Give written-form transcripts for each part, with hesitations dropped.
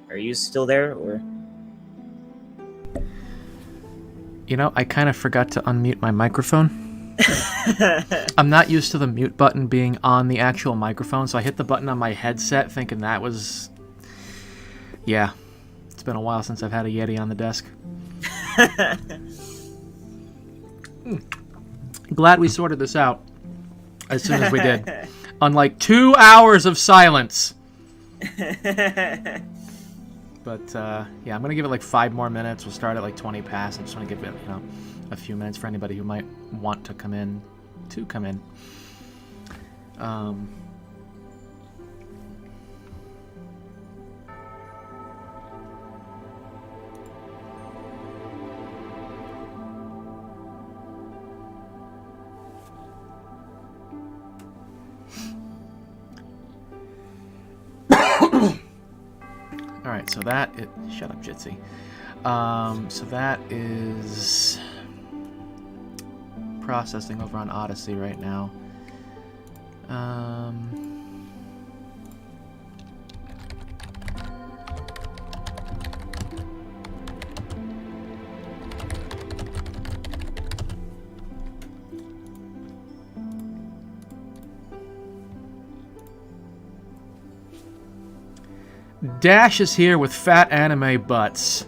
Are you still there, or? You know, I kind of forgot to unmute my microphone. I'm not used to the mute button being on the actual microphone, so I hit the button on my headset thinking that was... Yeah. It's been a while since I've had a Yeti on the desk. Glad we sorted this out as soon as we did. Unlike 2 hours of silence. But, yeah, I'm going to give it like 5 more minutes. We'll start at like 20 past. I just want to give it, a few minutes for anybody who might want to come in. Alright, so that... Shut up, Jitsi. So that is... processing over on Odyssey right now. Dash is here with fat anime butts.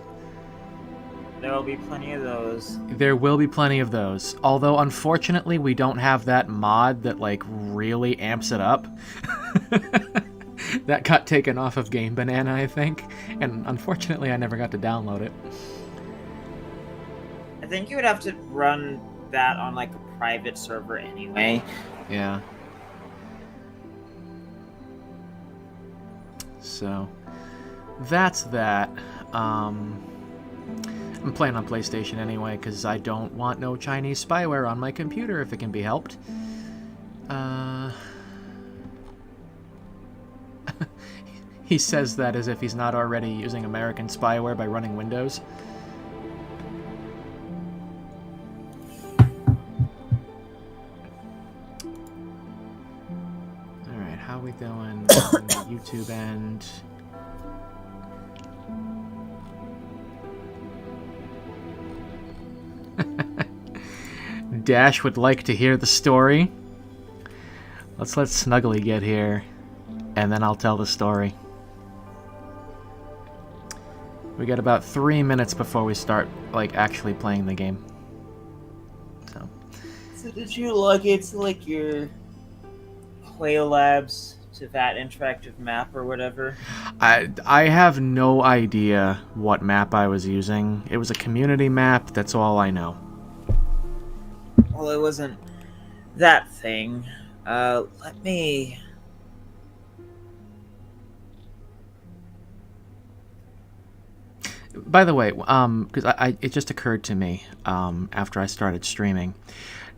There will be plenty of those. There will be plenty of those. Although, unfortunately, we don't have that mod that, like, really amps it up. That got taken off of Game Banana, I think. And unfortunately, I never got to download it. I think you would have to run that on, like, a private server anyway. Yeah. So, that's that. I'm playing on PlayStation anyway, because I don't want no Chinese spyware on my computer if it can be helped. He says that as if he's not already using American spyware by running Windows. Alright, how are we doing on the YouTube end? Dash would like to hear the story. Let's let Snuggly get here, and then I'll tell the story. We got about 3 minutes before we start, like, actually playing the game. So did you log into, like, your Playlabs to that interactive map or whatever? I have no idea what map I was using. It was a community map, that's all I know. Well, it wasn't that thing. Let me... By the way, because it just occurred to me after I started streaming.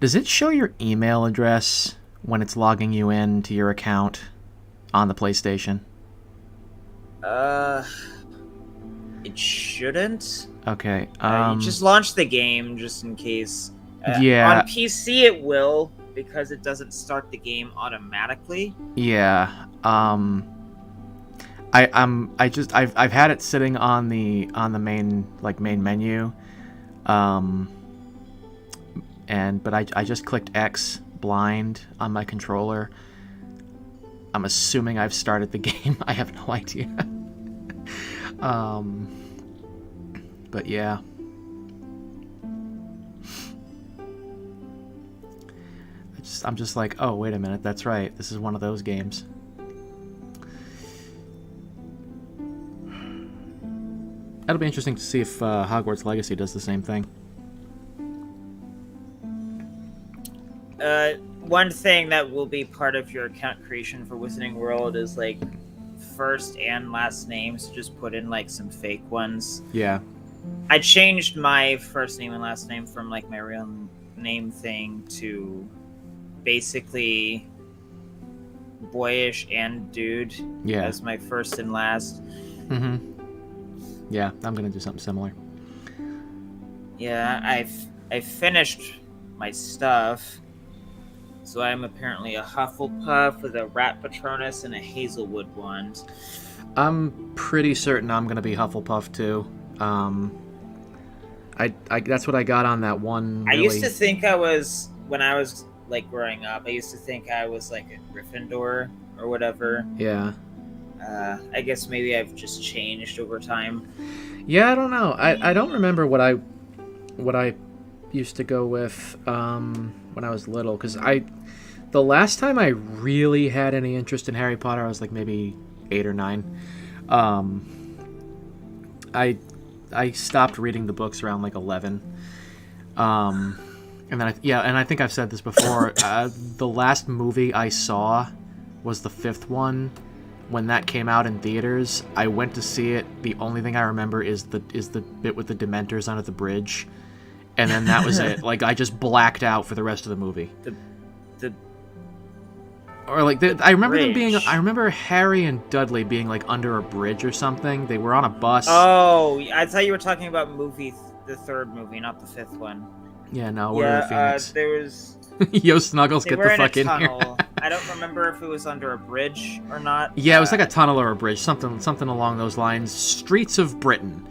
Does it show your email address when it's logging you in to your account on the PlayStation? It shouldn't. Okay. You just launch the game just in case. Yeah. On PC it will, because it doesn't start the game automatically. Yeah. I've had it sitting on the main menu, but I just clicked X blind on my controller. I'm assuming I've started the game. I have no idea. But yeah. I'm just like, oh, wait a minute, that's right. This is one of those games. That'll be interesting to see if Hogwarts Legacy does the same thing. One thing that will be part of your account creation for Wizarding World is, like, first and last names. Just put in, like, some fake ones. Yeah. I changed my first name and last name from, like, my real name thing to basically boyish and dude as my first and last. Mm-hmm. Yeah, I'm gonna do something similar. Yeah, I finished my stuff. So I'm apparently a Hufflepuff with a Rat Patronus and a Hazelwood wand. I'm pretty certain I'm gonna be Hufflepuff too. I that's what I got on that one. I used to Really, think I was when I was like growing up. I used to think I was like a Gryffindor or whatever. yeah, I guess maybe I've just changed over time. yeah. I don't know. I don't remember what I used to go with when I was little, because the last time I really had any interest in Harry Potter, I was like maybe 8 or 9. Um, I I stopped reading the books around like 11. And then and I think I've said this before. The last movie I saw was the 5th one. When that came out in theaters, I went to see it. The only thing I remember is the bit with the Dementors under the bridge, and then that was it. Like, I just blacked out for the rest of the movie. The Or like, I remember them being. bridge. I remember Harry and Dudley being like under a bridge or something. They were on a bus. Oh, I thought you were talking about the third movie, not the 5th one. Yeah, no, Order of the Phoenix. There was. Yo, Snuggles, They get were the in a fuck in here. tunnel. I don't remember if it was under a bridge or not. Yeah, it was like a tunnel or a bridge, something along those lines. Streets of Britain,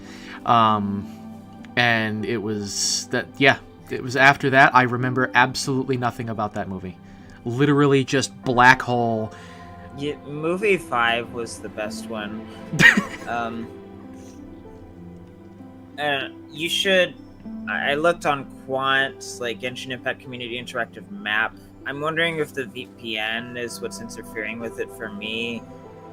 and it was that. Yeah, it was after that. I remember absolutely nothing about that movie. Literally just black hole. Yeah, movie 5 was the best one. um, you should. I looked on Quant, like Genshin Impact Community Interactive Map. I'm wondering if the VPN is what's interfering with it for me.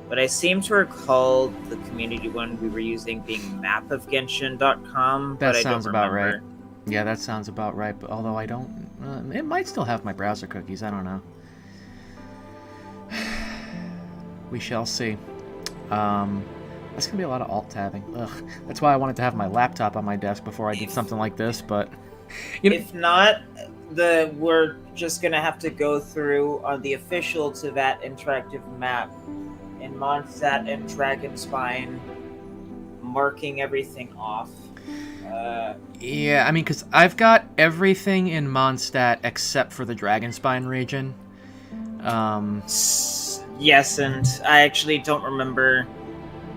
But I seem to recall the community one we were using being mapofgenshin.com. That but I sounds don't about remember. right. Yeah, that sounds about right. But although I don't, it might still have my browser cookies. I don't know. We shall see. That's gonna be a lot of alt tabbing. Ugh. That's why I wanted to have my laptop on my desk before I did something like this. But If not, we're just gonna have to go through on the official to that interactive map in Mondstadt and Dragonspine, marking everything off. Yeah, I mean, because I've got everything in Mondstadt except for the Dragonspine region. Yes, and I actually don't remember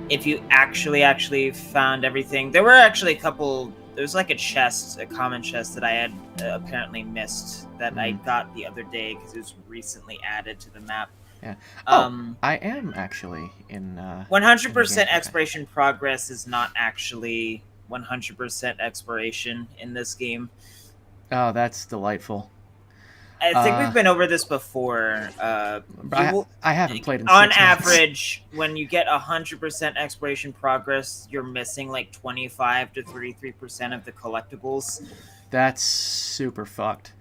if you actually found everything. There were actually a couple. There was like a common chest that I had apparently missed that I got the other day because it was recently added to the map. Yeah. I am actually in. 100% exploration progress is not actually 100% exploration in this game. Oh, that's delightful. I think we've been over this before. I haven't played in 6 on months. average, when you get 100% exploration progress, you're missing like 25 to 33% of the collectibles. That's super fucked.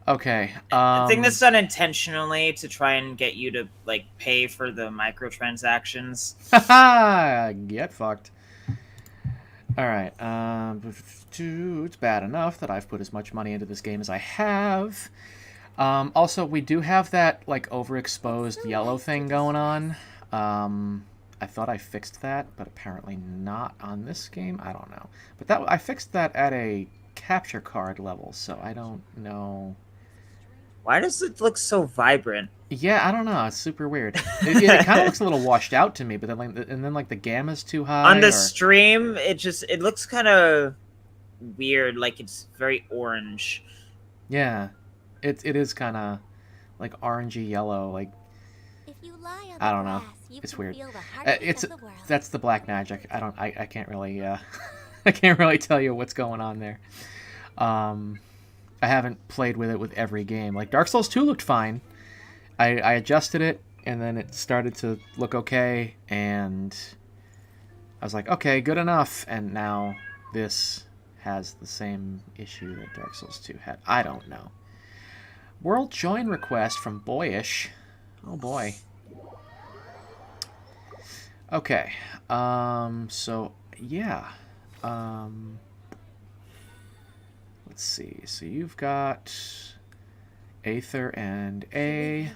Okay. I think that's done intentionally to try and get you to like pay for the microtransactions. Haha! Get fucked. Alright, it's bad enough that I've put as much money into this game as I have. Also, we do have that, like, overexposed yellow thing going on. I thought I fixed that, but apparently not on this game. I don't know. But I fixed that at a capture card level, so I don't know. Why does it look so vibrant? Yeah, I don't know. It's super weird. It kind of looks a little washed out to me, but then like the gamma's too high. On the stream, it looks kind of weird, like it's very orange. Yeah, it is kind of like orangey yellow. Like, if you lie on I don't know. grass, It's weird. It's That's the black magic. I can't really I can't really tell you what's going on there. I haven't played with it with every game. Like Dark Souls 2 looked fine. I adjusted it, and then it started to look okay, and I was like, okay, good enough. And now this has the same issue that Dark Souls 2 had. I don't know. World join request from Boyish. Oh boy. Okay. So yeah. Let's see. So you've got Aether and A.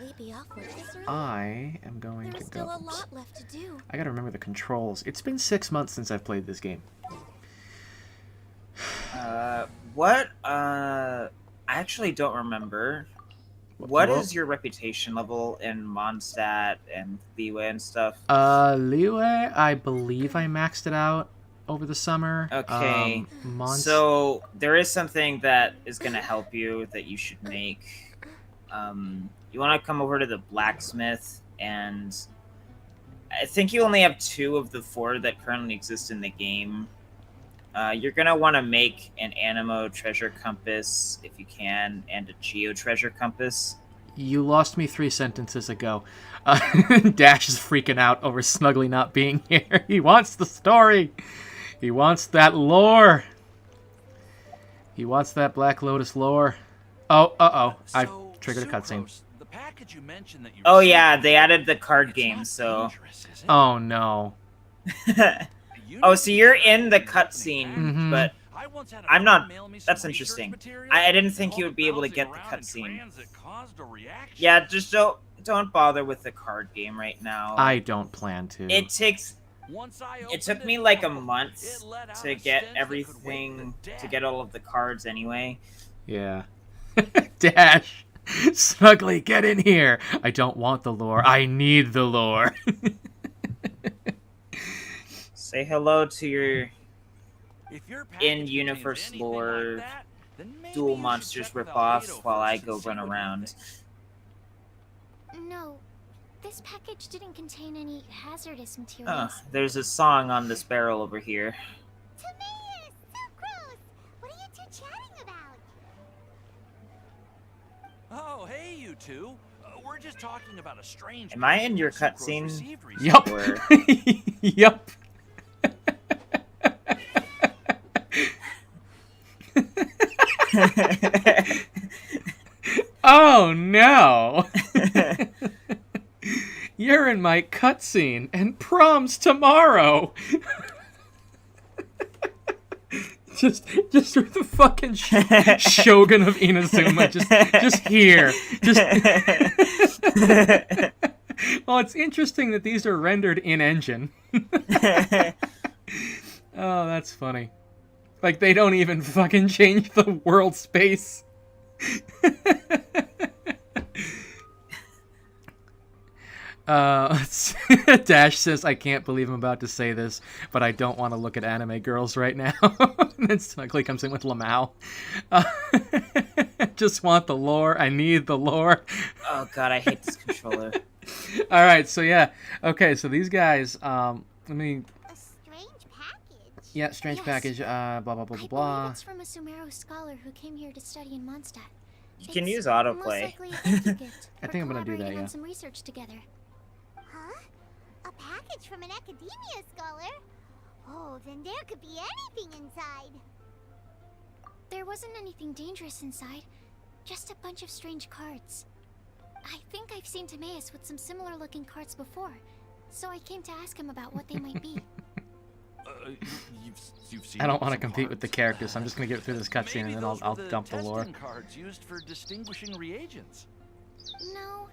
I am going to go. A lot left to do. I gotta remember the controls. It's been 6 months since I've played this game. What? I actually don't remember. What Well- is your reputation level in Mondstadt and Leeway and stuff? Leeway, I believe I maxed it out over the summer. Okay, Monst- so there is something that is going to help you that you should make. You want to come over to the blacksmith, and I think you only have 2 of the 4 that currently exist in the game. You're going to want to make an Animo treasure compass if you can, and a Geo treasure compass. You lost me 3 sentences ago. Dash is freaking out over Snuggly not being here. He wants the story. He wants that lore. He wants that Black Lotus lore. Oh, uh-oh. I've triggered a cutscene. The package you mentioned that you Oh received, yeah, they added the card it's game, not so... dangerous, is it? Oh, no. Oh, so you're in the cutscene, Mhm. but I once had a I'm friend not... mail me some That's research interesting. material, I didn't think all you would be able to bouncing get the around in cutscene. crayons that caused a reaction. Yeah, just don't bother with the card game right now. I don't plan to. It takes... Once I It opened took me like a it month let out to a get stench that could wake everything, the to dead. get all of the cards anyway. Yeah. Dash. Snuggly, get in here. I don't want the lore. I need the lore. Say hello to your If your package in-universe contains anything lore like that, then maybe Dual you should Monsters check with ripoff Albedo while I first go and see run what he around. thinks. No, this package didn't contain any hazardous Oh, materials. there's a song on this barrel over here. Tomatoes! Sucrose! What are you two chatting about? Oh, hey, you two. We're just talking about a strange. Am I in your package Sucrose cutscene? received recently. Yup. Or- Yup. Oh no! You're in my cutscene, and prom's tomorrow. just with the fucking Shogun of Inazuma, just here, just. Well, it's interesting that these are rendered in engine. Oh, that's funny. Like, they don't even fucking change the world space. Dash says, I can't believe I'm about to say this, but I don't want to look at anime girls right now. And then Snuggly comes in with Lamau. Just want the lore. I need the lore. Oh god, I hate this controller. Alright, so yeah. Okay, so these guys, let me... A strange package. Yeah, strange Yes. package, blah, blah, blah, blah, I blah. believe it's from a Sumeru scholar who came here to study in Mondstadt. You can It's use most autoplay. likely a thank you gift I for think I'm gonna do that, collaborating yeah. on some research together. Huh? A package from an academia scholar? Oh, then there could be anything inside. There wasn't anything dangerous inside, just a bunch of strange cards. I think I've seen Timaeus with some similar looking cards before, so I came to ask him about what they might be. You've seen I don't want to some compete with the cards. characters, so I'm just going to get through this cutscene and Maybe then those I'll were the dump the lore. testing cards used for distinguishing reagents. No,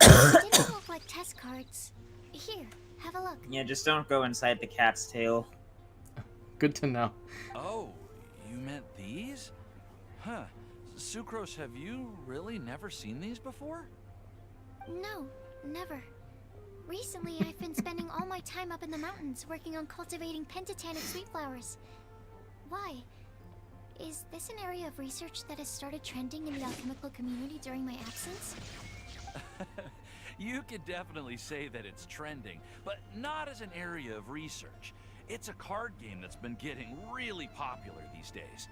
they didn't look like test cards. Here, have a look. Yeah, just don't go inside the cat's tail. Good to know. Oh, you meant these? Huh. Sucrose, have you really never seen these before? No, never. Recently, I've been spending all my time up in the mountains working on cultivating pentatonic sweet flowers. Why? Is this an area of research that has started trending in the alchemical community during my absence? You could definitely say that it's trending, but not as an area of research. It's a card game that's been getting really popular these days.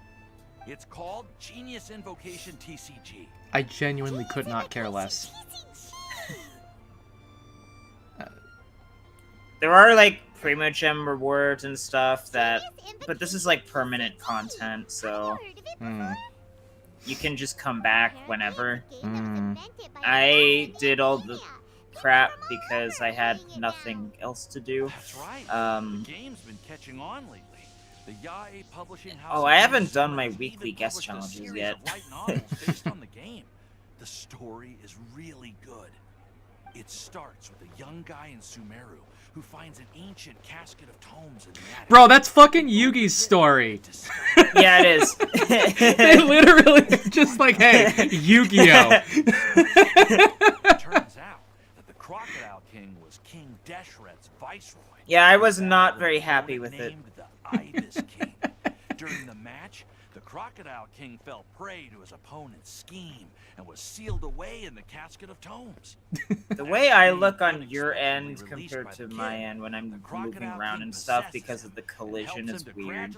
It's called Genius Invocation TCG. I genuinely could not care less. There are like Primo Gem rewards and stuff that, but this is like permanent content, so you can just come back whenever. I did all the crap because I had nothing else to do. That's right. Um, The game's been catching on lately. The Yae Publishing House. Oh, I haven't announced done my it's weekly even guest published a challenges series yet. of light novels based on the game. The story is really good. It starts with a young guy in Sumeru who finds an ancient casket of tomes in the attic. Bro, that's fucking Yugi's story. Yeah, it is. They literally just like, hey, Yu-Gi-Oh. Turns out that the Crocodile King was King Deshret's viceroy. Yeah, I was not very happy with it. Named the Ibis King. During the match, the Crocodile King fell prey to his opponent's scheme and was sealed away in the Casket of Tomes. The way I look on your end compared to my end when I'm moving around and stuff because of the collision is weird.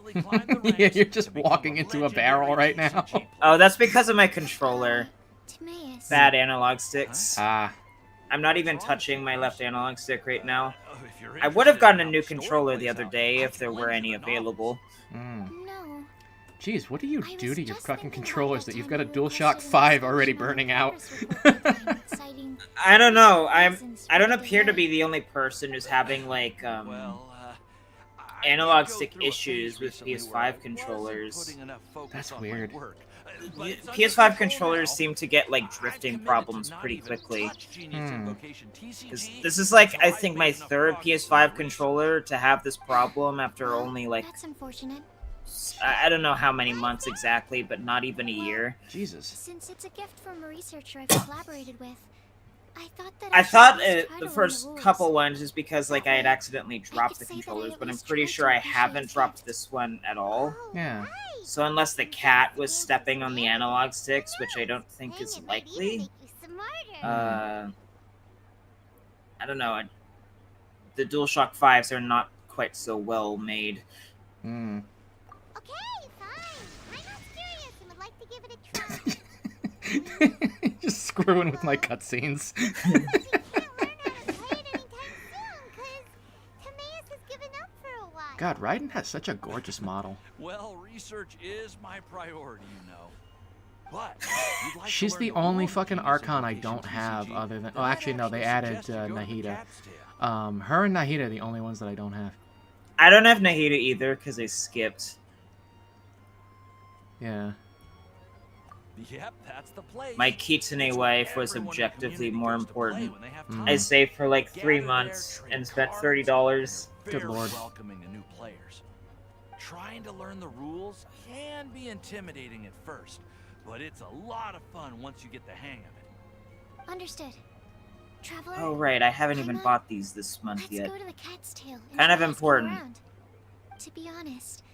Yeah, you're just walking into a barrel right now. Oh, that's because of my controller. Timaeus. Bad analog sticks. Ah. I'm not even touching my left analog stick right now. I would have gotten a new controller the other day if there were any available. Mm. No. Jeez, what do you I do was to your just fucking thinking controllers about that you've got a DualShock attending 5 already burning out? Citing I don't know. I reasons don't for appear to delay. be the only person who's having like Well, I analog did go stick through a issues phase with recently PS5 where I wasn't controllers. putting enough focus That's on my weird. work. But it's under PS5 control controllers now. seem to get like I've drifting committed to problems not pretty even quickly. touch Genius Invocation TCG This is like, I until think, I've my made enough third progress in PS5 research. controller to have this problem after Well, only like, That's unfortunate. I don't know how many months exactly, but not even a year. Jesus. Since it's a gift from a researcher I've collaborated with, I thought that I should thought at least try the to learn first rules. couple ones is because like I had accidentally dropped the could say that I controllers, at but I'm least pretty tried sure to I appreciate haven't his dropped gift. this one at all. Yeah. So unless the cat was stepping on the analog sticks, which I don't think is likely, I don't know. The DualShock 5s are not quite so well made. Hmm. Okay, fine. I'm not curious and would like to give it a try. Just screwing with my cutscenes. You can't learn how to play it anytime soon, 'cause Timaeus has given up for a while. God, Raiden has such a gorgeous model. Well, research is my priority, you know. But you'd like to She's learn the the only rules of fucking Genius Archon I Invocation don't have TCG, other than... then Oh, I'd actually, no, they added suggest you go to the Nahida. Cat's Tail. Her and Nahida are the only ones that I don't have. I don't have Nahida either because I skipped. Yeah. Yep, that's the place. My Kitsune It's where wife was everyone in the objectively community more goes to play important. when they have Mm. time. I saved for like 3 Gather months there, and trade spent cards, $30. and they're Good very lord. welcoming to new players. Trying to learn the rules can be intimidating at first, but it's a lot of fun once you get the hang of it. Understood. Traveler, Oh right, I haven't even Hang on. bought these this month let's yet. go to the Cat's Tail. And Kind of try asking important. around. To be honest,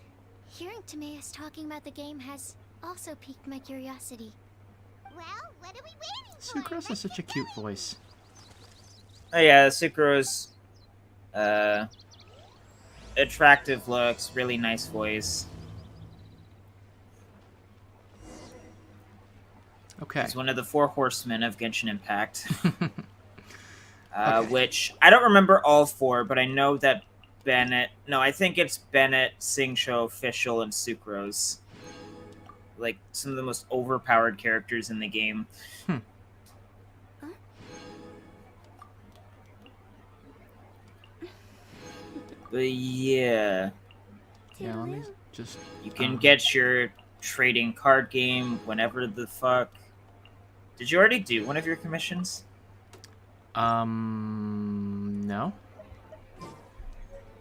hearing Timaeus talking about the game has also piqued my curiosity. Well, what are we waiting for? Sucrose has such a cute voice. Oh yeah, Sucro's attractive looks, really nice voice. Okay. He's one of the 4 horsemen of Genshin Impact. Okay. Which I don't remember all 4, but I know that Bennett. No, I think it's Bennett, Singsho, Official, and Sucrose. Like some of the most overpowered characters in the game. But yeah, Yeah, let me just... you can get your trading card game whenever the fuck. Did you already do one of your commissions? No?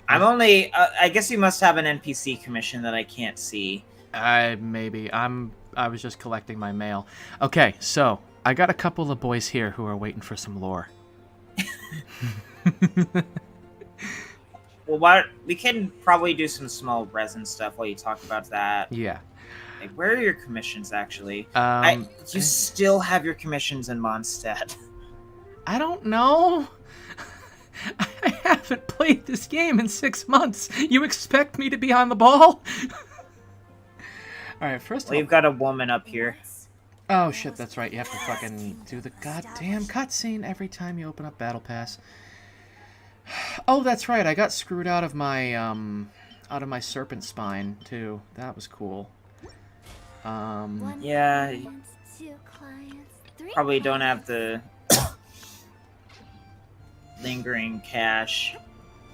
I'm only. I guess you must have an NPC commission that I can't see. Maybe. I was just collecting my mail. Okay, so, I got a couple of boys here who are waiting for some lore. Well, we can probably do some small resin stuff while you talk about that. Yeah. Like, where are your commissions, actually? Um, You still have your commissions in Mondstadt. I don't know. I haven't played this game in 6 months. You expect me to be on the ball? Alright, first of Well, all... you've got a woman up here. Oh shit, that's right. You have to fucking do the goddamn cutscene every time you open up Battle Pass. Oh, that's right. I got screwed out of my serpent spine too. That was cool. Yeah, probably don't have the lingering cash.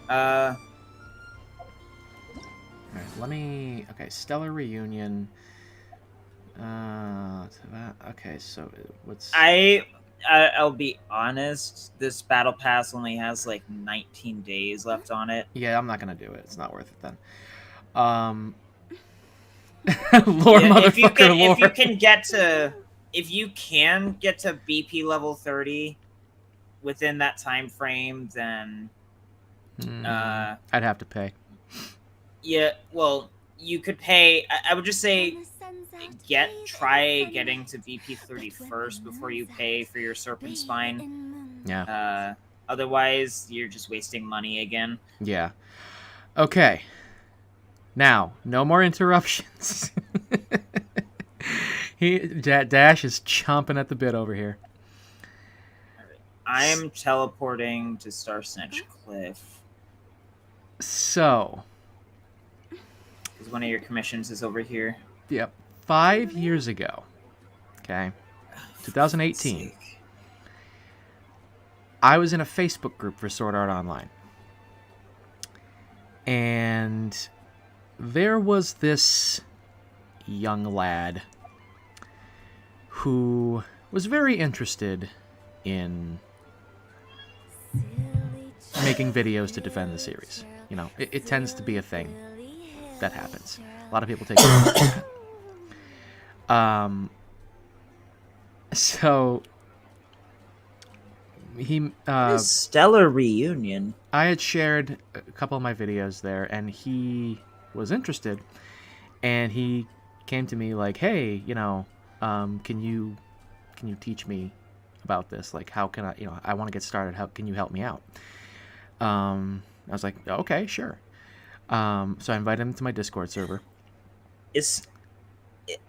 Alright, let me... Okay, Stellar Reunion. Okay, so what's... I'll be honest, this battle pass only has like 19 days left on it. Yeah, I'm not gonna do it. It's not worth it then. Lore, Yeah, motherfucker, lore. If you can get to BP level 30 within that time frame, then I'd have to pay. Yeah, well, you could pay. I would just say try getting to BP 30 first before you pay for your Serpent Spine. Yeah. Otherwise, you're just wasting money again. Yeah. Okay. Now, no more interruptions. Dash is chomping at the bit over here. I am teleporting to Star Snatch Cliff. So, because one of your commissions is over here. Yep. 5 years ago. Okay. 2018. I was in a Facebook group for Sword Art Online. And there was this young lad who was very interested in making videos to defend the series. You know, it tends to be a thing that happens. A lot of people take it. So he Stellar Reunion. I had shared a couple of my videos there, and he was interested, and he came to me like, "Hey, you know, can you teach me about this? Like, how can I, you know, I want to get started. How can you help me out?" I was like, "Okay, sure." So I invited him to my Discord server.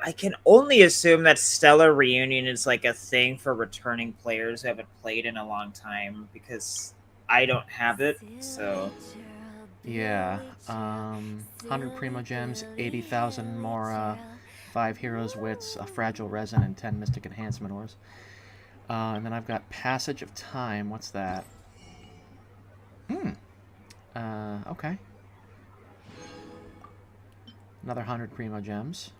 I can only assume that Stellar Reunion is like a thing for returning players who haven't played in a long time, because I don't have it, so... Yeah, 100 Primo Gems, 80,000 more, 5 Heroes Wits, a Fragile Resin, and 10 Mystic Enhancement Ores. And then I've got Passage of Time, what's that? Okay. Another 100 Primo Gems.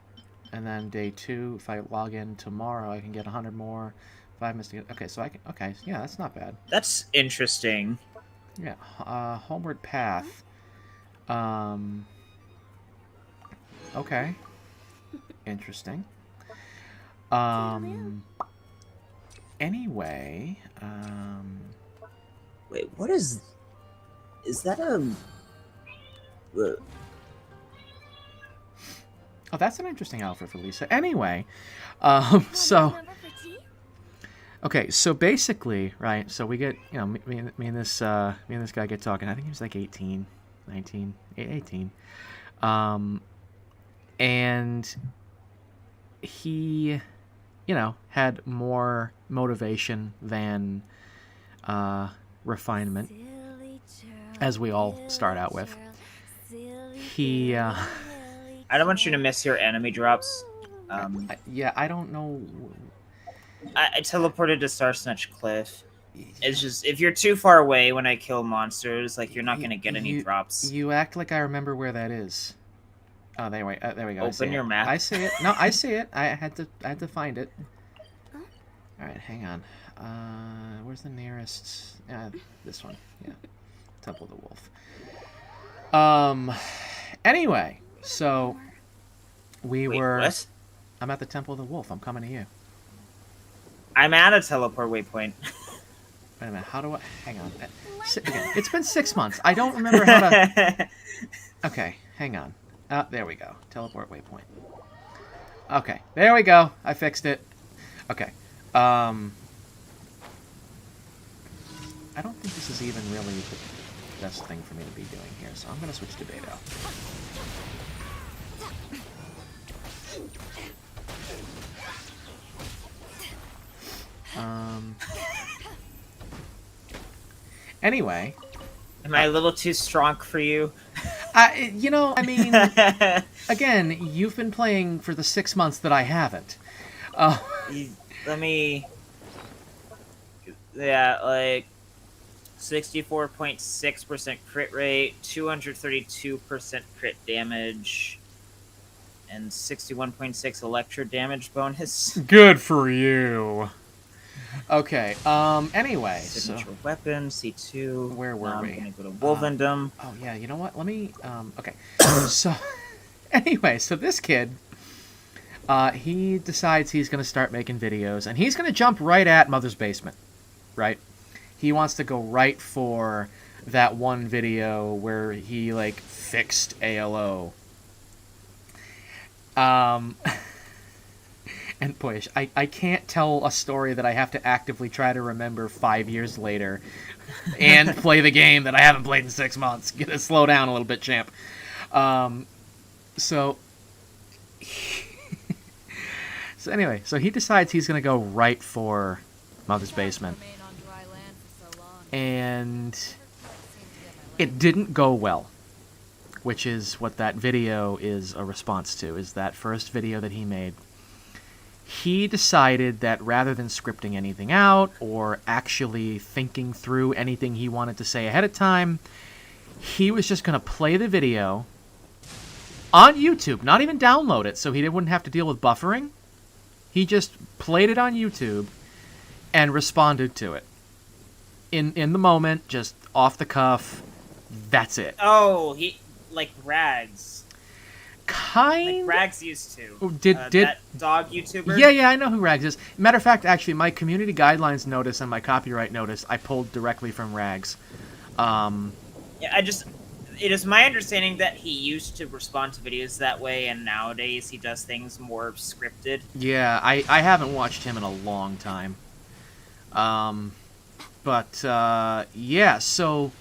And then day 2, if I log in tomorrow, I can get 100 more, 5 Mystic... Okay, so I can... Okay, yeah, that's not bad. That's interesting. Yeah, Homeward Path. Okay. Interesting. Anyway, Wait, what is that Oh, that's an interesting outfit for Lisa. Anyway, so... Okay, so basically, right, so we get, you know, me and this guy get talking. I think he was like 18, 19, 18. And he, you know, had more motivation than refinement, as we all start out with. He, I don't want you to miss your enemy drops. yeah, I don't know... I teleported to Star Snatch Cliff. It's just, if you're too far away when I kill monsters, like, you're not going to get any drops. You act like I remember where that is. Oh, there we go. Open your map. I see it. No, I see it. I had to find it. Alright, hang on. Where's the nearest... this one. Yeah. Temple of the Wolf. Anyway, so... Wait, what? I'm at the Temple of the Wolf. I'm coming to you. I'm at a teleport waypoint. Wait a minute, how do I... Hang on. Again, it's been 6 months. I don't remember how to... Okay, hang on. There we go. Teleport waypoint. Okay, there we go. I fixed it. Okay. I don't think this is even really the best thing for me to be doing here, so I'm going to switch to Beto. Anyway. Am I a little too strong for you? You know, I mean, again, you've been playing for the 6 months that I haven't. Let me... Yeah, like... 64.6% crit rate, 232% crit damage, and 61.6 electro damage bonus. Good for you. Okay, anyway. Signature weapon, C2. Where were we? I'm gonna go to Wolvendom. Oh, yeah, you know what? Let me, okay. So, anyway, so this kid he decides he's going to start making videos, and he's going to jump right at Mother's Basement, right? He wants to go right for that one video where he, like, fixed ALO. And boy, I can't tell a story that I have to actively try to remember 5 years later and play the game that I haven't played in 6 months. Gotta slow down a little bit, champ. So anyway, so he decides he's going to go right for Mother's Basement. And it didn't go well, which is what that video is a response to, is that first video that he made. He decided that rather than scripting anything out or actually thinking through anything he wanted to say ahead of time, he was just going to play the video on YouTube, not even download it so he wouldn't have to deal with buffering. He just played it on YouTube and responded to it. In the moment, just off the cuff, that's it. Oh, he, like Rags. Kind. Like Rags used to. Did that dog YouTuber? Yeah, I know who Rags is. Matter of fact, actually, my community guidelines notice and my copyright notice I pulled directly from Rags. Yeah, it is my understanding that he used to respond to videos that way, and nowadays he does things more scripted. Yeah, I haven't watched him in a long time. But yeah, so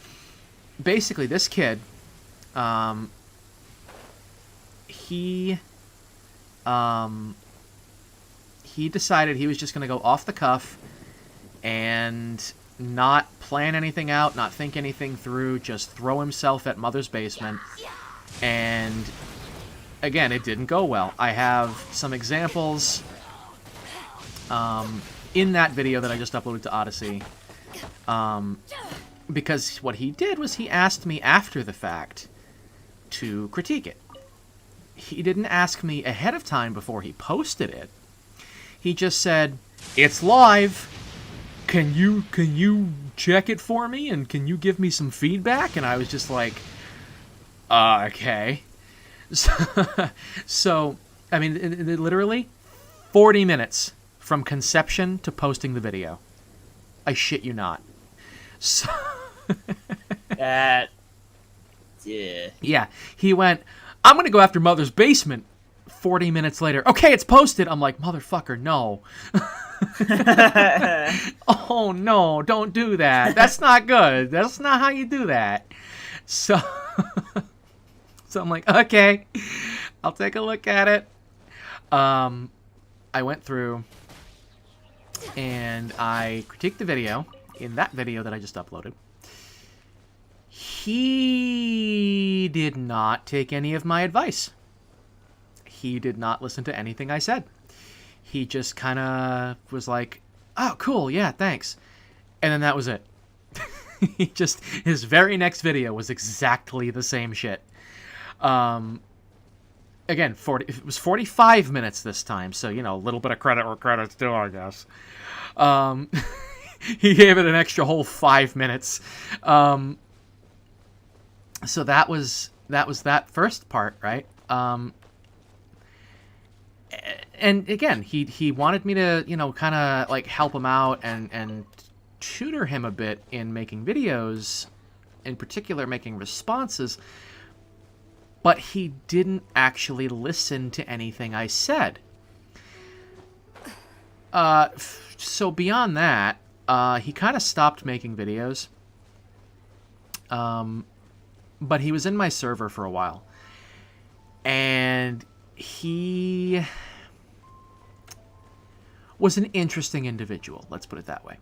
basically this kid, he decided he was just going to go off the cuff and not plan anything out, not think anything through, just throw himself at Mother's Basement. And again, it didn't go well. I have some examples in that video that I just uploaded to Odyssey. Because what he did was he asked me after the fact to critique it. He didn't ask me ahead of time before he posted it. He just said, "It's live. Can you check it for me, and can you give me some feedback?" And I was just like, okay. So I mean, it literally 40 minutes from conception to posting the video. I shit you not. So Yeah. Yeah, he went, "I'm going to go after Mother's Basement." 40 minutes later, "Okay, it's posted." I'm like, motherfucker, no. Oh, no, don't do that. That's not good. That's not how you do that. So I'm like, okay, I'll take a look at it. I went through and I critiqued the video in that video that I just uploaded. He did not take any of my advice. He did not listen to anything I said. He just kind of was like, "Oh, cool, yeah, thanks." And then that was it. His very next video was exactly the same shit. Again, it was 45 minutes this time, so, you know, a little bit of credit where credit's due, I guess. He gave it an extra whole 5 minutes. So that was that first part, right? And again, he wanted me to, you know, kind of like help him out and tutor him a bit in making videos, in particular making responses, but he didn't actually listen to anything I said. So beyond that, he kind of stopped making videos. But he was in my server for a while. And he was an interesting individual, let's put it that way.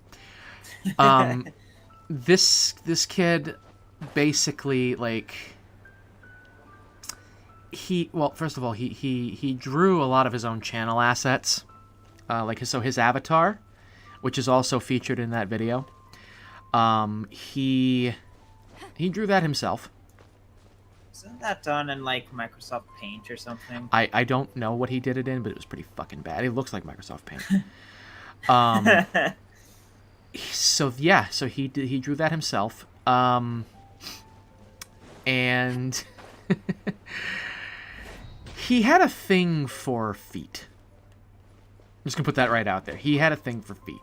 This kid basically, like, first of all, he drew a lot of his own channel assets. His avatar, which is also featured in that video. He drew that himself. Isn't that done in, like, Microsoft Paint or something? I don't know what he did it in, but it was pretty fucking bad. It looks like Microsoft Paint. So he drew that himself. And he had a thing for feet. just gonna put that right out there. He had a thing for feet.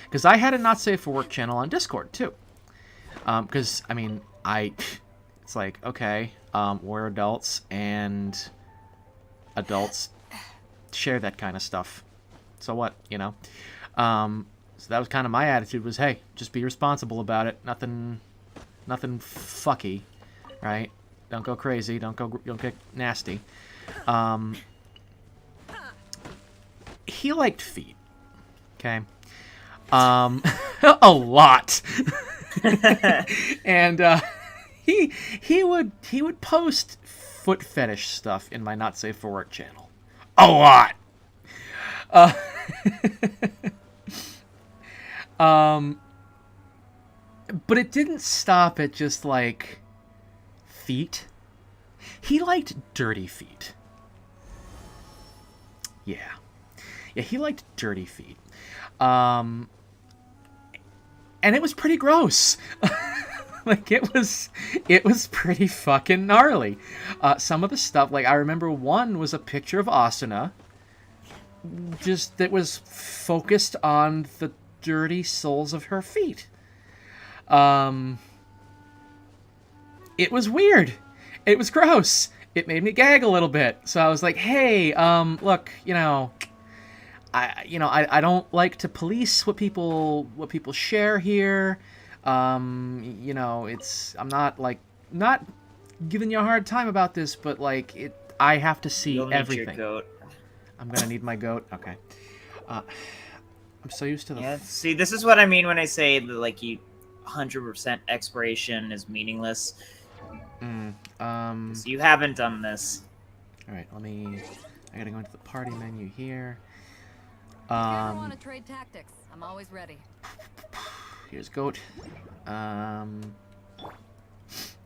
Because I had a Not Safe for Work channel on Discord, too. Because, I mean, it's like, okay, we're adults, and adults share that kind of stuff. So what, you know? So that was kind of my attitude was, hey, just be responsible about it. Nothing fucky, right? Don't go crazy. Don't get nasty. He liked feet. Okay. A lot. And he would post foot fetish stuff in my Not Safe for Work channel. A lot. But it didn't stop at just like feet. He liked dirty feet. Yeah, he liked dirty feet. And it was pretty gross. Like, it was pretty fucking gnarly. Some of the stuff, like, I remember one was a picture of Asuna, just that was focused on the dirty soles of her feet. It was weird. It was gross. It made me gag a little bit. So I was like, hey, look, I don't like to police what people share here. I'm not giving you a hard time about this, but like I have to see everything. Need your goat. I'm gonna need my goat. Okay. I'm so used to the. Yeah. See, this is what I mean when I say that, like, 100% expiration is meaningless. You haven't done this. All right. I gotta go into the party menu here. I want to trade tactics. I'm always ready. Here's goat. All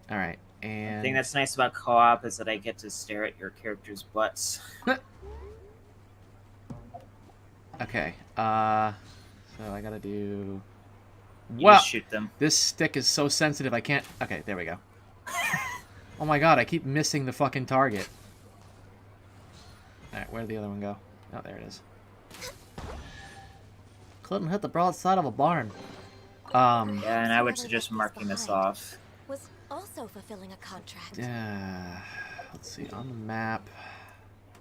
right, and The thing that's nice about co-op is that I get to stare at your characters' butts. Okay. So I gotta do. You Well, just shoot them. this stick is so sensitive. I can't. Okay, there we go. Oh my god! I keep missing the fucking target. All right, where'd the other one go? Oh, there it is. Couldn't hit the broadside of a barn. Yeah, and I would suggest marking this off. Was also fulfilling a contract. Yeah. Let's see on the map.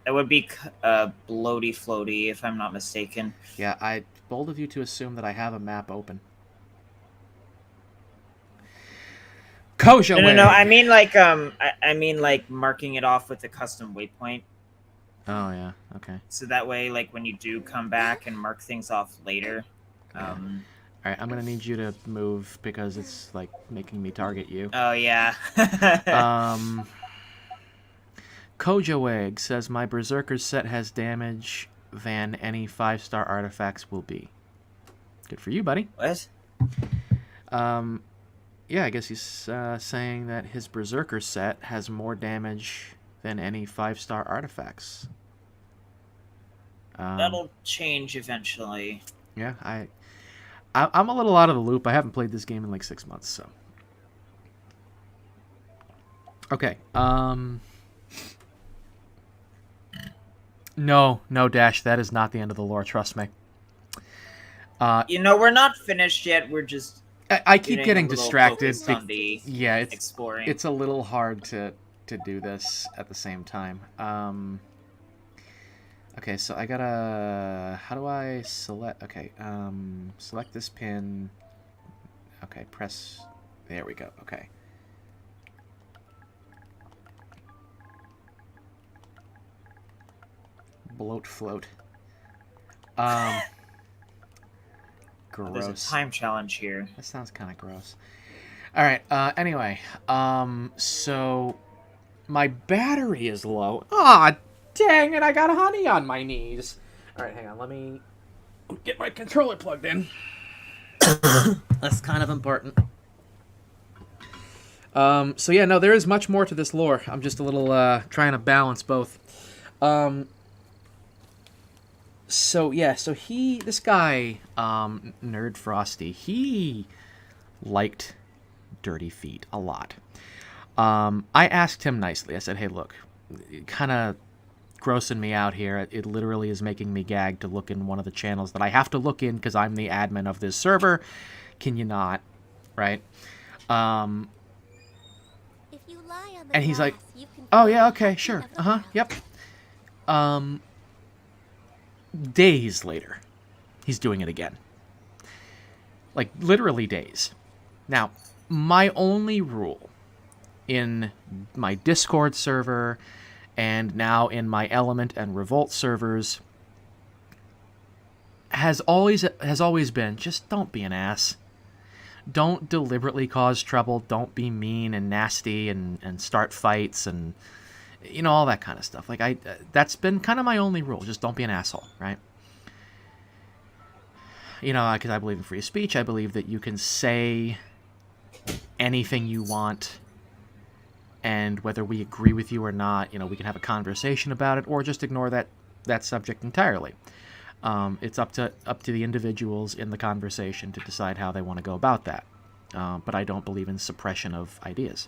That would be bloaty floaty, if I'm not mistaken. Yeah, I bold of you to assume that I have a map open. Kojo. No. I mean like marking it off with a custom waypoint. Oh yeah. Okay. So that way, like, when you do come back and mark things off later. All right, I'm gonna need you to move because it's like making me target you. Oh yeah. Kojo Egg says my Berserker's set has damage than any 5-star artifacts will be. Good for you, buddy. What? Yeah, I guess he's saying that his Berserker set has more damage than any 5-star artifacts. That'll change eventually. Yeah, I'm a little out of the loop. I haven't played this game in like 6 months, so. Okay. No, Dash. That is not the end of the lore. Trust me. We're not finished yet. We're just. I keep getting distracted. Yeah, it's exploring. It's a little hard to do this at the same time. Okay, so I gotta. How do I select? Okay, select this pin. Okay, press. There we go. Okay. Bloat float. Gross. There's a time challenge here. That sounds kind of gross. All right. Anyway, so my battery is low. Aw, dang it! I got honey on my knees. All right, hang on. Let me get my controller plugged in. That's kind of important. So yeah, no, there is much more to this lore. I'm just a little trying to balance both. So yeah, so this guy, Nerd Frosty, he liked dirty feet a lot. I asked him nicely. I said, hey, look, kind of grossing me out here. It literally is making me gag to look in one of the channels that I have to look in because I'm the admin of this server. Can you not? Right? If you lie on the And he's like, grass, you can oh, feel yeah, the okay, heartbeat sure. of the Uh-huh, world. yep. Days later, he's doing it again. Like, literally days. Now, my only rule in my Discord server and now in my Element and Revolt servers has always been, just don't be an ass. Don't deliberately cause trouble. Don't be mean and nasty and start fights and, you know, all that kind of stuff. Like, that's been kind of my only rule. Just don't be an asshole, right? You know, because I believe in free speech. I believe that you can say anything you want, and whether we agree with you or not, you know, we can have a conversation about it or just ignore that subject entirely. It's up to the individuals in the conversation to decide how they want to go about that. But I don't believe in suppression of ideas.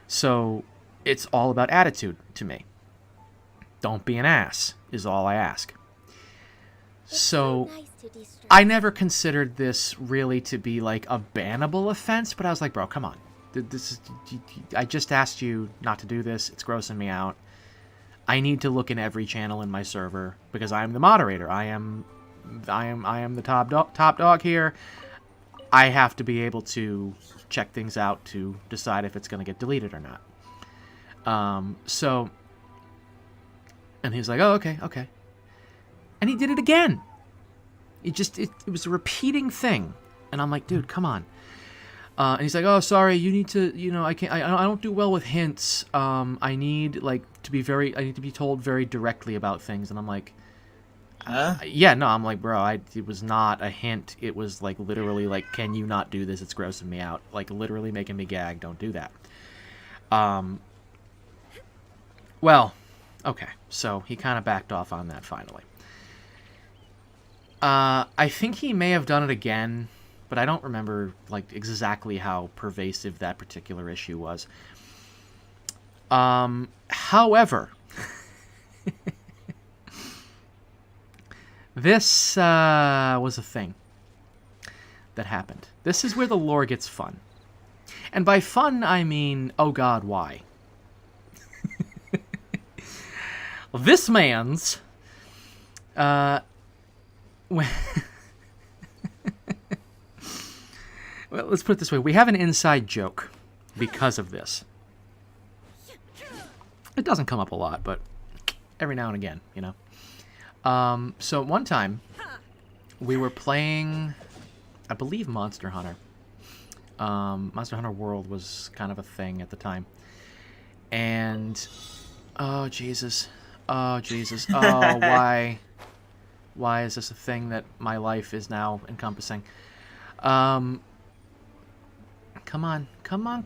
So it's all about attitude to me. Don't be an ass is all I ask. So Nice to de-stress. I never considered this really to be like a bannable offense, but I was like, bro, come on. I just asked you not to do this. It's grossing me out. I need to look in every channel in my server because I am the moderator. I am the top dog here. I have to be able to check things out to decide if it's going to get deleted or not. So, and he's like, oh, okay. And he did it again. It was a repeating thing. And I'm like, dude, come on. And he's like, oh, sorry, you need to, you know, I don't do well with hints. I need to be told very directly about things. And I'm like, yeah, no, I'm like, bro, it was not a hint. It was like literally like, can you not do this? It's grossing me out. Like literally making me gag. Don't do that. Well, okay. So he kind of backed off on that finally. I think he may have done it again, but I don't remember like exactly how pervasive that particular issue was. However, this was a thing that happened. This is where the lore gets fun. And by fun, I mean, oh god, why? This man's... well, let's put it this way. We have an inside joke because of this. It doesn't come up a lot, but every now and again, you know. So one time, we were playing, I believe, Monster Hunter. Monster Hunter World was kind of a thing at the time. And, oh, Jesus. Oh, why? Why is this a thing that my life is now encompassing? Come on. Come on.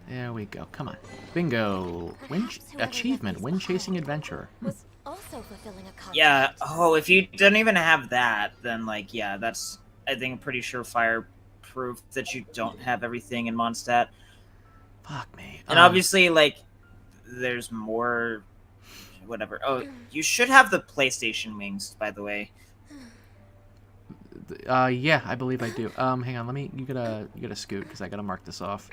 There we go. Come on. Bingo. Achievement. Wind chasing adventurer. Was also fulfilling a contract. Yeah. Oh, if you don't even have that, then like, yeah, that's I think pretty surefire proof that you don't have everything in Mondstadt. Fuck me. And obviously, like, there's more. Whatever. Oh, you should have the PlayStation wings, by the way. Yeah, I believe I do. Hang on, you gotta scoot because I gotta mark this off.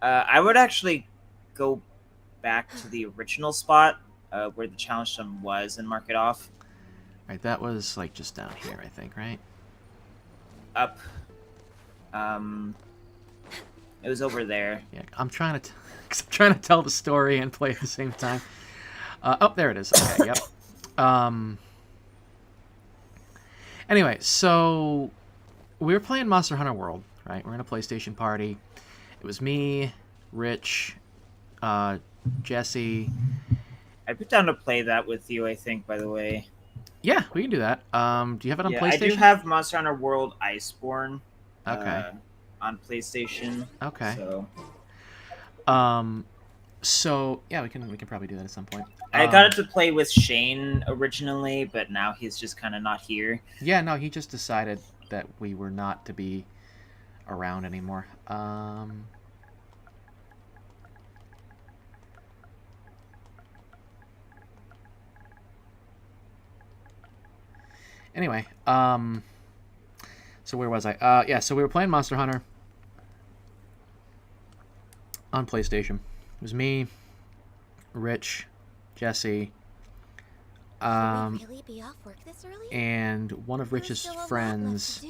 I would actually go back to the original spot where the challenge zone was and mark it off. Right, that was like just down here, I think, right? Up. It was over there. Yeah, I'm trying to tell the story and play at the same time. Oh, there it is. Okay, yep. Anyway, so we were playing Monster Hunter World, right? We're in a PlayStation party. It was me, Rich, Jesse. I put down to play that with you, I think, by the way. Yeah, we can do that. Do you have it on PlayStation? I do have Monster Hunter World Iceborne. Okay. On PlayStation. Okay. So yeah, we can probably do that at some point. I got it to play with Shane originally, but now he's just kind of not here. Yeah, no, he just decided that we were not to be around anymore. Anyway, so where was I? Yeah, so we were playing Monster Hunter on PlayStation. It was me, Rich, Jesse, Should we really be off work this early? and one of Rich's friends,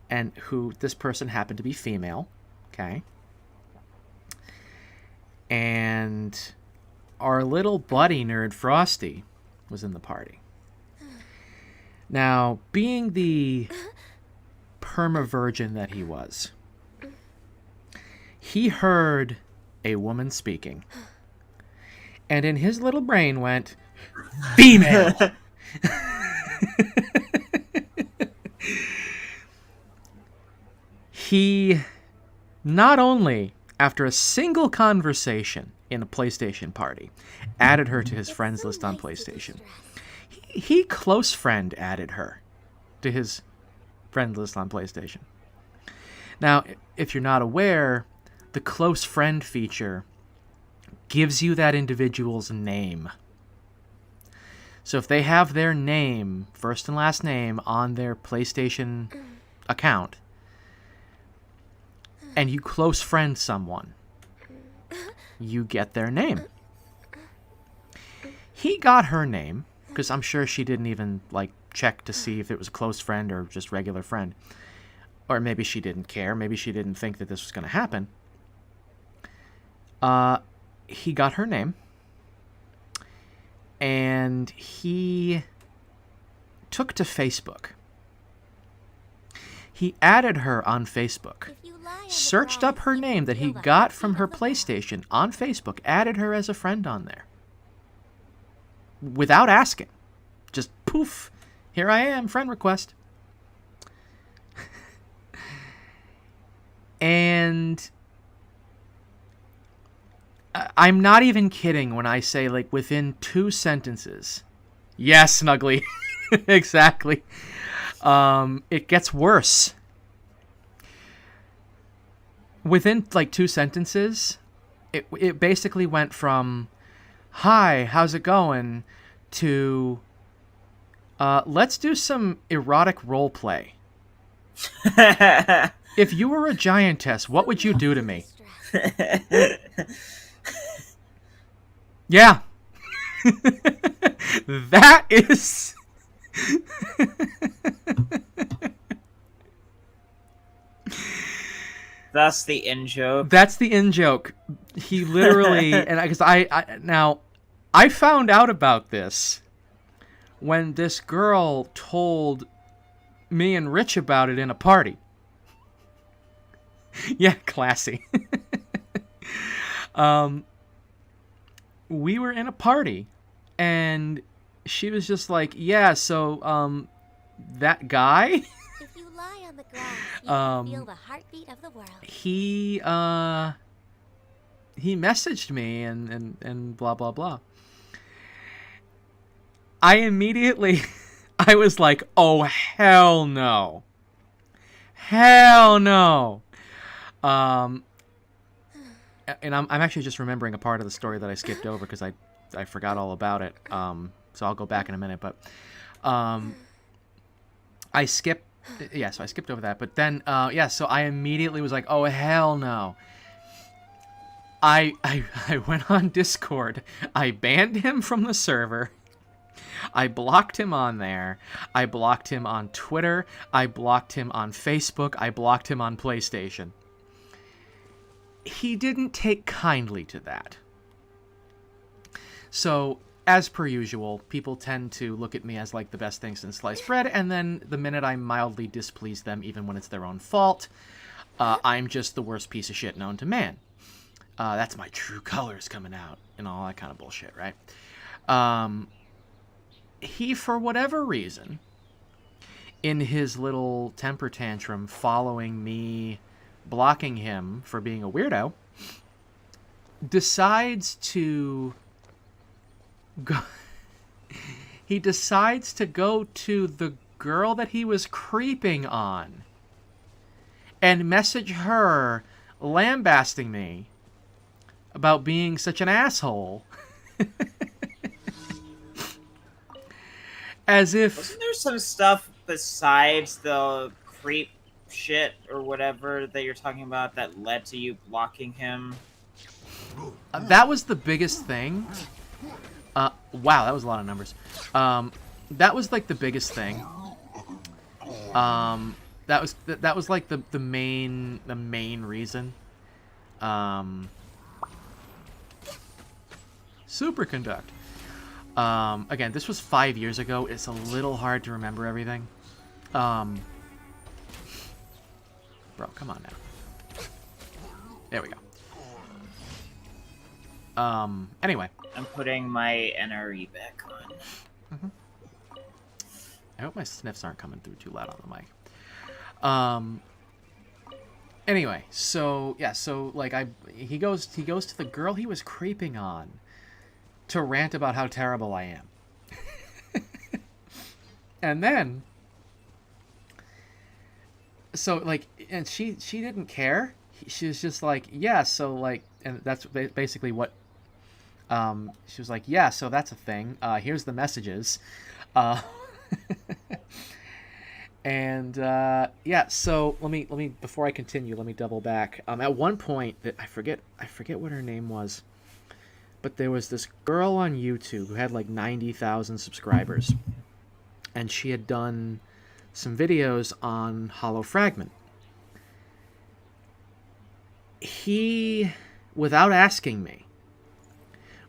and who this person happened to be female, okay? And our little buddy nerd Frosty was in the party. Now, being the perma-virgin that he was, he heard a woman speaking, and in his little brain went, female! He not only, after a single conversation in a PlayStation party, added her to his friends list on PlayStation, he close friend added her to his friend list on PlayStation. Now, if you're not aware, the close friend feature gives you that individual's name. So if they have their name, first and last name, on their PlayStation account, and you close friend someone, you get their name. He got her name, because I'm sure she didn't even check to see if it was a close friend or just regular friend. Or maybe she didn't care. Maybe she didn't think that this was going to happen. He got her name. And he took to Facebook. He added her on Facebook. Searched up her name that he got from her PlayStation on Facebook. Added her as a friend on there. Without asking. Just poof. Here I am, friend request. And I'm not even kidding when I say, within 2 sentences. Yes, Snuggly. Exactly. It gets worse. Within, 2 sentences, it basically went from, hi, how's it going, to, let's do some erotic role play. If you were a giantess, what would you do to me? Yeah. That is... That's the in-joke. That's the in-joke. He literally... and because I found out about this when this girl told me and Rich about it in a party. Yeah, classy. We were in a party, and she was just like, yeah, so, that guy... If you lie on the grass, you can feel the heartbeat of the world. He messaged me and blah, blah, blah. I immediately... I was like, oh, hell no. Hell no. And I'm actually just remembering a part of the story that I skipped over because I forgot all about it. So I'll go back in a minute. But I skipped over that. But then, so I immediately was like, oh, hell no. I went on Discord. I banned him from the server. I blocked him on there. I blocked him on Twitter. I blocked him on Facebook. I blocked him on PlayStation. He didn't take kindly to that. So, as per usual, people tend to look at me as the best thing since sliced bread, and then the minute I mildly displease them, even when it's their own fault, I'm just the worst piece of shit known to man. That's my true colors coming out, and all that kind of bullshit, right? He, for whatever reason, in his little temper tantrum following me blocking him for being a weirdo, decides to go... He decides to go to the girl that he was creeping on and message her lambasting me about being such an asshole. As if... Wasn't there some stuff besides the creep shit or whatever that you're talking about that led to you blocking him? That was the biggest thing. Wow, that was a lot of numbers. That was like the biggest thing. That was like the main reason. Superconduct. Again, this was 5 years ago. It's a little hard to remember everything. Bro, come on now. There we go. Anyway. I'm putting my NRE back on. Mm-hmm. I hope my sniffs aren't coming through too loud on the mic. Anyway, so yeah, so like he goes to the girl he was creeping on to rant about how terrible I am. And then so like, and she didn't care. She was just like, yeah, so like, and that's basically what she was like, yeah, so that's a thing. Here's the messages. And yeah, so let me before I continue, let me double back. At one point, that I forget what her name was, but there was this girl on YouTube who had like 90,000 subscribers, and she had done some videos on Hollow Fragment. He, without asking me,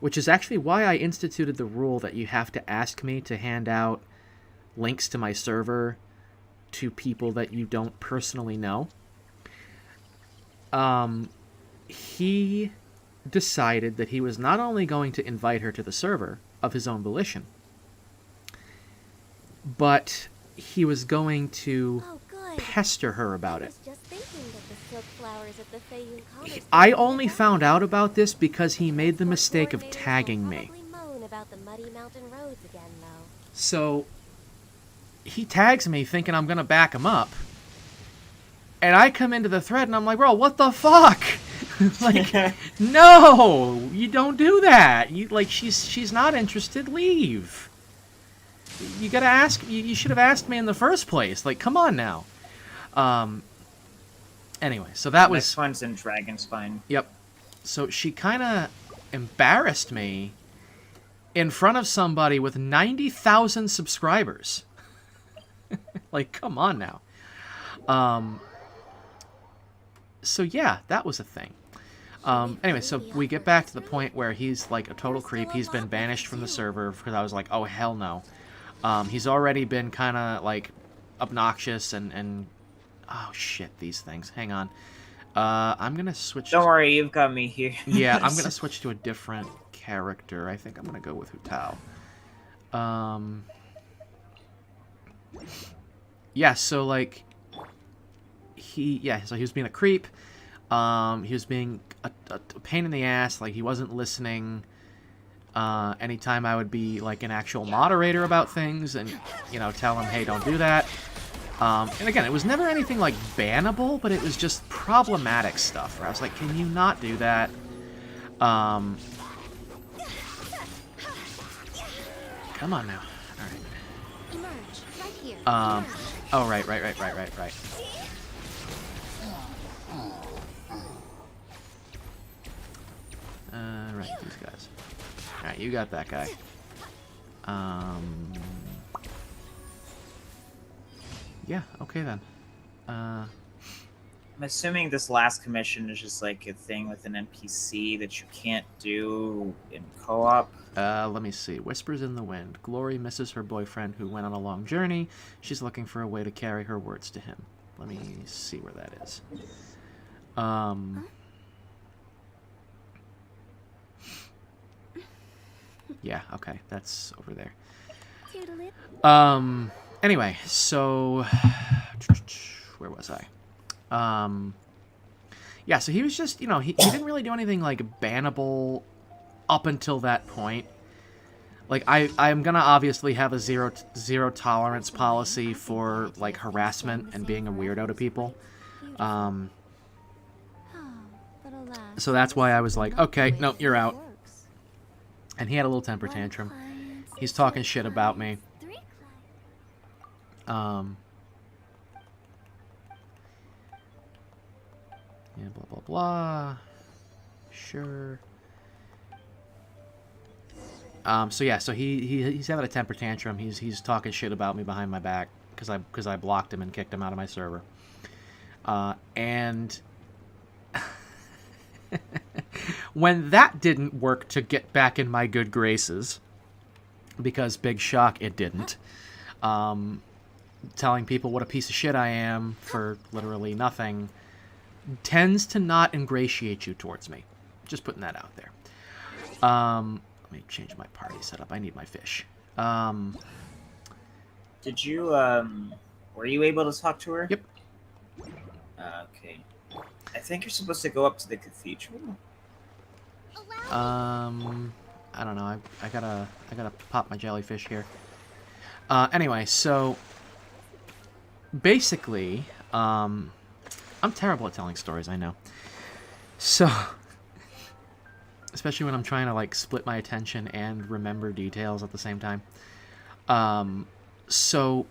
which is actually why I instituted the rule that you have to ask me to hand out links to my server to people that you don't personally know. He decided that he was not only going to invite her to the server of his own volition, but he was going to pester her about it. I only found out about this because he made the mistake of tagging me. So he tags me thinking I'm going to back him up. And I come into the thread and I'm like, bro, what the fuck? Like, no, you don't do that. You like, she's not interested. Leave. You gotta ask. You should have asked me in the first place. Like, come on now. Anyway, so that was... Next one's in Dragonspine. Yep. So she kind of embarrassed me in front of somebody with 90,000 subscribers. Like, come on now. So yeah, that was a thing. Anyway, so we get back to the point where he's like a total creep. He's been banished from the server because I was like, oh, hell no. He's already been kind of like obnoxious and oh shit, these things. Hang on. I'm gonna switch. Don't worry, you've got me here. Yeah, I'm gonna switch to a different character. I think I'm gonna go with Hu Tao. Yeah, so like he was being a creep. He was being a pain in the ass. Like, he wasn't listening. Anytime I would be like an actual moderator about things and, you know, tell him, hey, don't do that. And again, it was never anything like bannable, but it was just problematic stuff where I was like, can you not do that? Come on now. All right. Oh, right. Right, these guys. Alright, you got that guy. Yeah, okay then. I'm assuming this last commission is just like a thing with an NPC that you can't do in co-op. Let me see. Whispers in the wind. Glory misses her boyfriend who went on a long journey. She's looking for a way to carry her words to him. Let me see where that is. Yeah, okay, that's over there. Anyway, so where was I? Yeah, so he was just, you know, he didn't really do anything like bannable up until that point. like I'm gonna obviously have a zero tolerance policy for like harassment and being a weirdo to people. So that's why I was like, okay, no, you're out. And he had a little temper tantrum. He's talking shit about me. Yeah, blah blah blah. Sure. So yeah, so he's having a temper tantrum. He's talking shit about me behind my back because I blocked him and kicked him out of my server. And when that didn't work to get back in my good graces, because big shock, it didn't. Telling people what a piece of shit I am for literally nothing tends to not ingratiate you towards me. Just putting that out there. Let me change my party setup. I need my fish. Did you, were you able to talk to her? Yep. Okay. I think you're supposed to go up to the cathedral. I don't know. I gotta pop my jellyfish here. Anyway, so basically, I'm terrible at telling stories, I know. So, especially when I'm trying to like split my attention and remember details at the same time. So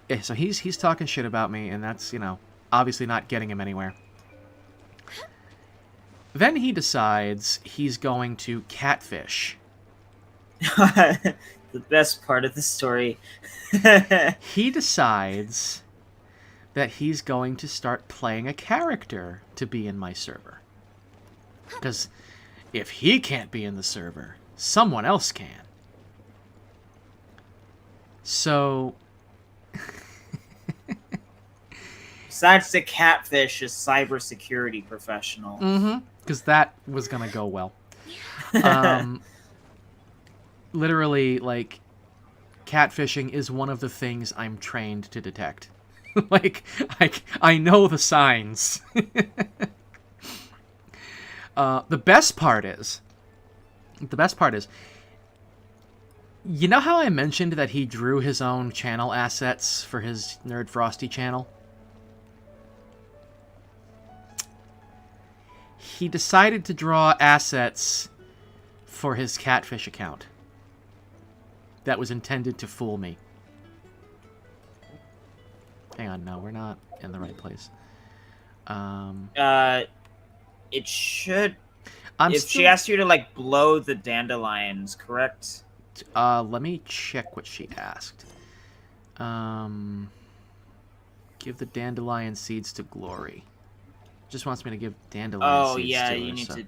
he's talking shit about me, and that's, you know, obviously not getting him anywhere. Then he decides he's going to catfish. The best part of the story. He decides that he's going to start playing a character to be in my server. Because if he can't be in the server, someone else can. So... Besides the catfish, a cybersecurity professional. Mm-hmm. Because that was going to go well. Literally, like, catfishing is one of the things I'm trained to detect. Like, I know the signs. The best part is, you know how I mentioned that he drew his own channel assets for his Nerd Frosty channel? He decided to draw assets for his catfish account. That was intended to fool me. Hang on, no, we're not in the right place. It should... She asked you to, like, blow the dandelions, correct? Let me check what she asked. Give the dandelion seeds to Glory. Just wants me to give dandelion seeds to her. Oh, yeah, you need to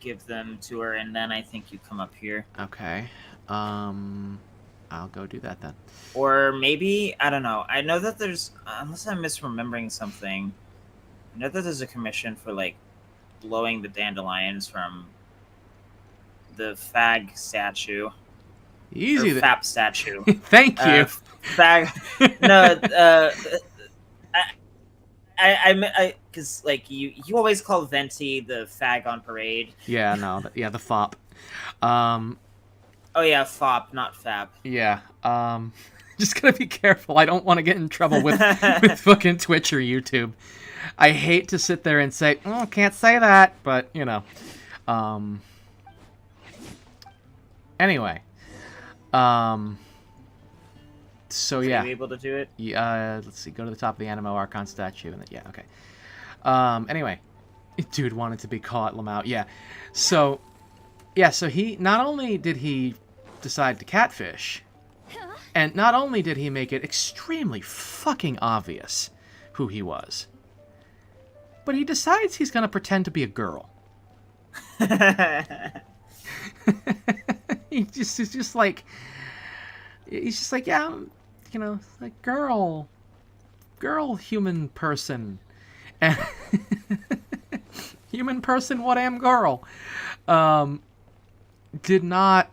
give them to her, and then I think you come up here. Okay. I'll go do that then. Or maybe, I don't know. I know that there's, unless I'm misremembering something, I know that there's a commission for, like, blowing the dandelions from the fag statue. Easy. Or fap statue. Thank you. Fag. No, I, because like you always call Venti the fag on parade. Yeah, no, the fop. Oh yeah, fop, not fap. Yeah. Just gotta be careful. I don't want to get in trouble with fucking Twitch or YouTube. I hate to sit there and say, oh, can't say that, but you know. Anyway. So yeah. Are you able to do it? Yeah. Let's see. Go to the top of the Animo Archon statue, and then, yeah. Okay. Anyway, dude wanted to be caught, Lamau. Yeah. So, yeah. So he not only did he decide to catfish, and not only did he make it extremely fucking obvious who he was, but he decides he's gonna pretend to be a girl. He's just like, yeah, you know, like girl, human person, and human person, what am girl? Did not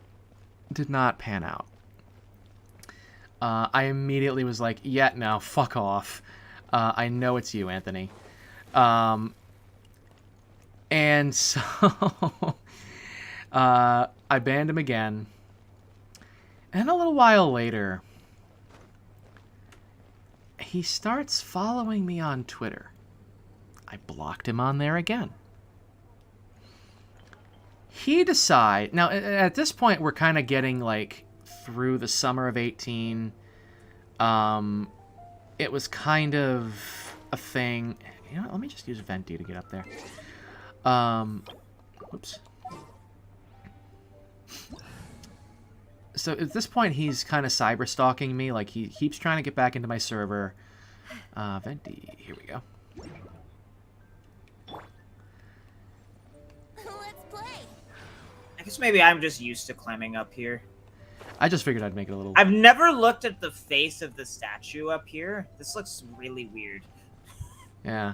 pan out. I immediately was like, yeah, no, fuck off. I know it's you, Anthony. And so I banned him again. And a little while later, he starts following me on Twitter. I blocked him on there again. He decides... Now, at this point, we're kind of getting, like, through the summer of 18. It was kind of a thing... You know what, let me just use Venti to get up there. Whoops. So at this point, he's kind of cyber stalking me. Like, he keeps trying to get back into my server. Venti, here we go. Let's play. I guess maybe I'm just used to climbing up here. I just figured I'd make it a little... I've never looked at the face of the statue up here. This looks really weird. Yeah.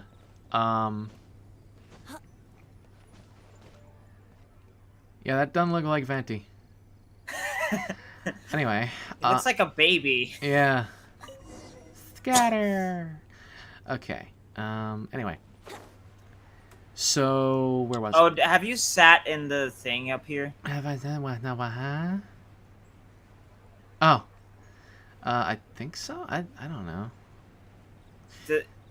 Yeah, that doesn't look like Venti. Anyway. It looks like a baby. Yeah. Scatter. Okay. Anyway. So, where was Oh, have you sat in the thing up here? Have I done what? No, huh? Oh. I think so. I don't know.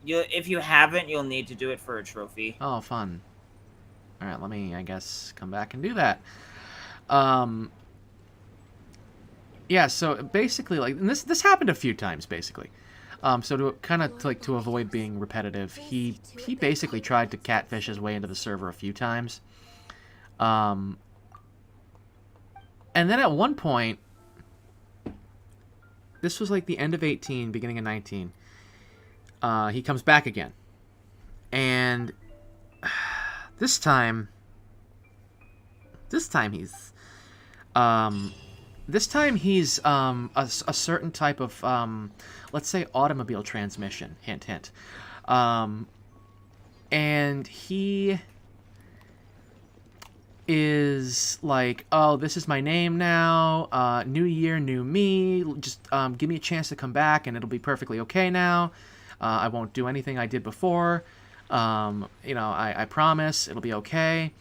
If you haven't, you'll need to do it for a trophy. Oh, fun. All right, let me, I guess, come back and do that. Yeah, so basically, like, and this happened a few times, basically. So to kind of like to avoid being repetitive, he basically tried to catfish his way into the server a few times. And then at one point, this was like the end of 18, beginning of 19. He comes back again, and this time he's a certain type of let's say automobile transmission. Hint, hint. And he is like, oh, this is my name now. New year, new me. Just give me a chance to come back, and it'll be perfectly okay now. I won't do anything I did before. You know, I promise it'll be okay.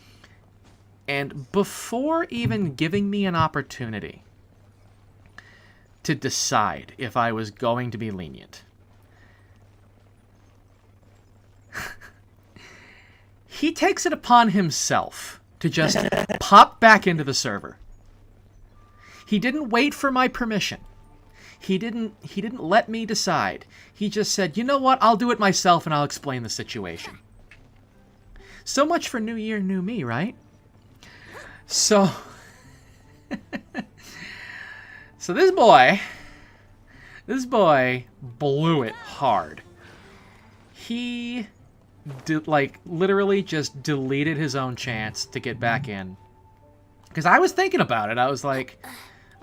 And before even giving me an opportunity to decide if I was going to be lenient, he takes it upon himself to just pop back into the server. He didn't wait for my permission. He didn't let me decide. He just said, you know what, I'll do it myself and I'll explain the situation. So much for New Year, New Me, right? So, so this boy blew it hard. He like literally just deleted his own chance to get back in. Because I was thinking about it. I was like,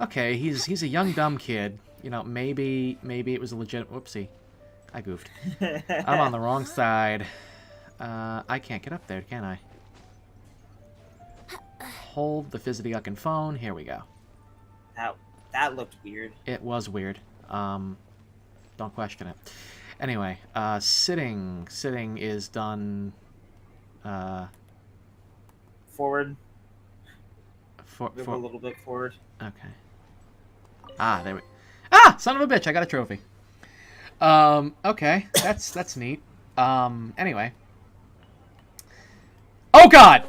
okay, he's a young dumb kid. You know, maybe it was a legit... Whoopsie. I goofed. I'm on the wrong side. I can't get up there, can I? Hold the Fizzy-Duckin' phone. Here we go. That looked weird. It was weird. Don't question it. Anyway, sitting is done. Forward. Move a little bit forward. Okay. Ah, there we... Ah! Son of a bitch, I got a trophy. Okay. That's neat. Anyway. Oh, God!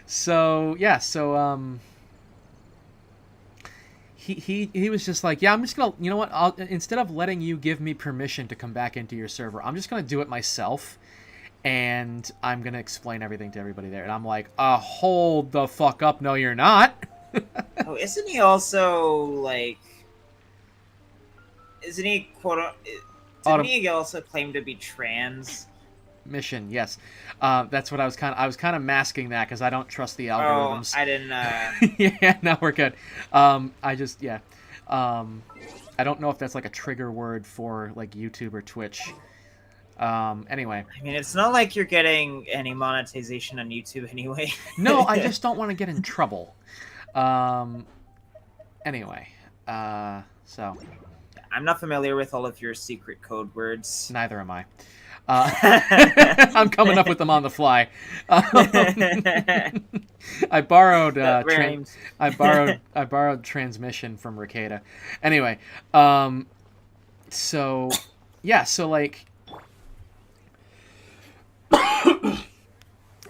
So, yeah, he was just like, yeah, I'm just gonna, you know what, instead of letting you give me permission to come back into your server, I'm just gonna do it myself, and I'm gonna explain everything to everybody there. And I'm like, hold the fuck up, no you're not. Oh, isn't he also, like, isn't he, didn't he also claim to be trans? Mission, yes. That's what I was kind of masking that because I don't trust the algorithms. Oh, I didn't. Yeah, no, we're good. I just, yeah. I don't know if that's like a trigger word for like YouTube or Twitch. Anyway. I mean, it's not like you're getting any monetization on YouTube anyway. No, I just don't want to get in trouble. Anyway, so. I'm not familiar with all of your secret code words. Neither am I. I'm coming up with them on the fly. I borrowed I borrowed transmission from Ricada. Anyway, so yeah, so like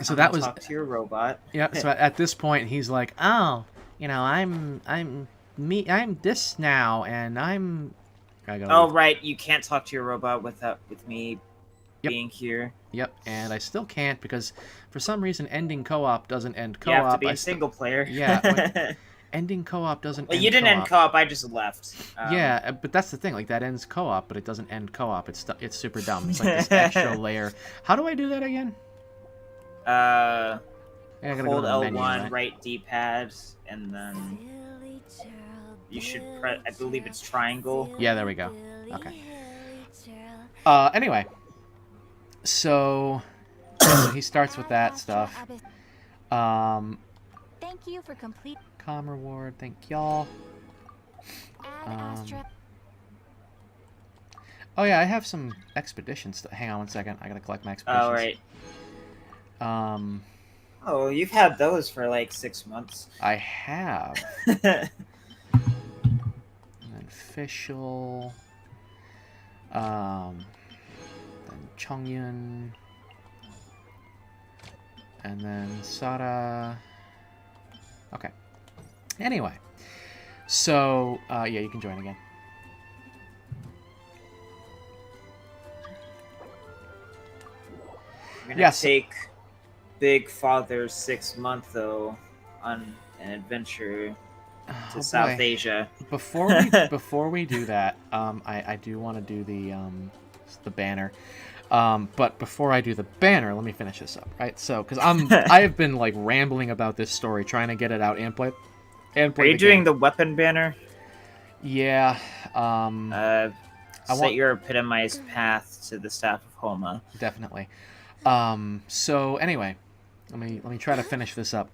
so that was talk to your robot. Yeah, so at this point he's like, "Oh, I'm this now and I'm Oh, right, you can't talk to your robot with me Yep. being here. Yep, and I still can't because for some reason ending co-op doesn't end co-op. You have to be single player. Yeah, ending co-op doesn't end you didn't co-op. end co-op, I just left. Yeah, but that's the thing, like that ends co-op, but it doesn't end co-op. It's super dumb. It's like this extra layer. How do I do that again? Hold go L1, menu, right D-pad, and then you should press, I believe it's triangle. Yeah, there we go. Okay. Anyway. So he starts with that stuff. Thank you for complete. Com reward, thank y'all. Oh yeah, I have some expeditions. Hang on one second. I gotta collect my expeditions. Oh right. Oh, you've had those for like 6 months. I have. And then official. Then Chongyun. And then Sara. Okay. Anyway. So, yeah, you can join again. You're gonna take Big Father's 6 month though on an adventure to South Asia. Before we do that, I do want to do the banner. But before I do the banner, let me finish this up, right? So, because I have been like rambling about this story, trying to get it out and play. Are you doing the weapon banner? Yeah. Set your epitomized path to the staff of Homa. Definitely. So anyway, let me try to finish this up.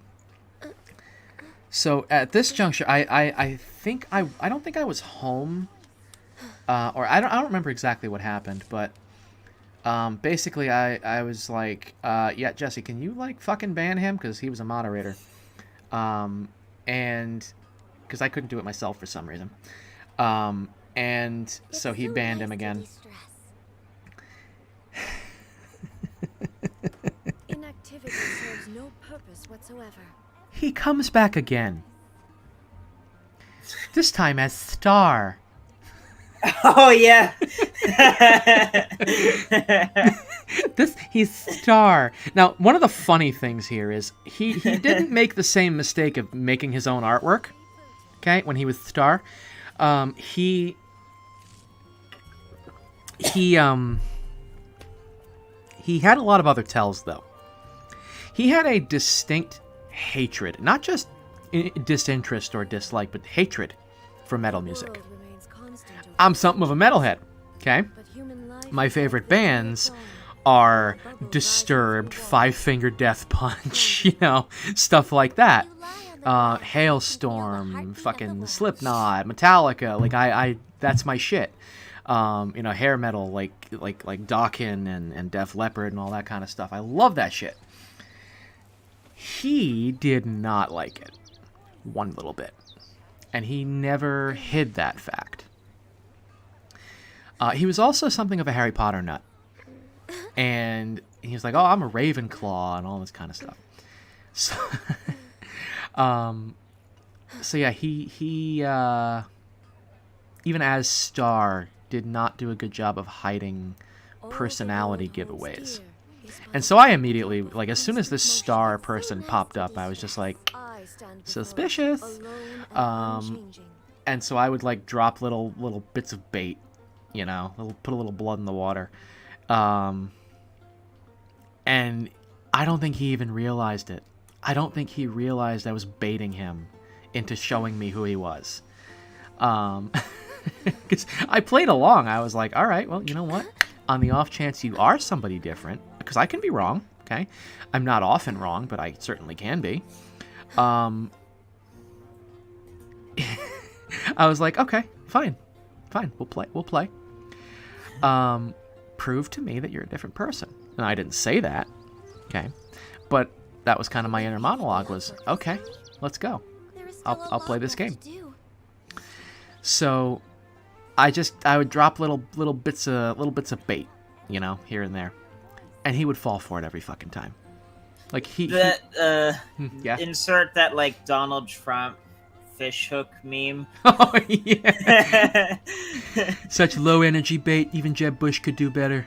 So at this juncture, I don't think I was home, or I don't remember exactly what happened, but basically I was like, yeah, Jesse, can you like fucking ban him, because he was a moderator, and because I couldn't do it myself for some reason, and so he banned him again. Inactivity serves no purpose whatsoever. He comes back again. This time as Star. Oh yeah. He's Star. Now, one of the funny things here is he didn't make the same mistake of making his own artwork. Okay, when he was Star, he had a lot of other tells though. He had a distinct hatred, not just disinterest or dislike, but hatred for metal music. I'm something of a metalhead, okay? My favorite bands are Disturbed, Five Finger Death Punch, stuff like that. Hailstorm, fucking Slipknot, Metallica, like I that's my shit. Hair metal like Dawkins and Def Leppard and all that kind of stuff. I love that shit. He did not like it one little bit, and he never hid that fact. He was also something of a Harry Potter nut, and he was like, "Oh, I'm a Ravenclaw," and all this kind of stuff. So, so yeah, he even as Star did not do a good job of hiding personality giveaways. And so I immediately, like, as soon as this Star person popped up, I was just like, suspicious. And so I would like drop little bits of bait, put a little blood in the water. And I don't think he even realized it. I don't think he realized I was baiting him into showing me who he was. Because I played along. I was like, all right, well, you know what? On the off chance you are somebody different, because I can be wrong, okay? I'm not often wrong, but I certainly can be. I was like, okay, fine. fine. We'll play. Prove to me that you're a different person. And I didn't say that, okay? But that was kind of my inner monologue was, okay, let's go. I'll play this game. So I would drop little bits of bait, you know, here and there, and he would fall for it every fucking time. Like yeah. Insert that like Donald Trump fish hook meme. Oh yeah. Such low energy bait. Even Jeb Bush could do better.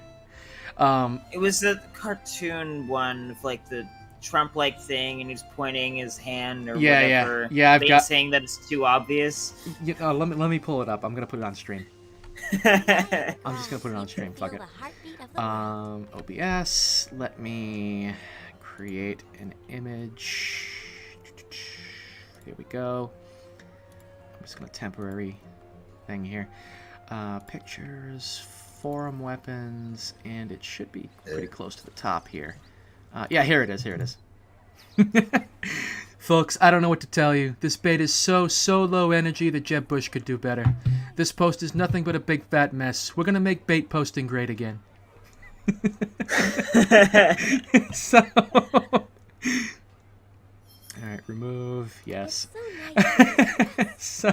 It was the cartoon one of like the Trump-like thing, and he's pointing his hand or whatever. Yeah. I've saying that it's too obvious. Let me pull it up. I'm gonna put it on stream. I'm just gonna put it on stream. Fuck it. OBS. Let me create an image. Here we go. I'm just gonna temporary thing here. Pictures, forum weapons, and it should be pretty close to the top here. Yeah, here it is. Folks, I don't know what to tell you. This bait is so low energy that Jeb Bush could do better. This post is nothing but a big fat mess. We're gonna make bait posting great again. So... Alright, remove. Yes. So...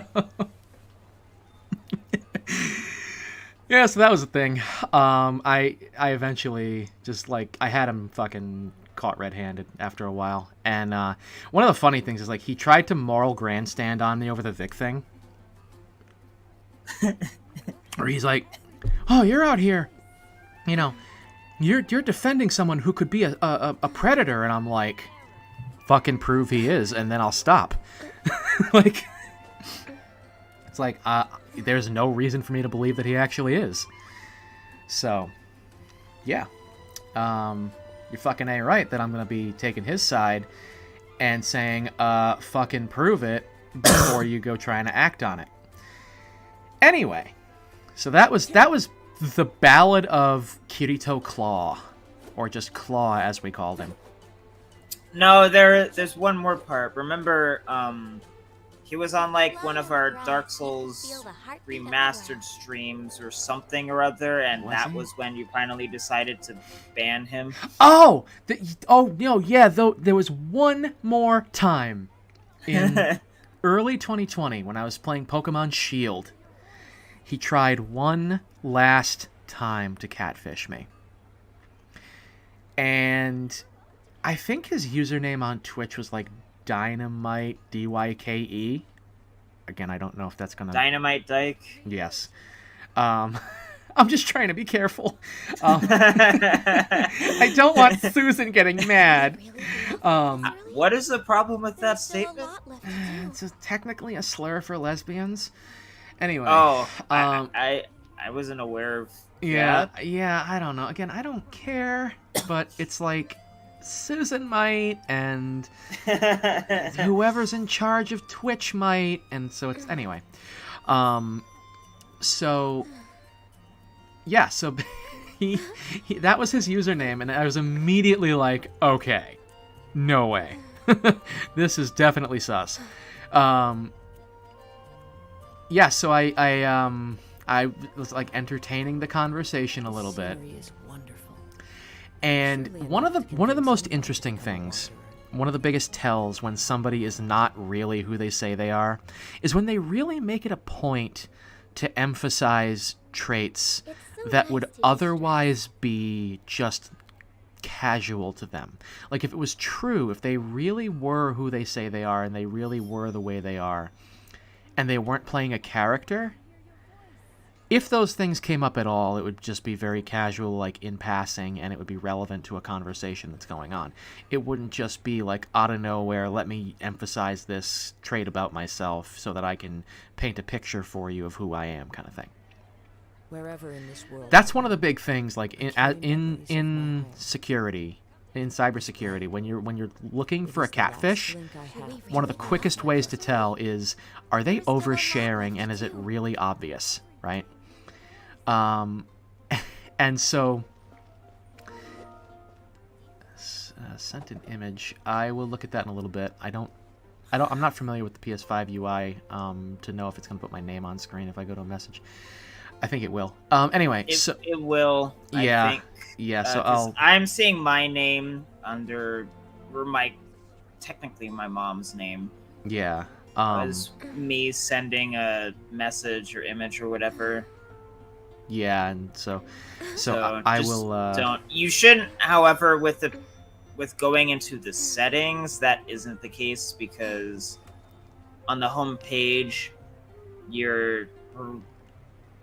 Yeah, so that was the thing. I eventually just, like, I had him fucking caught red-handed after a while. And one of the funny things is, like, he tried to moral grandstand on me over the Vic thing. Or he's like, oh, you're out here, you know, you're defending someone who could be a predator. And I'm like, fucking prove he is, and then I'll stop. Like, it's like, there's no reason for me to believe that he actually is. So, yeah. You're fucking A right that I'm going to be taking his side and saying, fucking prove it before you go trying to act on it. Anyway, so that was the Ballad of Kirito Claw, or just Claw as we called him. No, there's one more part. Remember, he was on like one of our Dark Souls remastered streams or something or other, and that was when you finally decided to ban him. Oh, no, yeah. Though there was one more time in early 2020 when I was playing Pokemon Shield. He tried one last time to catfish me, and I think his username on Twitch was like Dynamite DYKE. Again, I don't know if that's gonna Dynamite Dyke. Yes. I'm just trying to be careful. I don't want Susan getting mad. What is the problem with that statement? It's technically a slur for lesbians. Anyway. Oh, I wasn't aware of that. Yeah, I don't know. Again, I don't care, but it's like Susan might, and whoever's in charge of Twitch might, and so it's anyway. So yeah, so he that was his username, and I was immediately like, okay, no way, this is definitely sus. Yeah, so I was like entertaining the conversation a little bit. And one of the most interesting things, one of the biggest tells when somebody is not really who they say they are, is when they really make it a point to emphasize traits that would otherwise be just casual to them. Like if it was true, if they really were who they say they are and they really were the way they are, and they weren't playing a character, if those things came up at all, it would just be very casual, like in passing, and it would be relevant to a conversation that's going on. It wouldn't just be like out of nowhere, let me emphasize this trait about myself so that I can paint a picture for you of who I am, kind of thing. Wherever in this world, that's one of the big things, like in security, in cybersecurity, when you're looking for a catfish, one of the quickest ways to tell is, are they oversharing and is it really obvious, right? And so sent an image. I will look at that in a little bit. I I'm not familiar with the PS5 UI to know if it's going to put my name on screen if I go to a message. I think it will. Anyway, it will. Yeah, I think. Yeah. So I'm seeing my name under, or technically my mom's name. Yeah. Was me sending a message or image or whatever. Yeah, and so I will. Don't. You shouldn't. However, with going into the settings, that isn't the case, because on the home page, your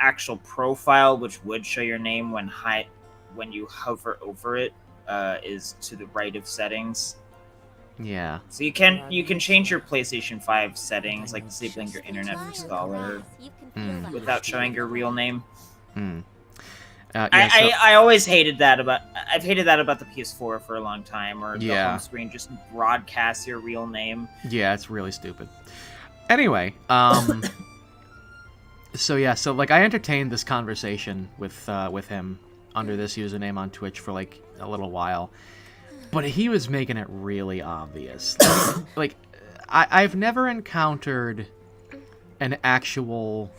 actual profile, which would show your name when you hover over it, is to the right of settings. Yeah. So you can change your PlayStation 5 settings, like disabling your Internet Explorer, without showing your real name. I always hated that I've hated that about the PS4 for a long time, or the home screen just broadcasts your real name. Yeah, it's really stupid. Anyway, so like I entertained this conversation with him under this username on Twitch for like a little while, but he was making it really obvious. Like I've never encountered an actual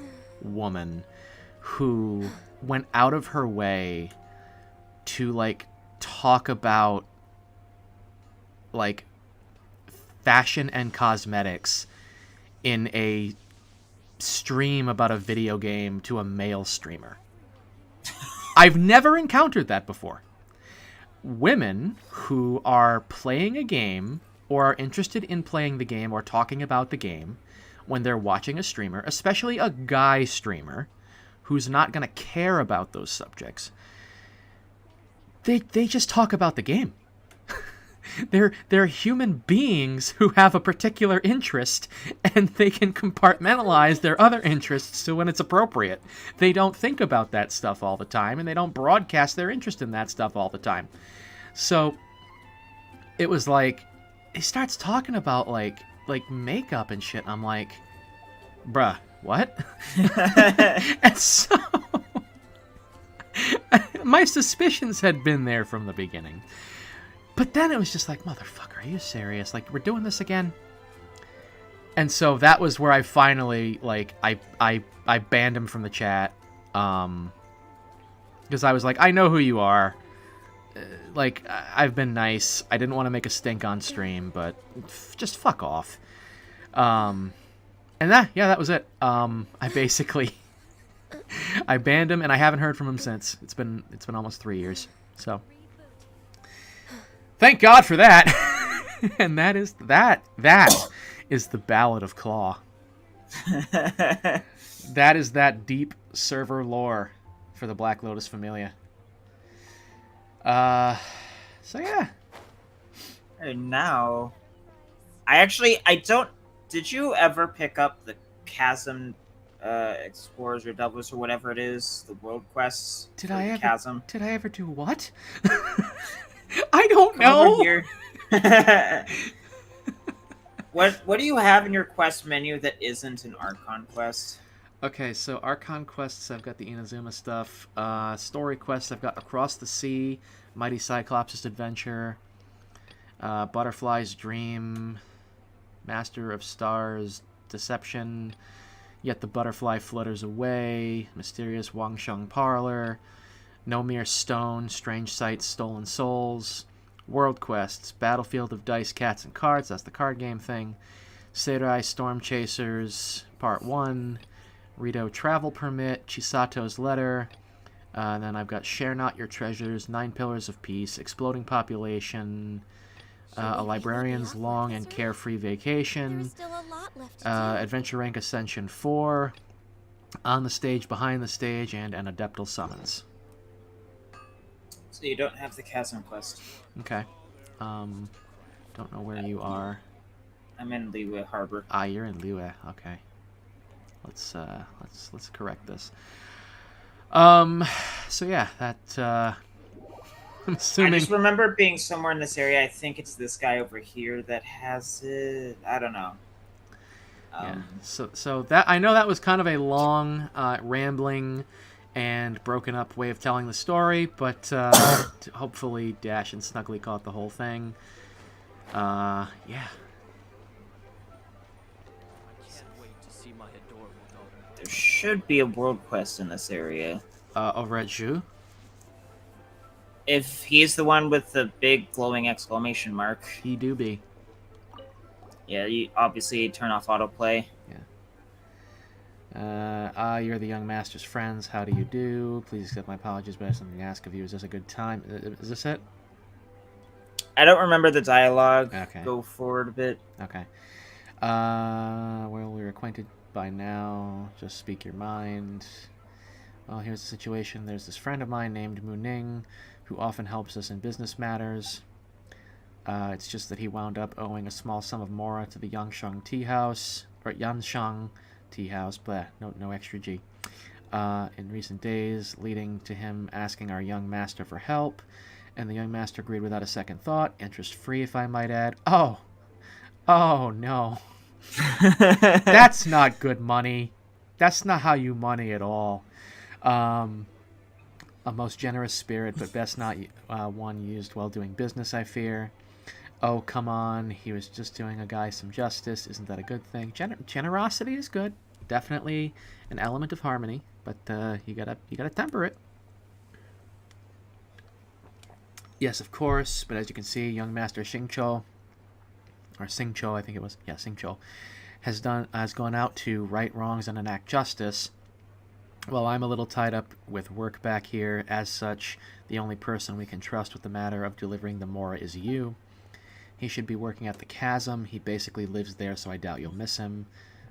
woman who went out of her way to like talk about like fashion and cosmetics in a stream about a video game to a male streamer. I've never encountered that before. Women who are playing a game or are interested in playing the game or talking about the game when they're watching a streamer, especially a guy streamer who's not going to care about those subjects, they just talk about the game. They're human beings who have a particular interest, and they can compartmentalize their other interests to when it's appropriate. They don't think about that stuff all the time, and they don't broadcast their interest in that stuff all the time. So it was like, he starts talking about like makeup and shit, and I'm like, bruh, what? And so my suspicions had been there from the beginning. But then it was just like, motherfucker, are you serious? Like, we're doing this again? And so that was where I finally, like, I banned him from the chat. Because I was like, I know who you are. Like, I've been nice. I didn't want to make a stink on stream, but just fuck off. And that was it. I basically, I banned him, and I haven't heard from him since. It's been almost 3 years. So thank God for that. And that is the Ballad of Claw. That is that deep server lore for the Black Lotus Familia. So yeah. And now, I don't. Did you ever pick up the Chasm Explorers or Doubles or whatever it is, the world quests? Chasm? Did I ever do what? I don't know. Over here. What do you have in your quest menu that isn't an Archon quest? Okay, so Archon quests, I've got the Inazuma stuff. Story quests, I've got Across the Sea, Mighty Cyclops' Adventure, Butterfly's Dream, Master of Stars, Deception, Yet the Butterfly Flutters Away, Mysterious Wangsheng Parlor, No Mere Stone, Strange Sights, Stolen Souls, World Quests, Battlefield of Dice, Cats, and Cards, that's the card game thing, Seirai Storm Chasers, Part 1, Rito Travel Permit, Chisato's Letter, and then I've got Share Not Your Treasures, 9 Pillars of Peace, Exploding Population, A Librarian's Long and Carefree Vacation, Adventure Rank Ascension 4, On the Stage, Behind the Stage, and An Adeptal Summons. So you don't have the Chasm quest. Okay. Don't know where you are. I'm in Liyue Harbor. Ah, you're in Liyue. Okay. Let's correct this. So yeah, that I'm assuming. I just remember being somewhere in this area. I think it's this guy over here that has it. I don't know. Yeah. So that, I know that was kind of a long, rambling, and broken up way of telling the story, but hopefully Dash and Snuggly caught the whole thing. Yeah. be my adorable daughter. There should be a world quest in this area. Over at Zhu? If he's the one with the big glowing exclamation mark. He do be. Yeah, you obviously turn off autoplay. Yeah. You're the young master's friends. How do you do? Please accept my apologies, but I have something to ask of you. Is this a good time? Is this it? I don't remember the dialogue. Okay. Go forward a bit. Okay. Well, we're acquainted by now. Just speak your mind. Well, here's the situation. There's this friend of mine named Mu Ning, who often helps us in business matters. It's just that he wound up owing a small sum of mora to the Yansheng Tea House, or Yansheng Tea House, bleh, no extra G, in recent days, leading to him asking our young master for help, and the young master agreed without a second thought, interest-free, if I might add. Oh no. That's not good money. That's not how you money at all. A most generous spirit, but best not one used while doing business, I fear. Oh, come on. He was just doing a guy some justice. Isn't that a good thing? Generosity is good. Definitely an element of harmony, but you gotta temper it. Yes, of course, but as you can see, young Master Xingqiu, or Xingqiu, I think it was, yeah, Xingqiu, has gone out to right wrongs and enact justice. Well, I'm a little tied up with work back here. As such, the only person we can trust with the matter of delivering the mora is you. He should be working at the chasm. He basically lives there, so I doubt you'll miss him.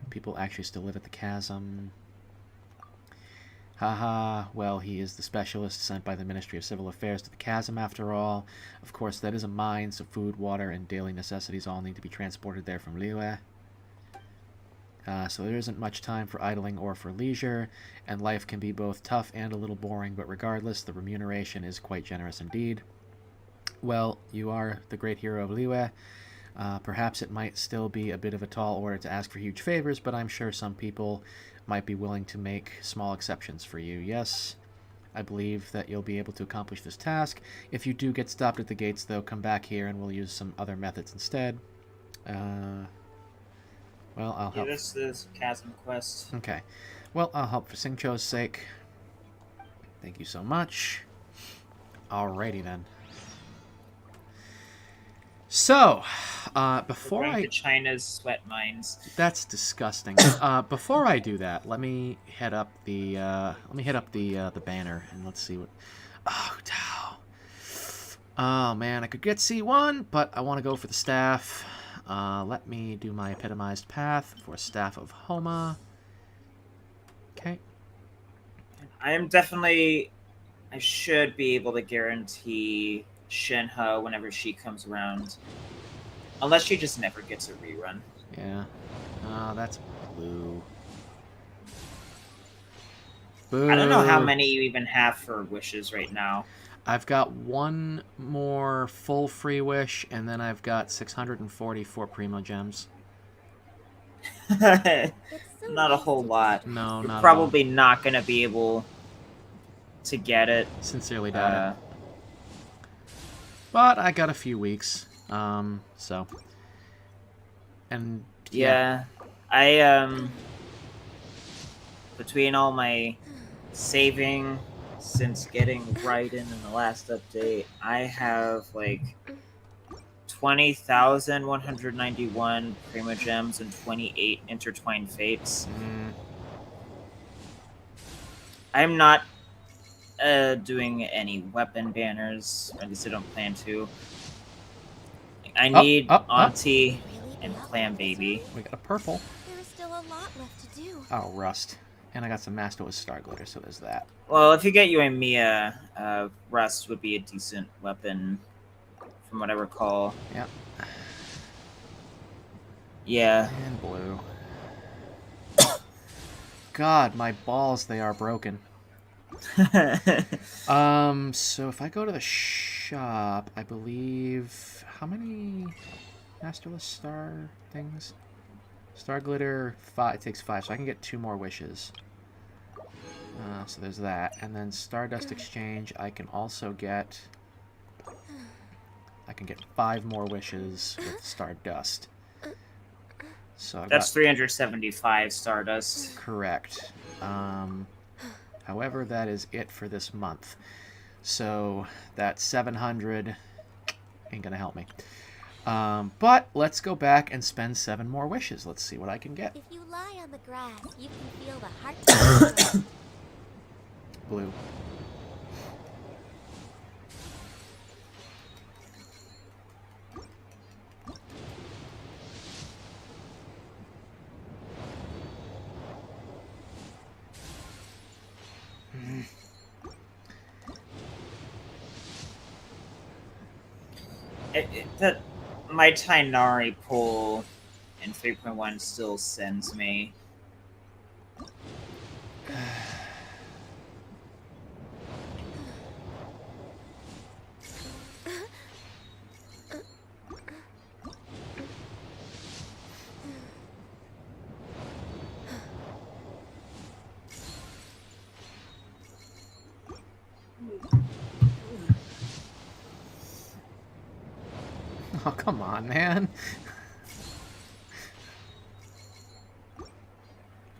People actually still live at the chasm. Haha, well, he is the specialist sent by the Ministry of Civil Affairs to the chasm, after all. Of course, that is a mine, so food, water, and daily necessities all need to be transported there from Liyue. So there isn't much time for idling or for leisure, and life can be both tough and a little boring, but regardless, the remuneration is quite generous indeed. Well, you are the great hero of Liyue. Perhaps it might still be a bit of a tall order to ask for huge favors, but I'm sure some people might be willing to make small exceptions for you. Yes, I believe that you'll be able to accomplish this task. If you do get stopped at the gates, though, come back here and we'll use some other methods instead. Well, I'll help. This is chasm quest. Okay. Well, I'll help for Xingqiu's sake. Thank you so much. Alrighty then. So, before We're going to China's sweat mines. That's disgusting. Before I do that, let me head up the banner and let's see what. Oh, Tao. Oh man, I could get C1, but I want to go for the staff. Let me do my epitomized path for Staff of Homa. Okay. I should be able to guarantee Shenhe whenever she comes around. Unless she just never gets a rerun. Yeah. That's blue. Boo. I don't know how many you even have for wishes right now. I've got one more full free wish, and then I've got 644 Primo Gems. Not a whole lot. No, You're not probably not going to be able to get it. Sincerely doubt it. But I got a few weeks, so. And yeah, I between all my saving since getting Raiden in the last update, I have like 20,191 Primo Gems and 28 Intertwined Fates. I'm not doing any weapon banners, or at least I don't plan to. I need Auntie and Clam Baby. We got a purple. There is still a lot left to do. Oh, Rust. And I got some Master with Star Glitter, so there's that. Well, if you get Mia, Rust would be a decent weapon, from what I recall. Yep. Yeah. And blue. God, my balls, they are broken. So if I go to the shop, I believe... How many Masterless Star things? Star Glitter, 5. It takes 5, so I can get 2 more wishes. So there's that. And then Stardust Exchange, I can also get... I can get 5 more wishes with Stardust. So that's 375 Stardust. Correct. However, that is it for this month. So that 700 ain't gonna help me. But let's go back and spend 7 more wishes. Let's see what I can get. If you lie on the grass, you can feel the heart. Blue. My Tainari pull in 3.1 still sends me. Oh, come on, man.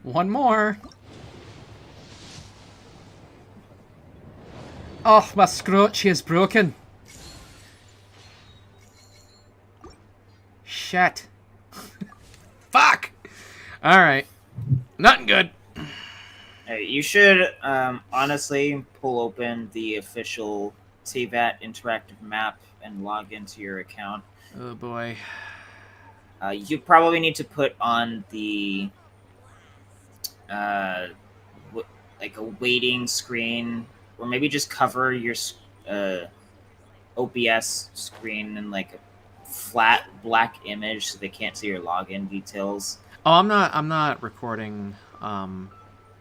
One more. Oh, my scrotchy is broken. Shit. Fuck! Alright. Nothing good. You should honestly pull open the official TVAT interactive map and log into your account. Oh boy. You probably need to put on the like a waiting screen, or maybe just cover your OBS screen in like a flat black image so they can't see your login details. Oh, I'm not recording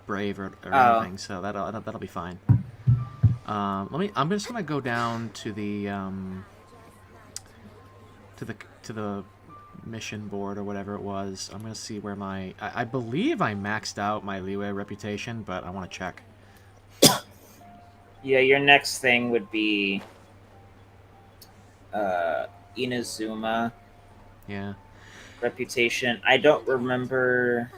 Brave or anything, so that'll be fine. I'm just gonna go down to the to the mission board or whatever it was. I'm gonna see where I believe I maxed out my Liyue reputation, but I want to check. Yeah, your next thing would be Inazuma. Yeah. Reputation. I don't remember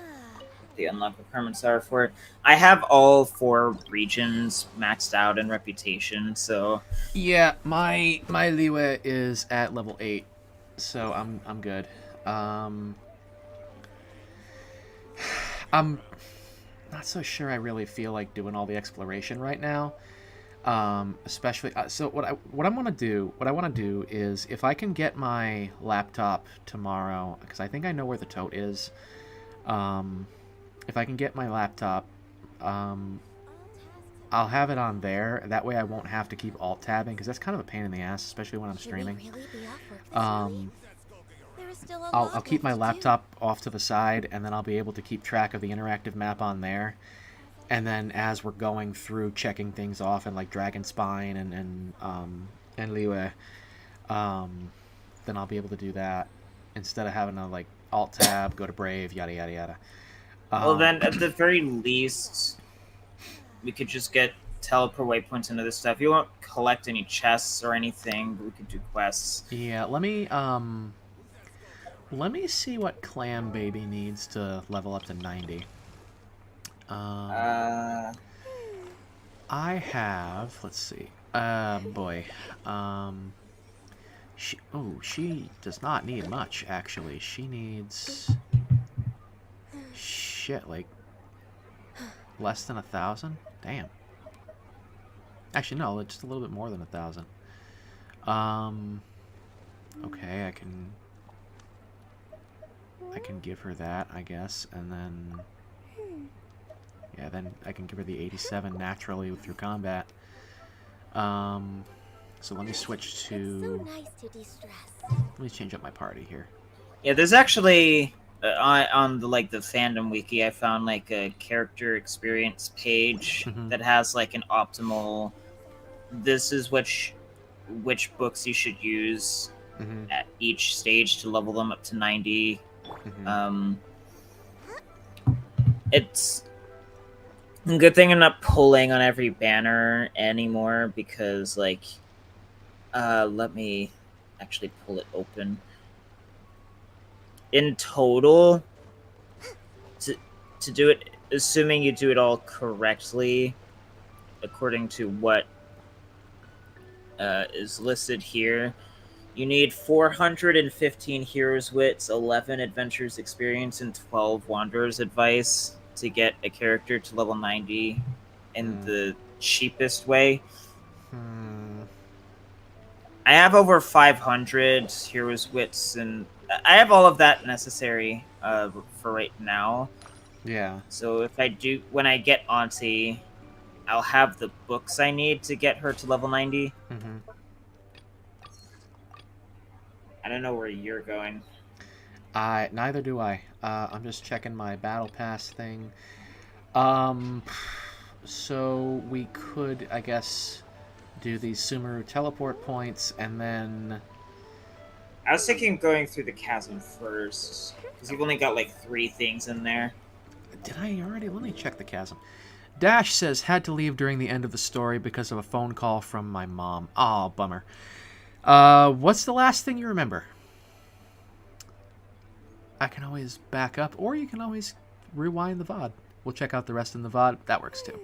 the unlock requirements are for it. I have all 4 regions maxed out in reputation, so yeah, my Liyue is at level 8, so I'm good. I'm not so sure I really feel like doing all the exploration right now. Especially so what I want to do is, if I can get my laptop tomorrow, because I think I know where the tote is. If I can get my laptop, I'll have it on there. That way I won't have to keep alt tabbing, because that's kind of a pain in the ass, especially when I'm streaming. I'll keep my laptop off to the side, and then I'll be able to keep track of the interactive map on there. And then as we're going through checking things off, and like Dragon Spine and Liyue, then I'll be able to do that instead of having to like alt tab, go to Brave, yada yada yada. Well, then at the very least, we could just get teleport waypoints into this stuff. You won't collect any chests or anything, but we could do quests. Yeah, let me see what Clam Baby needs to level up to 90. I have, let's see. Boy. She does not need much, actually. She needs shit, like less than 1,000? Damn. Actually, no, it's just a little bit more than 1,000. Okay, I can give her that, I guess, and then yeah, then I can give her the 87 naturally through combat. So let me switch to. Let me change up my party here. Yeah, there's actually on the the fandom wiki, I found like a character experience page that has like an optimal. This is which books you should use at each stage to level them up to 90. It's a good thing I'm not pulling on every banner anymore, because let me actually pull it open. In total, to do it, assuming you do it all correctly, according to what is listed here, you need 415 Heroes Wits, 11 Adventures Experience, and 12 Wanderer's Advice to get a character to level 90 in the cheapest way. I have over 500 Heroes Wits, and I have all of that necessary for right now. Yeah. So if I do, when I get Auntie, I'll have the books I need to get her to level 90. Mm-hmm. I don't know where you're going. Neither do I. I'm just checking my battle pass thing. So we could, I guess, do these Sumeru teleport points, and then... I was thinking going through the chasm first, because you've only got like 3 things in there. Did I already? Let me check the chasm. Dash says, had to leave during the end of the story because of a phone call from my mom. Aw, bummer. What's the last thing you remember? I can always back up, or you can always rewind the VOD. We'll check out the rest in the VOD. That works too.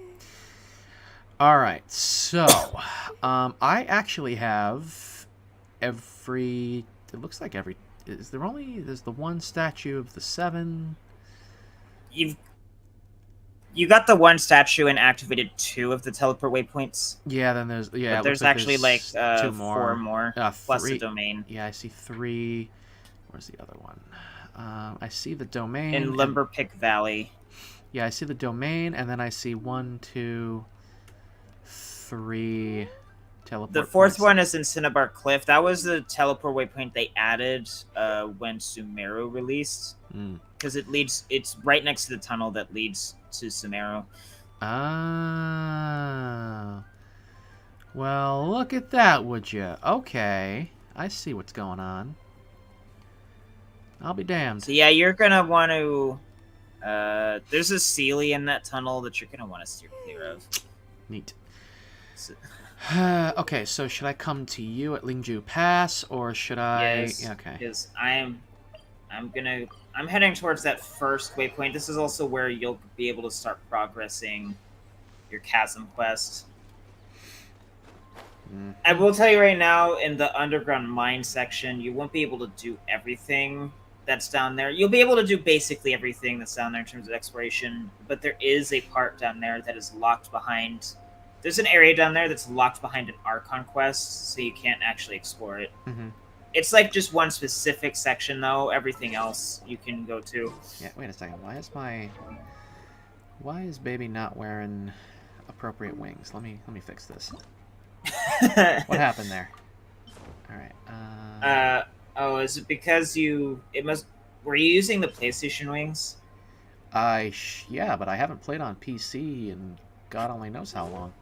Alright, so I actually have every... It looks like every... Is there only... There's the one statue of the 7... You got the one statue and activated 2 of the teleport waypoints. Yeah, then there's... Yeah, but there's actually there's like 2 4 more, plus 3. the domain. Yeah, I see 3. Where's the other one? I see the domain. In Limberpick Valley. Yeah, I see the domain, and then I see 1, 2, 3 teleport The 4th points. one is in Cinnabar Cliff. That was the teleport waypoint they added when Sumeru released. Because it's right next to the tunnel that leads to Sumeru. Ah. Well, look at that, would you? Okay. I see what's going on. I'll be damned. So yeah, you're going to want to... there's a Sealy in that tunnel that you're going to want to steer clear of. Neat. So, okay, so should I come to you at Lingju Pass, or should I... yes, Yeah, okay. because I'm heading towards that first waypoint. This is also where you'll be able to start progressing your chasm quest. I will tell you right now, in the underground mine section, you won't be able to do everything that's down there. You'll be able to do basically everything that's down there in terms of exploration, but there is a part down there that is locked behind... There's an area down there that's locked behind an Archon quest, so you can't actually explore it. It's like just one specific section, though. Everything else you can go to. Yeah, wait a second. Why is baby not wearing appropriate wings? Let me fix this. What happened there? All right. Oh, is it because were you using the PlayStation wings? Yeah, but I haven't played on PC in God only knows how long.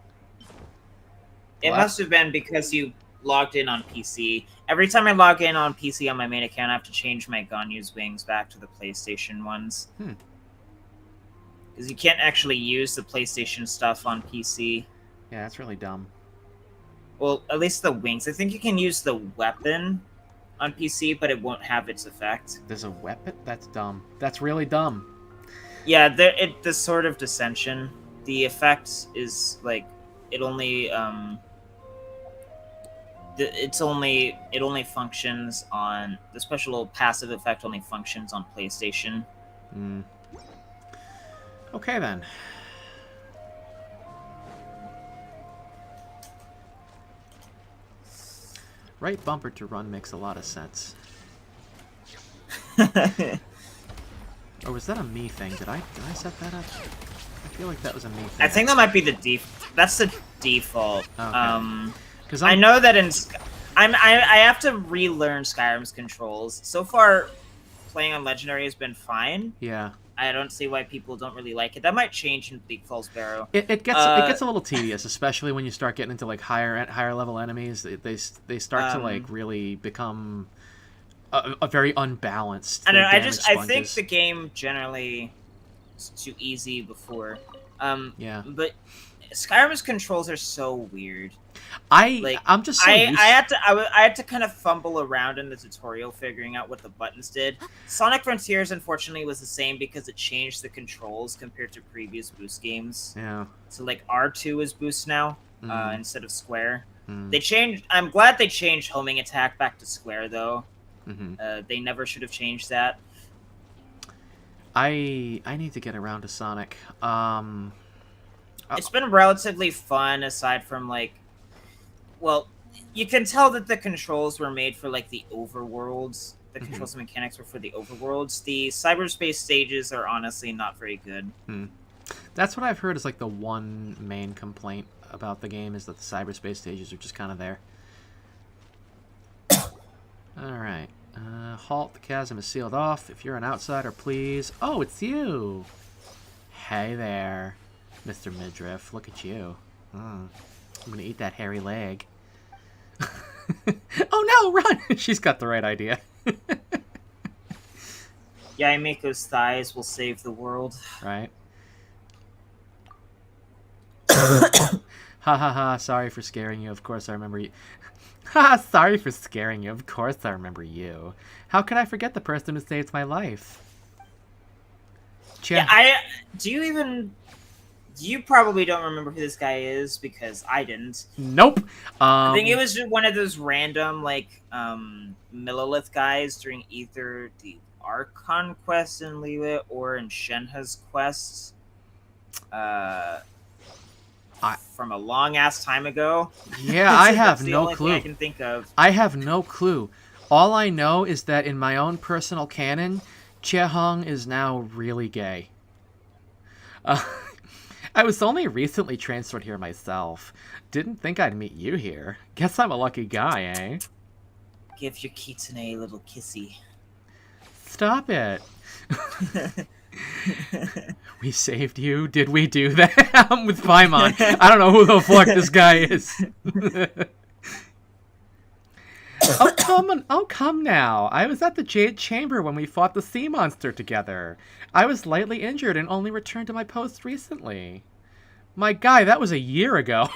It must have been because you logged in on PC. Every time I log in on PC on my main account, I have to change my Ganyu's wings back to the PlayStation ones. Because you can't actually use the PlayStation stuff on PC. Yeah, that's really dumb. Well, at least the wings. I think you can use the weapon on PC, but it won't have its effect. There's a weapon? That's dumb. That's really dumb. Yeah, the Sword of Dissension. The effect is, like, it only functions on... The special passive effect only functions on PlayStation. Okay, then. Right bumper to run makes a lot of sense. Or was that a me thing? Did I set that up? I feel like that was a me thing. I think that might be the that's the default. Okay. Because I know that I have to relearn Skyrim's controls. So far, playing on Legendary has been fine. Yeah. I don't see why people don't really like it. That might change in Bleak Falls Barrow. It gets a little tedious, especially when you start getting into like higher level enemies. They start to like really become a very unbalanced. I don't know. I think the game generally is too easy before. Yeah. But Skyrim's controls are so weird. I'm just so used. I had to kind of fumble around in the tutorial figuring out what the buttons did. Sonic Frontiers unfortunately was the same because it changed the controls compared to previous boost games. Yeah. So like R2 is boost now instead of square. Mm. They changed. I'm glad they changed homing attack back to square though. Mm-hmm. They never should have changed that. I need to get around to Sonic. It's been relatively fun aside from like, well, you can tell that the controls were made for like the overworlds. The controls and mechanics were for the overworlds. The cyberspace stages are honestly not very good. That's what I've heard is like the one main complaint about the game is that the cyberspace stages are just kind of there. Alright. Halt, the chasm is sealed off. If you're an outsider, please... Oh, it's you! Hey there, Mr. Midriff. Look at you. I'm gonna eat that hairy leg. Oh no, run! She's got the right idea. Yaimiko's thighs will save the world. Right. Ha ha ha, sorry for scaring you. Of course I remember you. Ha, sorry for scaring you. Of course I remember you. How could I forget the person who saved my life? You probably don't remember who this guy is because I didn't. Nope. I think it was just one of those random like Millilith guys during either the Archon quest in Liyue or in Shenhe's quest. From a long ass time ago. Yeah, I have no clue. I can think of. I have no clue. All I know is that in my own personal canon, Chehong is now really gay. I was only recently transferred here myself. Didn't think I'd meet you here. Guess I'm a lucky guy, eh? Give your kitsune a little kissy. Stop it. We saved you? Did we do that? I'm with Paimon. I don't know who the fuck this guy is. Oh, come now. I was at the Jade Chamber when we fought the sea monster together. I was lightly injured and only returned to my post recently. My guy, that was a year ago.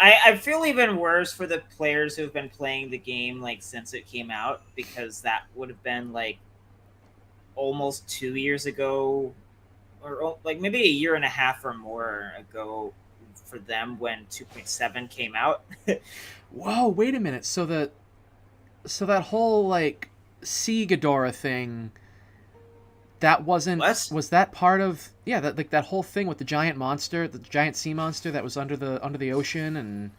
I feel even worse for the players who've been playing the game like since it came out, because that would have been like almost 2 years ago, or like maybe a year and a half or more ago for them when 2.7 came out. Whoa, wait a minute. So that whole like Sea Ghidorah thing, that wasn't was that part of that whole thing with the giant monster, the giant sea monster that was under the ocean, and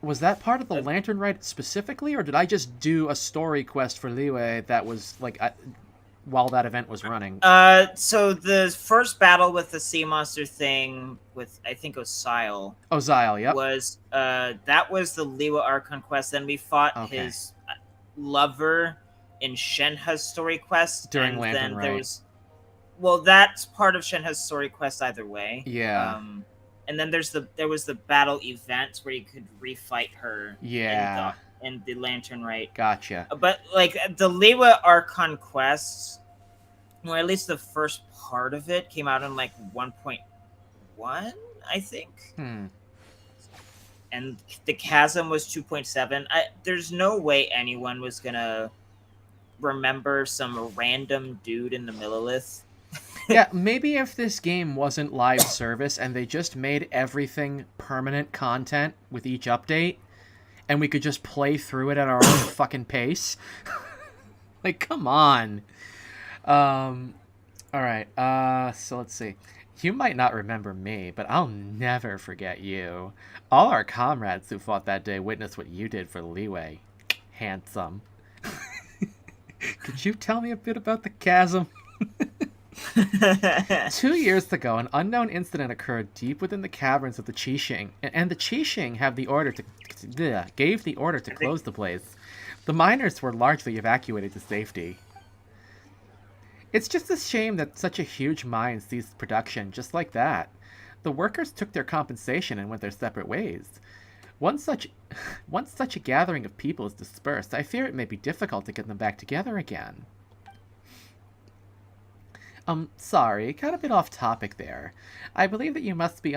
was that part of the Lantern Rite specifically, or did I just do a story quest for Liyue that was like while that event was running? So the first battle with the sea monster thing with, I think it was Xyle. Oh, Xyle, yep. Was that was the Liyue Archon quest. Then we fought his lover in Shenhe's story quest during Lantern Rite. Well, that's part of Shenhe's story quest either way. Yeah. And then there was the battle event where you could refight her. Yeah. In the Lantern Rite. Gotcha. But like the Liyue Archon quest, or at least the first part of it, came out in like 1.1, I think. And the chasm was 2.7. There's no way anyone was gonna remember some random dude in the Millilith. Yeah, maybe if this game wasn't live service and they just made everything permanent content with each update, and we could just play through it at our own fucking pace. Like, come on. Alright, so let's see. You might not remember me, but I'll never forget you. All our comrades who fought that day witnessed what you did for Liyue. Handsome. Could you tell me a bit about the chasm? 2 years ago, an unknown incident occurred deep within the caverns of the Qixing, and the Qixing gave the order to close the place. The miners were largely evacuated to safety. It's just a shame that such a huge mine ceased production just like that. The workers took their compensation and went their separate ways. Once such a gathering of people is dispersed, I fear it may be difficult to get them back together again. Sorry, got a bit off topic there. I believe that you must be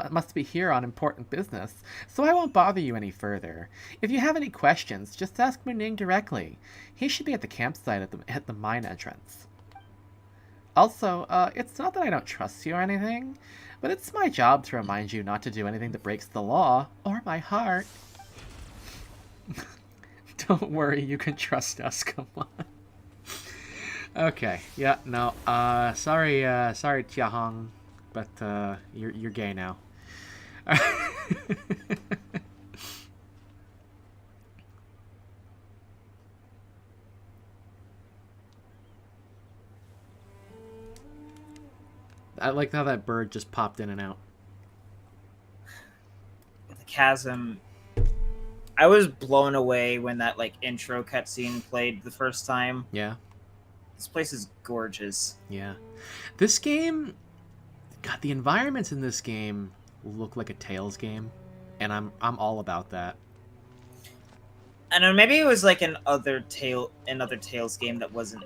must be here on important business, so I won't bother you any further. If you have any questions, just ask Muning directly. He should be at the campsite at the mine entrance. Also, it's not that I don't trust you or anything, but it's my job to remind you not to do anything that breaks the law or my heart. Don't worry, you can trust us. Come on. Okay. Yeah. No. Sorry. Sorry, Tiahong, but you're gay now. I like how that bird just popped in and out. The chasm. I was blown away when that like intro cutscene played the first time. Yeah. This place is gorgeous. Yeah. This game, God, the environments in this game look like a Tales game, and I'm all about that. I don't know, maybe it was like another Tales game that wasn't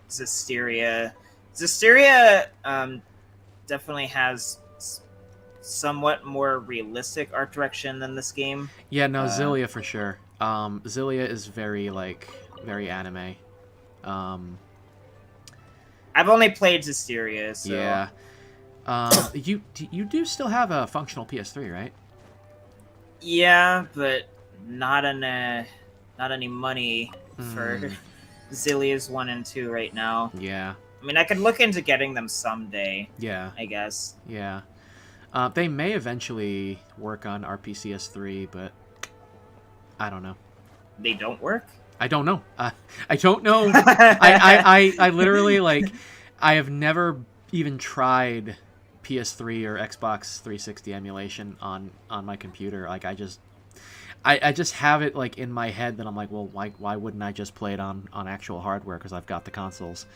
Zestiria. Zestiria definitely has somewhat more realistic art direction than this game. Yeah, no, Xillia for sure. Xillia is very anime. I've only played Zestiria, so yeah. You do still have a functional PS3, right? Yeah, but not any money for Xillia's 1 and 2 right now. Yeah. I mean, I could look into getting them someday. Yeah. I guess. Yeah. They may eventually work on RPCS3, but I don't know. They don't work? I don't know. I don't know. I literally, like, I have never even tried PS3 or Xbox 360 emulation on my computer. Like, I just have it, like, in my head that I'm like, well, why wouldn't I just play it on actual hardware, because I've got the consoles.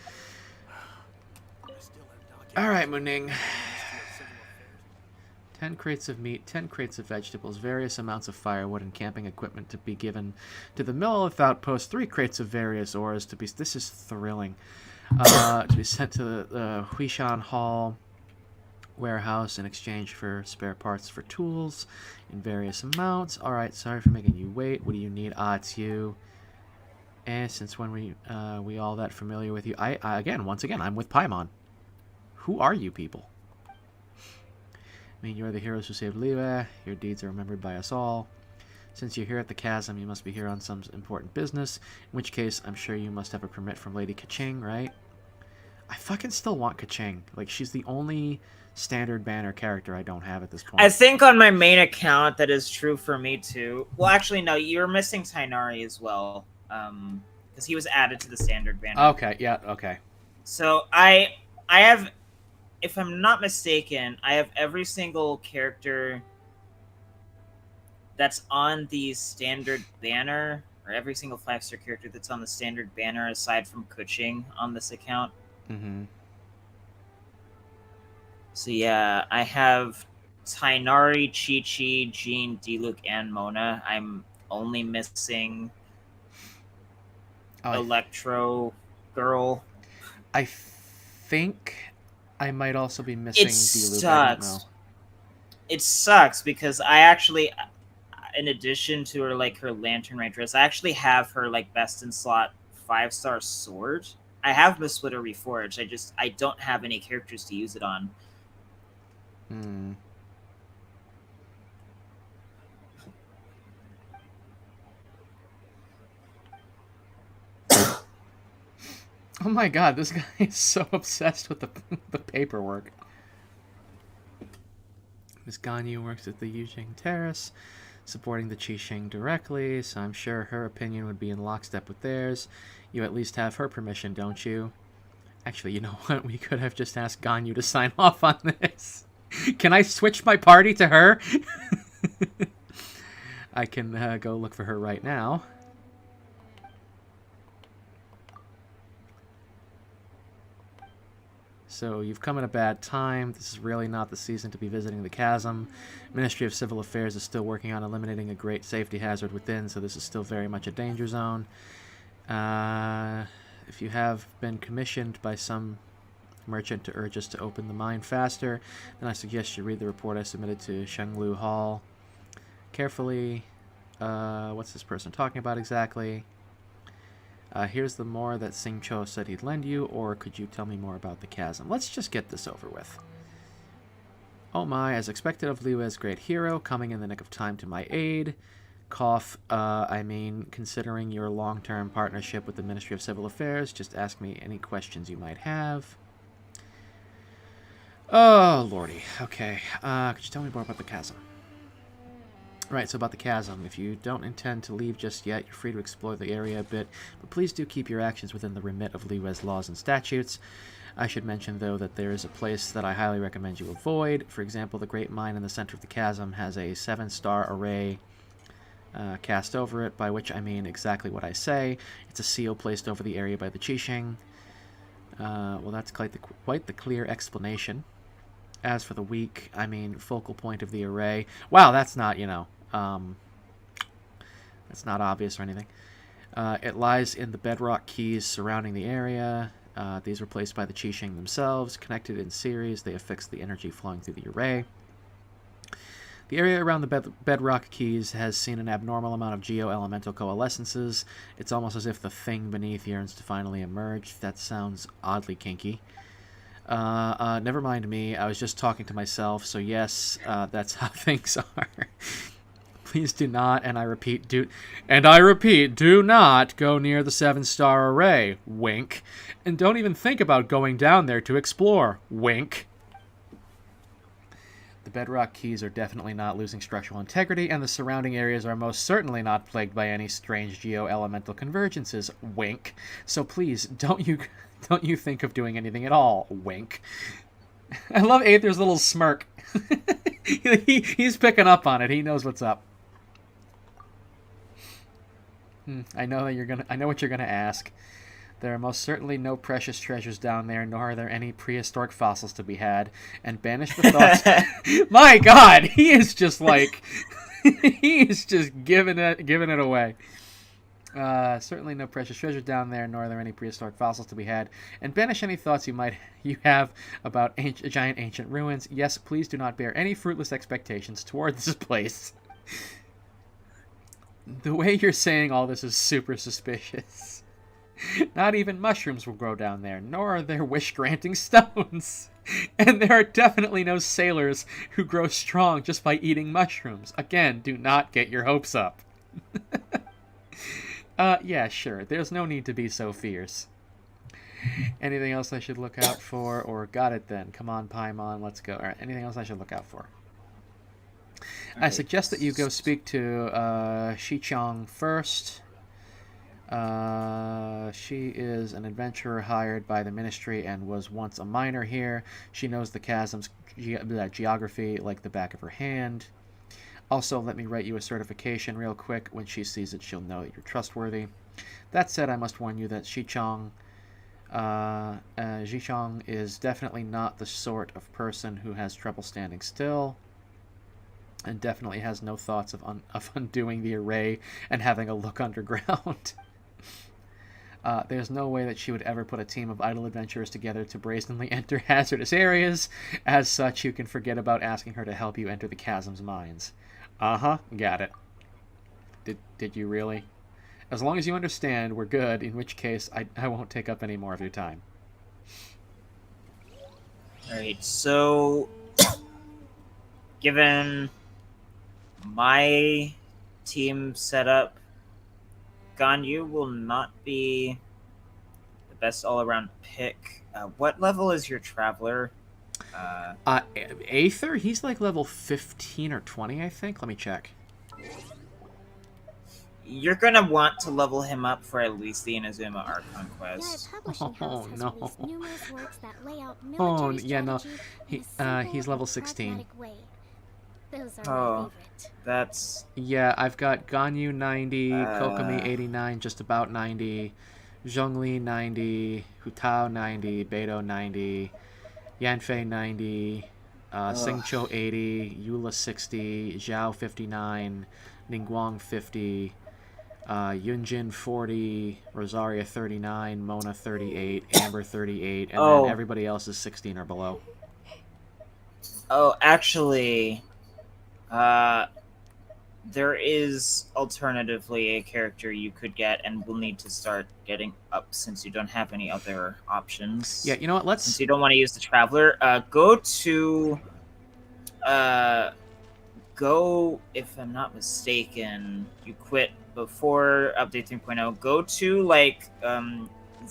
Alright, Muning. 10 crates of meat, 10 crates of vegetables, various amounts of firewood and camping equipment to be given to the Millith outpost, 3 crates of various ores to be... This is thrilling. To be sent to the Huishan Hall warehouse in exchange for spare parts for tools in various amounts. Alright, sorry for making you wait. What do you need? It's you. And since when we all that familiar with you? Once again, I'm with Paimon. Who are you people? I mean, you're the heroes who saved Liva. Your deeds are remembered by us all. Since you're here at the chasm, you must be here on some important business. In which case, I'm sure you must have a permit from Lady Kaching, right? I fucking still want Kaching. Like, she's the only standard banner character I don't have at this point. I think on my main account that is true for me too. Well, actually, no, you're missing Tainari as well. Because he was added to the standard banner. Okay, yeah, okay. So I have... If I'm not mistaken, I have every single character that's on the standard banner, or every single 5-star character that's on the standard banner aside from Kuching on this account. Mm-hmm. So yeah, I have Tainari, Chi-Chi, Jean, Diluc, and Mona. I'm only missing Electro Girl. I think... I might also be missing Diluc. I don't know. It sucks because I actually, in addition to her like her Lantern Ray dress, I actually have her like best in slot 5-star sword. I have Miss Widow Reforged. I don't have any characters to use it on. Oh my god, this guy is so obsessed with the paperwork. Miss Ganyu works at the Yujing Terrace, supporting the Qixing directly, so I'm sure her opinion would be in lockstep with theirs. You at least have her permission, don't you? Actually, you know what? We could have just asked Ganyu to sign off on this. Can I switch my party to her? I can go look for her right now. So you've come at a bad time. This is really not the season to be visiting the chasm. Ministry of Civil Affairs is still working on eliminating a great safety hazard within, so this is still very much a danger zone. If you have been commissioned by some merchant to urge us to open the mine faster, then I suggest you read the report I submitted to Shenglu Hall carefully. What's this person talking about exactly? Here's the more that Sing Cho said he'd lend you, or could you tell me more about the chasm? Let's just get this over with. Oh my, as expected of Liu's great hero, coming in the nick of time to my aid. Cough, I mean, considering your long-term partnership with the Ministry of Civil Affairs, just ask me any questions you might have. Oh, lordy. Okay, could you tell me more about the chasm? Right, so about the chasm. If you don't intend to leave just yet, you're free to explore the area a bit, but please do keep your actions within the remit of Liu's laws and statutes. I should mention, though, that there is a place that I highly recommend you avoid. For example, the Great Mine in the center of the chasm has a 7-star array cast over it, by which I mean exactly what I say. It's a seal placed over the area by the Qixing. Well, that's quite the clear explanation. As for the weak, I mean focal point of the array. Wow, that's not, that's not obvious or anything. It lies in the bedrock keys surrounding the area. These were placed by the Qixing themselves. Connected in series, they affix the energy flowing through the array. The area around the bedrock keys has seen an abnormal amount of geo-elemental coalescences. It's almost as if the thing beneath yearns to finally emerge. That sounds oddly kinky. Never mind me. I was just talking to myself, so yes, that's how things are. Please do not, and I repeat, do not go near the 7-star array. Wink. And don't even think about going down there to explore. Wink. The bedrock keys are definitely not losing structural integrity, and the surrounding areas are most certainly not plagued by any strange geo-elemental convergences. Wink. So please, don't you think of doing anything at all. Wink. I love Aether's little smirk. He's picking up on it. He knows what's up. I know what you're gonna ask. There are most certainly no precious treasures down there, nor are there any prehistoric fossils to be had. And banish the thoughts. My God, he is just like, he is just giving it away. Certainly no precious treasure down there, nor are there any prehistoric fossils to be had. And banish any thoughts you have about giant ancient ruins. Yes, please do not bear any fruitless expectations toward this place. The way you're saying all this is super suspicious. Not even mushrooms will grow down there, nor are there wish-granting stones. And there are definitely no sailors who grow strong just by eating mushrooms. Again, do not get your hopes up. Yeah, sure. There's no need to be so fierce. Anything else I should look out for? Or got it then. Come on, Paimon, let's go. All right, anything else I should look out for? I suggest that you go speak to Xichong first. She is an adventurer hired by the Ministry and was once a miner here. She knows the chasm's geography like the back of her hand. Also, let me write you a certification real quick. When she sees it, she'll know that you're trustworthy. That said, I must warn you that Xichong is definitely not the sort of person who has trouble standing still, and definitely has no thoughts of undoing the array and having a look underground. There's no way that she would ever put a team of idle adventurers together to brazenly enter hazardous areas. As such, you can forget about asking her to help you enter the chasm's mines. Uh-huh, got it. Did you really? As long as you understand, we're good, in which case I won't take up any more of your time. Alright, so given my team setup, Ganyu will not be the best all-around pick. What level is your Traveler? Aether? He's like level 15 or 20, I think. Let me check. You're gonna want to level him up for at least the Inazuma Archon quest. Oh no. Oh yeah, no. He's level 16. Oh, that's... Yeah, I've got Ganyu 90, Kokomi 89, just about 90, Zhongli 90, Hutao 90, Beidou 90, Yanfei 90, Xingqiu 80, Eula 60, Zhao 59, Ningguang 50, Yunjin 40, Rosaria 39, Mona 38, Amber 38, and Oh. then everybody else is 16 or below. Oh, actually, there is alternatively a character you could get, and we'll need to start getting up since you don't have any other options. Yeah, you know what? Since you don't want to use the Traveler, go, if I'm not mistaken, you quit before update 3.0. Go to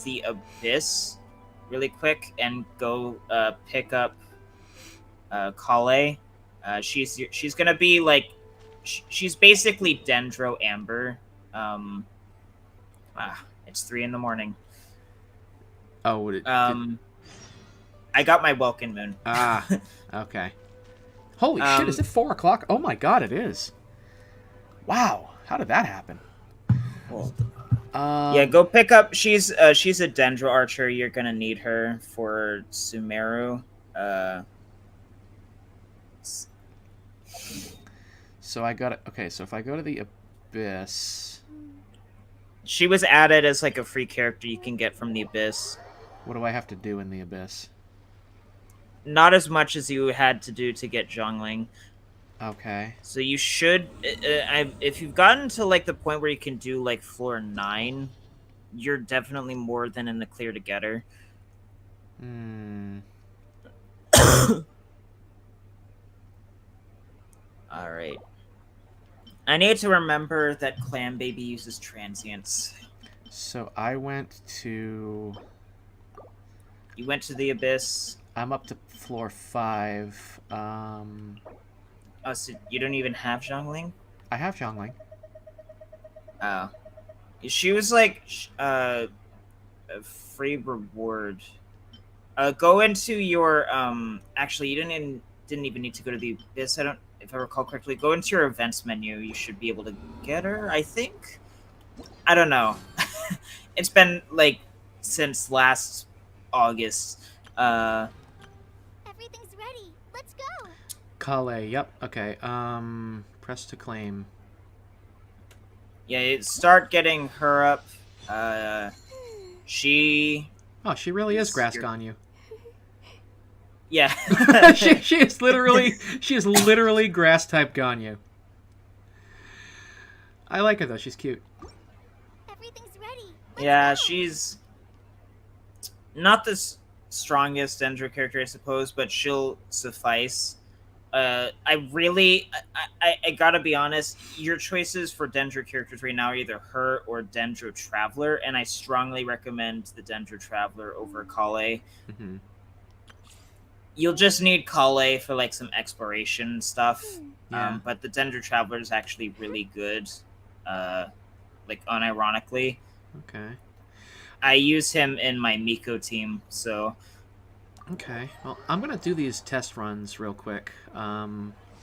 the Abyss really quick and go pick up Kale. She's gonna be like she's basically Dendro Amber. It's 3 a.m. Oh, I got my Welkin Moon. Okay. Holy shit, is it 4 o'clock? Oh my god, it is. Wow, how did that happen? Well, yeah, go pick up. She's a Dendro Archer. You're gonna need her for Sumeru. So I got it. Okay, so if I go to the Abyss, she was added as like a free character you can get from the Abyss. what do I have to do in the Abyss? Not as much as you had to do to get Zhongling. Okay. So you should, if you've gotten to like the point where you can do like floor 9, you're definitely more than in the clear to get her. All right. I need to remember that Clam Baby uses transients. So I went to. You went to the Abyss. I'm up to floor 5. Oh, so you don't even have Zhongling? I have Zhongling. Oh. She was like a free reward. Go into your actually you didn't even need to go to the Abyss, if I recall correctly. Go into your events menu. You should be able to get her, I think. I don't know. It's been like since last August. Everything's ready. Let's go. Kale, yep. Okay. Press to claim. Yeah, start getting her up. She. Oh, she really is grass Ganyu. Yeah. she is literally grass type Ganyu. I like her though. She's cute. Everything's ready. Yeah, she's not the strongest Dendro character, I suppose, but she'll suffice. I gotta be honest, your choices for Dendro characters right now are either her or Dendro Traveler, and I strongly recommend the Dendro Traveler over Kale. Mm-hmm. You'll just need Kale for like some exploration stuff, Yeah. but the Dendro Traveler is actually really good, like unironically. Okay. I use him in my Miko team, so... Okay. Well, I'm going to do these test runs real quick.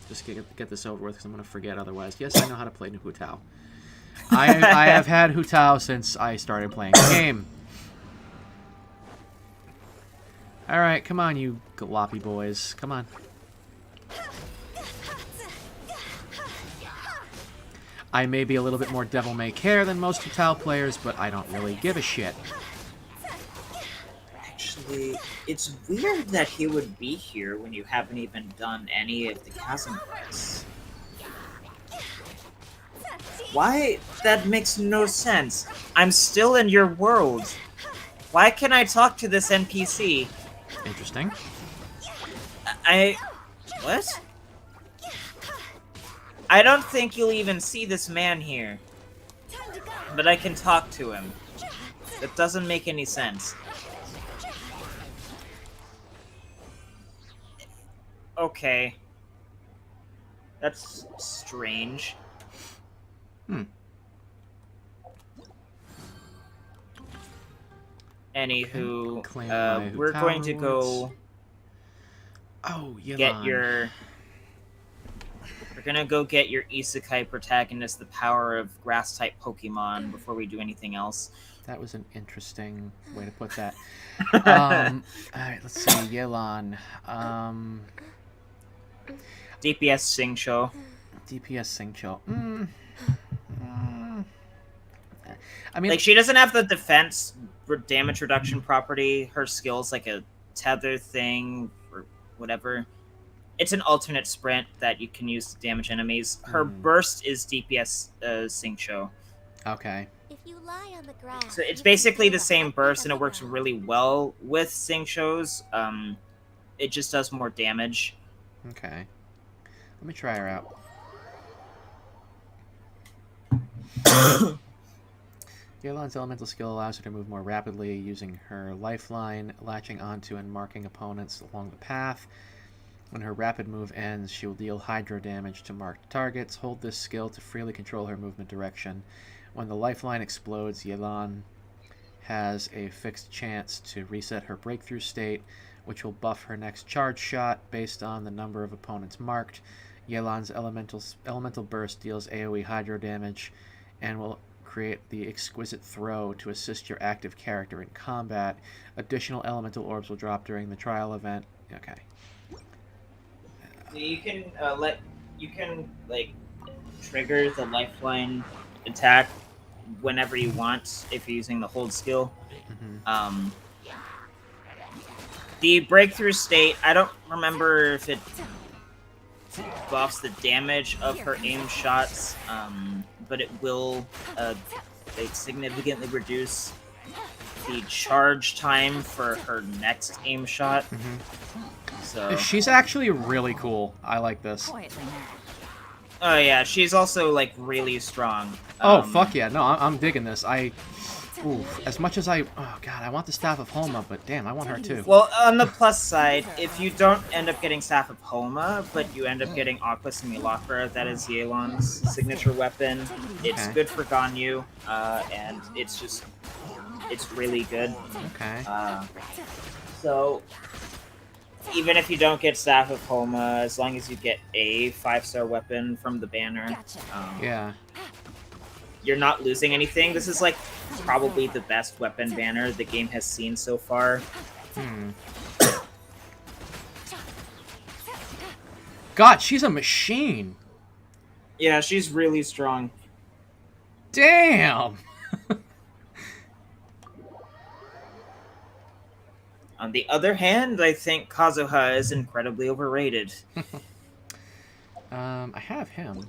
Just get this over with because I'm going to forget otherwise. Yes, I know how to play Hu Tao. I have had Hu Tao since I started playing the game. Alright, come on, you gloppy boys. Come on. I may be a little bit more Devil May Care than most Hu Tao players, but I don't really give a shit. Actually, it's weird that he would be here when you haven't even done any of the chasm quests. Why? That makes no sense. I'm still in your world. Why can't I talk to this NPC? Interesting. What? I don't think you'll even see this man here. But I can talk to him. That doesn't make any sense. Okay. That's strange. Anywho, we're going to go get your... We're gonna go get your Isekai protagonist, the power of grass-type Pokemon, before we do anything else. That was an interesting way to put that. Alright, let's see. Yelan. DPS Singcho. DPS Singcho. I mean, like, she doesn't have the defense damage reduction property. Her skill's like a tether thing or whatever. It's an alternate sprint that you can use to damage enemies. Her burst is DPS Xingqiu. Okay. If you lie on the grass, So it's you can basically feel the same heartbeat burst, on and it the works ground. really well with Xingqiu's. It just does more damage. Okay. Let me try her out. Yelan's elemental skill allows her to move more rapidly using her lifeline, latching onto and marking opponents along the path. When her rapid move ends, she will deal hydro damage to marked targets. Hold this skill to freely control her movement direction. When the lifeline explodes, Yelan has a fixed chance to reset her breakthrough state, which will buff her next charge shot based on the number of opponents marked. Yelan's elemental burst deals AoE hydro damage and will create the exquisite throw to assist your active character in combat. Additional elemental orbs will drop during the trial event. Okay. So you can trigger the lifeline attack whenever you want if you're using the hold skill. Mm-hmm. The breakthrough state, I don't remember if it buffs the damage of her aim shots, but it will significantly reduce the charge time for her next aim shot. Mm-hmm. So She's actually really cool. I like this. oh yeah, she's also like really strong. Oh fuck yeah! No, I'm digging this. As much as I want the Staff of Homa, but damn, I want her too. Well, on the plus side, if you don't end up getting Staff of Homa, but you end up getting Aqua Simulacra, that is Yelan's signature weapon. It's good for Ganyu, and it's really good. Okay. So, even if you don't get Staff of Homa, as long as you get a 5-star weapon from the banner, Yeah. you're not losing anything. This is like probably the best weapon banner the game has seen so far. God, she's a machine. Yeah, she's really strong. Damn. On the other hand, I think Kazuha is incredibly overrated. I have him.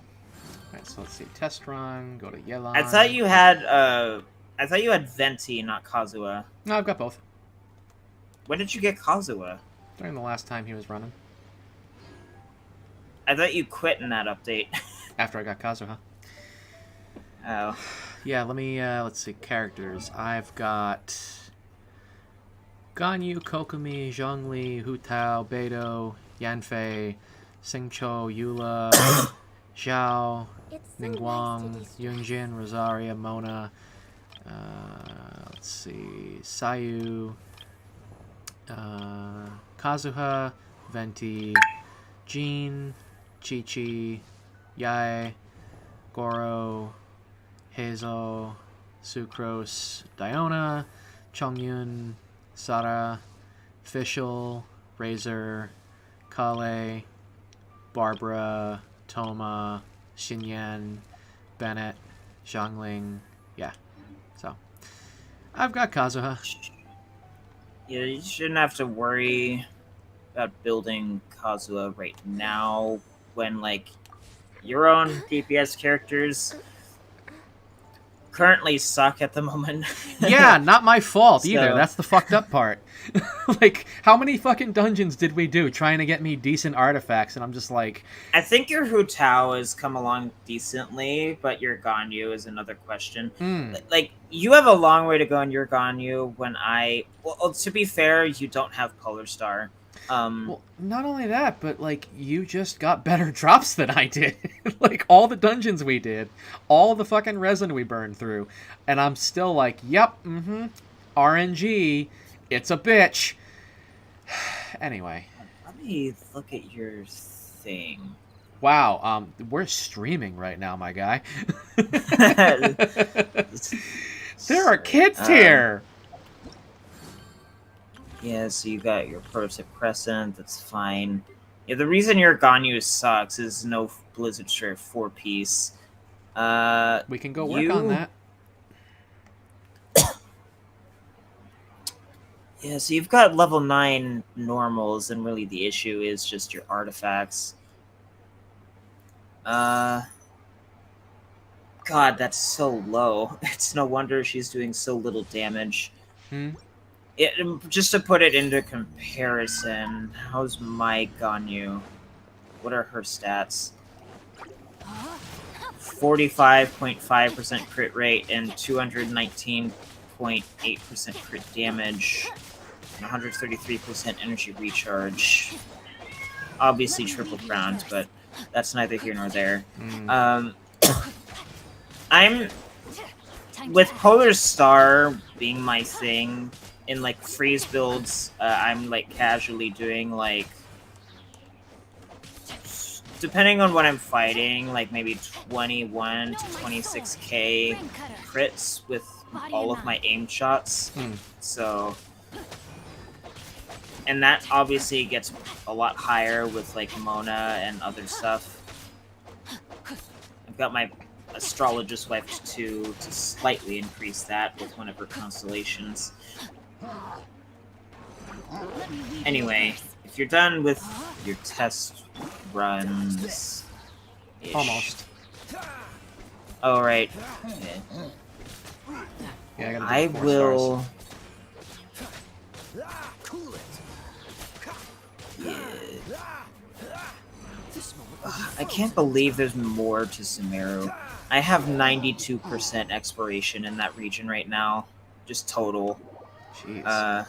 Alright, so let's see. Test run, go to Yelan. I thought you had Venti, not Kazuha. No, I've got both. When did you get Kazuha? During the last time he was running. I thought you quit in that update. After I got Kazuha. Oh. Yeah, let's see. Characters. I've got Ganyu, Kokomi, Zhongli, Hu Tao, Beidou, Yanfei, Xingqiu, Eula, Zhao, Ningguang, Yunjin, Rosaria, Mona, let's see, Sayu, Kazuha, Venti, Jean, Chi-Chi, Yae, Goro, Hazel, Sucrose, Diona, Chongyun, Sara, Fischl, Razor, Kale, Barbara, Toma, Xinyan, Bennett, Zhongling. Yeah. So, I've got Kazuha. Yeah, you shouldn't have to worry about building Kazuha right now when, like, your own DPS characters currently suck at the moment. Yeah, not my fault either. So- That's the fucked up part. Like, how many fucking dungeons did we do trying to get me decent artifacts? And I'm just like... I think your Hu Tao has come along decently, but your Ganyu is another question. Like, you have a long way to go in your Ganyu when well, to be fair, you don't have Polar Star. Well, not only that, but, like, you just got better drops than I did. Like, all the dungeons we did, all the fucking resin we burned through, and I'm still like, yep, RNG, it's a bitch. Anyway. Let me look at your thing. Wow, we're streaming right now, my guy. There are kids here! Yeah, so you got your Protip Crescent, that's fine. Yeah, the reason your Ganyu sucks is no Blizzard Shirt 4-piece. We can go work on that. Yeah, so you've got level 9 normals, and really the issue is just your artifacts. God, that's so low. It's no wonder she's doing so little damage. Just to put it into comparison, how's Mike on you? What are her stats? 45.5% crit rate and 219.8% crit damage, and 133% energy recharge. Obviously triple crowned, but that's neither here nor there. I'm with Polar Star being my thing in like freeze builds. I'm like casually doing like, depending on what I'm fighting, like maybe 21 to 26k crits with all of my aim shots. So, and that obviously gets a lot higher with like Mona and other stuff. I've got my astrologist wife to slightly increase that with one of her constellations. Anyway, if you're done with your test runs... Almost. Oh, right. Okay. Yeah, I will... Yeah. I can't believe there's more to Sumeru. I have 92% exploration in that region right now. Just total. Jeez.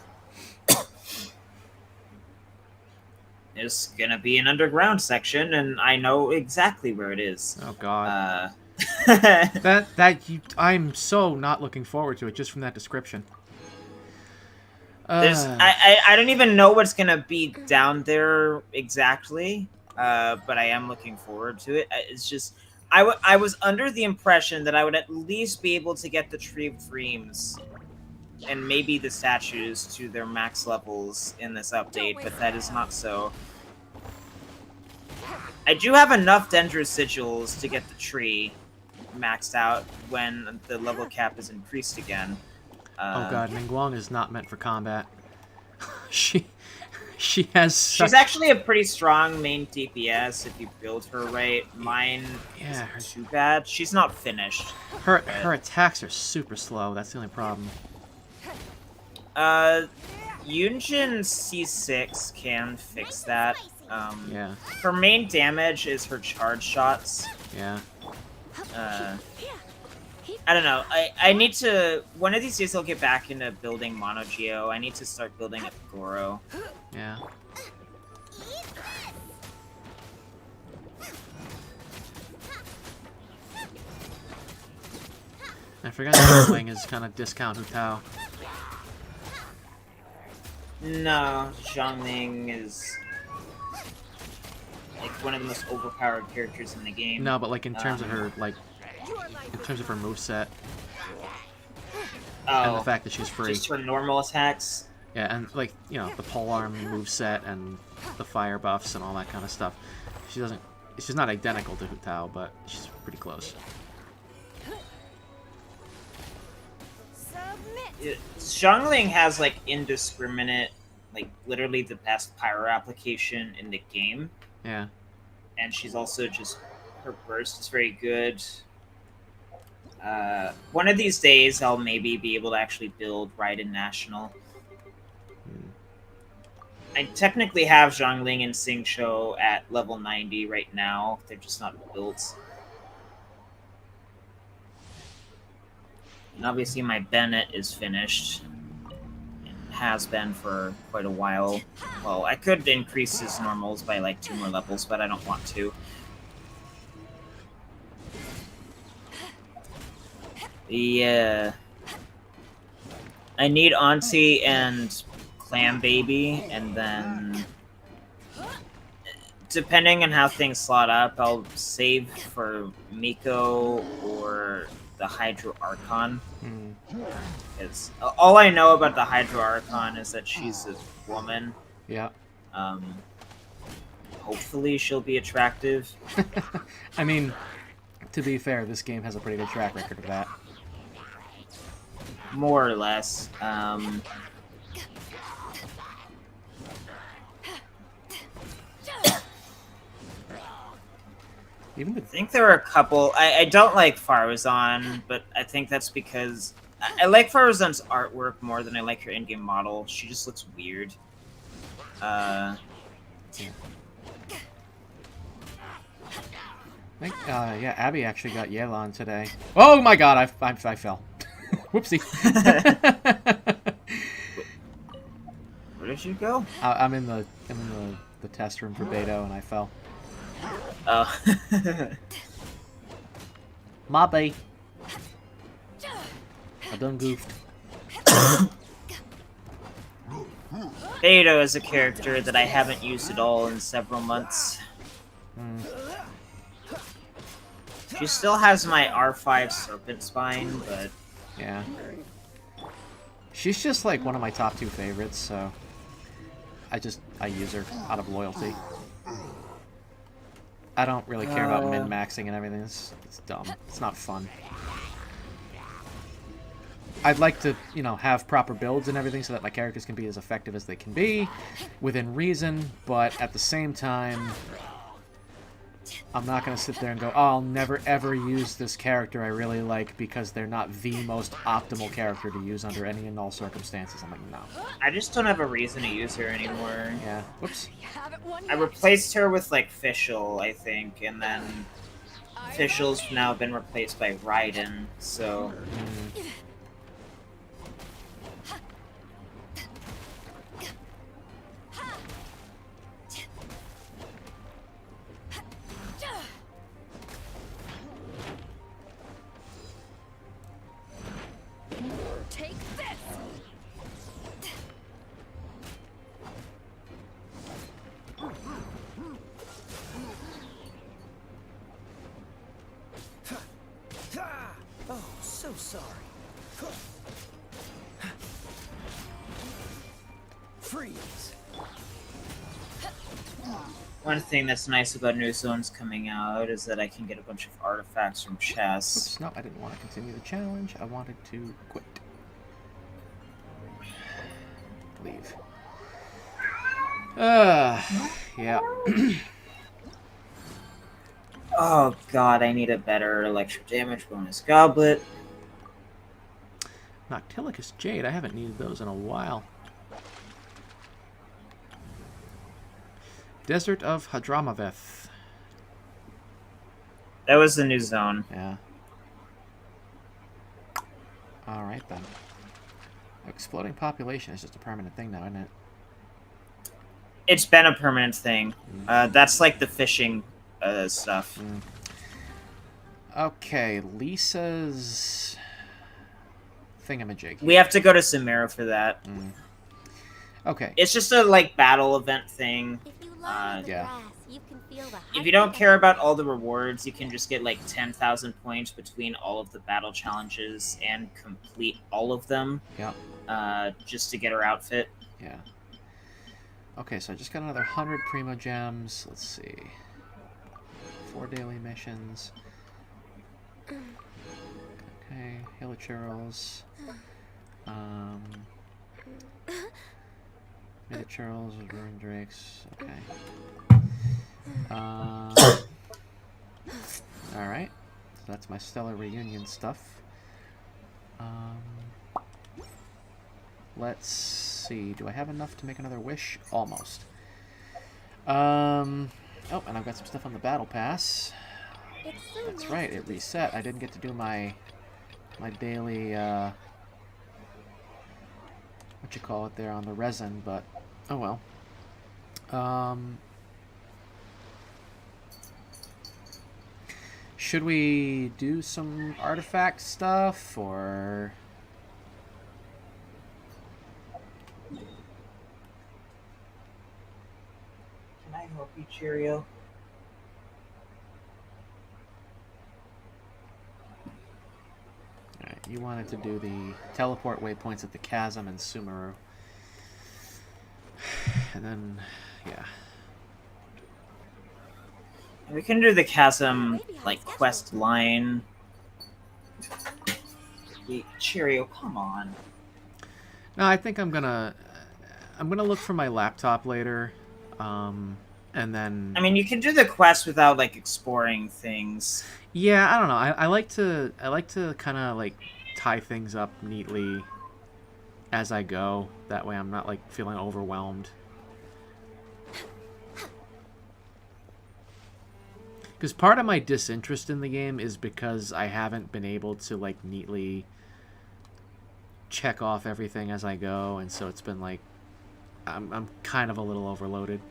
There's gonna be an underground section, and I know exactly where it is. Oh God. I'm so not looking forward to it just from that description. I don't even know what's gonna be down there exactly, but I am looking forward to it. It's just I was under the impression that I would at least be able to get the Tree of Dreams and maybe the statues to their max levels in this update, but that is not so. I do have enough Dendro Sigils to get the tree maxed out when the level cap is increased again. Oh God, Ningguang is not meant for combat. She has. She's actually a pretty strong main DPS if you build her right. Mine isn't too bad. She's not finished. Her attacks are super slow. That's the only problem. Yunjin C6 can fix that. Yeah. Her main damage is her charge shots. Yeah. I don't know. I need to... One of these days I'll get back into building Mono Geo. I need to start building a Goro. Yeah. I forgot that Wing is kind of discount Hu Tao. No, Xiangling is like one of the most overpowered characters in the game. No, but like in terms of her moveset. And the fact that she's free. Just her normal attacks. Yeah, and like, you know, the polearm moveset and the fire buffs and all that kind of stuff. She's not identical to Hu Tao, but she's pretty close. Xiangling has like indiscriminate, like literally the best pyro application in the game. Yeah. And she's also just, her burst is very good. One of these days I'll maybe be able to actually build Raiden National. I technically have Xiangling and Xingqiu at level 90 right now. They're just not built. And obviously my Bennett is finished. It has been for quite a while. Well, I could increase his normals by like 2 more levels, but I don't want to. Yeah. I need Auntie and Clam Baby, and then depending on how things slot up, I'll save for Miko or the Hydro Archon. Because all I know about the Hydro Archon is that she's a woman. Yeah. Hopefully she'll be attractive. I mean, to be fair, this game has a pretty good track record of that. More or less. Even the I think there are a couple. I don't like Faruzan, but I think that's because I like Faruzan's artwork more than I like her in-game model. She just looks weird. I think, yeah, Abby actually got Yelan today. Oh my god, I fell. Whoopsie. Where did you go? I'm in the test room for Beto, and I fell. Oh. My bad. I done goofed. Beto is a character that I haven't used at all in several months. She still has my R5 Serpent Spine, but... Yeah. She's just like one of my top 2 favorites, so... I use her out of loyalty. I don't really care about min-maxing and everything. It's dumb. It's not fun. I'd like to, you know, have proper builds and everything so that my characters can be as effective as they can be, within reason, but at the same time, I'm not going to sit there and go, oh, I'll never ever use this character I really like because they're not the most optimal character to use under any and all circumstances. I'm like, no. I just don't have a reason to use her anymore. Yeah. Whoops. I replaced her with, like, Fischl, I think, and then Fischl's now been replaced by Raiden, so... Take this. Oh, so sorry. Freeze. One thing that's nice about New Zones coming out is that I can get a bunch of artifacts from chests. Oops, no, I didn't want to continue the challenge. I wanted to quit. Leave. Yeah. Oh god, I need a better electric damage bonus goblet. Noctilicus Jade. I haven't needed those in a while. Desert of Hadramaveth. That was the new zone. Yeah. Alright then. Exploding population is just a permanent thing now, isn't it? It's been a permanent thing. That's like the fishing stuff. Okay, Lisa's thingamajig. We have to go to Samara for that. Okay. It's just a like battle event thing. If you lie in the yeah. grass, you can feel the If you don't care about all the rewards, you can just get like 10,000 points between all of the battle challenges and complete all of them. Yeah. Just to get her outfit. Yeah. Okay, so I just got another 100 Primo Gems. Let's see. 4 daily missions. Okay, Hilichurls. Minichurls, Ruined Drakes. Okay. Alright. So that's my Stellar Reunion stuff. Let's see. Do I have enough to make another wish? Almost. Oh, and I've got some stuff on the Battle Pass. That's right, it reset. I didn't get to do my daily, what you call it there on the resin, but oh well. Should we do some artifact stuff, or... Can I help you, Cheerio? Alright, you wanted to do the teleport waypoints at the chasm and Sumeru. And then, yeah. We can do the chasm, like, quest line. Cheerio, come on. No, I think I'm gonna look for my laptop later, and then. I mean, you can do the quest without like exploring things. Yeah, I don't know. I like to kind of like tie things up neatly as I go. That way, I'm not like feeling overwhelmed. Because part of my disinterest in the game is because I haven't been able to like neatly check off everything as I go, and so it's been like I'm kind of a little overloaded.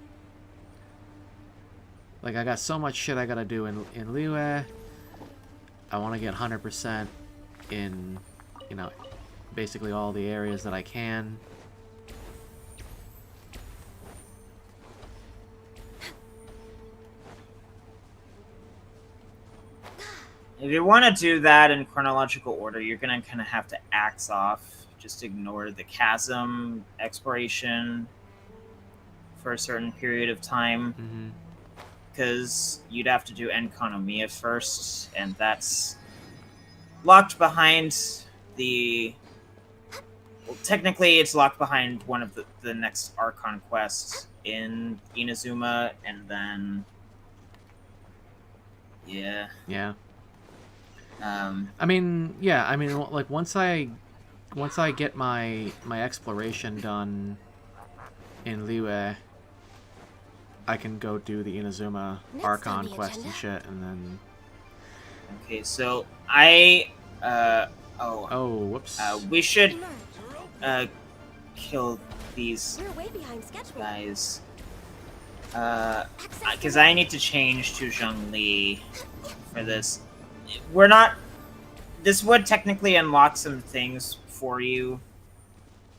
Like I got so much shit I gotta do in Liyue. I want to get 100% in, you know, basically all the areas that I can. If you want to do that in chronological order, you're going to kind of have to axe off. Just ignore the chasm exploration for a certain period of time. Because you'd have to do Enconomia first, and that's locked behind the... Well, technically, it's locked behind one of the next Archon quests in Inazuma, and then... Yeah. Yeah. I mean, yeah. I mean, like once I get my exploration done in Liyue, I can go do the Inazuma Archon quest and shit, and then. Okay, so I. Oh, whoops. We should kill these guys. Because I need to change to Zhongli for this. We're not... This would technically unlock some things for you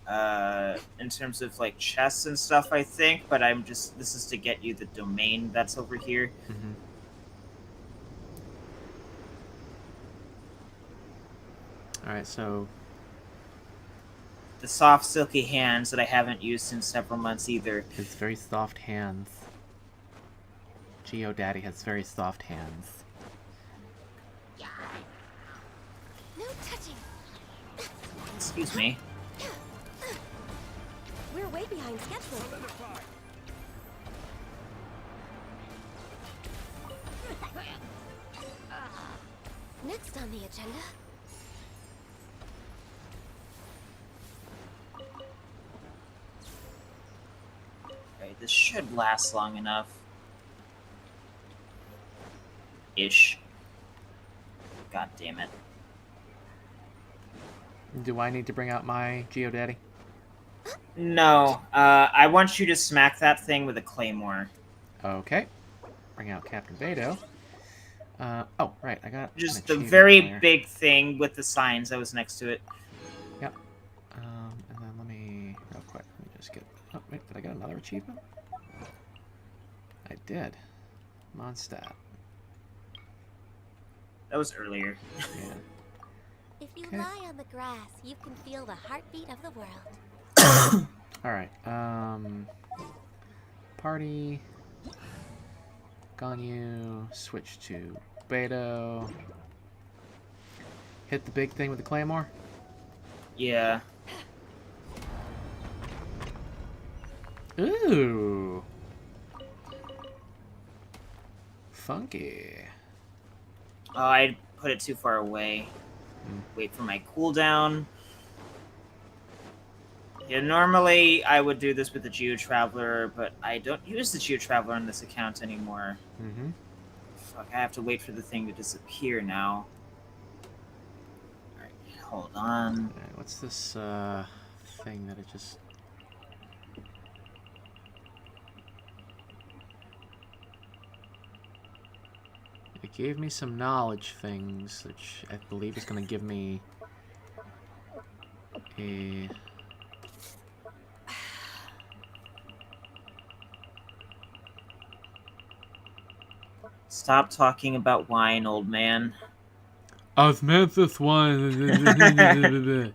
in terms of, like, chests and stuff, I think, but I'm just... This is to get you the domain that's over here. Alright, so... The soft, silky hands that I haven't used in several months either. His very soft hands. Daddy has very soft hands. No touching. Excuse me. We're way behind schedule. Next on the agenda. Okay, this should last long enough. Ish. God damn it. Do I need to bring out my Daddy? No, I want you to smack that thing with a claymore. Okay. Bring out Captain Beto. Oh, right, I got... Just the very big thing with the signs that was next to it. Yep. And then let me... Real quick, let me just get... Oh, wait, did I get another achievement? I did. Mondstadt. That was earlier. Yeah. If you lie on the grass, you can feel the heartbeat of the world. Alright, party, Ganyu, switch to Beto, hit the big thing with the claymore? Yeah. Ooh. Funky. Oh, I put it too far away. Wait for my cooldown. Yeah, normally I would do this with the Geo Traveler, but I don't use the Geo Traveler on this account anymore. Fuck, I have to wait for the thing to disappear now. Alright, hold on. Alright, what's this, thing that it just... It gave me some knowledge things, which I believe is going to give me a... Stop talking about wine, old man. Osmanthus wine.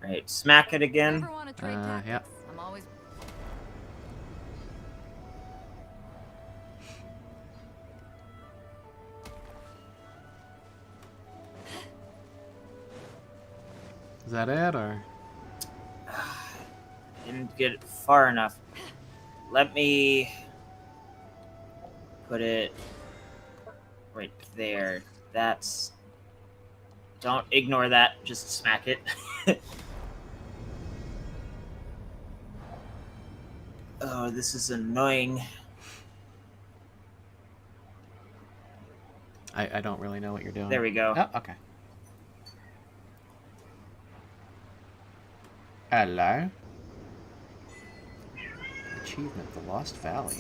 Right, smack it again. Yeah. I'm always... Is that it, or...? Didn't get it far enough. Let me put it right there. That's... Don't ignore that. Just smack it. Oh, this is annoying. I don't really know what you're doing. There we go. Oh, okay. Hello. Achievement, The Lost Valley.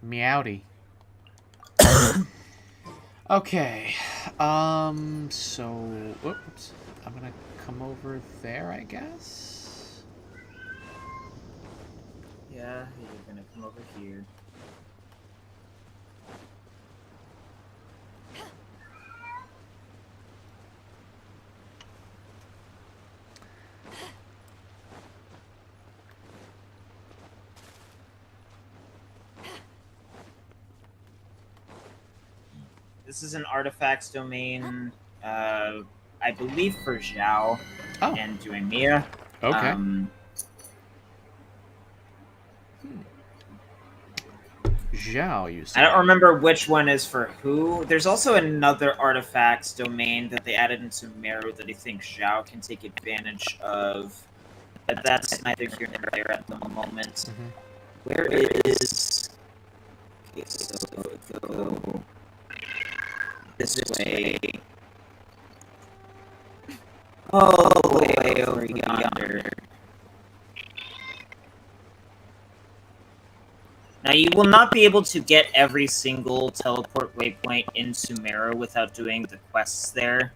Meowdy. Okay. So, whoops. I'm gonna come over there, I guess. Yeah, you're gonna come over here. This is an artifacts domain, I believe for Zhao and Duemia. Okay. Zhao, you said. I don't remember which one is for who. There's also another artifacts domain that they added into Meru that I think Zhao can take advantage of. But that's neither here nor there at the moment. Where is... Okay, so go this way. Oh, way over yonder. Now, you will not be able to get every single teleport waypoint in Sumeru without doing the quests there.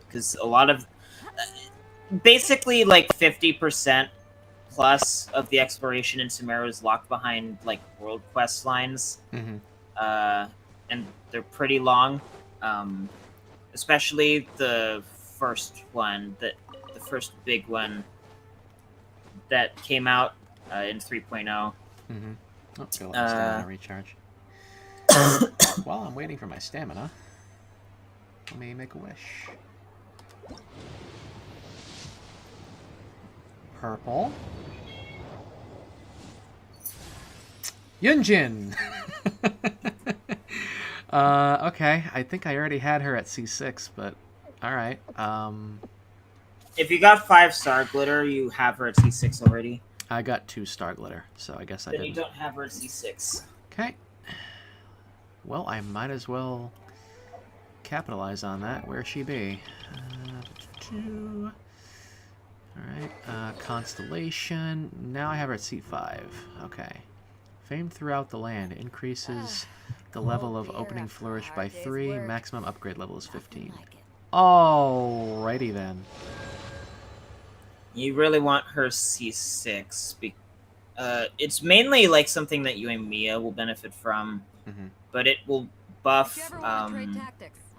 Because a lot of... basically, like, 50% plus of the exploration in Sumeru is locked behind, like, world quest lines. And they're pretty long. Especially the first one, the first big one that came out in 3.0. Oh, go let my stamina recharge. While I'm waiting for my stamina, let me make a wish. Purple. Yunjin! Okay. I think I already had her at C6, but alright. If you got 5-star glitter, you have her at C6 already. I got 2-star glitter, so I guess I didn't. Then you don't have her at C6. Okay. Well, I might as well capitalize on that. Where she be? Alright, Constellation. Now I have her at C5. Okay. Fame throughout the land increases the level of opening flourish by 3. Maximum upgrade level is 15. Alrighty then. You really want her C6. It's mainly like something that you and Mia will benefit from, but it will buff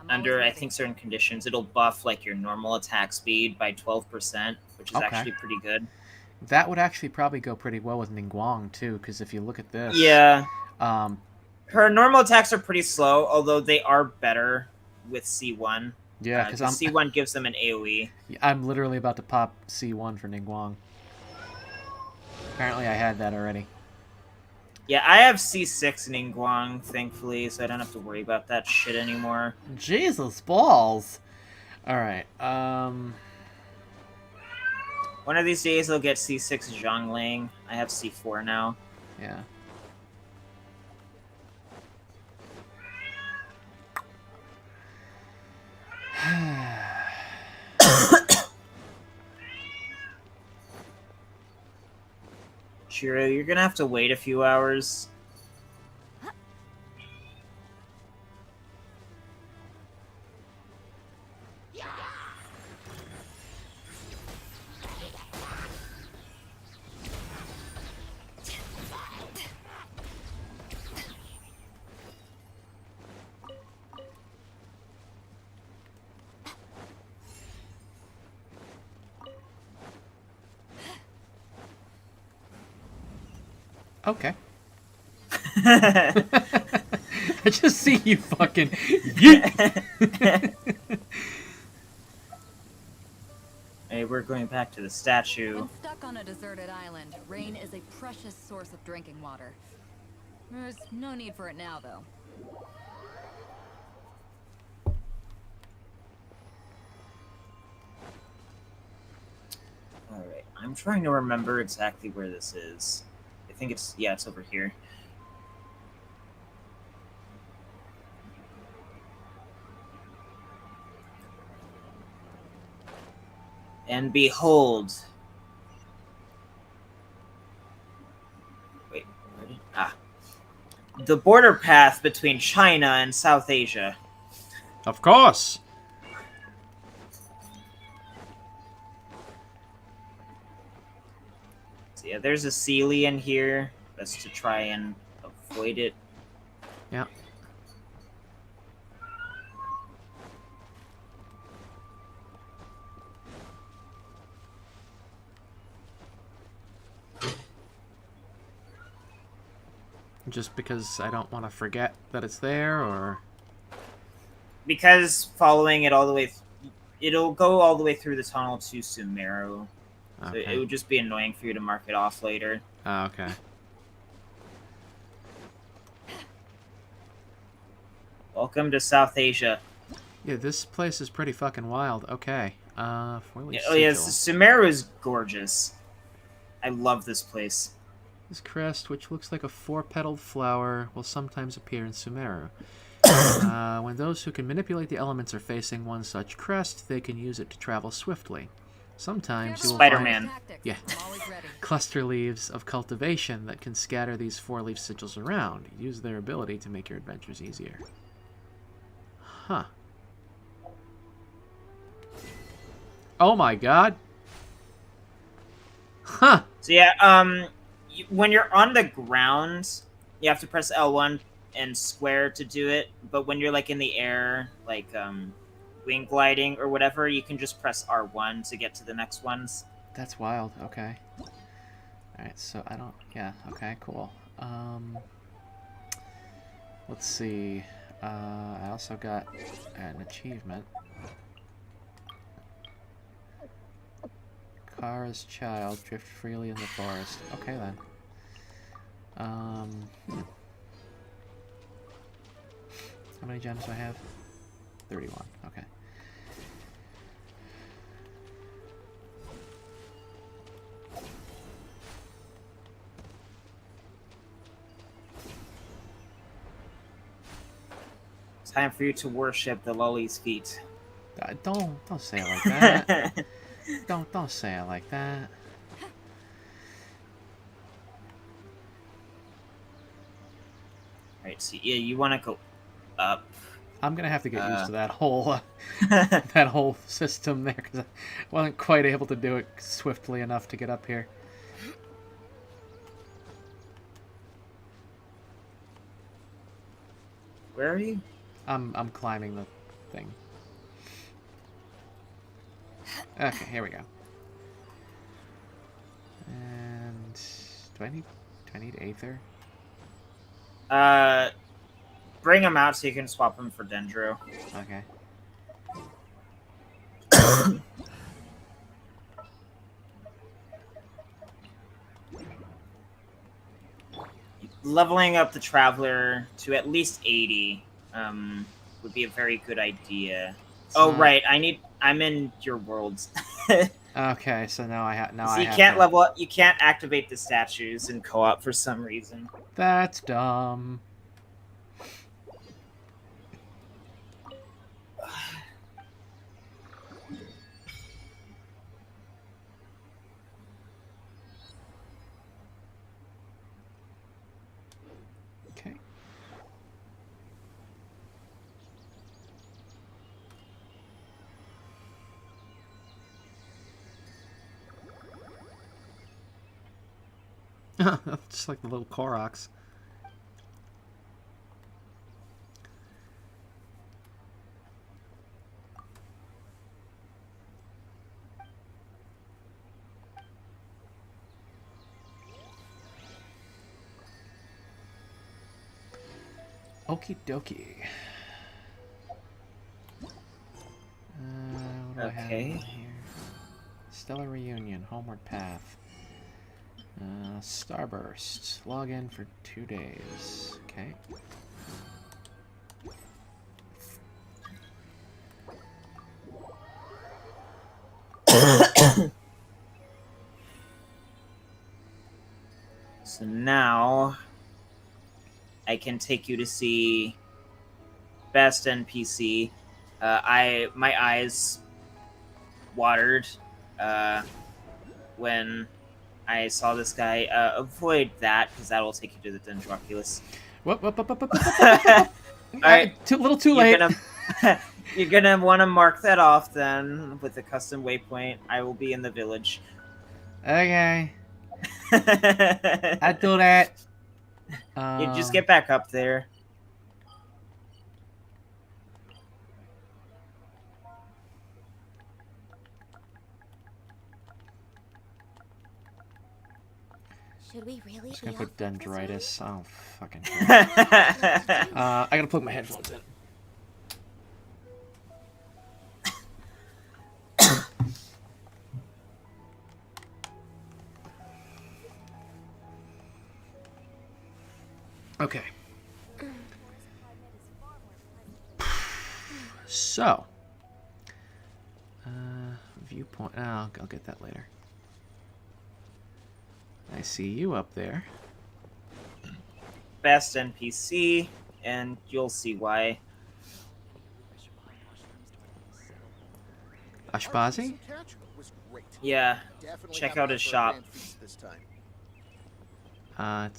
under I think certain conditions. It'll buff like your normal attack speed by 12%, which is actually pretty good. That would actually probably go pretty well with Ningguang too, because if you look at this, yeah, her normal attacks are pretty slow, although they are better with C1. Yeah, because C1 gives them an AoE. I'm literally about to pop C1 for Ningguang. Apparently I had that already. Yeah, I have C6 Ningguang, thankfully, so I don't have to worry about that shit anymore. Jesus balls! Alright, one of these days I'll get C6 Zhongling. I have C4 now. Yeah. Shiro, you're gonna have to wait a few hours. Okay. I just see you fucking yeet. Hey, we're going back to the statue. When stuck on a deserted island, rain is a precious source of drinking water. There's no need for it now, though. Alright, I'm trying to remember exactly where this is. I think it's, yeah, it's over here. And behold. Wait, where did, the border path between China and South Asia. Of course. So yeah, there's a Sealy in here. That's to try and avoid it. Yeah. Just because I don't want to forget that it's there, or Because following it all the way, it'll go all the way through the tunnel to Sumeru. So okay. it would just be annoying for you to mark it off later. Oh, okay. Welcome to South Asia. Yeah, this place is pretty fucking wild. Okay. Oh Sigil. yes, Sumeru is gorgeous. I love this place. This crest, which looks like a 4-petaled flower, will sometimes appear in Sumeru. When those who can manipulate the elements are facing one such crest, they can use it to travel swiftly. Sometimes you will Spider-Man. Tactics. Yeah. I'm always ready. cluster leaves of cultivation that can scatter these 4-leaf sigils around. Use their ability to make your adventures easier. Huh. Oh my god. Huh. So yeah, when you're on the ground, you have to press L1 and square to do it. But when you're like in the air, like wing gliding or whatever, you can just press R1 to get to the next ones. That's wild. Okay. Alright, so I don't... Yeah, okay, cool. Let's see. I also got an achievement. Kara's child drift freely in the forest. Okay, then. How many gems do I have? 31. Okay. Time for you to worship the Lolly's feet. Don't say it like that. don't say it like that. Alright, so yeah, you want to go up. I'm gonna have to get used to that whole that whole system there, because I wasn't quite able to do it swiftly enough to get up here. Where are you? I'm climbing the thing. Okay, here we go. And do I need Aether? Bring him out so you can swap him for Dendro. Okay. Leveling up the Traveler to at least 80 would be a very good idea. Oh right, I'm in your worlds. Okay, so now I have So you can't level up. You can't activate the statues in co-op for some reason. That's dumb. Okay. Just like the little Koroks. Okie dokie. What do I have Okay. on here? Stellar Reunion, Homeward Path. Starburst. Log in for 2 days. Okay. So now I can take you to see best NPC. My eyes watered when I saw this guy. Avoid that because that will take you to the Dendroculus. Whoop. All right, Little too late. You're gonna want to mark that off then with a custom waypoint. I will be in the village. Okay. I do that. You just get back up there. Should we really Just gonna put be off this way? dendritis. Oh, fucking Christ. I gotta plug my headphones in. Okay. So. Viewpoint. Oh, I'll get that later. I see you up there. Best NPC, and you'll see why. Ashbazi? Yeah, check out his shop. It's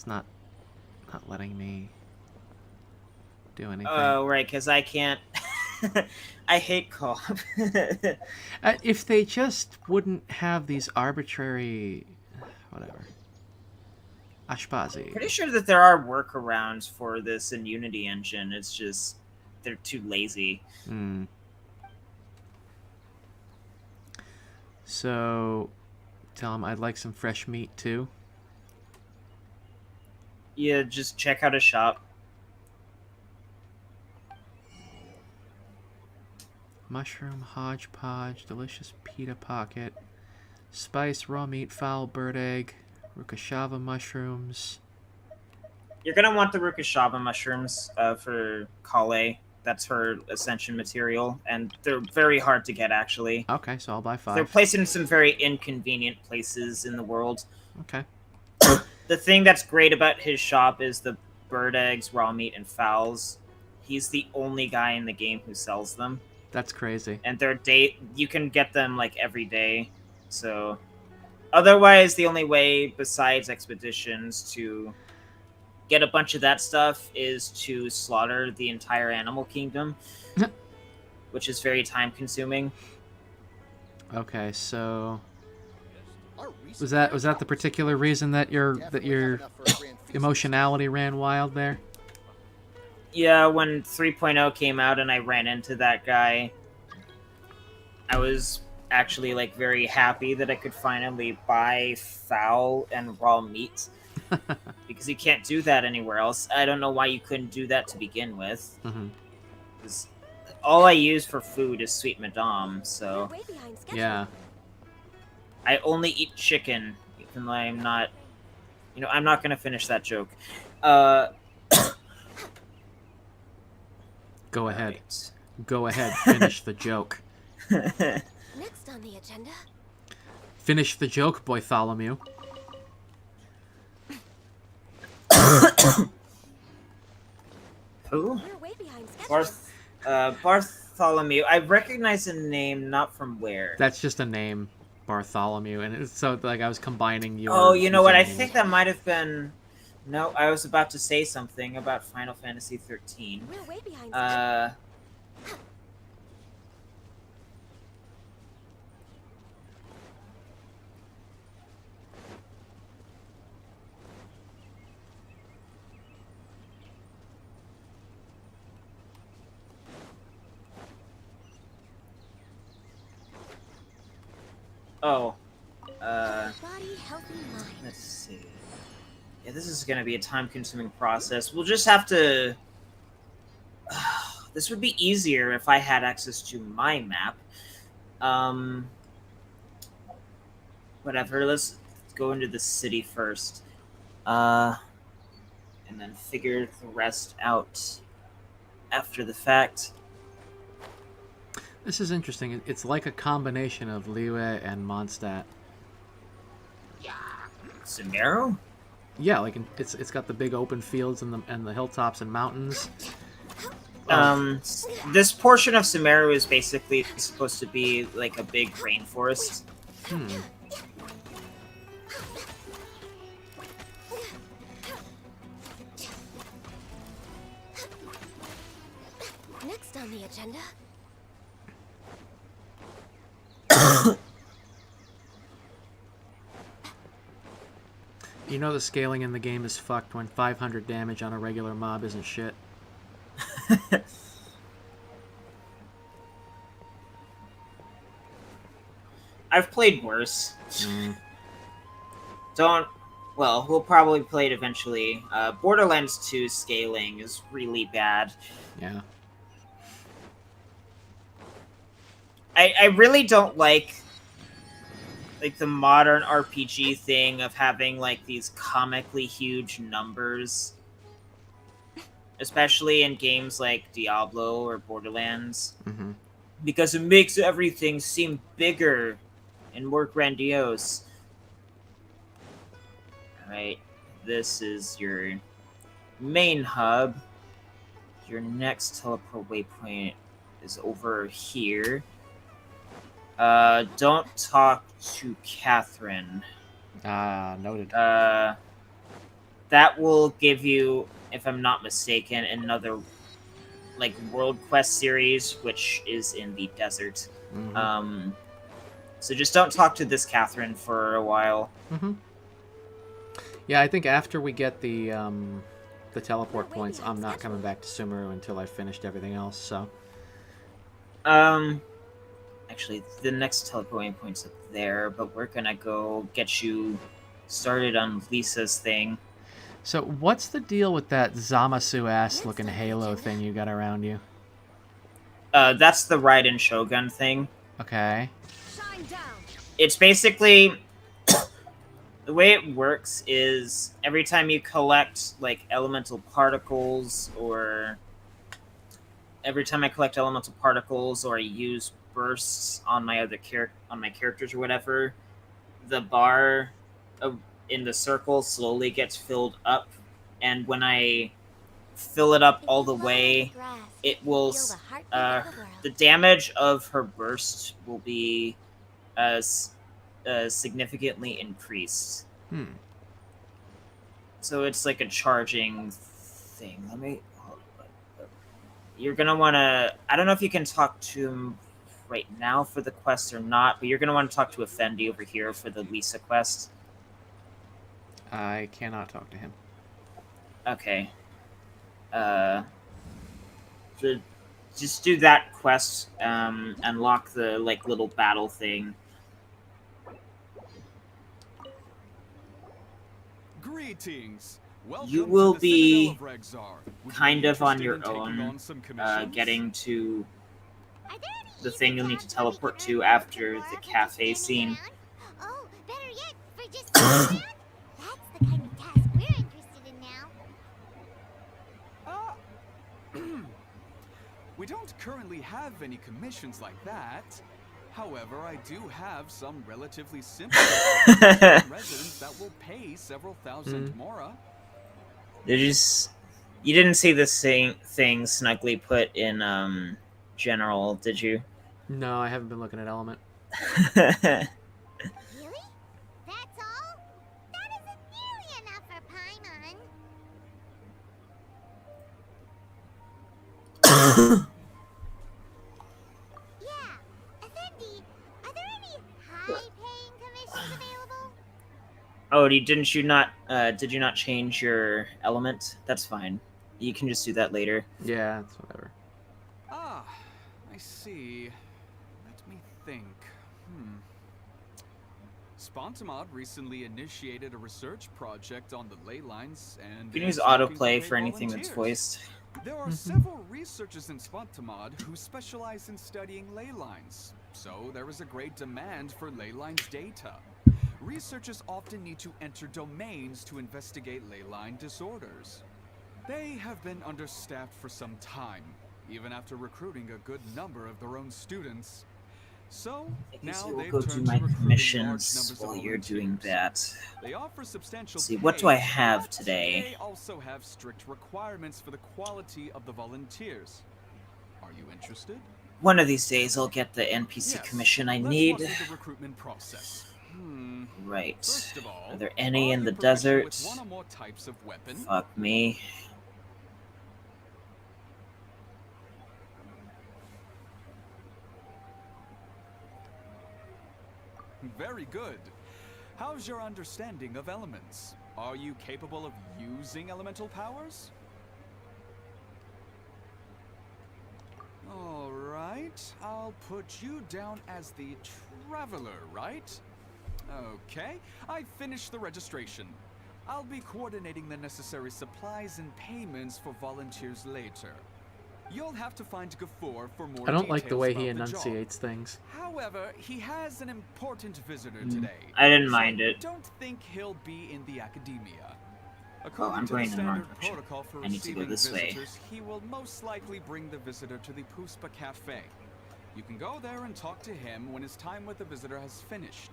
not letting me do anything. Oh, right, because I can't. I hate co-op. If they just wouldn't have these arbitrary, whatever. Ashbazi. Pretty sure that there are workarounds for this in Unity engine. It's just they're too lazy. Hmm. So, tell him I'd like some fresh meat too. Yeah, just check out his shop. Mushroom hodgepodge, delicious pita pocket, spice raw meat, fowl bird egg, rukashava mushrooms. You're gonna want the Rukashaba mushrooms for Kale. That's her ascension material, and they're very hard to get, actually. Okay, so I'll buy 5. They're placed in some very inconvenient places in the world. Okay. The thing that's great about his shop is the bird eggs, raw meat, and fowls. He's the only guy in the game who sells them. That's crazy. And you can get them like every day. So otherwise, the only way besides expeditions to get a bunch of that stuff is to slaughter the entire animal kingdom, which is very time consuming. Okay, so was that the particular reason that your emotionality ran wild there? Yeah, when 3.0 came out and I ran into that guy, I was actually like very happy that I could finally buy fowl and raw meat. Because you can't do that anywhere else. I don't know why you couldn't do that to begin with. Mm-hmm. All I use for food is sweet madame, so Yeah. I only eat chicken, even though I'm not. I'm not gonna finish that joke. Go ahead. Right. Go ahead. Finish the joke. Next on the agenda. Finish the joke, Bartholomew. Who? We're way behind schedule. Bartholomew. I recognize the name, not from where. That's just a name, Bartholomew, and it's so like I was combining your. Oh, you know what? I names. think that might have been. No, I was about to say something about Final Fantasy 13. We're way behind schedule. Oh. Body, healthy mind. Let's see. Yeah, this is going to be a time-consuming process. We'll just have to this would be easier if I had access to my map. Whatever. Let's go into the city first, and then figure the rest out after the fact. This is interesting. It's like a combination of Liyue and Mondstadt. Sumeru? Yeah, like it's got the big open fields and the hilltops and mountains. This portion of Sumeru is basically supposed to be like a big rainforest. Next on the agenda. You know the scaling in the game is fucked when 500 damage on a regular mob isn't shit. I've played worse. Well, we'll probably play it eventually. Borderlands 2 scaling is really bad. Yeah. I really don't like the modern RPG thing of having like these comically huge numbers, especially in games like Diablo or Borderlands, because it makes everything seem bigger and more grandiose. Alright, this is your main hub. Your next teleport waypoint is over here. Don't talk to Catherine. Noted. That will give you, if I'm not mistaken, another like world quest series, which is in the desert. So just don't talk to this Catherine for a while. Yeah, I think after we get the teleport points, I'm not coming back to Sumeru until I've finished everything else. So. Actually, the next teleporting point's up there, but we're gonna go get you started on Lisa's thing. So, what's the deal with that Zamasu-ass looking halo thing you got around you? That's the Raiden Shogun thing. Okay. It's basically... the way it works is every time you collect, like, elemental particles, or... Every time I collect elemental particles, or I use bursts on my other characters or whatever, the bar in the circle slowly gets filled up, and when I fill it up all the way, it will the damage of her burst will be significantly increased. So it's like a charging thing. Let me... You're gonna want to... I don't know if you can talk to him right now for the quest or not, but you're gonna want to talk to Effendi over here for the Lisa quest. I cannot talk to him. Okay. Just do that quest, unlock the, like, little battle thing. Greetings. You will be kind of on your own, getting to the thing you'll need to teleport to after the cafe scene. Oh, better yet, for just that's the kind of task we're interested in now. We don't currently have any commissions like that. However, I do have some relatively simple residents that will pay several thousand mora. You didn't see this thing snugly put in general, did you? No, I haven't been looking at Element. Really? That's all? That isn't nearly enough for Paimon. Yeah, Effendi, are there any high-paying commissions available? Oh, did you not change your element? That's fine. You can just do that later. Yeah, it's whatever. Ah, I see. Let me think. Spontamod recently initiated a research project on the ley lines, and You can use autoplay for anything that's voiced. There are several researchers in Spontamod who specialize in studying ley lines, so there is a great demand for ley lines data. Researchers often need to enter domains to investigate ley line disorders. They have been understaffed for some time, even after recruiting a good number of their own students. So now I will they've go turned do to my recruiting large commissions numbers of while you're doing volunteers. that. They offer substantial Let's see, pay, what do I have but today? They also have strict requirements for the quality of the volunteers. Are you interested? One of these days I'll get the NPC Yes. commission I Let's need. walk through the recruitment process. Right. First of all, Are there any are in you the proficient desert? with one or more types of weapon? Fuck me. Very good. How's your understanding of elements? Are you capable of using elemental powers? All right, I'll put you down as the traveler, right? Okay, I finished the registration. I'll be coordinating the necessary supplies and payments for volunteers later. You'll have to find Gafoor for more I don't like the details way he about the job. enunciates things. However, he has an important visitor today. I didn't so mind it. Don't think he'll be in the academia. Oh, According I'm to the going in the wrong standard direction. protocol for I need to go receiving this way. visitors, he will most likely bring the visitor to the Puspa Cafe. You can go there and talk to him when his time with the visitor has finished.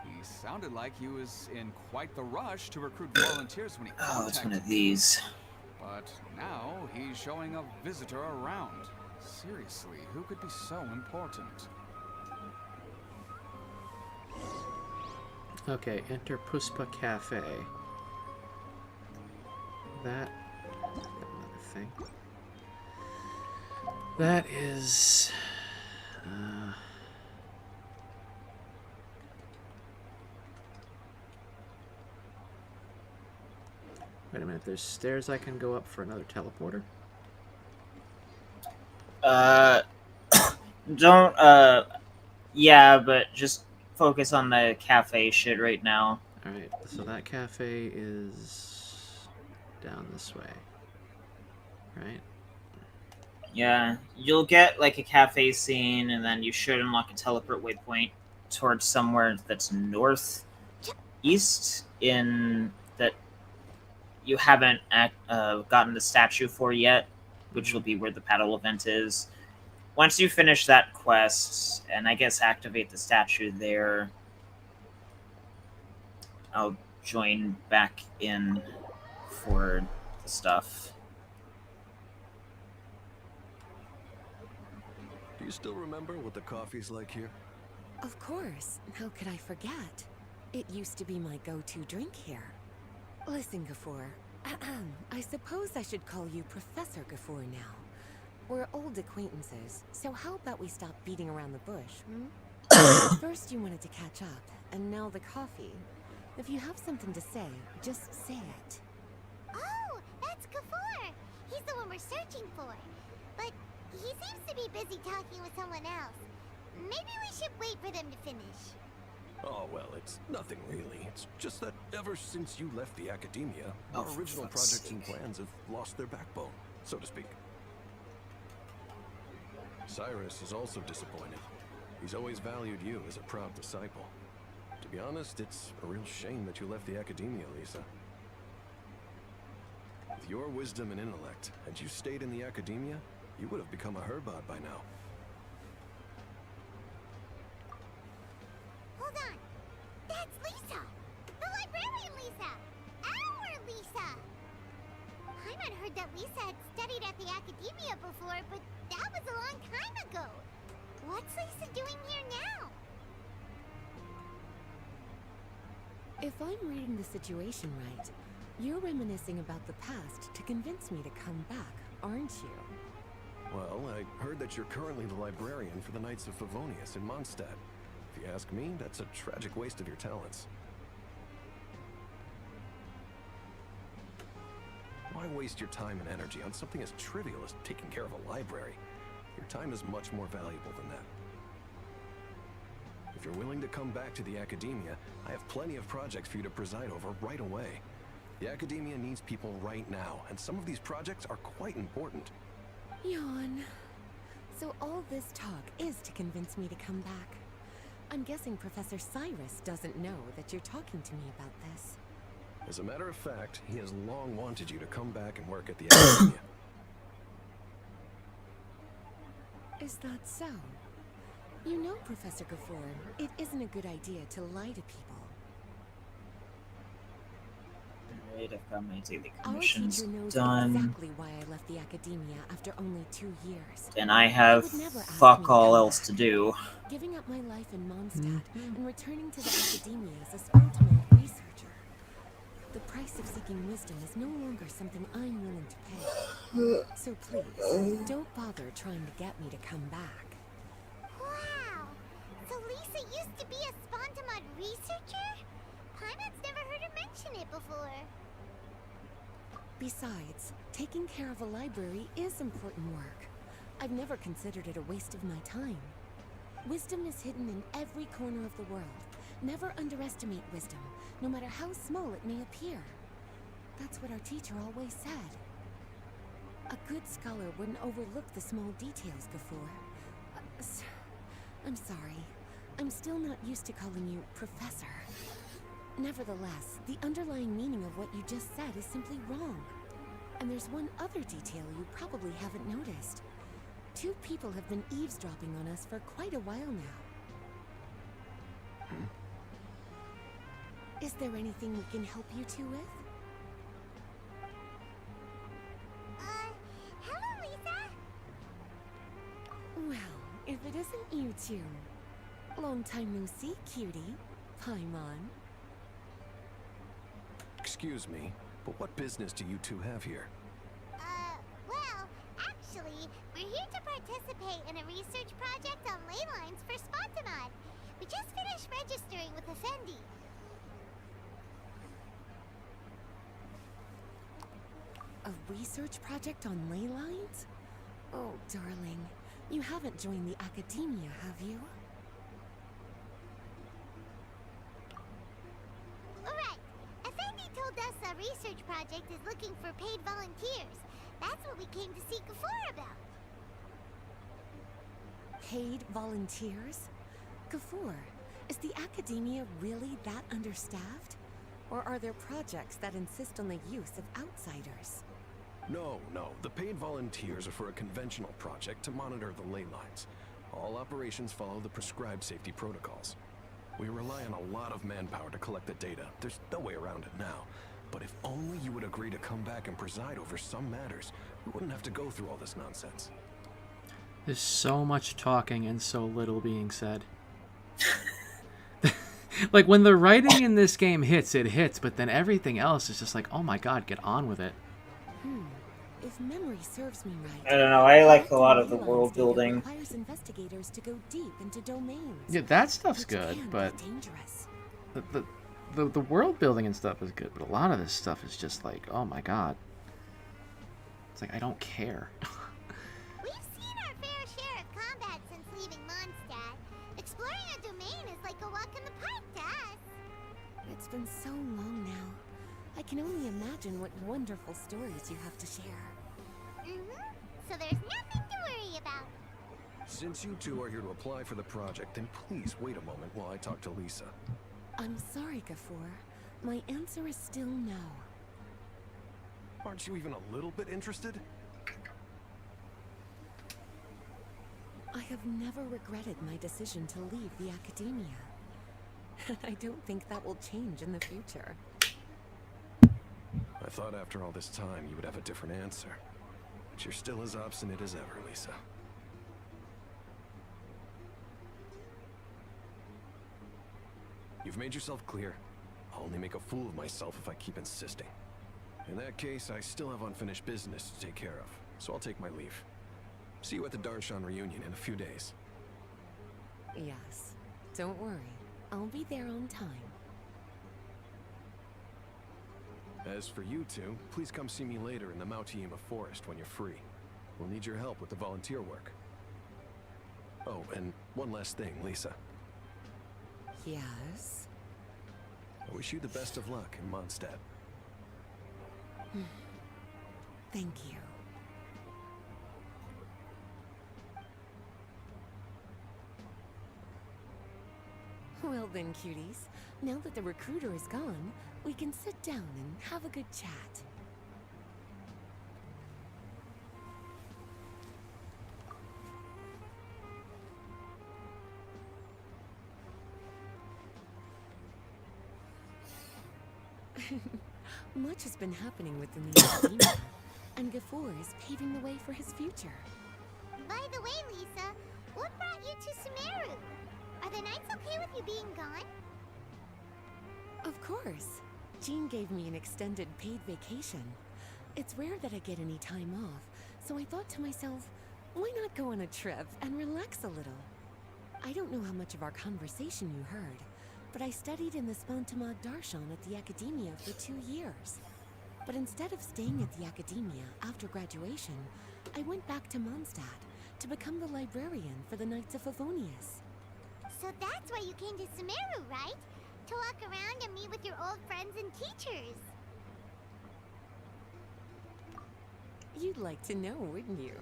He sounded like he was in quite the rush to recruit volunteers when he Oh, it's one contacted of these. but now he's showing a visitor around. Seriously, who could be so important? Okay, enter Puspa Cafe. That... another thing. That is... wait a minute, there's stairs I can go up for another teleporter? Don't, yeah, but just focus on the cafe shit right now. Alright, so that cafe is down this way. Right? Yeah, you'll get, like, a cafe scene, and then you should unlock a teleport waypoint towards somewhere that's northeast in that you haven't gotten the statue for yet, which will be where the paddle event is. Once you finish that quest, and I guess activate the statue there, I'll join back in for the stuff. Do you still remember what the coffee's like here? Of course. How could I forget? It used to be my go-to drink here. Listen, Gafoor. I suppose I should call you Professor Gafoor now. We're old acquaintances, so how about we stop beating around the bush, hmm? First you wanted to catch up, and now the coffee. If you have something to say, just say it. Oh, that's Gafoor. He's the one we're searching for. But he seems to be busy talking with someone else. Maybe we should wait for them to finish. Oh, well, it's nothing really. It's just that ever since you left the academia, Oh, our for original fuck's projects and sake. plans have lost their backbone, so to speak. Cyrus is also disappointed. He's always valued you as a proud disciple. To be honest, it's a real shame that you left the academia, Lisa. With your wisdom and intellect, had you stayed in the academia, you would have become a Herbot by now. Hold on. That's Lisa. The librarian Lisa. Our Lisa. Paimon heard that Lisa had studied at the academia before, but that was a long time ago. What's Lisa doing here now? If I'm reading the situation right, you're reminiscing about the past to convince me to come back, aren't you? Well, I heard that you're currently the librarian for the Knights of Favonius in Mondstadt. If you ask me, that's a tragic waste of your talents. Why waste your time and energy on something as trivial as taking care of a library? Your time is much more valuable than that. If you're willing to come back to the academia, I have plenty of projects for you to preside over right away. The Academia needs people right now, and some of these projects are quite important. Yawn. So all this talk is to convince me to come back. I'm guessing Professor Cyrus doesn't know that you're talking to me about this. As a matter of fact, he has long wanted you to come back and work at the Academia. Is that so? You know, Professor Gafoor, it isn't a good idea to lie to people. Alright, I've got my daily Our commissions teacher knows done. exactly why I left the Academia after only 2 years. And I have He would never ask me fuck to all come else back. to do. Giving up my life in Mondstadt and returning to the Academia as a Spartamite researcher. The price of seeking wisdom is no longer something I'm willing to pay. So please, don't bother trying to get me to come back. Wow! So Lisa used to be a Spontamod researcher? Paimon's never heard her mention it before. Besides, taking care of a library is important work. I've never considered it a waste of my time. Wisdom is hidden in every corner of the world. Never underestimate wisdom, no matter how small it may appear. That's what our teacher always said. A good scholar wouldn't overlook the small details, Gafoor. I'm sorry. I'm still not used to calling you Professor. Nevertheless, the underlying meaning of what you just said is simply wrong. And there's one other detail you probably haven't noticed. 2 people have been eavesdropping on us for quite a while now. Is there anything we can help you two with? Hello, Lisa! Well, if it isn't you two. Long time no see, cutie. Paimon. Excuse me, but what business do you two have here? Well, actually, we're here to participate in a research project on ley lines for Spontamod. We just finished registering with Effendi. A research project on ley lines? Oh, darling. You haven't joined the Academia, have you? Right. Effendi told us a research project is looking for paid volunteers. That's what we came to see Gafoor about. Paid volunteers? Gafoor, is the Academia really that understaffed? Or are there projects that insist on the use of outsiders? No. The paid volunteers are for a conventional project to monitor the ley lines. All operations follow the prescribed safety protocols. We rely on a lot of manpower to collect the data. There's no way around it now. But if only you would agree to come back and preside over some matters, we wouldn't have to go through all this nonsense. There's so much talking and so little being said. Like, when the writing in this game hits, it hits, but then everything else is just like, oh my god, get on with it. If memory serves me right, I don't know, I like a lot of the world building. requires investigators to go deep into domains. Yeah, that stuff's which good, can be but dangerous. the world building and stuff is good, but a lot of this stuff is just like, oh my god. It's like, I don't care. We've seen our fair share of combat since leaving Mondstadt. Exploring a domain is like a walk in the park to us. It's been so long now. I can only imagine what wonderful stories you have to share. So there's nothing to worry about. Since you two are here to apply for the project, then please wait a moment while I talk to Lisa. I'm sorry, Gafoor. My answer is still no. Aren't you even a little bit interested? I have never regretted my decision to leave the Academia. And I don't think that will change in the future. I thought after all this time you would have a different answer. But you're still as obstinate as ever, Lisa. You've made yourself clear. I'll only make a fool of myself if I keep insisting. In that case, I still have unfinished business to take care of, so I'll take my leave. See you at the Darshan reunion in a few days. Yes. Don't worry. I'll be there on time. As for you two, please come see me later in the Mautiima Forest when you're free. We'll need your help with the volunteer work. Oh, and one last thing, Lisa. Yes? I wish you the best of luck in Mondstadt. Thank you. Well then, cuties. Now that the recruiter is gone, we can sit down and have a good chat. Much has been happening within the academia, and Gafor is paving the way for his future. By the way, Lisa, what brought you to Sumeru? Are the Knights okay with you being gone? Of course. Jean gave me an extended paid vacation. It's rare that I get any time off, so I thought to myself, why not go on a trip and relax a little? I don't know how much of our conversation you heard, but I studied in the Spontamad Darshan at the Academia for 2 years. But instead of staying at the Academia after graduation, I went back to Mondstadt to become the librarian for the Knights of Favonius. So that's why you came to Sumeru, right? To walk around and meet with your old friends and teachers. You'd like to know, wouldn't you?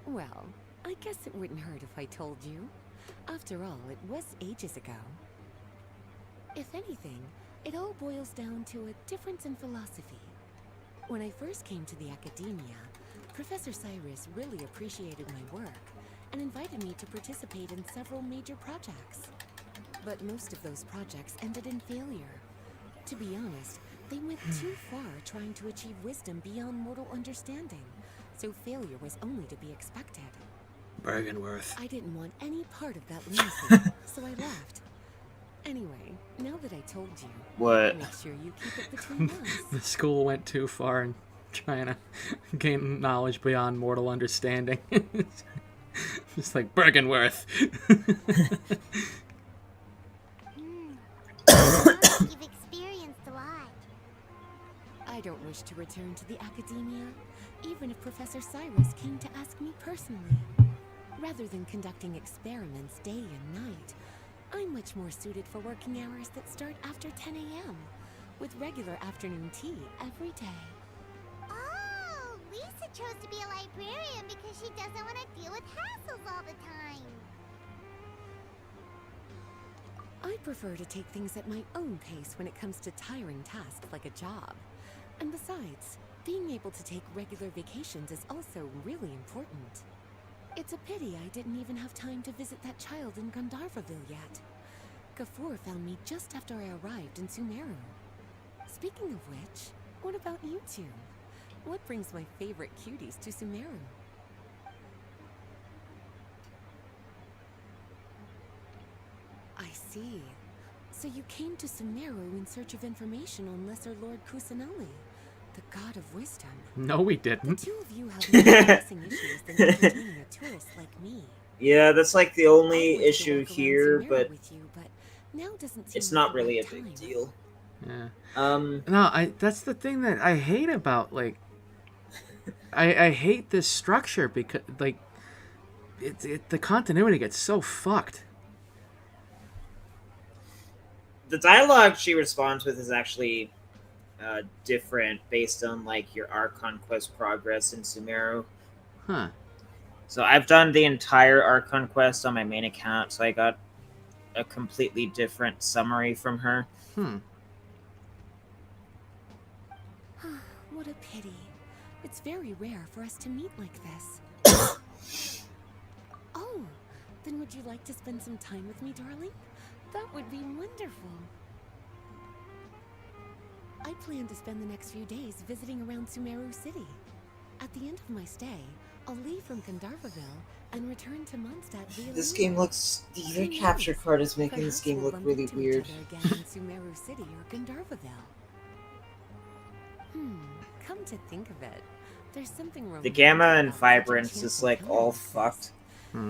Well, I guess it wouldn't hurt if I told you. After all, it was ages ago. If anything, it all boils down to a difference in philosophy. When I first came to the Academia, Professor Cyrus really appreciated my work and invited me to participate in several major projects. But most of those projects ended in failure. To be honest, they went too far trying to achieve wisdom beyond mortal understanding, so failure was only to be expected. Bergenworth. I didn't want any part of that lunacy, so I left. Anyway, now that I told you, What? make sure you keep it between us. The school went too far in trying to gain knowledge beyond mortal understanding. Just like Bergenworth. Sounds like you've experienced a lot. I don't wish to return to the Academia, even if Professor Cyrus came to ask me personally. Rather than conducting experiments day and night, I'm much more suited for working hours that start after 10 a.m., with regular afternoon tea every day. Oh, Lisa chose to be a librarian because she doesn't want to deal with hassles all the time. I prefer to take things at my own pace when it comes to tiring tasks like a job. And besides, being able to take regular vacations is also really important. It's a pity I didn't even have time to visit that child in Gandharvaville yet. Gafor found me just after I arrived in Sumeru. Speaking of which, what about you two? What brings my favorite cuties to Sumeru? I see. So you came to Sumeru in search of information on Lesser Lord Kusanali, the god of wisdom. No, we The didn't. two of you have more pressing issues than entertaining a tourist like me. Yeah, that's like the I only wish to issue walk around here, Sumeru but with you, but now doesn't seem it's like not the really a right big time. deal. Yeah. Um, No, that's the thing that I hate about, like, I hate this structure because, like, the continuity gets so fucked. the dialogue she responds with is actually different based on like your Archon quest progress in Sumeru. Huh. So I've done the entire Archon quest on my main account, so I got a completely different summary from her. What a pity. It's very rare for us to meet like this. Oh, then would you like to spend some time with me, darling? That would be wonderful. I plan to spend the next few days visiting around Sumeru City. At the end of my stay, I'll leave from Gandharvaville and return to Mondstadt via This Luna. game looks... Who Your capture knows? card is making this Perhaps game we'll look bump really into weird. each other again in Sumeru City or Gandharvaville. Come to think of it, there's something The romantic gamma and about such a vibrance chance is like encounter all like this. fucked.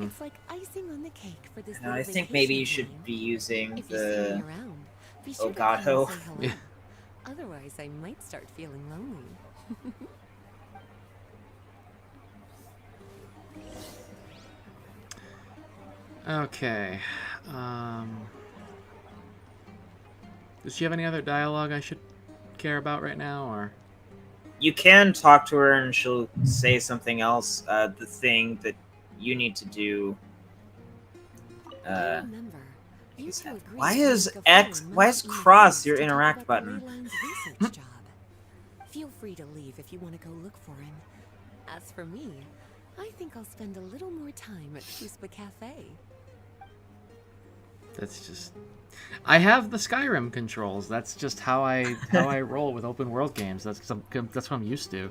It's like icing on the cake for this And I little think maybe you vacation should time. be using If you see me the around, be sure to come and Elgato. say hello. Yeah. Otherwise, I might start feeling lonely. Okay. Does she have any other dialogue I should care about right now, or? you can talk to her and she'll say something else. The thing that you need to do. Remember, you two agreed Why to is make a X? forum Why Monday is cross evenings your to talk interact about the button? Leyline's research job. Feel free to leave if you want to go look for him. As for me, I think I'll spend a little more time at Kuspa Cafe. That's just... I have the Skyrim controls. That's just how I roll with open world games. That's what I'm used to.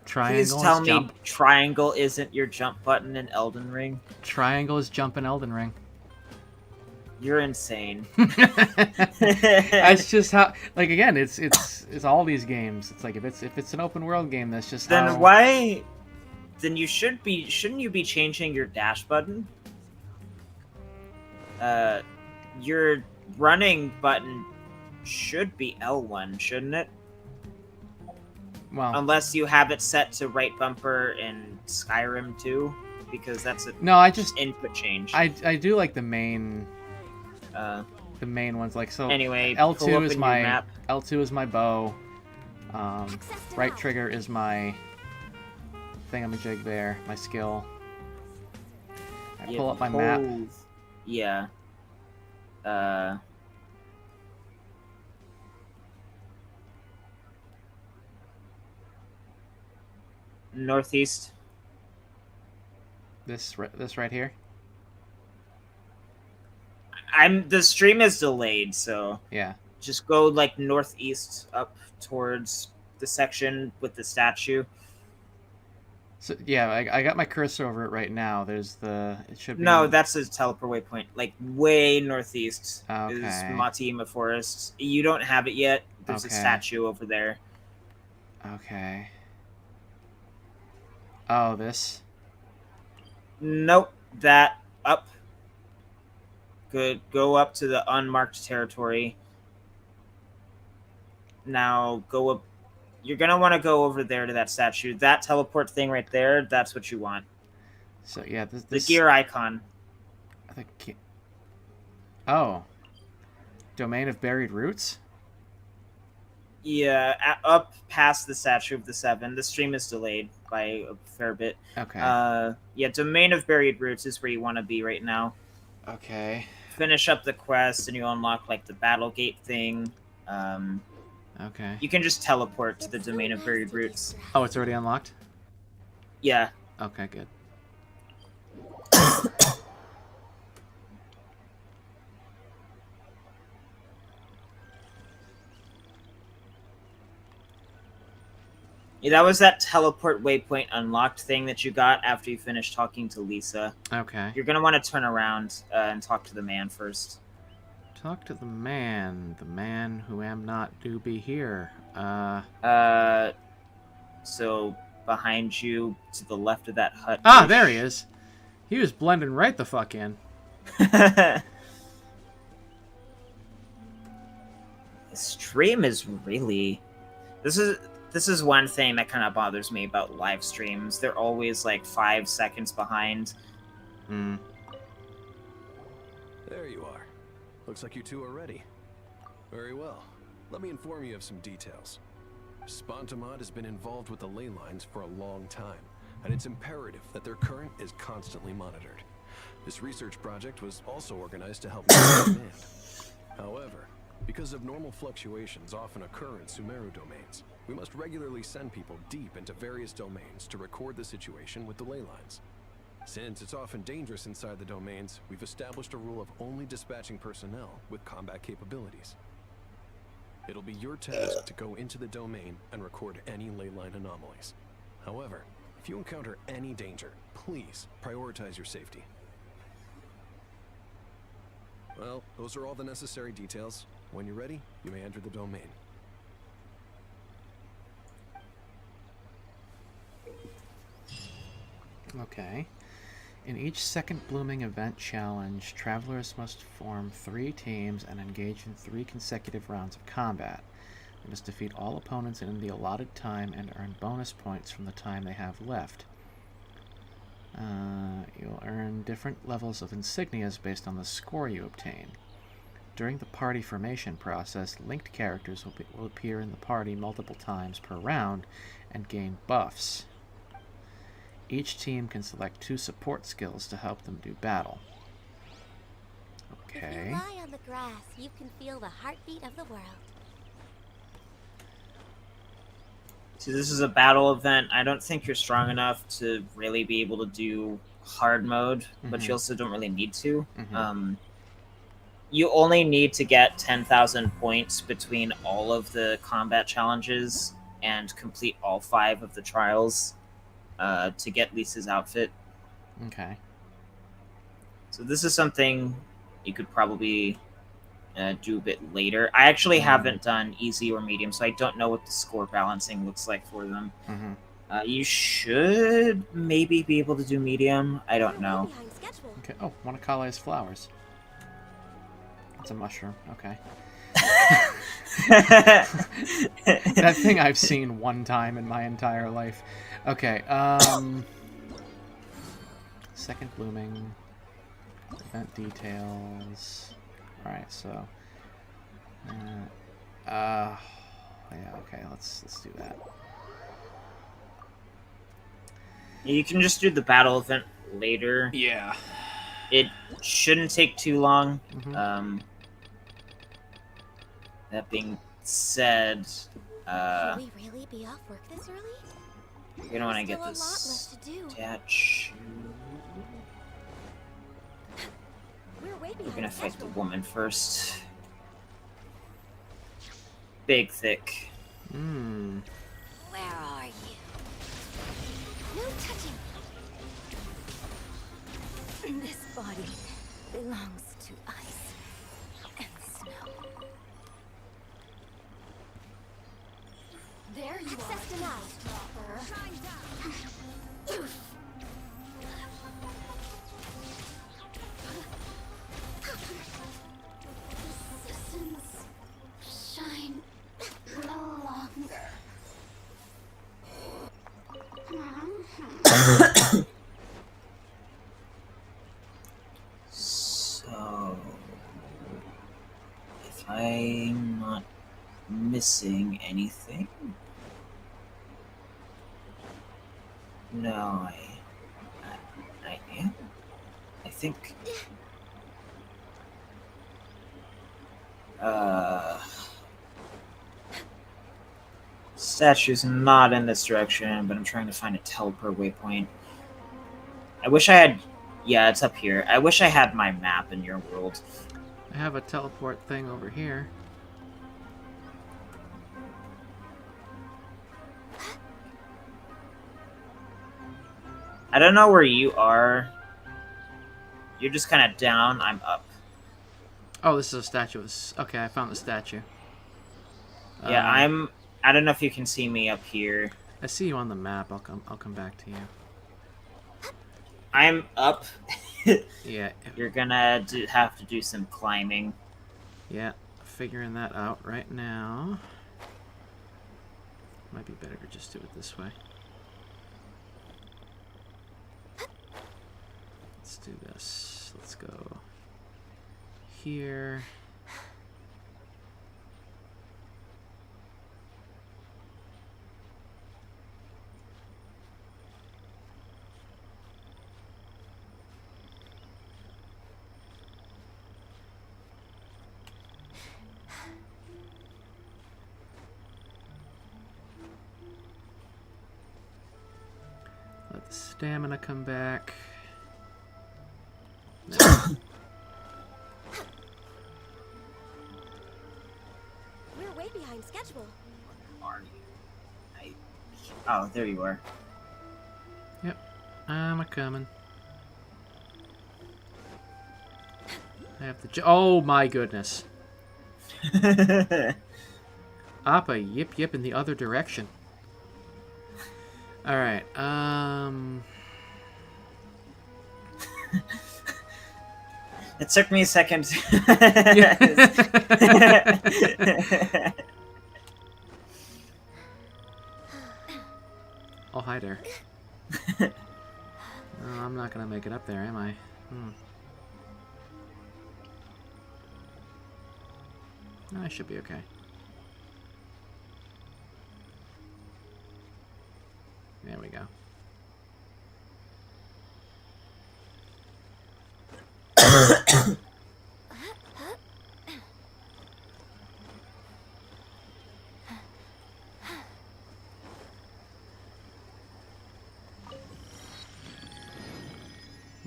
Triangle Please tell is me jump. triangle isn't your jump button in Elden Ring. Triangle is jump in Elden Ring. You're insane. That's just how. Like again, it's all these games. It's like if it's an open world game, that's just then how. why? Then you shouldn't you be changing your dash button? Your running button should be L1, shouldn't it? Well, unless you have it set to right bumper in Skyrim too, because that's a no. I just input change. I do like the main ones. Like so. Anyway, L2 is my map. L2 is my bow. Right trigger is my thingamajig there. My skill. I pull up my map. Yeah. Northeast. This right here. The stream is delayed, so yeah. Just go like northeast up towards the section with the statue. So yeah, I got my cursor over it right now. There's it should be. No, that's a teleport waypoint. Like way northeast is Matima Forest. You don't have it yet. There's a statue over there. Okay. Oh, this? Nope. That up. Good. Go up to the unmarked territory. Now go up. You're going to want to go over there to that statue. That teleport thing right there, that's what you want. So, yeah. The gear icon. Oh. Domain of Buried Roots? Yeah, up past the Statue of the Seven. The stream is delayed by a fair bit. Okay. Yeah, Domain of Buried Roots is where you want to be right now. Okay. Finish up the quest and you unlock, like, the Battle Gate thing. Okay. You can just teleport to the Domain of Buried Roots. Oh, it's already unlocked? Yeah. Okay, good. Yeah, that was that teleport waypoint unlocked thing that you got after you finished talking to Lisa. Okay. You're going to want to turn around and talk to the man first. Talk to the man who am not do be here. So behind you to the left of that hut. Ah, there he is. He was blending right the fuck in. The stream is really... This is one thing that kind of bothers me about live streams. They're always like 5 seconds behind. Hmm. There you are. Looks like you two are ready. Very well. Let me inform you of some details. Spontamod has been involved with the ley lines for a long time, and it's imperative that their current is constantly monitored. This research project was also organized to help manage demand. However, because of normal fluctuations often occur in Sumeru domains, we must regularly send people deep into various domains to record the situation with the ley lines. Since it's often dangerous inside the domains, we've established a rule of only dispatching personnel with combat capabilities. It'll be your task to go into the domain and record any ley line anomalies. However, if you encounter any danger, please prioritize your safety. Well, those are all the necessary details. When you're ready, you may enter the domain. Okay. In each second blooming event challenge, travelers must form 3 teams and engage in 3 consecutive rounds of combat. They must defeat all opponents in the allotted time and earn bonus points from the time they have left. You'll earn different levels of insignias based on the score you obtain. During the party formation process, linked characters will appear in the party multiple times per round and gain buffs. Each team can select 2 support skills to help them do battle. Okay. If you lie on the grass, you can feel the heartbeat of the world. So this is a battle event. I don't think you're strong enough to really be able to do hard mode, but you also don't really need to. You only need to get 10,000 points between all of the combat challenges and complete all 5 of the trials to get Lisa's outfit. Okay. So this is something you could probably do a bit later. I actually haven't done easy or medium, so I don't know what the score balancing looks like for them. You should maybe be able to do medium. I don't know. Okay. Oh, Wanakale's flowers. It's a mushroom. Okay. That thing I've seen one time in my entire life. Okay. Second blooming. Event details. All right. So. Yeah. Okay. Let's do that. You can just do the battle event later. Yeah. It shouldn't take too long. That being said, Should we really be off work this early? you're gonna want to get Still a lot this left to do. statue. We're way We're behind gonna fight the schedule. woman first. Big, thick. Where are you? No touching. This body belongs to ice and snow. There you Access denied. Citizens shine no longer. So, if I'm not missing anything, no, I am. I think. Statue's not in this direction, but I'm trying to find a teleport waypoint. I wish I had. Yeah, it's up here. I wish I had my map in your world. I have a teleport thing over here. I don't know where you are. You're just kind of down. I'm up. Oh, this is a statue. Okay, I found the statue. Yeah, I don't know if you can see me up here. I see you on the map. I'll come back to you. I'm up. Yeah. You're gonna have to do some climbing. Yeah, figuring that out right now. Might be better to just do it this way. Let's do this. Let's go here. Let the stamina come back. No. We're way behind schedule. Are you? Oh, there you are. Yep, I'm a coming. I have to. Oh my goodness! Appa, yip yip in the other direction. All right. It took me a second. Oh, hi there. Oh, I'm not gonna make it up there, am I? I should be okay. There we go.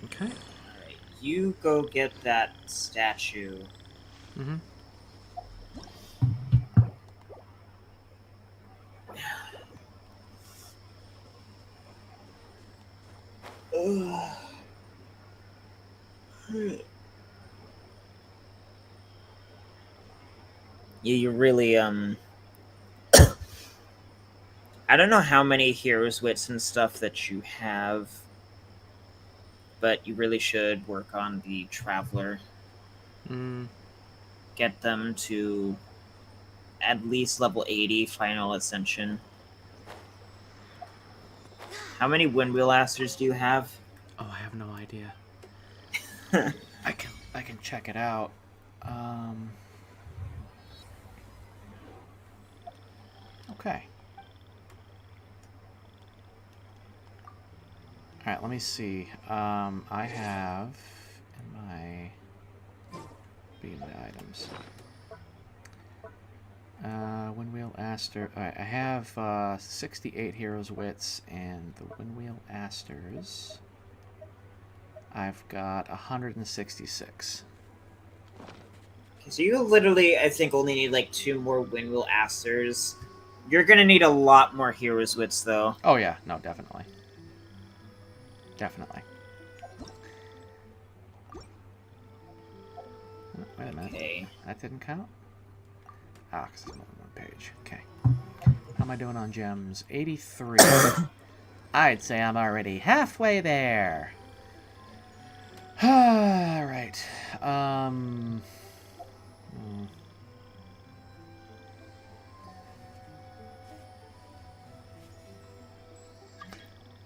Okay. Alright, you go get that statue. Mm-hmm. You really, I don't know how many heroes wits and stuff that you have, but you really should work on the Traveler. Get them to at least level 80 Final Ascension. How many Windwheel Asters do you have? Oh, I have no idea. I can check it out. Okay. All right, let me see. I have in my items. Windwheel Aster. All right, I have 68 Heroes Wits, and the Windwheel Asters. I've got 166. So you literally, I think, only need like 2 more Windwheel Asters. You're gonna need a lot more Heroes Wits, though. Oh yeah, no, definitely. Definitely. Oh, wait a minute. Okay. That didn't count? Ah, because it's more than one page. Okay. How am I doing on gems? 83. I'd say I'm already halfway there. Alright.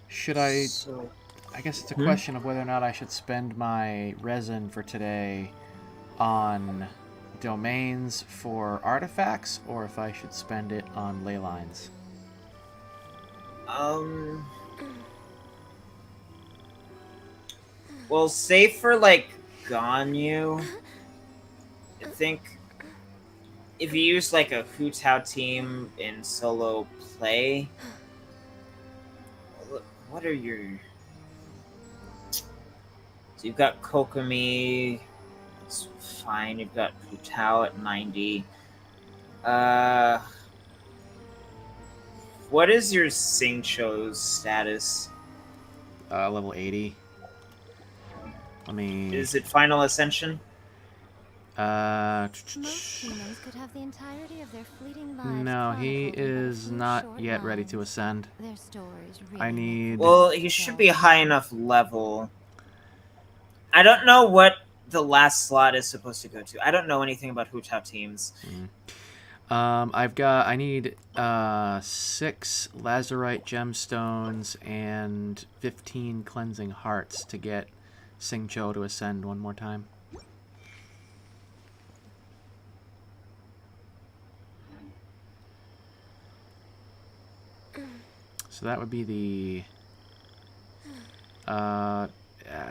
Should I... I guess it's a question of whether or not I should spend my resin for today on domains for artifacts, or if I should spend it on ley lines. Well, say for, like, Ganyu, I think if you use, like, a Hu Tao team in solo play, what are your... So you've got Kokomi, it's fine, you've got Hu Tao at 90. What is your Singcho's status? Level 80. Let me... Is it Final Ascension? Most humans could have the entirety of their fleeting lives. No, he chronicled in a is few not short yet ready lines. to ascend. Their stories I really need... Well, he should be high enough level. I don't know what the last slot is supposed to go to. I don't know anything about Hu Tao teams. I need 6 Lazarite gemstones and 15 cleansing hearts to get Singcho to ascend one more time. So that would be the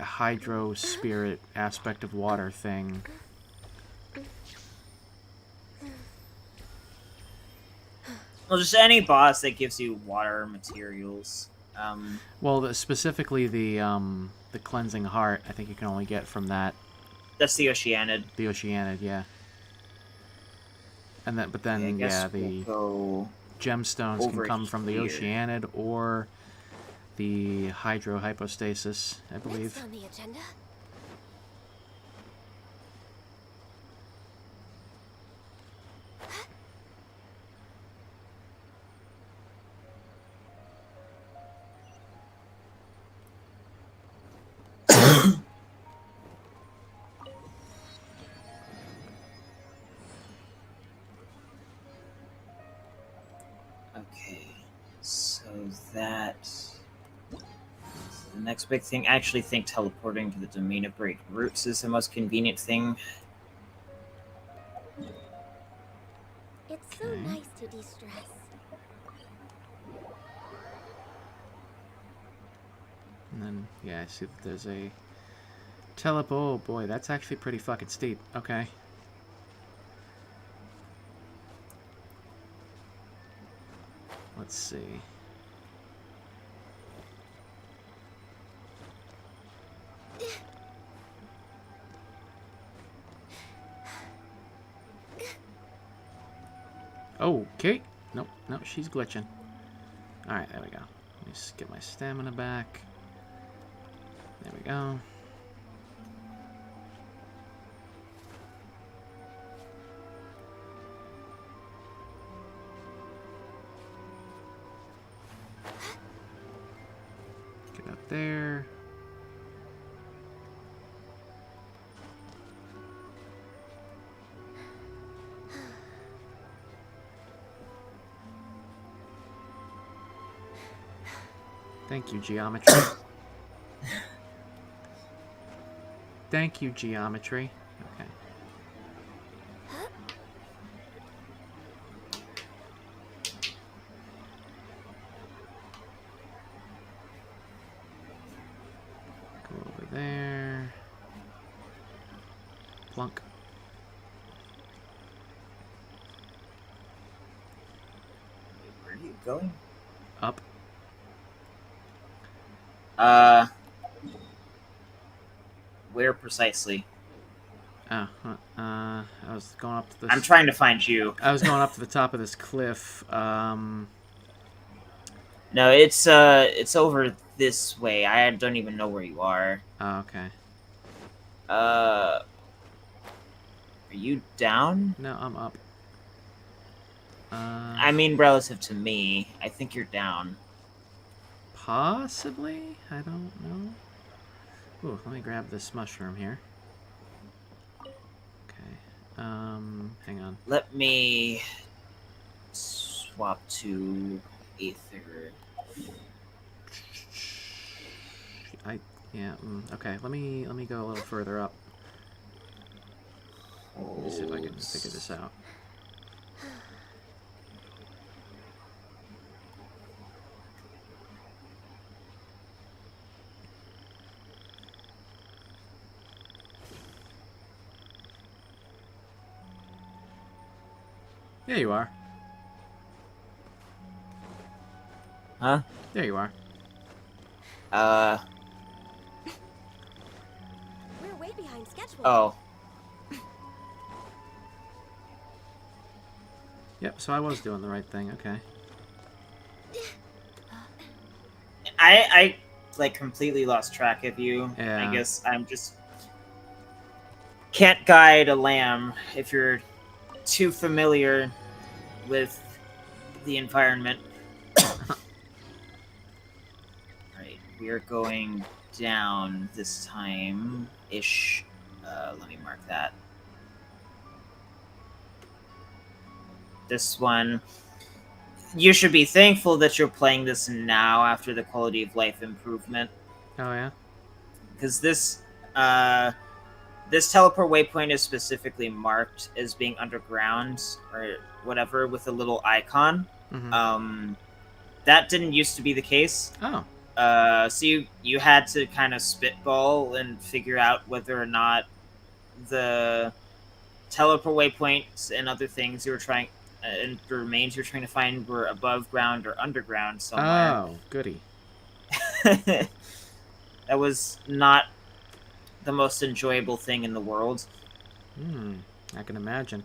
hydro spirit aspect of water thing. Well, just any boss that gives you water materials. Well, specifically the cleansing heart, I think you can only get from that. That's the Oceanid. The Oceanid, yeah. And then, but then, the gemstones can come from the Oceanid or the hydro hypostasis, I believe. Next on the agenda? Okay, so that... The next big thing, I actually think teleporting to the Domain of Great Roots is the most convenient thing. to de-stress. And then, yeah, I see that there's a teleport. Oh boy, that's actually pretty fucking steep. Okay. Let's see. Okay. Nope, nope, she's glitching. Alright, there we go. Let me just get my stamina back. There we go. Get up there. Thank you, geometry. Thank you, geometry. Okay. Go over there. Plunk. Where are you going? Up. Where precisely? Oh, I was going up to this. I'm trying to find you. I was going up to the top of this cliff. No, it's over this way. I don't even know where you are. Oh, okay. Are you down? No, I'm up. I mean, relative to me, I think you're down. Possibly? I don't know. Ooh, let me grab this mushroom here. Okay. Hang on. Let me swap to Aether. Okay. Let me go a little further up. Let me see if I can figure this out. There you are. Huh? There you are. We're way behind schedule. Oh. Yep, so I was doing the right thing. Okay. I like completely lost track of you. Yeah. I guess I'm just can't guide a lamb if you're too familiar with the environment. Right, we are going down this time ish. Let me mark that. This one. You should be thankful that you're playing this now after the quality of life improvement. Oh yeah. Because this teleport waypoint is specifically marked as being underground or whatever with a little icon. Mm-hmm. That didn't used to be the case. Oh. So you had to kind of spitball and figure out whether or not the teleport waypoints and other things you were trying and the remains you're trying to find were above ground or underground somewhere. Oh, goody. That was not the most enjoyable thing in the world. I can imagine.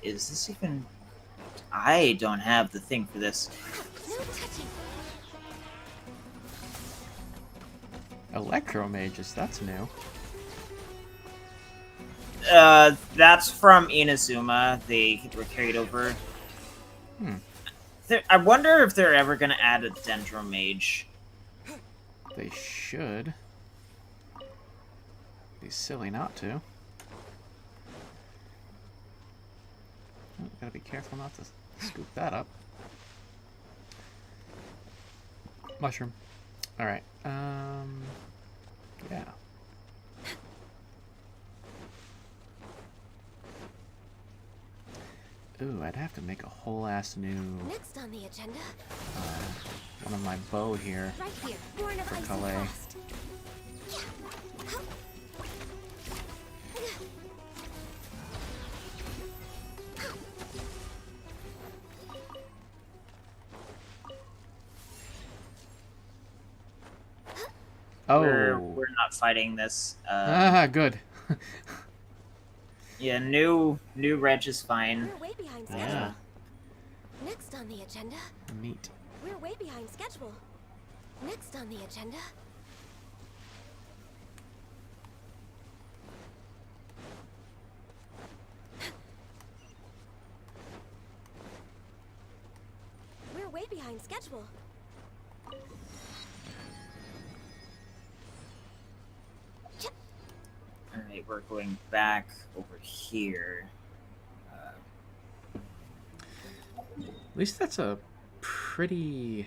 Is this even... I don't have the thing for this. No touching. Electro mages, that's new. That's from Inazuma. They were carried over. I wonder if they're ever gonna add a Dendro Mage. They should. Be silly not to. Oh, gotta be careful not to scoop that up. Mushroom. Alright, yeah. Ooh, I'd have to make a whole ass new Next on the agenda. one of my bow here Right here. Born of for ice and Calais. frost. Oh, We're not fighting this. Good. Yeah, new reg is fine. We're way behind schedule. Yeah. Next on the agenda. Neat. We're way behind schedule. Next on the agenda. We're way behind schedule. Alright, we're going back over here. At least that's a pretty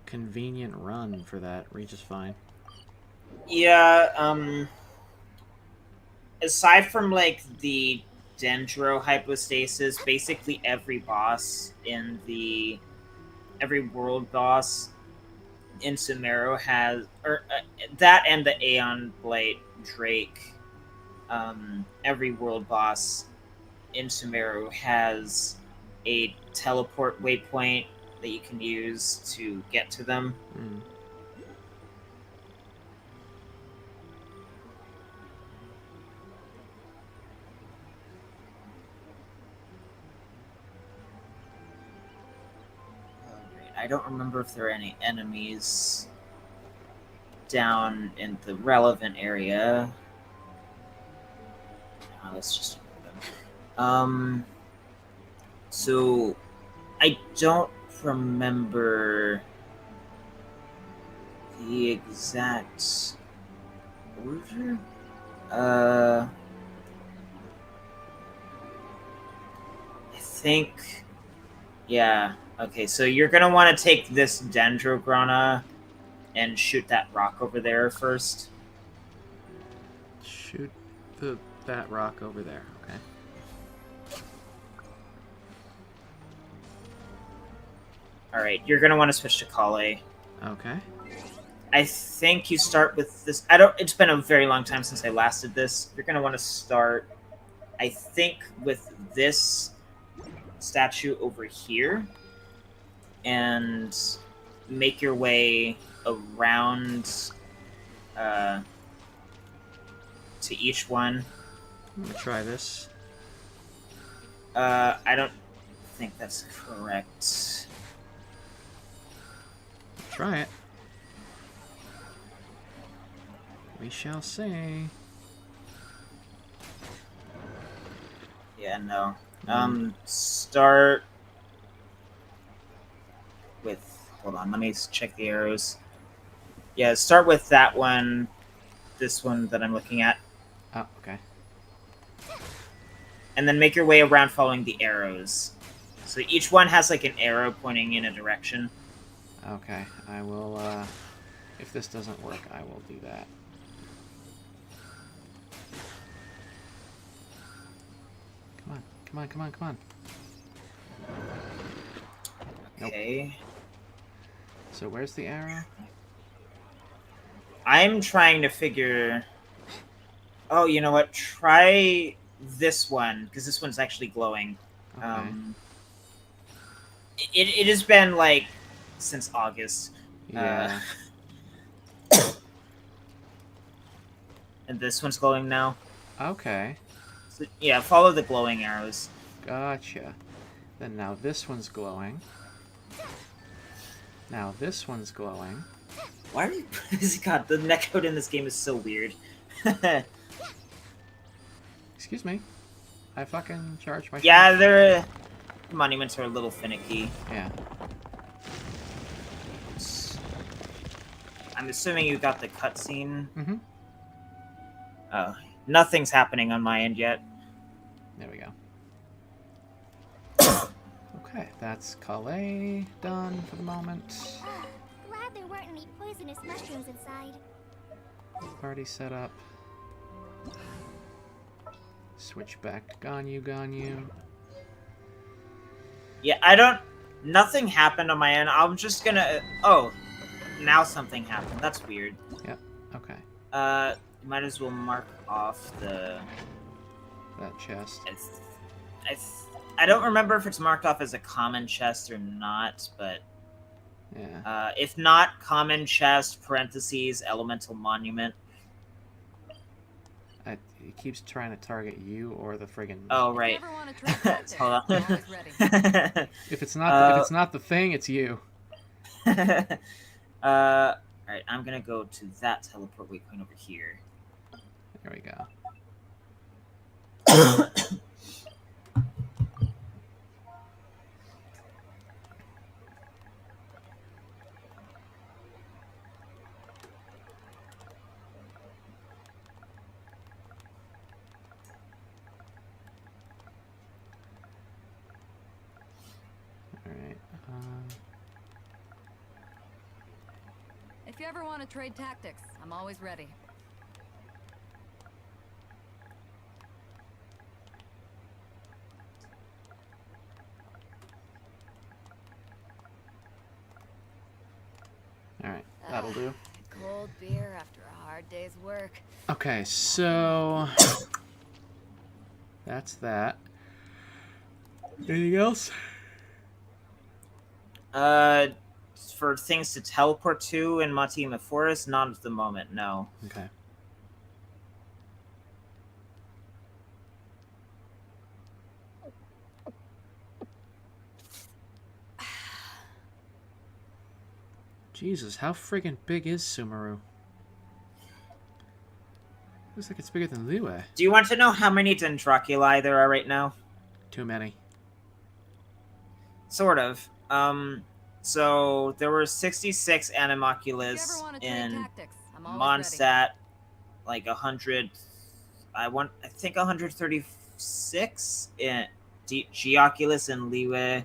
convenient run for that. Reaches fine. Yeah, aside from, like, the Dendro hypostasis, basically every boss in the... every world boss in Sumeru has... or, that and the Aeon Blight Drake. Every world boss in Sumeru has a teleport waypoint that you can use to get to them. I don't remember if there are any enemies down in the relevant area. Let's just ignore them. So I don't remember the exact order. I think, yeah. Okay, so you're gonna want to take this Dendrograna and shoot that rock over there first. Shoot that rock over there. Okay. All right, you're gonna want to switch to Calais. Okay. I think you start with this. I don't. It's been a very long time since I last did this. You're gonna want to start, I think, with this statue over here, and make your way around to each one. I'm gonna try this. I don't think that's correct. Try it. We shall see. Yeah, no. Start with... Hold on, let me check the arrows. Yeah, start with that one. This one that I'm looking at. Oh, okay. And then make your way around following the arrows. So each one has like an arrow pointing in a direction. Okay, I will, if this doesn't work, I will do that. Come on, come on, come on, come on. Okay. Nope. So where's the arrow? I'm trying to figure... Oh, you know what? Try this one, because this one's actually glowing. Okay. It has been, like, since August. Yeah. And this one's glowing now. Okay. So, yeah, follow the glowing arrows. Gotcha. Then now this one's glowing. Now this one's glowing. Why are you... God, the netcode in this game is so weird. Excuse Excuse me. I fucking charged my Yeah, shit. their monuments are a little finicky. Yeah. I'm assuming you got the cutscene. Mm-hmm. Oh, nothing's happening on my end yet. There we go. Okay, that's Calais done for the moment. Glad there weren't any poisonous mushrooms inside. Party set up. Switch back to Ganyu. Yeah, I don't... Nothing happened on my end. I'm just gonna... Oh, now something happened. That's weird. Yep, okay. Might as well mark off the... That chest. I don't remember if it's marked off as a common chest or not, but... Yeah. If not, common chest, parentheses, elemental monument. It keeps trying to target you or the friggin... Oh, right. Hold on. If it's not the thing, it's you. Alright, I'm gonna go to that teleport waypoint over here. There we go. Alright, If you ever want to trade tactics, I'm always ready. Alright, that'll do. Cold beer after a hard day's work. Okay, so... That's that. Anything else? For things to teleport to in Matima Forest, not at the moment, no. Okay. Jesus, how friggin' big is Sumeru? Looks like it's bigger than Liyue. Do you want to know how many Dendroculi there are right now? Too many. Sort of. So there were 66 Animoculus in Mondstadt, like 100. I think 136 in Geoculus in Liyue,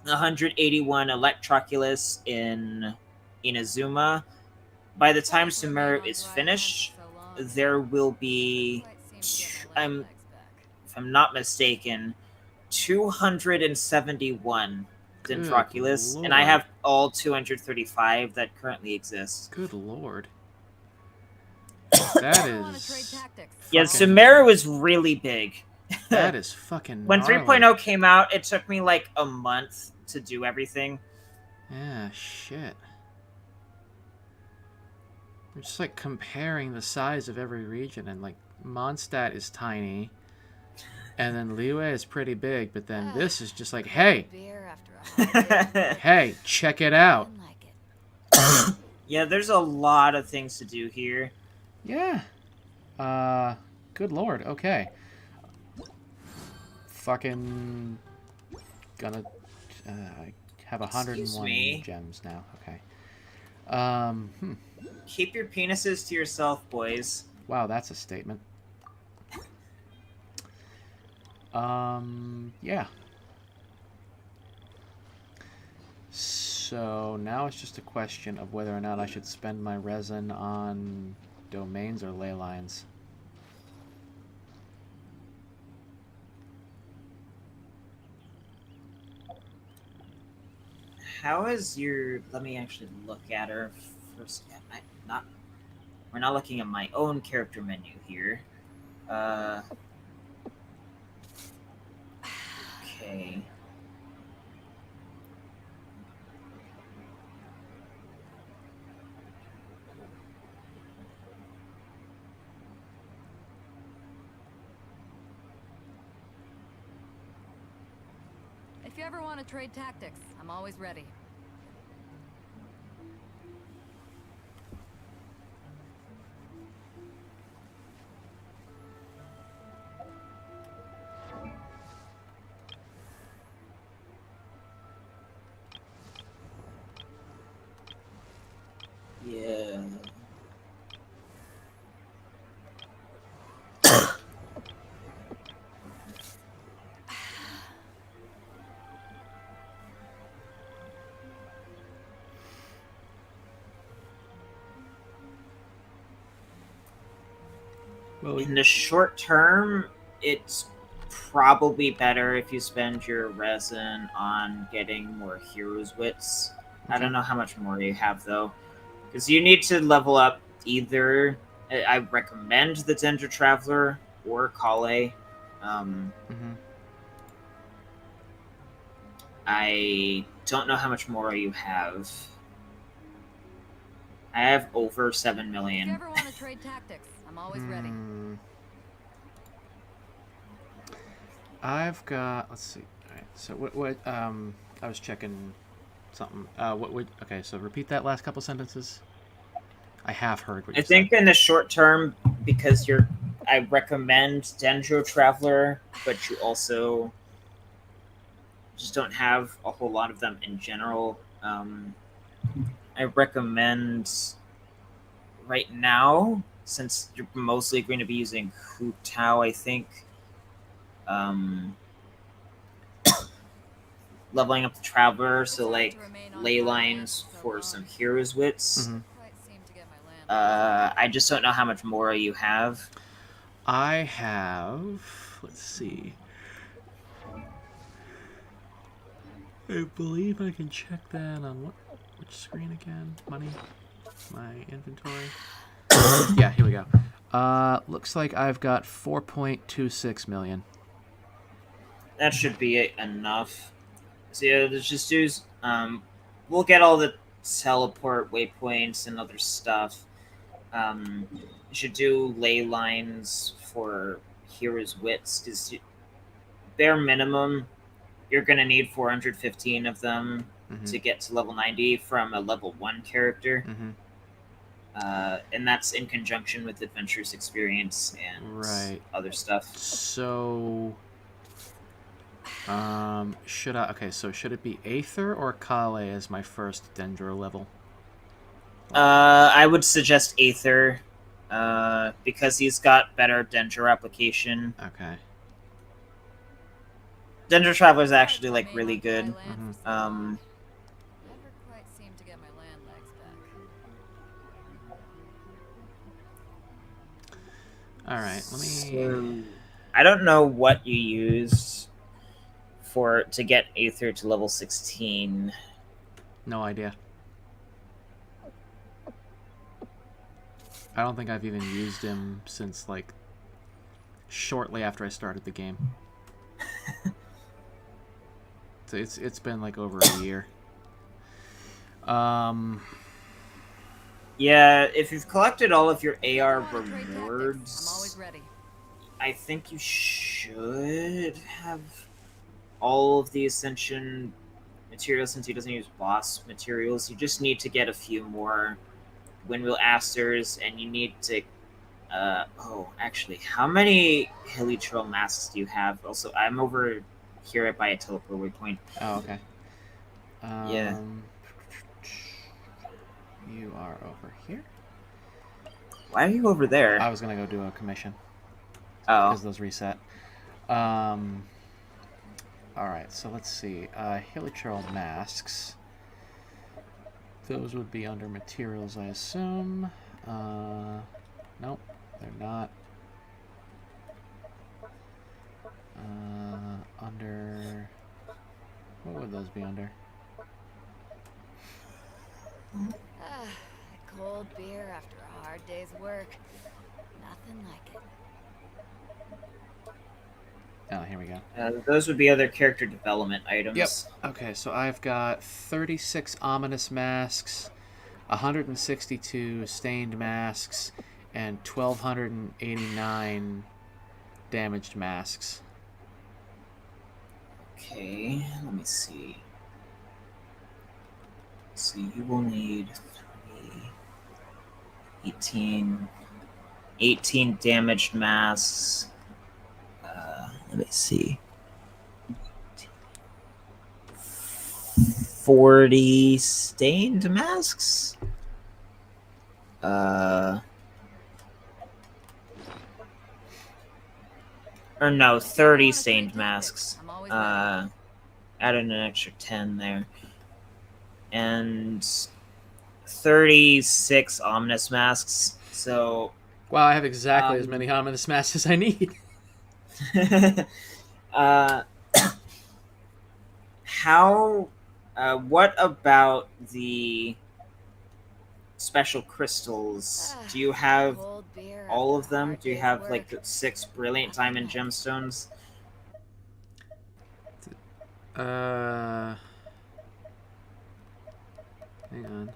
181 Electroculus in Inazuma. By the time Sumeru is finished, there will be, if I'm not mistaken, 271 Dendroculus, and I have all 235 that currently exist. Good lord. That is... Yeah, Sumeru is really big. That is fucking When gnarly. 3.0 came out, it took me like a month to do everything. Yeah, shit. I'm just like comparing the size of every region, and like Mondstadt is tiny, and then Liyue is pretty big, but then this is just like, hey, hey, check it out. Yeah, there's a lot of things to do here. Yeah. Good lord. Okay. Fucking gonna have 101 gems now. Okay. Keep your penises to yourself, boys. Wow, that's a statement. Yeah. So now it's just a question of whether or not I should spend my resin on domains or ley lines. How is your... Let me actually look at her first. We're not looking at my own character menu here. Okay. If you ever want to trade tactics, I'm always ready. Yeah. Well, In the short term, it's probably better if you spend your resin on getting more heroes wits. I don't know how much more you have though, because you need to level up either. I recommend the Dendro Traveler or Kale. I don't know how much more you have. I have over 7 If million. you ever want to trade tactics, I'm always ready. I've got. Let's see. All right. So what? I was checking something. What would? Okay. So repeat that last couple sentences. I have heard what you said. I think in the short term, because I recommend Dendro Traveler, but you also just don't have a whole lot of them in general. I recommend right now, since you're mostly going to be using Hu Tao, I think, leveling up the Traveler, so like ley lines for some Heroes Wits. I just don't know how much more you have. I have. Let's see. I believe I can check that on which screen again? Money? My inventory? Yeah, here we go. Looks like I've got 4.26 million. That should be enough. So yeah, let's just do. We'll get all the teleport waypoints and other stuff. You should do ley lines for Heroes Wits, because bare minimum, you're gonna need 415 of them to get to level 90 from a level 1 character. And that's in conjunction with Adventurous Experience and other stuff. So, should it be Aether or Kale as my first Dendro level? I would suggest Aether, because he's got better Dendro application. Okay. Dendro Traveler is actually like really good. Never quite seem to get my land legs back. All right, let me. I don't know what you used to get Aether to level 16. No idea. I don't think I've even used him since like shortly after I started the game. So it's been like over a year. Yeah, if you've collected all of your AR rewards, I'm always ready. I think you should have all of the Ascension materials, since he doesn't use boss materials. You just need to get a few more Windwheel Asters, and you need to actually, how many Hilly Trail masks do you have? Also, I'm over here by a teleport waypoint. Oh, okay. Yeah. You are over here? Why are you over there? I was gonna go do a commission. Oh. Because those reset. Alright, so let's see. Hilly Trail masks. Those would be under materials, I assume. Nope, they're not. Under... What would those be under? Cold beer after a hard day's work. Nothing like it. Oh, here we go. Those would be other character development items. Yep. Okay, so I've got 36 ominous masks, 162 stained masks, and 1,289 damaged masks. Okay, let me see. So you will need 18 damaged masks. Let me see. 40 stained masks? Uh, or no, 30 stained masks. Added an extra 10 there. And 36 ominous masks. So, wow, I have exactly as many ominous masks as I need. How? What about the special crystals? Do you have all of them? Do you have like the 6 brilliant diamond gemstones? Hang on.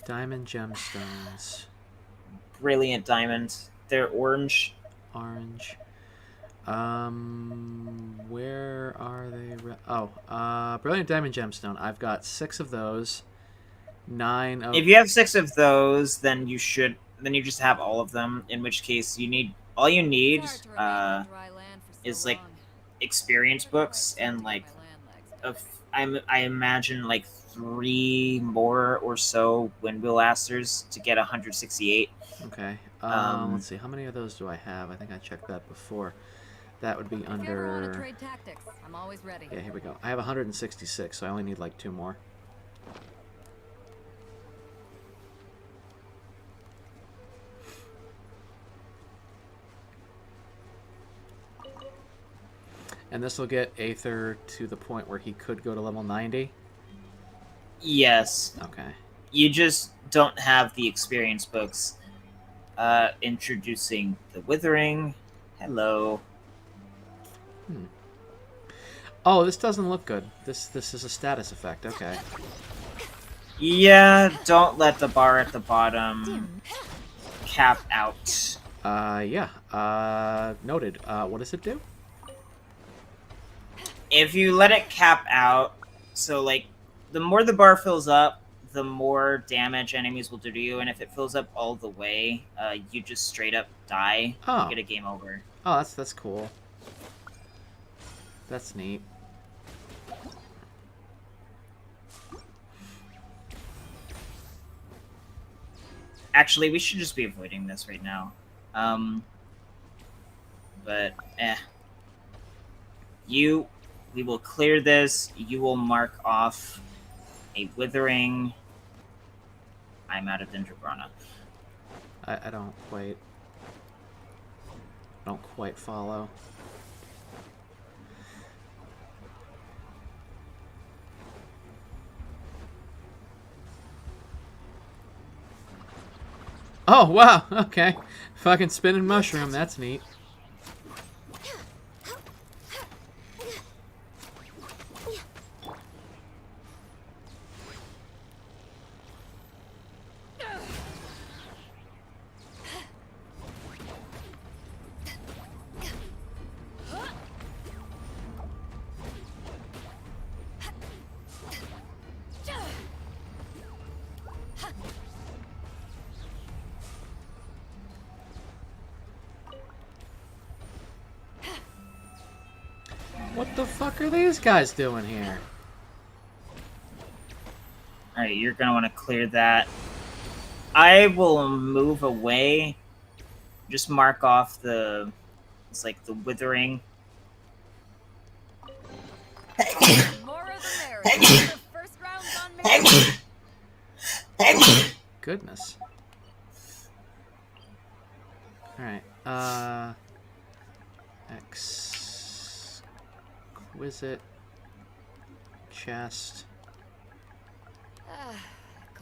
Diamond gemstones. Brilliant diamond. They're orange. Orange. Where are they? Brilliant diamond gemstone. I've got 6 of those. 9 of. If you have 6 of those, then you should. Then you just have all of them. In which case, all you need is like experience books and like I imagine like 3 more or so Windwheel Asters to get 168. Okay. Let's see. How many of those do I have? I think I checked that before. That would be under. If you ever want to trade tactics, I'm always ready. Yeah, here we go. I have 166, so I only need like 2 more. And this will get Aether to the point where he could go to level 90? Yes. Okay. You just don't have the experience books. Introducing the Withering. Hello. Oh, this doesn't look good. This is a status effect. Okay. Yeah, don't let the bar at the bottom cap out. Yeah. Noted. What does it do? If you let it cap out, so like, the more the bar fills up, the more damage enemies will do to you, and if it fills up all the way, you just straight up die. Oh. You get a game over. Oh, that's cool. That's neat. Actually, we should just be avoiding this right now. But, we will clear this. You will mark off a Withering. I'm out of Dendrobrana. I don't quite follow. Oh, wow, okay. Fucking spinning mushroom, that's neat. What the fuck are these guys doing here? Alright, you're gonna want to clear that. I will move away. Just mark off it's like the Withering. More of the merrier. The first round's on me. Goodness. Alright, exquisite chest.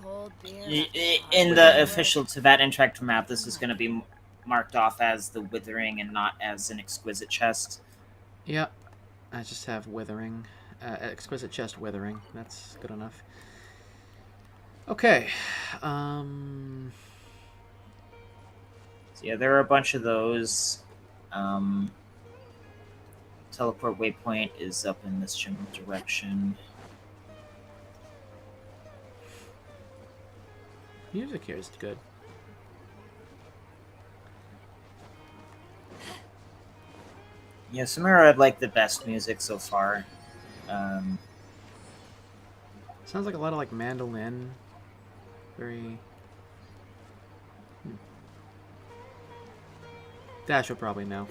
Cold beer. In the official Teyvat Interactive map, this is going to be marked off as the Withering and not as an exquisite chest. Yep. I just have withering. Exquisite chest withering. That's good enough. Okay. So yeah, there are a bunch of those. Teleport waypoint is up in this general direction. Music here is good. Yeah, Samara had like the best music so far. Sounds like a lot of like mandolin. Very. Dash will probably know.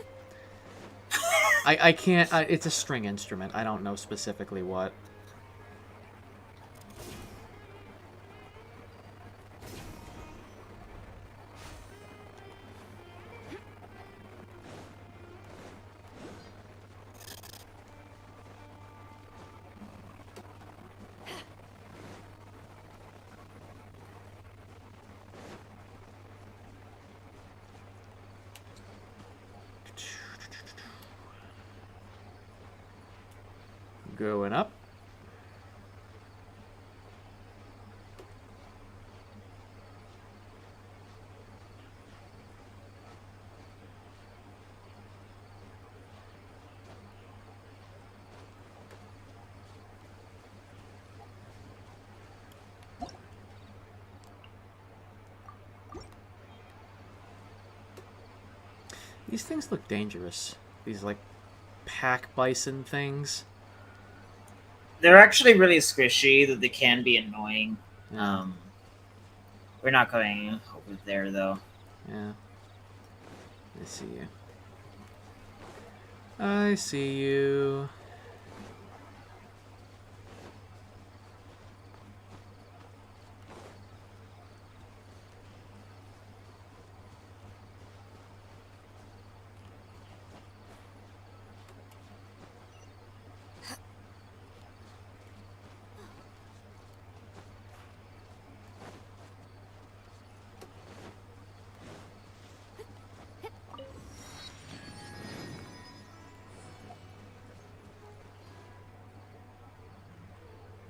I can't. It's a string instrument. I don't know specifically what. Going up. These things look dangerous. These like pack bison things. They're actually really squishy, that they can be annoying. Yeah. We're not going over there, though. Yeah. I see you. I see you.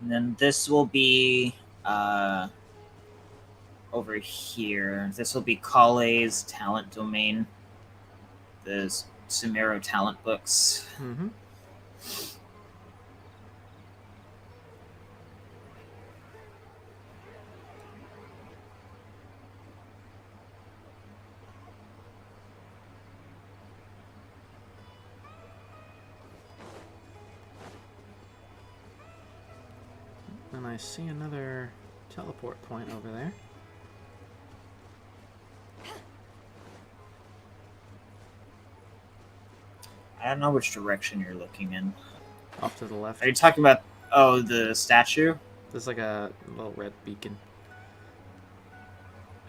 And then this will be over here. This will be Kale's talent domain. The Sumero talent books. Mm-hmm. And I see another teleport point over there. I don't know which direction you're looking in. Off to the left. Are you talking about, the statue? There's like a little red beacon.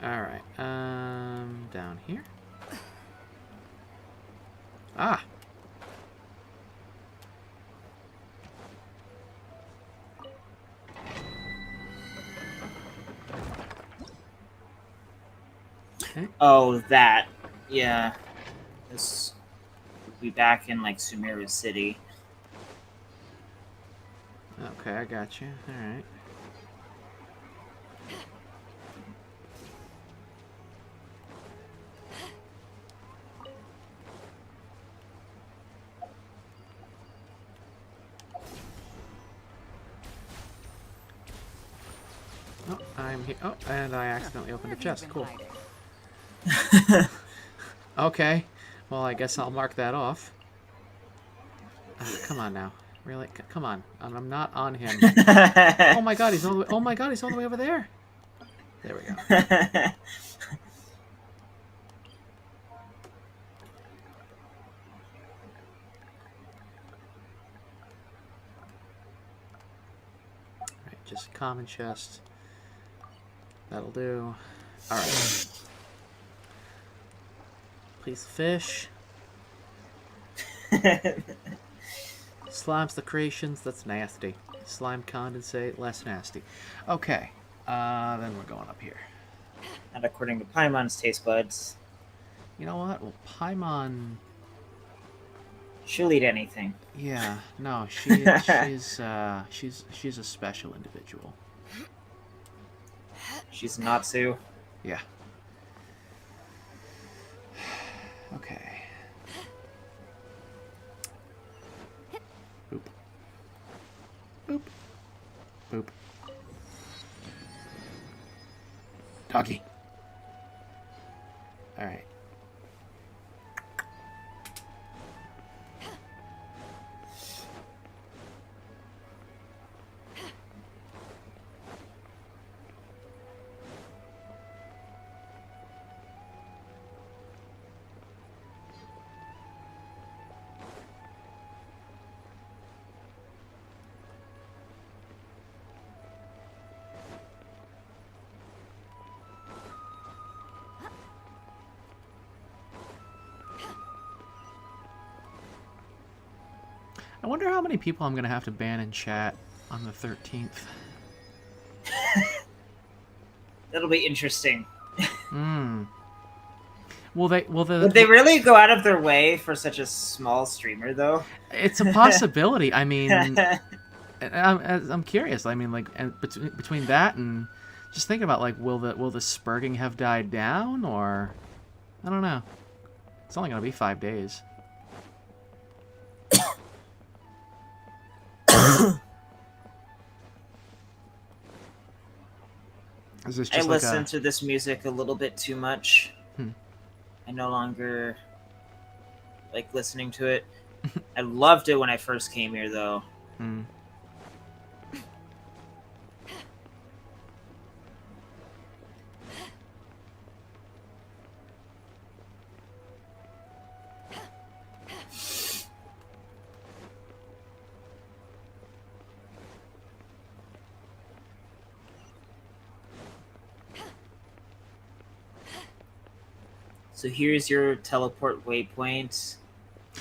Alright, down here. Ah! Okay. Oh, that. Yeah. This will be back in, like, Sumeru City. Okay, I got you. Alright. Oh, I'm here. Oh, and I accidentally opened a chest. Cool. Okay. Well, I guess I'll mark that off. Come on now. Really? Come on. I'm not on him. Oh my god, he's all the way. Oh my god, he's all the way over there. There we go. Alright, just common chest. That'll do. Alright. Please fish. Slime's the creations, that's nasty. Slime condensate, less nasty. Okay, then we're going up here. And according to Paimon's taste buds, You know what? Well, Paimon... she'll eat anything. Yeah, no, she's a special individual. She's Natsu. Yeah. Okay. Boop. Boop. Boop. Doggy. Alright. I wonder how many people I'm gonna have to ban in chat on the 13th. That'll be interesting. Would they really go out of their way for such a small streamer, though? It's a possibility. I mean, I'm curious. I mean, like, and between that and just thinking about, like, will the spurging have died down, or I don't know. It's only gonna be 5 days. I listen to this music a little bit too much. I no longer like listening to it. I loved it when I first came here, though. So here's your teleport waypoint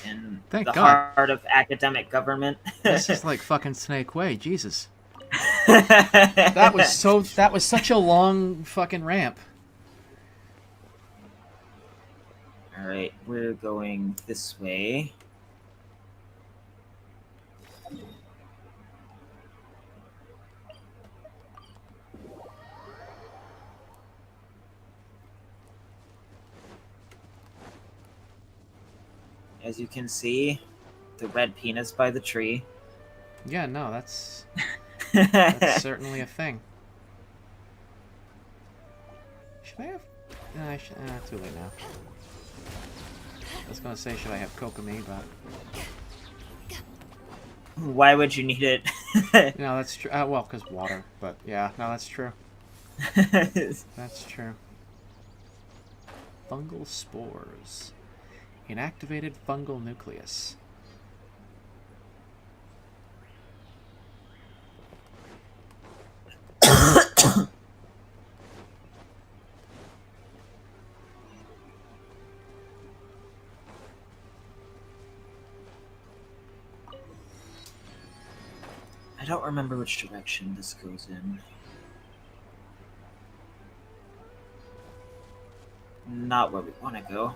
in the heart of academic government. This is like fucking Snake Way, Jesus. That was such a long fucking ramp. Alright, we're going this way. As you can see, the red penis by the tree. Yeah, no, that's certainly a thing. Should I have... too late now. I was gonna say, should I have Kokomi, but... Why would you need it? No, that's true. Well, because water, but yeah, no, that's true. That's true. Fungal spores. Inactivated fungal nucleus. I don't remember which direction this goes in. Not where we want to go.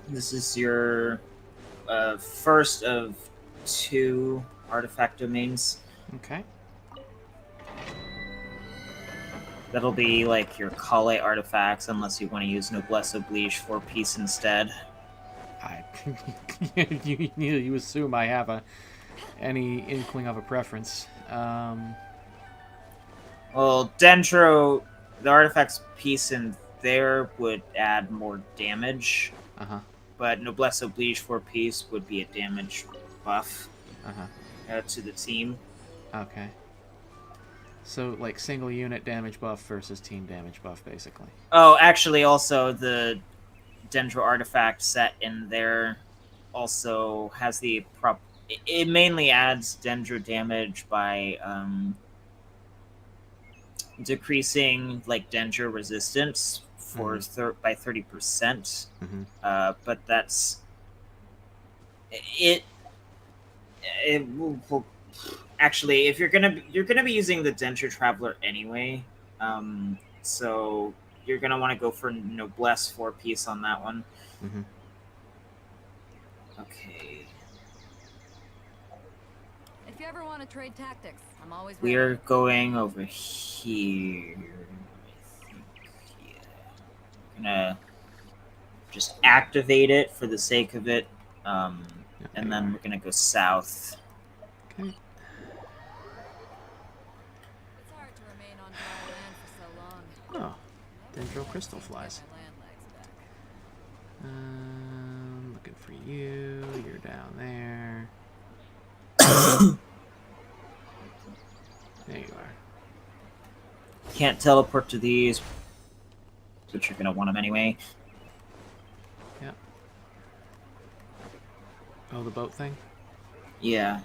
This is your first of 2 artifact domains. Okay. That'll be like your Kale artifacts, unless you want to use Noblesse Oblige for peace instead. You assume I have any inkling of a preference. Well, Dendro, the artifact's peace in there would add more damage. But Noblesse Oblige for peace would be a damage buff to the team. Okay. So, like, single unit damage buff versus team damage buff, basically. Oh, actually, also, the Dendro artifact set in there also has the it mainly adds Dendro damage by decreasing, like, Dendro resistance for by 30%. But that's... It will... Actually, if you're gonna be using the Dendro Traveler anyway, so you're gonna want to go for Noblesse 4 piece on that one. Okay, you ever want to trade tactics, I'm always ready. We're going over here. I think, yeah. I'm gonna just activate it for the sake of it. And then we're gonna go south. Okay. It's hard to remain on dry land for so long. Oh, dendro crystal flies. My land legs back. Looking for you. You're down there. There you are. Can't teleport to these, but you're gonna want them anyway. Yeah. Oh, the boat thing? Yeah.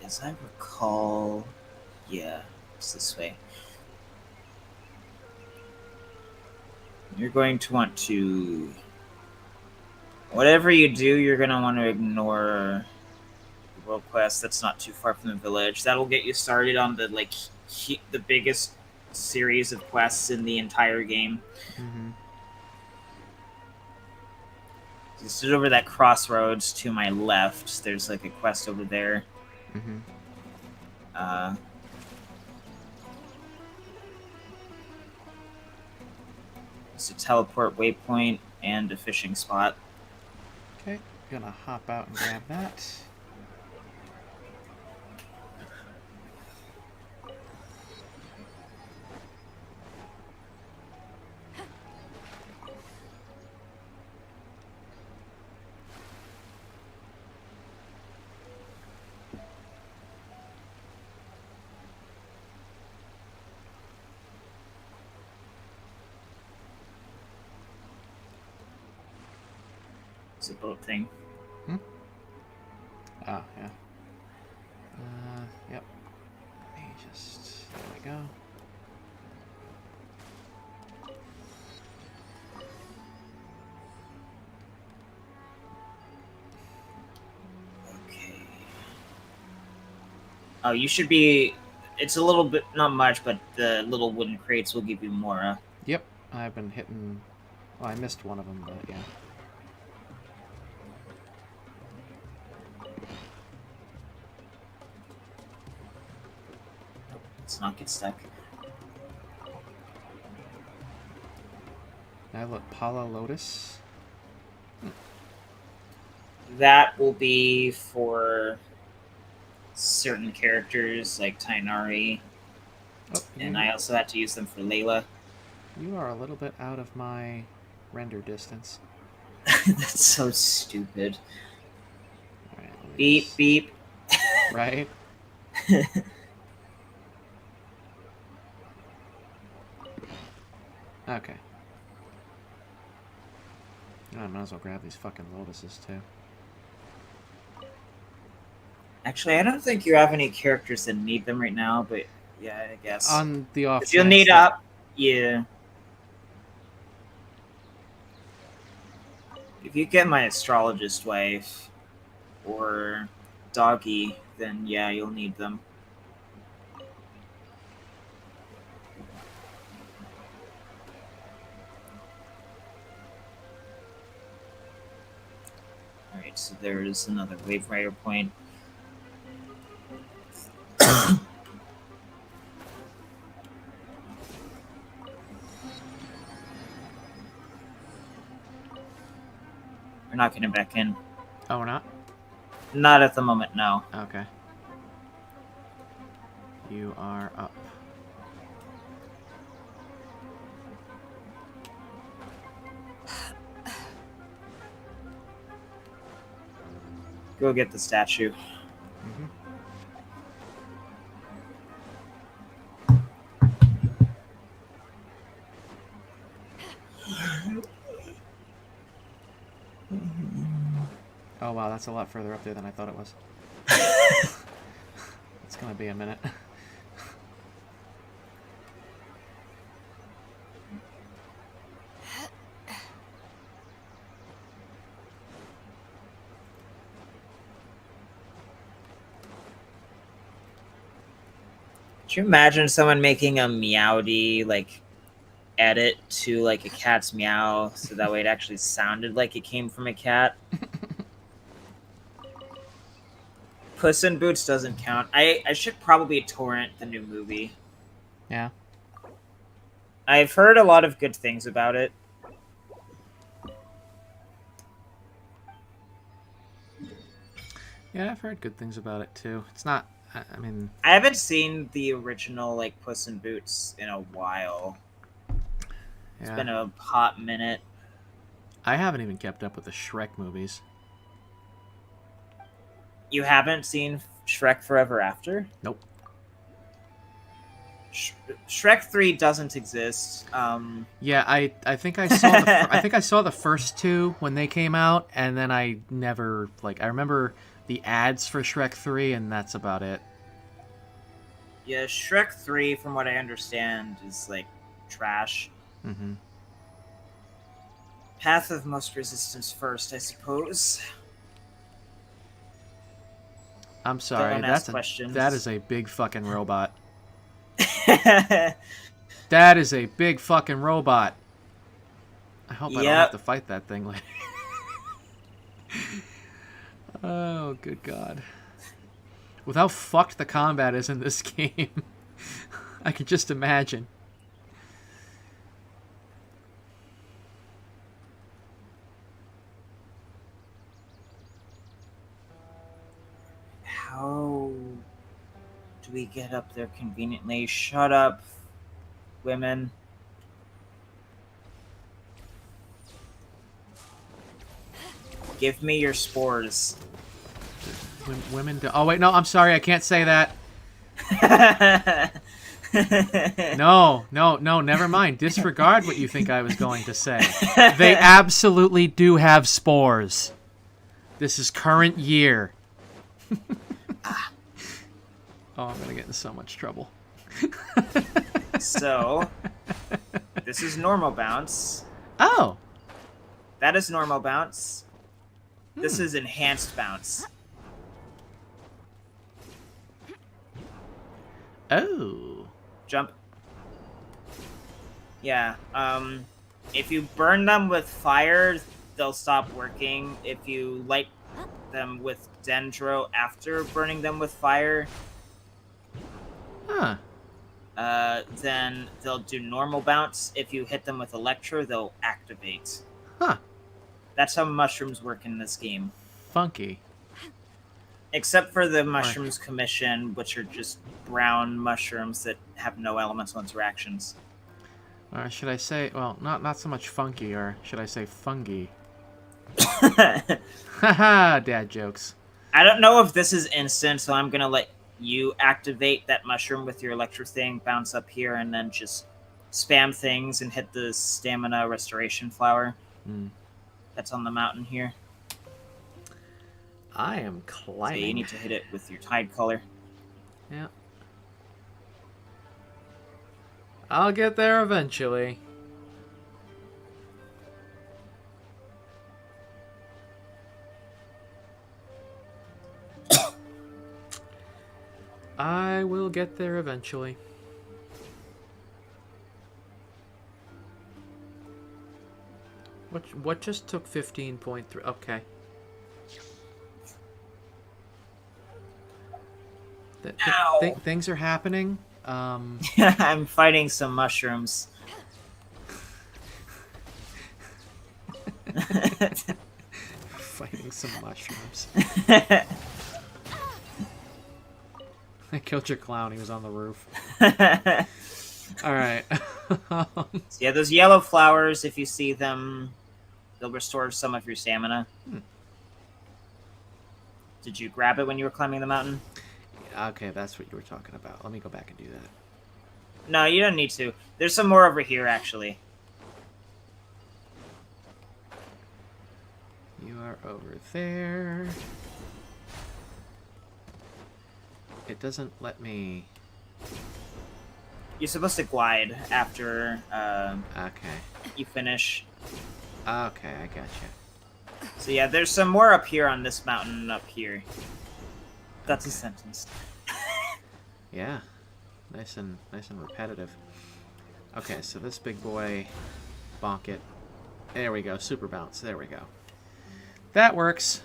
As I recall, yeah, it's this way. You're going to want to... Whatever you do, you're going to want to ignore the world quest that's not too far from the village. That'll get you started on the, like, the biggest series of quests in the entire game. Mm-hmm. You stood over that crossroads to my left. There's, like, a quest over there. Mm-hmm. It's a teleport waypoint and a fishing spot. Okay, gonna hop out and grab that. It's a boat thing. Hmm? Ah, yeah. Yep. Let me just... There we go. Okay. Oh, you should be... It's a little bit... Not much, but the little wooden crates will give you more. Yep. I've been hitting... Well, I missed one of them, but yeah. Let's not get stuck. Now look, Pala Lotus. That will be for certain characters like Tainari. Oh, And I also had to use them for Layla. You are a little bit out of my render distance. That's so stupid. All right, Beep, just... beep. Right? Okay. I might as well grab these fucking lotuses too. Actually, I don't think you have any characters that need them right now, but yeah, I guess. On the off If you'll chance need that- up, yeah. If you get my astrologist wife or doggy, then yeah, you'll need them. Alright, so there's another Wave Rider point. We're not getting back in. Oh, we're not? Not at the moment, no. Okay. You are up. Go get the statue. Mm-hmm. Oh wow, that's a lot further up there than I thought it was. It's gonna be a minute. Could you imagine someone making a Meowdy like edit to like a cat's meow so that way it actually sounded like it came from a cat? Puss in Boots doesn't count. I should probably torrent the new movie. Yeah. I've heard a lot of good things about it. Yeah, I've heard good things about it too. It's not. I mean, I haven't seen the original like Puss in Boots in a while. It's been a hot minute. I haven't even kept up with the Shrek movies. You haven't seen Shrek Forever After? Nope. Shrek 3 doesn't exist. Yeah, I think I saw I think I saw the first two when they came out, and then I never I remember the ads for Shrek 3, and that's about it. Yeah, Shrek 3, from what I understand, is like trash. Mm-hmm. Path of Most Resistance first, I suppose. I'm sorry, Don't ask questions. That is a big fucking robot. That is a big fucking robot. I hope I don't have to fight that thing later. Oh, good God. With how fucked the combat is in this game, I can just imagine. How do we get up there conveniently? Shut up, women. Give me your spores. Women do. Oh, wait, no, I'm sorry. I can't say that. No, never mind. Disregard what you think I was going to say. They absolutely do have spores. This is current year. Oh, I'm going to get in so much trouble. So, this is normal bounce. Oh. That is normal bounce. This is enhanced bounce. Oh. Jump. Yeah, if you burn them with fire, they'll stop working. If you light them with Dendro after burning them with fire, then they'll do normal bounce. If you hit them with Electro, they'll activate. Huh. That's how mushrooms work in this game. Funky. Except for the Mushrooms Commission, which are just brown mushrooms that have no elemental interactions. Or should I say, well, not so much funky, or should I say fungi? Haha, dad jokes. I don't know if this is instant, so I'm going to let you activate that mushroom with your electro thing, bounce up here, and then just spam things and hit the stamina restoration flower. That's on the mountain here. I am climbing. So you need to hit it with your tide color. Yeah. I'll get there eventually. I will get there eventually. What just took 15.3? Okay. Things are happening. I'm fighting some mushrooms. Fighting some mushrooms. I killed your clown. He was on the roof. All right. So yeah, those yellow flowers, if you see them, they'll restore some of your stamina. Did you grab it when you were climbing the mountain? Okay, that's what you were talking about. Let me go back and do that. No, you don't need to. There's some more over here, actually. You are over there. It doesn't let me... You're supposed to glide after okay. you finish. Okay, I gotcha. So yeah, there's some more up here on this mountain up here. That's a sentence. Yeah. Nice and repetitive. Okay, so this big boy, bonk it. There we go, super bounce. There we go. That works.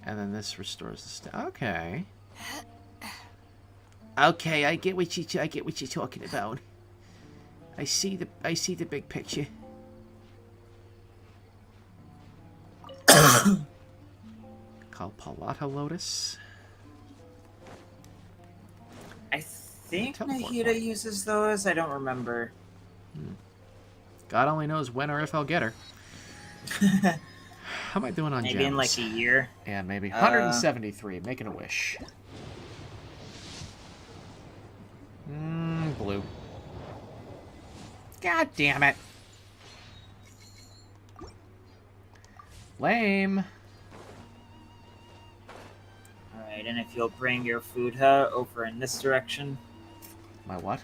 And then this restores the stat. Okay. Okay, I get what you're talking about. I see the big picture. Called Palata Lotus. I think Nahida uses those. I don't remember. God only knows when or if I'll get her. How am I doing on gems? Maybe in like a year. Yeah, maybe. 173. Making a wish. Blue. God damn it. Lame. Alright, and if you'll bring your food hut over in this direction. My what?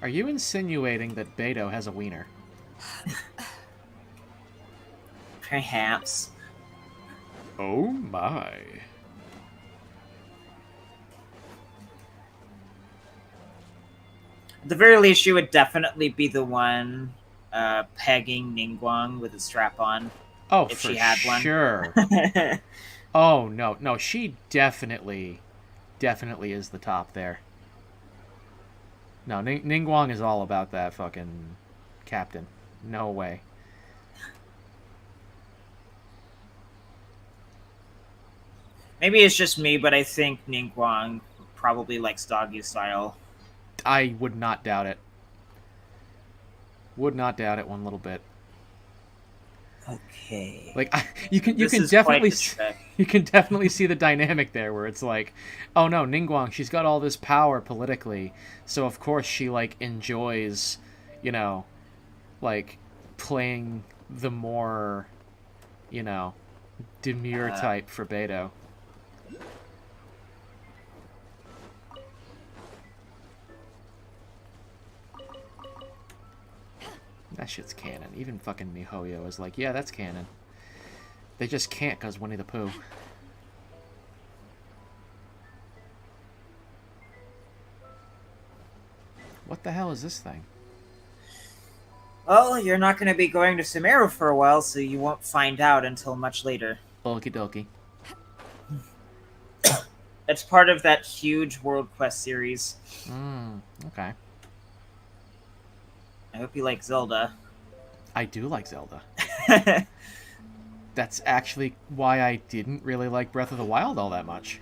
Are you insinuating that Beto has a wiener? Perhaps. Oh my. At the very least, she would definitely be the one pegging Ningguang with a strap on. Oh, if for she had one. Sure. Oh, no, she definitely is the top there. No, Ningguang is all about that fucking captain. No way. Maybe it's just me, but I think Ningguang probably likes doggy style. I would not doubt it. Would not doubt it one little bit. Okay. Like you can definitely see the dynamic there where it's like, oh no, Ningguang, she's got all this power politically, so of course she like enjoys, you know, like playing the more, you know, demure type for Beto. That shit's canon. Even fucking MiHoYo is like, yeah, that's canon. They just can't because Winnie the Pooh. What the hell is this thing? Well, you're not going to be going to Sumeru for a while, so you won't find out until much later. Okie dokie. It's part of that huge World Quest series. Okay. I hope you like Zelda. I do like Zelda. That's actually why I didn't really like Breath of the Wild all that much.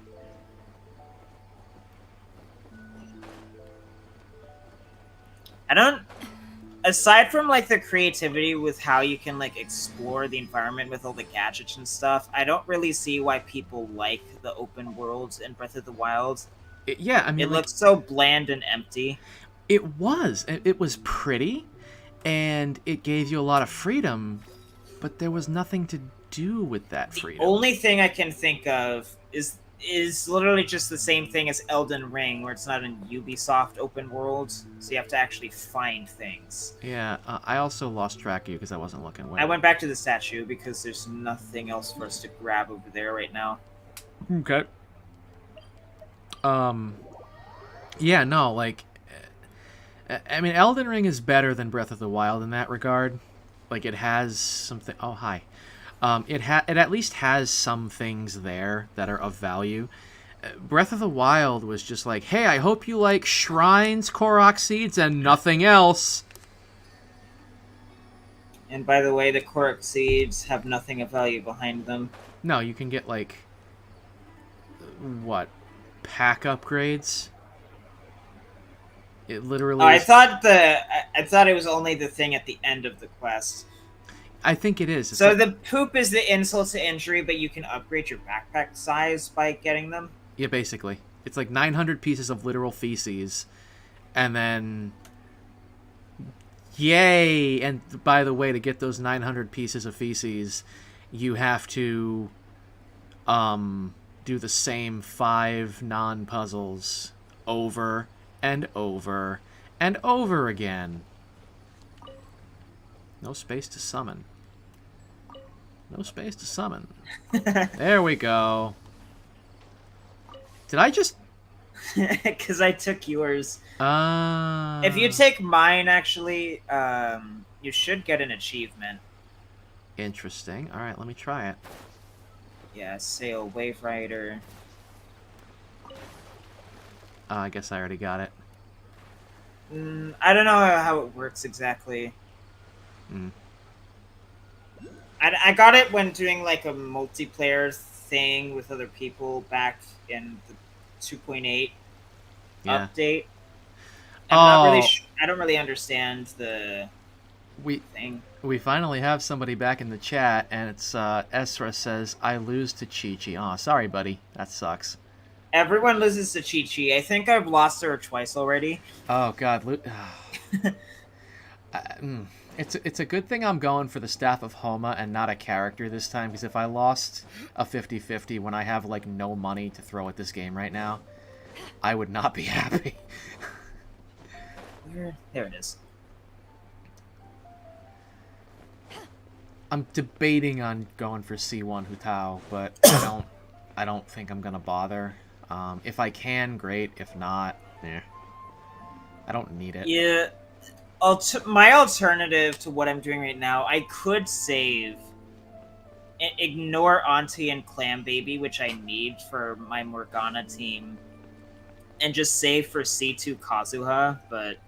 I don't... Aside from, like, the creativity with how you can, like, explore the environment with all the gadgets and stuff, I don't really see why people like the open worlds in Breath of the Wild. Yeah, I mean... It looks so bland and empty. It was. It was pretty, and it gave you a lot of freedom, but there was nothing to do with that freedom. The only thing I can think of is literally just the same thing as Elden Ring, where it's not an Ubisoft open world, so you have to actually find things. Yeah, I also lost track of you because I wasn't looking. I went back to the statue because there's nothing else for us to grab over there right now. Okay. Yeah, no, like... I mean, Elden Ring is better than Breath of the Wild in that regard. Like, it has something... Oh, hi. It at least has some things there that are of value. Breath of the Wild was just like, hey, I hope you like shrines, Korok seeds, and nothing else. And by the way, the Korok seeds have nothing of value behind them. No, you can get, like... What? Pack upgrades? It literally... Oh, I thought it was only the thing at the end of the quest. I think it is. It's so like... the poop is the insult to injury, but you can upgrade your backpack size by getting them? Yeah, basically. It's like 900 pieces of literal feces, and then... Yay! And by the way, to get those 900 pieces of feces, you have to do the same 5 non-puzzles over and over and over again. No space to summon. No space to summon. There we go. Did I just... Because I took yours. Uh... If you take mine, actually, you should get an achievement. Interesting. Alright, let me try it. Yeah, Sail Wave Rider. I guess I already got it. I don't know how it works exactly. I got it when doing like a multiplayer thing with other people back in the 2.8 update. I'm not really I don't really understand the thing. We finally have somebody back in the chat, and it's Esra says, I lose to Chi-Chi. Aw, sorry, buddy. That sucks. Everyone loses to Chi-Chi. I think I've lost her twice already. Oh, God. It's a good thing I'm going for the Staff of Homa and not a character this time, because if I lost a 50-50 when I have, like, no money to throw at this game right now, I would not be happy. There it is. I'm debating on going for C1 Hutao, but I don't think I'm gonna bother. If I can, great. If not, I don't need it. Yeah. My alternative to what I'm doing right now, I could save, ignore Auntie and Clam Baby, which I need for my Morgana team, and just save for C2 Kazuha, but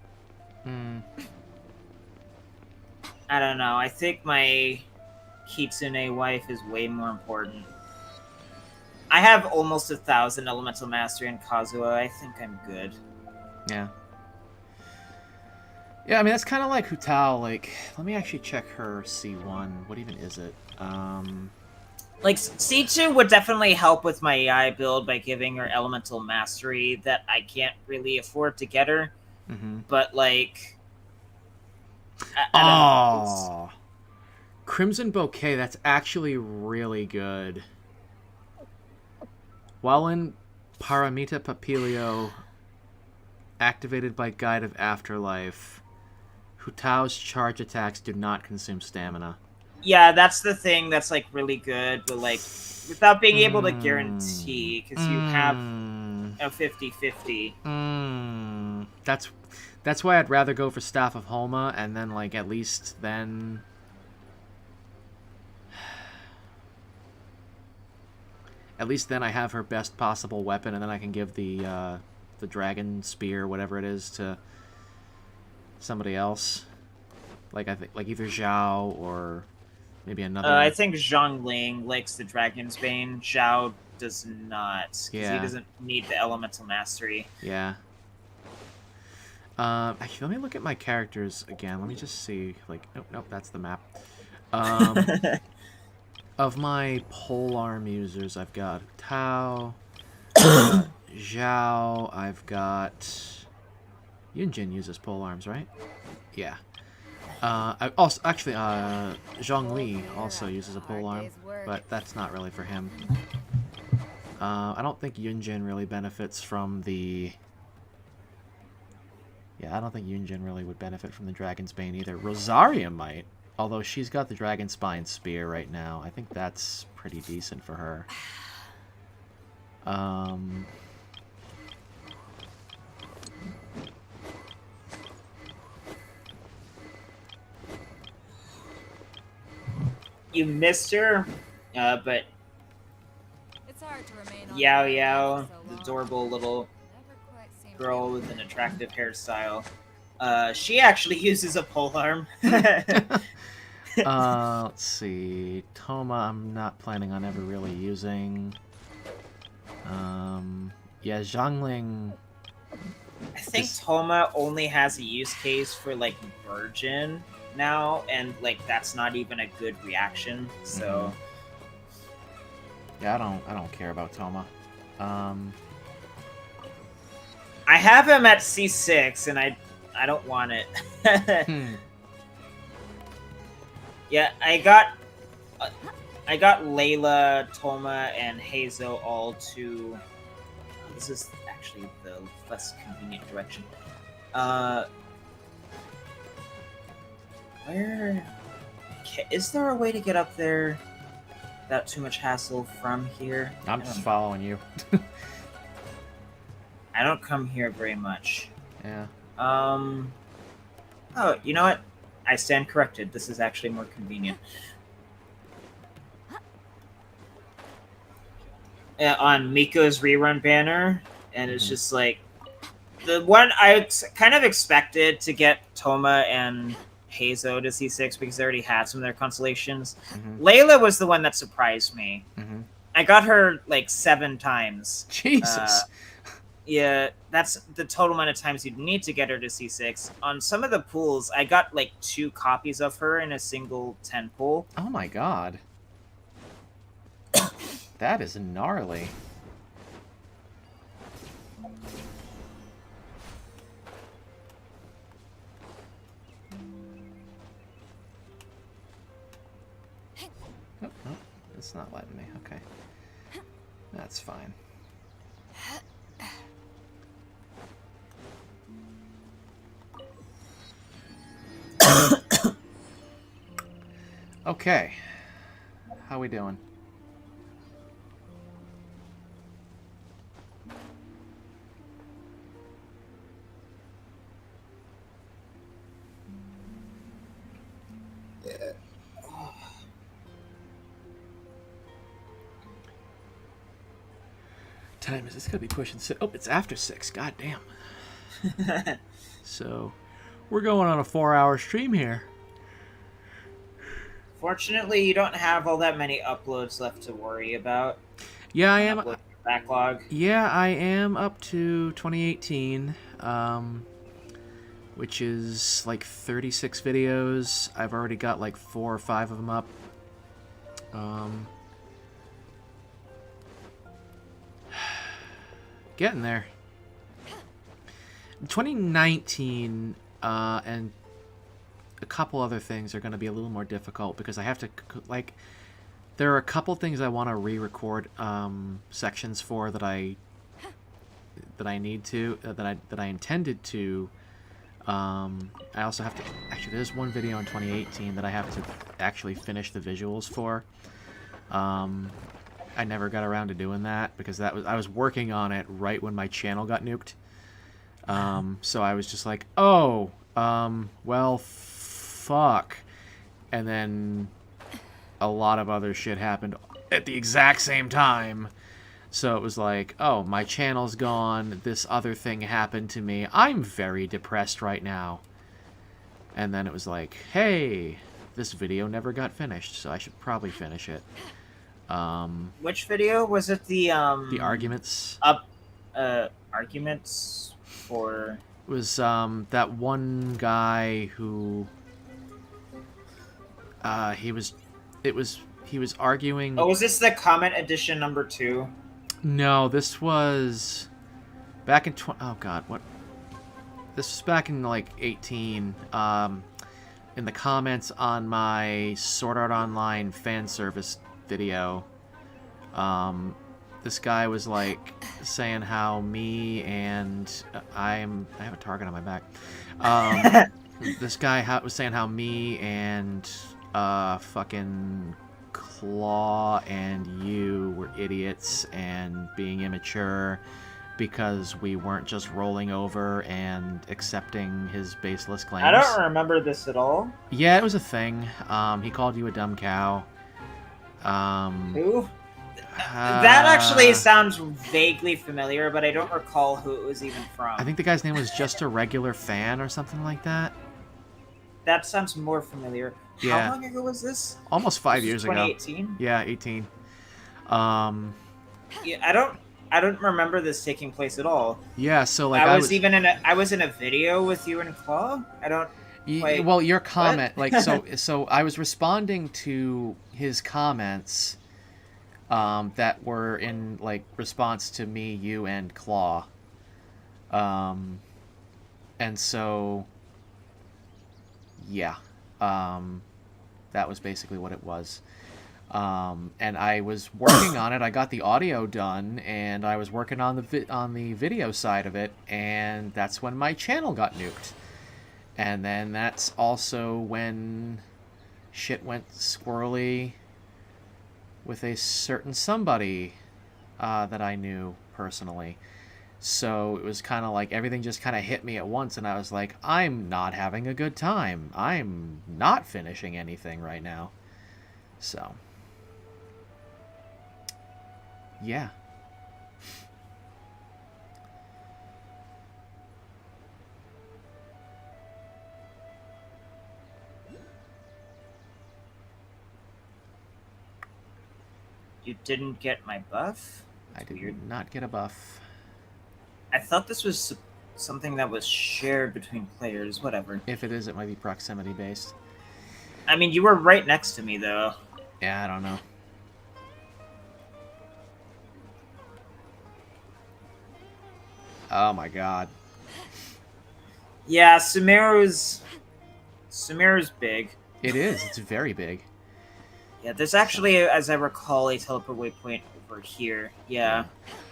I don't know. I think my Kitsune wife is way more important. I have almost 1,000 Elemental Mastery in Kazuha. I think I'm good. Yeah. Yeah, I mean, that's kind of like Hutao. Like, let me actually check her C1. What even is it? Like, C2 would definitely help with my AI build by giving her Elemental Mastery that I can't really afford to get her. But, like... I don't know. Crimson Bouquet, that's actually really good. While in Paramita Papilio, activated by Guide of Afterlife, Hutao's charge attacks do not consume stamina. Yeah, that's the thing that's, like, really good, but, like, without being able to guarantee, because you have a 50-50. That's why I'd rather go for Staff of Homa, and then, like, at least then... At least then I have her best possible weapon, and then I can give the dragon spear, whatever it is, to somebody else. Like I think, like either Zhao or maybe another. I think Zhongling likes the Dragon's Bane. Zhao does not, because he doesn't need the Elemental Mastery. Yeah. Actually, let me look at my characters again. Let me just see. Like, nope, that's the map. Of my polearm users, I've got Tao, Zhao, I've got... Yunjin uses polearms, right? Yeah. I also, actually, Zhongli also uses a polearm, but that's not really for him. I don't think Yunjin really benefits from the... Yeah, I don't think Yunjin really would benefit from the Dragon's Bane either. Rosaria might. Although she's got the Dragon Spine Spear right now. I think that's pretty decent for her. You missed her, but It's hard to remain on Yao the Yao, line for so the long. adorable little Never quite seemed to girl get with an the attractive hairstyle, she actually uses a polearm. Let's see. Toma, I'm not planning on ever really using. Yeah, Zhongling. I think Toma only has a use case for, like, Virgin now, and, like, that's not even a good reaction, so... Yeah, I don't care about Toma. I have him at C6, and I don't want it. Yeah, I got Layla, Toma, and Hazo all to... Oh, this is actually the less convenient direction. Where... Is there a way to get up there? without too much hassle from here. I'm just following you. I don't come here very much. Yeah. Oh, you know what? I stand corrected. This is actually more convenient. On Miko's rerun banner, and it's just like the one I kind of expected to get Toma and Heizo to C6 because they already had some of their constellations. Layla was the one that surprised me. I got her like 7 times. Jesus. Yeah, that's the total amount of times you'd need to get her to C6. On some of the pools, I got like 2 copies of her in a single 10 pool. Oh my god. That is gnarly. Oh, it's not letting me. Okay. That's fine. Okay. How we doing? Time is it's gonna be pushing 6. Oh, it's after 6. God damn. So, we're going on a 4-hour stream here. Fortunately, you don't have all that many uploads left to worry about. Yeah, I am. Backlog. Yeah, I am up to 2018, which is like 36 videos. I've already got like 4 or 5 of them up. Getting there. 2019 and a couple other things are going to be a little more difficult because I have to, like, there are a couple things I want to re-record sections for that I need to that I intended to. I also have to actually. There's one video in 2018 that I have to actually finish the visuals for. I never got around to doing that because I was working on it right when my channel got nuked. So I was just like, oh, well, fuck. And then a lot of other shit happened at the exact same time. So it was like, oh, my channel's gone. This other thing happened to me. I'm very depressed right now. And then it was like, hey, this video never got finished, so I should probably finish it. Which video was it? The arguments. Arguments for. It was that one guy who he was arguing. Oh, was this the comment edition number 2? No, this was back in oh god, what? This was back in like 18. In the comments on my Sword Art Online fan service video, this guy was like saying how me and I have a target on my back. This guy was saying how me and fucking Claw and you were idiots and being immature because we weren't just rolling over and accepting his baseless claims. I don't remember this at all. Yeah, it was a thing. He called you a dumb cow. Who? That actually sounds vaguely familiar, but I don't recall who it was even from. I think the guy's name was Just a Regular Fan or something like that. That sounds more familiar. Yeah. How long ago was this? Almost 5 years ago. 2018? Yeah, 18. Yeah, I don't remember this taking place at all. Yeah, so like I was in a video with you and Claw. I don't. Like, well, your comment, like, so I was responding to his comments, that were in like response to me, you, and Claw, and so, yeah, that was basically what it was. And I was working on it. I got the audio done, and I was working on the video side of it, and that's when my channel got nuked. And then that's also when shit went squirrely with a certain somebody that I knew personally. So it was kind of like everything just kind of hit me at once, and I was like, I'm not having a good time. I'm not finishing anything right now. So, yeah. You didn't get my buff? I did not get a buff. I thought this was something that was shared between players. Whatever. If it is, it might be proximity based. I mean, you were right next to me, though. Yeah, I don't know. Oh my god. Yeah, Sumeru's big. It is. It's very big. Yeah, there's actually, as I recall, a teleport waypoint over here. Yeah,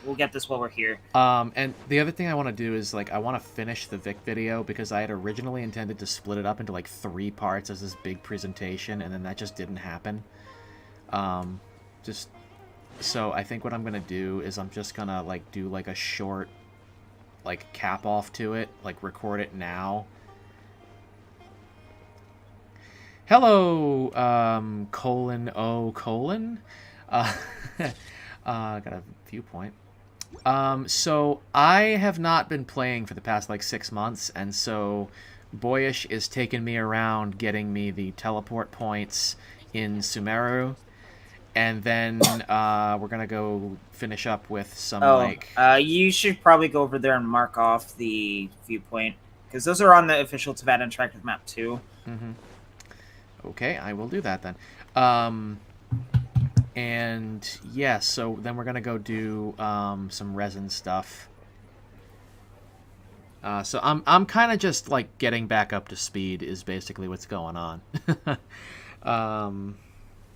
we'll get this while we're here. And the other thing I want to do is, like, I want to finish the Vic video because I had originally intended to split it up into, like, 3 parts as this big presentation, and then that just didn't happen. So I think what I'm going to do is I'm just going to, like, do, like, a short, like, cap off to it, like, record it now. Hello, colon. Got a viewpoint. So I have not been playing for the past, like, 6 months, and so Boyish is taking me around getting me the teleport points in Sumeru, and then we're gonna go finish up with some, you should probably go over there and mark off the viewpoint, because those are on the official Tavada interactive map, too. Mm-hmm. Okay, I will do that then. And yeah, so then we're gonna go do some resin stuff. So I'm kind of just like getting back up to speed is basically what's going on. All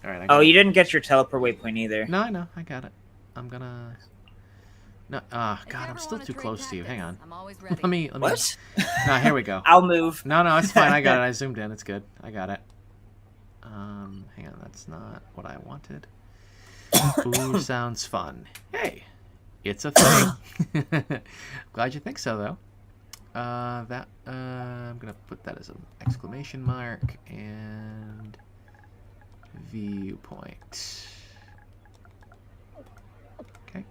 right. You didn't get your teleport waypoint either. No, I know, I got it. I'm gonna. No, God, I'm still too close to you. Hang on. I'm always ready. Let me. What? No, here we go. I'll move. No, it's fine. I got it. I zoomed in. It's good. I got it. Hang on. That's not what I wanted. Ooh, sounds fun. Hey, it's a thing. Glad you think so, though. I'm gonna put that as an exclamation mark and viewpoint. Okay.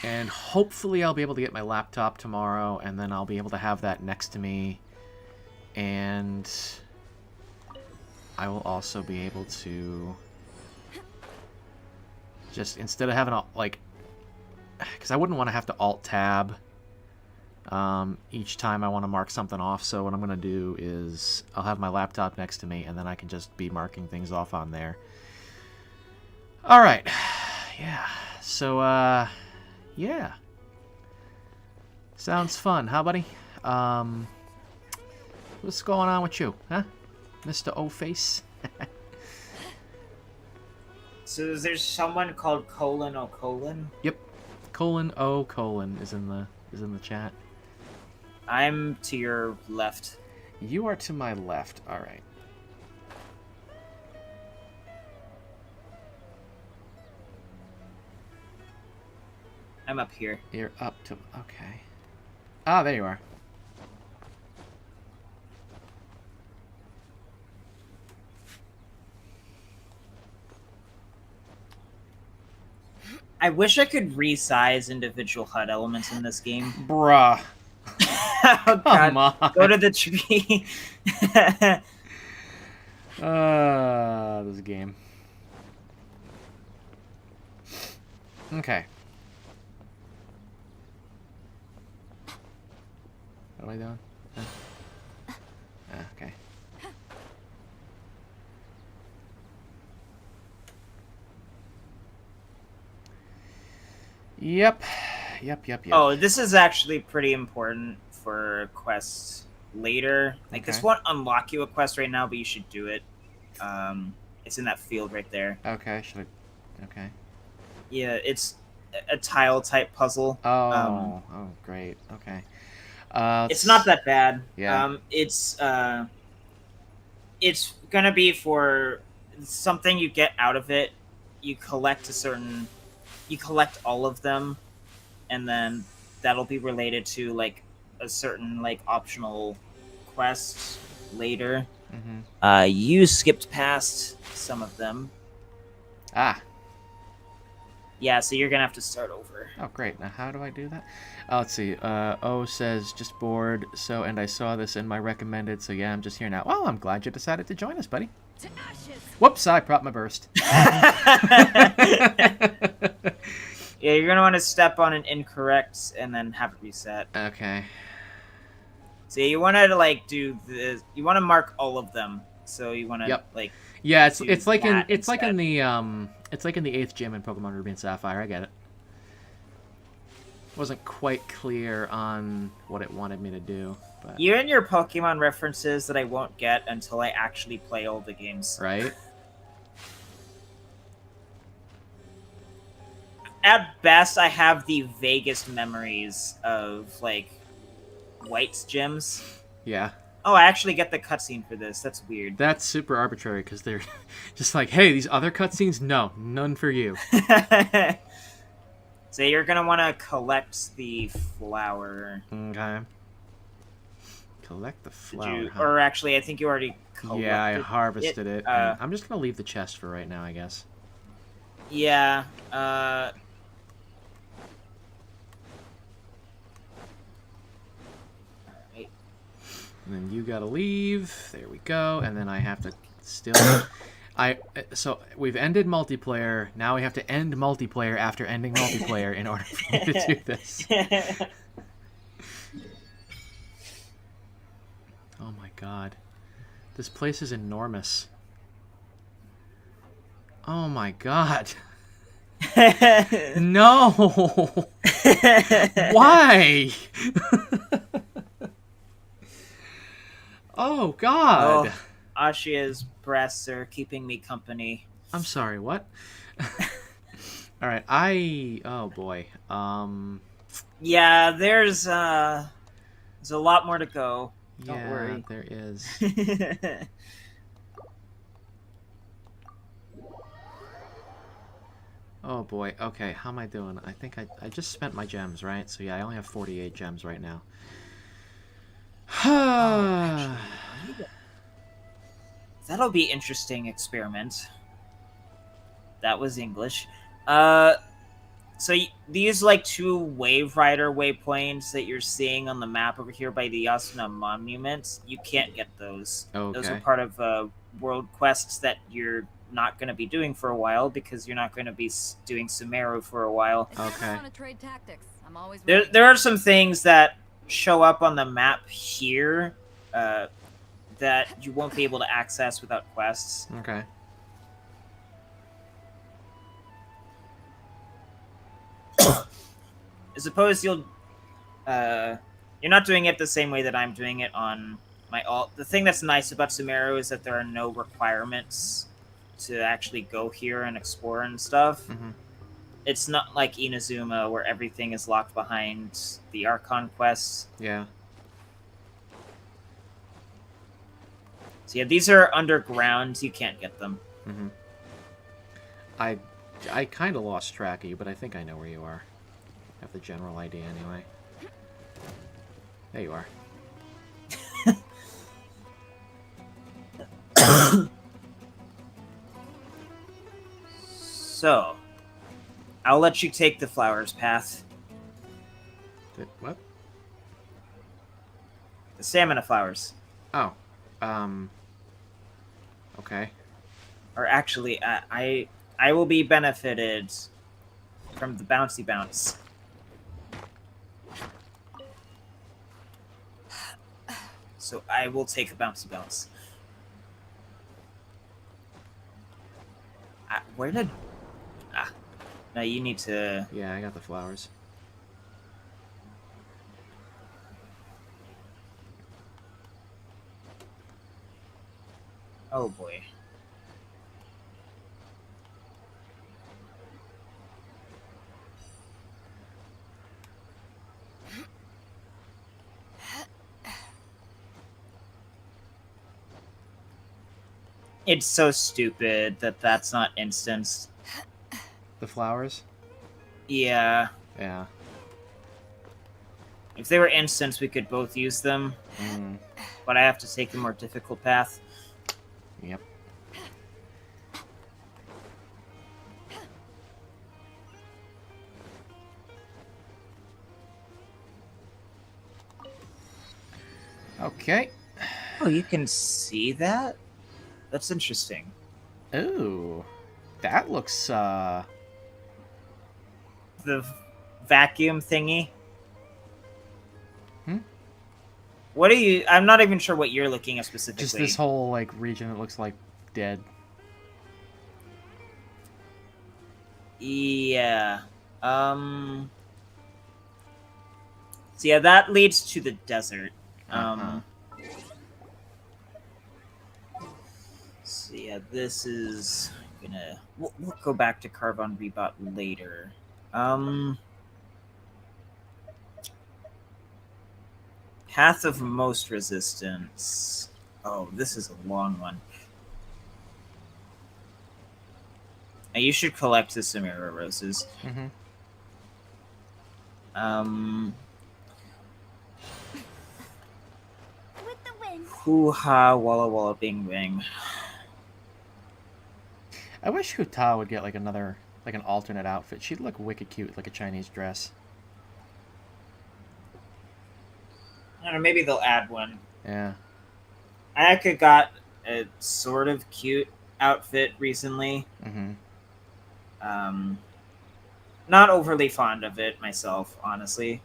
And hopefully I'll be able to get my laptop tomorrow, and then I'll be able to have that next to me, and I will also be able to just, instead of having a, like, because I wouldn't want to have to alt-tab each time I want to mark something off, so what I'm going to do is I'll have my laptop next to me, and then I can just be marking things off on there. Alright. Yeah. So, yeah. Sounds fun, huh, buddy? What's going on with you, huh? Mr. O-Face? So there's someone called colon O colon? Yep. Colon O colon is in the chat. I'm to your left. You are to my left. All right. I'm up here. You're up to... Okay. Ah, there you are. I wish I could resize individual HUD elements in this game. Bruh. Oh, God. Come on. Go to the tree. This game. Okay. What am I doing? Okay. Yep. Oh, this is actually pretty important for quests later. Like, Okay. this won't unlock you a quest right now, but you should do it. It's in that field right there. Okay, okay. Yeah, it's a tile-type puzzle. Oh, great. Okay. It's not that bad. Yeah. It's gonna be for something you get out of it, you collect all of them, and then that'll be related to like a certain like optional quest later. Mm-hmm. You skipped past some of them. Ah. Yeah, so you're gonna have to start over. Oh, great. Now, how do I do that? Oh, let's see. O says, just bored, and I saw this in my recommended, so yeah, I'm just here now. Well, I'm glad you decided to join us, buddy. To ashes. Whoops, I propped my burst. Yeah, you're gonna want to step on an incorrect and then have it reset. Okay. So you want to like do this. You want to mark all of them. So you want to like. Yeah, it's like in the 8th gym in Pokemon Ruby and Sapphire. I get it. Wasn't quite clear on what it wanted me to do, but You and your Pokemon references that I won't get until I actually play all the games. right. At best, I have the vaguest memories of like White's gyms. Yeah. Oh, I actually get the cutscene for this. That's weird. That's super arbitrary because they're just like, hey, these other cutscenes, no, none for you. So you're gonna want to collect the flower. Okay. Collect the flower. Huh? Or actually, I think you already collected Yeah, I harvested it. and I'm just gonna leave the chest for right now, I guess. Yeah. And then you gotta leave. There we go. And then I have to still. So we've ended multiplayer. Now we have to end multiplayer after ending multiplayer in order for me to do this. Oh my god. This place is enormous. Oh my god. No! Why? Oh god. Oh, Ashia's breasts are keeping me company. I'm sorry, what? Alright, oh boy. Yeah, there's a lot more to go. Don't worry. There is. Oh boy. Okay, how am I doing? I think I just spent my gems, right? So yeah, I only have 48 gems right now. That'll be interesting experiment. That was English. So these like 2 Wave Rider waypoints that you're seeing on the map over here by the Yasuna Monument, you can't get those. Okay. Those are part of world quests that you're not going to be doing for a while because you're not going to be doing Sumeru for a while. Okay. Trade tactics. I'm always there are some things that show up on the map here that you won't be able to access without quests. Okay. I suppose you're not doing it the same way that I'm doing it on my alt. The thing that's nice about Sumeru is that there are no requirements to actually go here and explore and stuff. Mm-hmm. It's not like Inazuma where everything is locked behind the Archon quests. Yeah. So yeah, these are underground. You can't get them. Mm-hmm. I kind of lost track of you, but I think I know where you are. I have the general idea anyway. There you are. So, I'll let you take the flowers path. What? The stamina flowers. Oh. Okay. Or actually, I will be benefited from the bouncy bounce. So I will take a bouncy bounce. Where did... no, you need to... Yeah, I got the flowers. Oh boy. It's so stupid that that's not instanced. The flowers? Yeah. Yeah. If they were instanced, we could both use them. But I have to take the more difficult path. Yep. Okay. Oh, you can see that? That's interesting. Ooh. That looks, The vacuum thingy? What are you... I'm not even sure what you're looking at specifically. Just this whole, like, region that looks like dead. Yeah. So yeah, that leads to the desert. So yeah, this is gonna... We'll go back to Carvon Rebot later. Path of most resistance. Oh, this is a long one. Now, you should collect the Samira roses. With the wind. Hoo-ha, Walla Walla Bing Bing. I wish Huta would get, like, another, like, an alternate outfit. She'd look wicked cute, like a Chinese dress. I don't know, maybe they'll add one. Yeah. Ayaka got a sort of cute outfit recently. Not overly fond of it myself, honestly.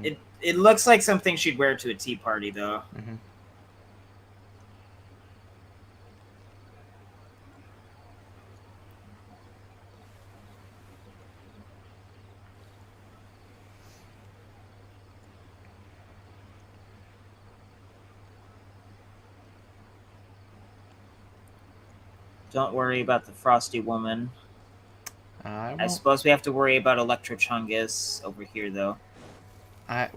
It looks like something she'd wear to a tea party, though. Don't worry about the Frosty Woman. I suppose we have to worry about Electro Chungus over here, though.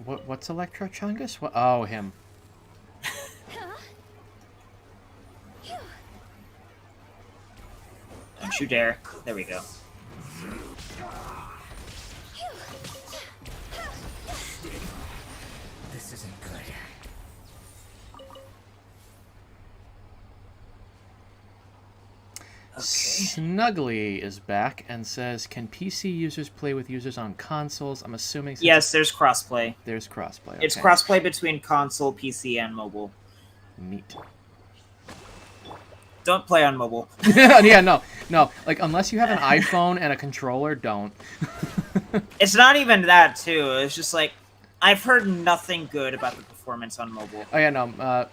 What's Electro Chungus? What? Oh, him. Don't you dare. There we go. This isn't good. Snuggly is back and says, "Can PC users play with users on consoles?" I'm assuming. Yes, there's crossplay. There's crossplay. It's crossplay between console, PC, and mobile. Neat. Don't play on mobile. Yeah, no. Like, unless you have an iPhone and a controller, don't. It's not even that, too. It's just like, I've heard nothing good about the performance on mobile. Oh yeah, no.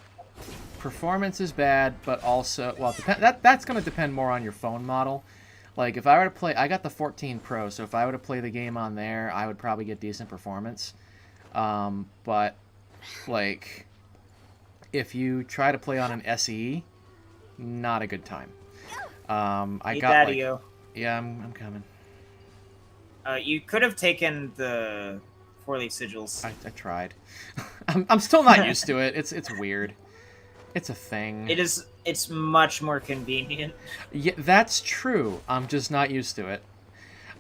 Performance is bad, but also, well, that's going to depend more on your phone model. Like, if I were to play, I got the 14 Pro, so if I were to play the game on there, I would probably get decent performance. But, like, if you try to play on an SE, not a good time. I got, like, yeah, I'm coming. You could have taken the 4-leaf sigils. I tried. I'm still not used to it. It's weird. It's a thing. It's much more convenient. Yeah, that's true. I'm just not used to it.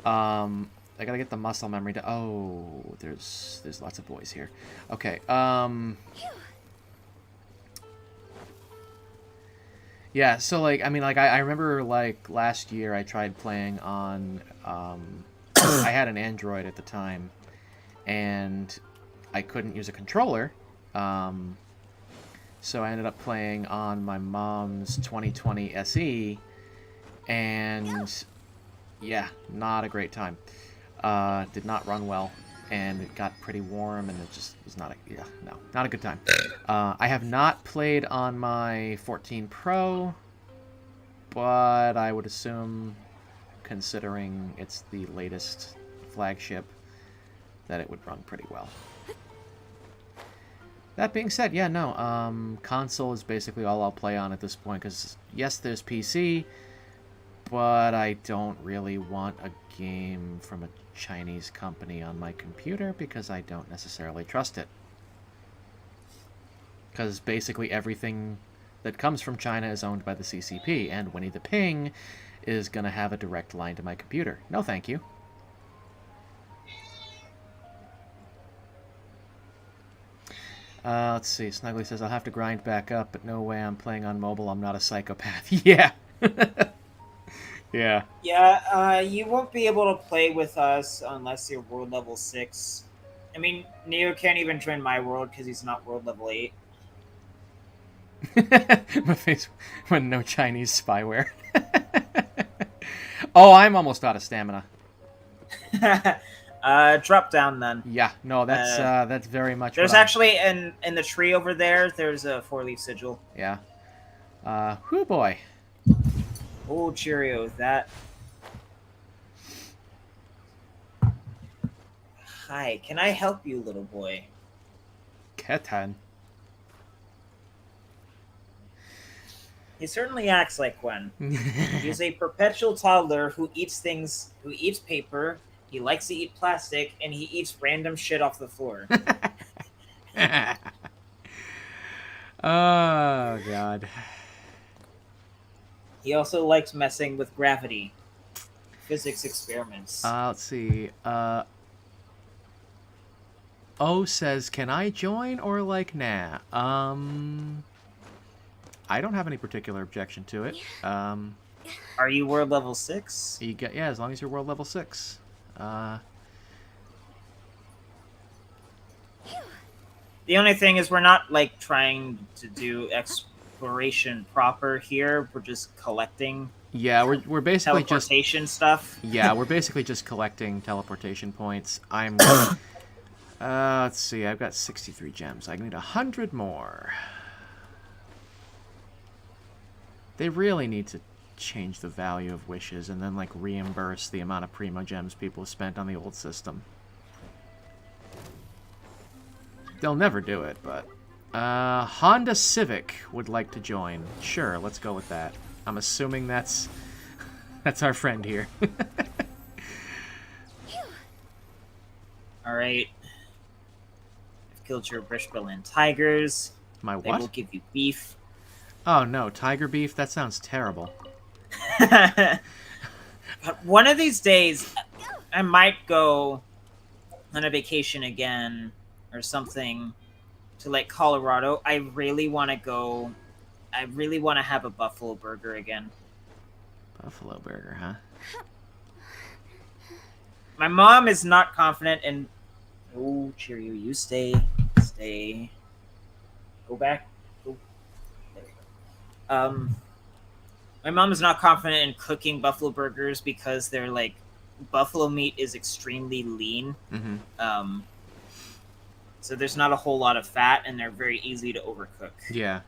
I gotta get the muscle memory to... Oh, there's lots of boys here. Okay, yeah, so, like, I mean, like, I remember, like, last year I tried playing on, I had an Android at the time, and I couldn't use a controller, so I ended up playing on my mom's 2020 SE, and, yeah, not a great time. Did not run well, and it got pretty warm, and it just was not a good time. I have not played on my 14 Pro, but I would assume, considering it's the latest flagship, that it would run pretty well. That being said, yeah, no, console is basically all I'll play on at this point, because, yes, there's PC, but I don't really want a game from a Chinese company on my computer, because I don't necessarily trust it. Because basically everything that comes from China is owned by the CCP, and Winnie the Ping is going to have a direct line to my computer. No, thank you. Let's see. Snuggly says, I'll have to grind back up, but no way I'm playing on mobile. I'm not a psychopath. Yeah. Yeah. Yeah, you won't be able to play with us unless you're world level 6. I mean, Neo can't even join my world because he's not world level 8. My face when no Chinese spyware. Oh, I'm almost out of stamina. Drop down then. Yeah, no, that's very much. There's actually in the tree over there. There's a 4-leaf sigil. Yeah. Whoo boy. Oh, Cheerio, that. Hi, can I help you, little boy? Ketan. He certainly acts like one. He's a perpetual toddler who eats paper, he likes to eat plastic, and he eats random shit off the floor. Oh, God. He also likes messing with gravity. Physics experiments. Let's see. O says, can I join or like, nah? I don't have any particular objection to it. Are you world level 6? Yeah, as long as you're world level 6. The only thing is we're not, like, trying to do exploration proper here. We're just collecting. Yeah, we're basically teleportation stuff. Yeah, we're basically just collecting teleportation points. I'm... let's see, I've got 63 gems. I need 100 more. They really need to change the value of wishes and then, like, reimburse the amount of Primo Gems people spent on the old system. They'll never do it, but... Honda Civic would like to join. Sure, let's go with that. I'm assuming that's our friend here. Alright. I've killed your Brishberlin tigers. My what? They will give you beef. Oh no, tiger beef? That sounds terrible. But one of these days, I might go on a vacation again or something to, like, Colorado. I really want to go. I really want to have a buffalo burger again. Buffalo burger, huh? My mom is not confident in... Oh, Cheerio, you stay. Stay. Go back. Go. There you go. My mom is not confident in cooking buffalo burgers because they're, like... Buffalo meat is extremely lean. Mm-hmm. So there's not a whole lot of fat, and they're very easy to overcook. Yeah.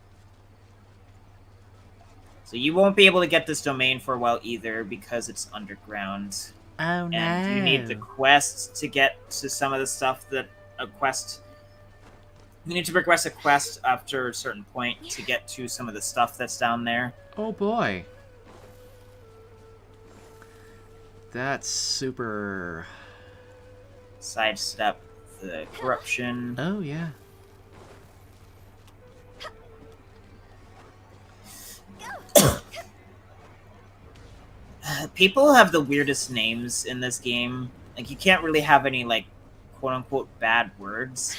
So you won't be able to get this domain for a while either because it's underground. Oh, no. And you need the quest to get to some of the stuff that a quest... You need to progress a quest after a certain point to get to some of the stuff that's down there. Oh, boy. That's super... Sidestep the corruption. Oh, yeah. People have the weirdest names in this game. Like, you can't really have any, like, quote-unquote bad words.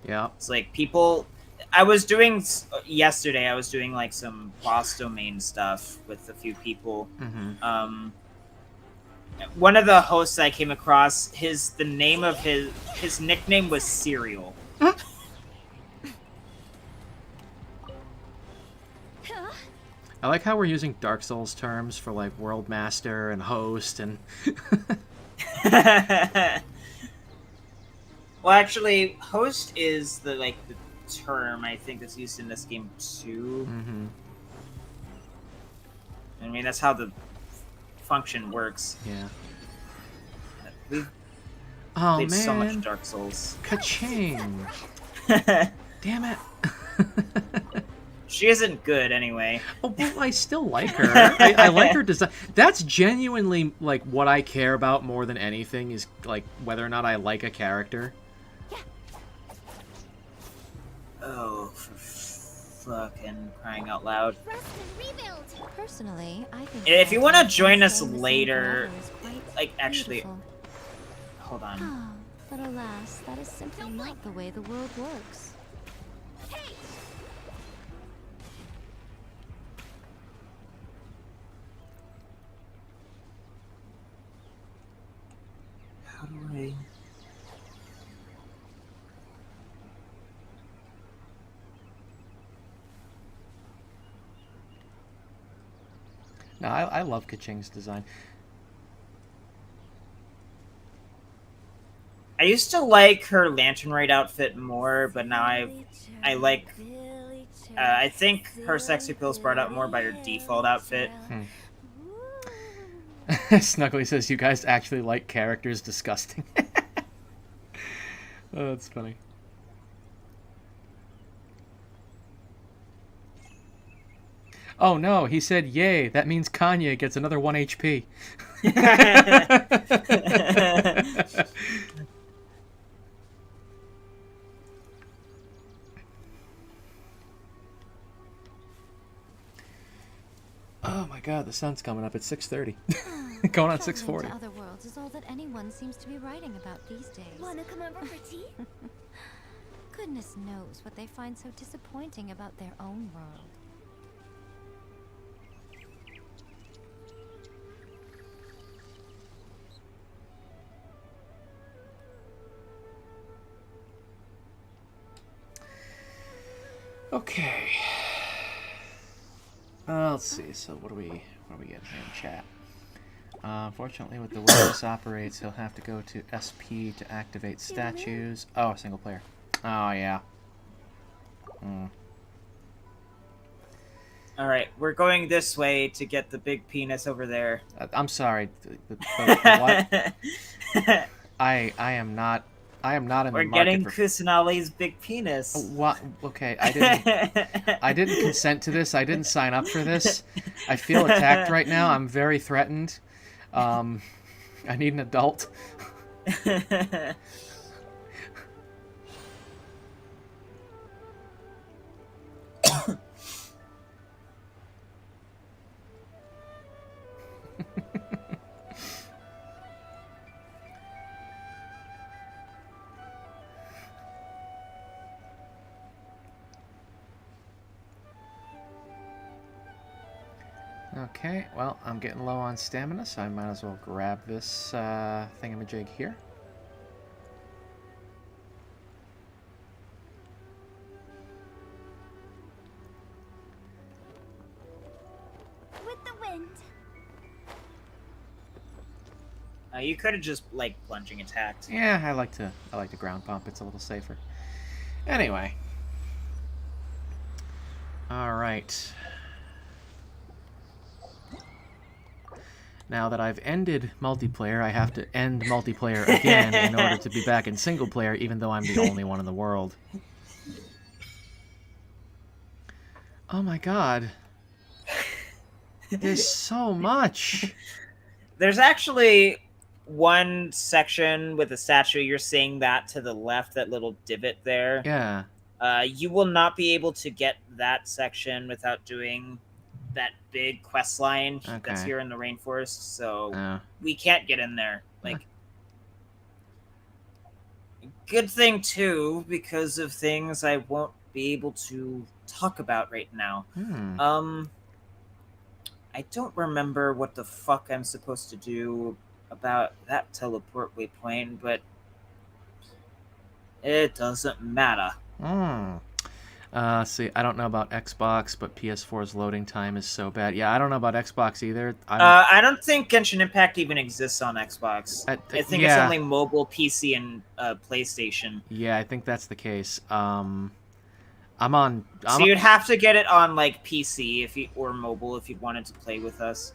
Yeah. It's like, people... I was doing... Yesterday, I was doing, like, some boss domain stuff with a few people. Mm-hmm. One of the hosts I came across, the name of his nickname was Cereal. I like how we're using Dark Souls terms for, like, World Master and Host and... Well, actually, Host is the term I think that's used in this game too. Mm-hmm. I mean, that's how the function works. Yeah. We've Oh, played man. so much Dark Souls. Ka-ching! Damn it. She isn't good anyway. Oh, well, I still like her. I like her design. That's genuinely, like, what I care about more than anything is, like, whether or not I like a character. Oh, fucking crying out loud. Rest and rebuild. Personally, I think If you want to that join us staying the same later, forever is quite like, actually, beautiful. hold on. Ah, but alas, that is simply not the way the world works. Hey! How do I... No, I love Kaching's design. I used to like her Lantern Raid outfit more, but now I like... I think her sex appeal is brought out more by her default outfit. Snuggly says, you guys actually like characters disgusting. Oh, that's funny. Oh no, he said yay, that means Kanye gets another 1 HP. Oh my god, the sun's coming up at 6:30. Going on 6:40. To other worlds is all that anyone seems to be writing about these days. Wanna come over for tea? Goodness knows what they find so disappointing about their own world. Okay. Let's see. So what do we getting here in chat? Unfortunately, with the way this operates, he'll have to go to SP to activate statues. Oh, single player. Oh yeah. All right, we're going this way to get the big penis over there. I'm sorry. What? I am not. I am not in We're the market getting for... Kusanali's big penis. What? Okay, I didn't consent to this. I didn't sign up for this. I feel attacked right now. I'm very threatened. I need an adult. Okay, well, I'm getting low on stamina, so I might as well grab this thingamajig here. With the wind. You could have just like plunging attacked. Yeah, I like to ground pump. It's a little safer. Anyway. All right. Now that I've ended multiplayer, I have to end multiplayer again in order to be back in single player, even though I'm the only one in the world. Oh my god. There's so much. There's actually one section with a statue. You're seeing that to the left, that little divot there. Yeah. You will not be able to get that section without doing that big quest line that's here in the rainforest, so we can't get in there. Like, good thing too, because of things I won't be able to talk about right now. I don't remember what the fuck I'm supposed to do about that teleport waypoint, but it doesn't matter. See, I don't know about Xbox, but PS4's loading time is so bad. Yeah, I don't know about Xbox either. I don't think Genshin Impact even exists on Xbox. I think it's only mobile, PC, and PlayStation. Yeah, I think that's the case. So you'd have to get it on like PC or mobile if you wanted to play with us.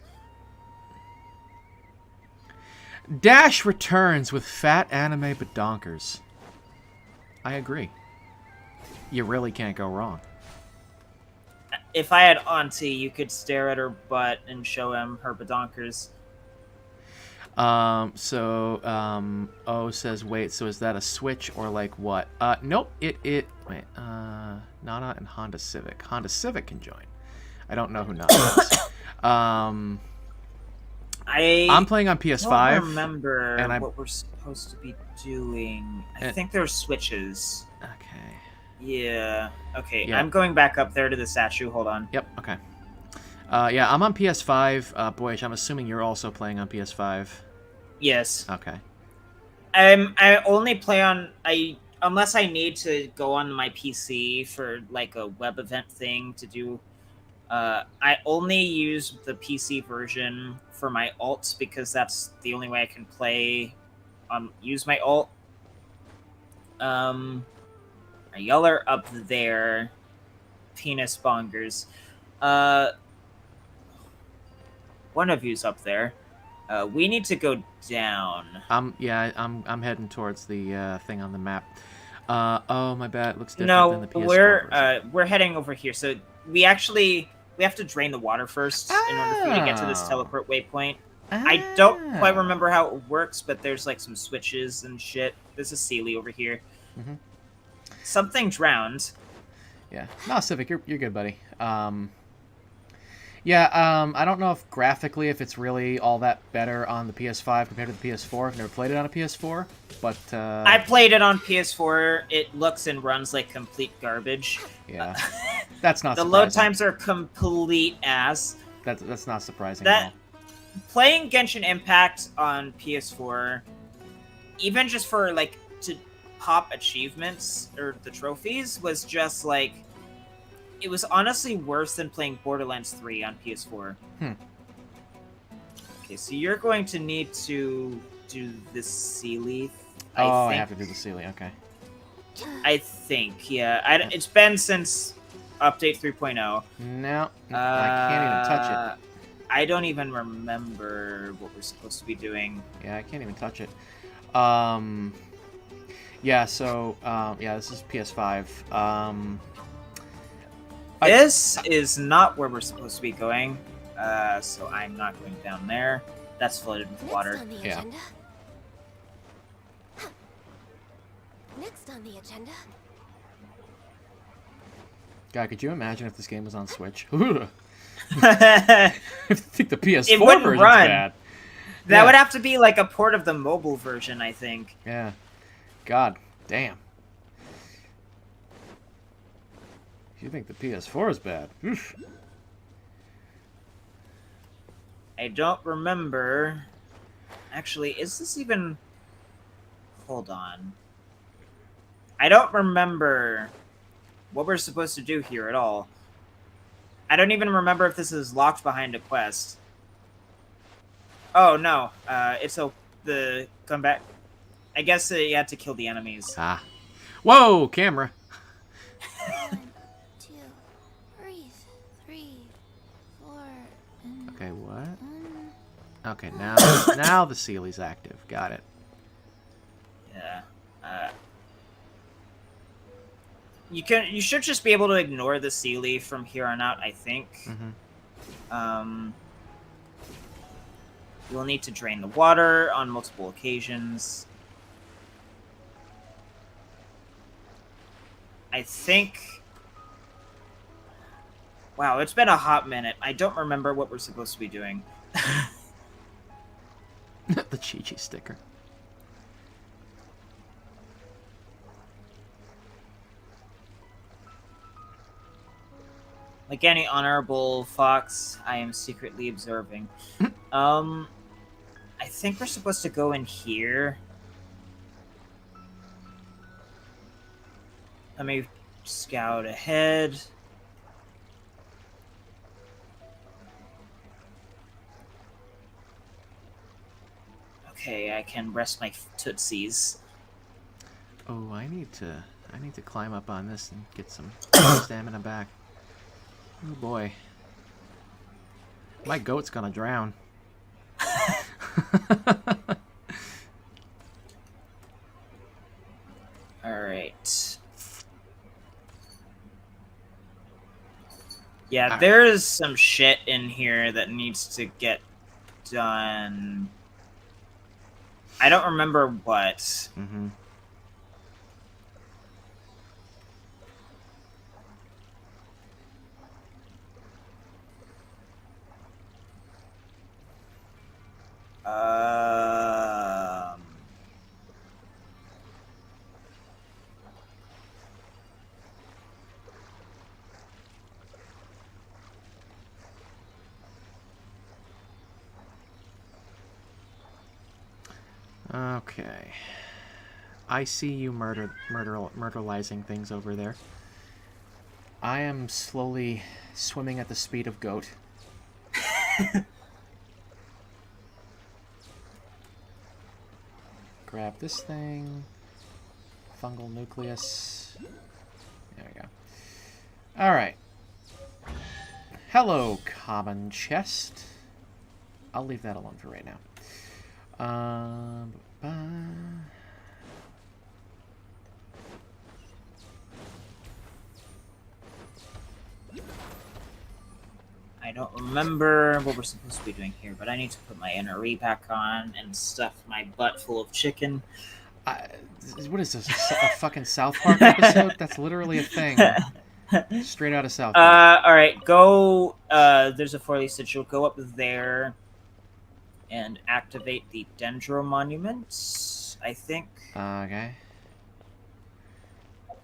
Dash returns with fat anime badonkers. I agree. You really can't go wrong. If I had Auntie, you could stare at her butt and show him her badonkers. O says, wait, so is that a Switch or like what? Nope, wait, Nana and Honda Civic. Honda Civic can join. I don't know who Nana is. I'm playing on PS5. I don't remember and what we're supposed to be doing. I think there's switches. Okay. Yeah. Okay, Yeah. I'm going back up there to the statue. Hold on. Yep, okay. Yeah, I'm on PS5. Boyish, I'm assuming you're also playing on PS5. Yes. Okay. I only play on unless I need to go on my PC for like a web event thing to do. I only use the PC version for my alts because that's the only way I can play. Use my alt. Y'all are up there, penis bongers. One of you's up there. We need to go down. I'm heading towards the thing on the map. Oh my bad. It looks different than the PS4 version. We're heading over here. So we have to drain the water first in order for you to get to this teleport waypoint. I don't quite remember how it works, but there's like some switches and shit. There's a Sealy over here. Mm-hmm. Something drowned. Yeah. No, Civic, you're good, buddy. Yeah, I don't know if graphically if it's really all that better on the PS5 compared to the PS4. I've never played it on a PS4, but I played it on PS4. It looks and runs like complete garbage. Yeah, that's not. The load times are complete ass. That's not surprising. Playing Genshin Impact on PS4, even just for like to pop achievements or the trophies, was just like. It was honestly worse than playing Borderlands 3 on PS4. Okay, so you're going to need to do the Sealy. I have to do the Sealy, okay. I think, yeah. It's been since update 3.0. No, I can't even touch it. I don't even remember what we're supposed to be doing. Yeah, I can't even touch it. Yeah, so, this is PS5. This is not where we're supposed to be going, so I'm not going down there. That's flooded with water. Yeah. Next on the agenda. God, could you imagine if this game was on Switch? I think the PS4 version's bad. That would have to be like a port of the mobile version, I think. Yeah. God damn. You think the PS4 is bad? Oof. I don't remember. Actually, is this even... Hold on. I don't remember what we're supposed to do here at all. I don't even remember if this is locked behind a quest. Oh, no. It's the comeback. I guess you had to kill the enemies. Ah. Whoa, camera. 1, 2, breathe. 3, 4, and Okay, what? 1. Okay, now the Sealy's active. Got it. Yeah. You should just be able to ignore the Sealy from here on out, I think. Mm-hmm. You'll need to drain the water on multiple occasions. I think... Wow, it's been a hot minute. I don't remember what we're supposed to be doing. The Chi-Chi sticker. Like any honorable fox, I am secretly observing. I think we're supposed to go in here. Let me scout ahead. Okay, I can rest my tootsies. Oh, I need to climb up on this and get some stamina back. Oh boy. My goat's gonna drown. Alright. Yeah, there's some shit in here that needs to get done. I don't remember what. Mm-hmm. Um, Okay. I see you murderizing things over there. I am slowly swimming at the speed of goat. Grab this thing. Fungal nucleus. There we go. Alright. Hello, common chest. I'll leave that alone for right now. I don't remember what we're supposed to be doing here, but I need to put my NRE back on and stuff my butt full of chicken. What is this? A fucking South Park episode? That's literally a thing. Straight out of South Park. Alright, go. There's a 4-leaf sigil. Go up there and activate the Dendro Monument, I think. Okay.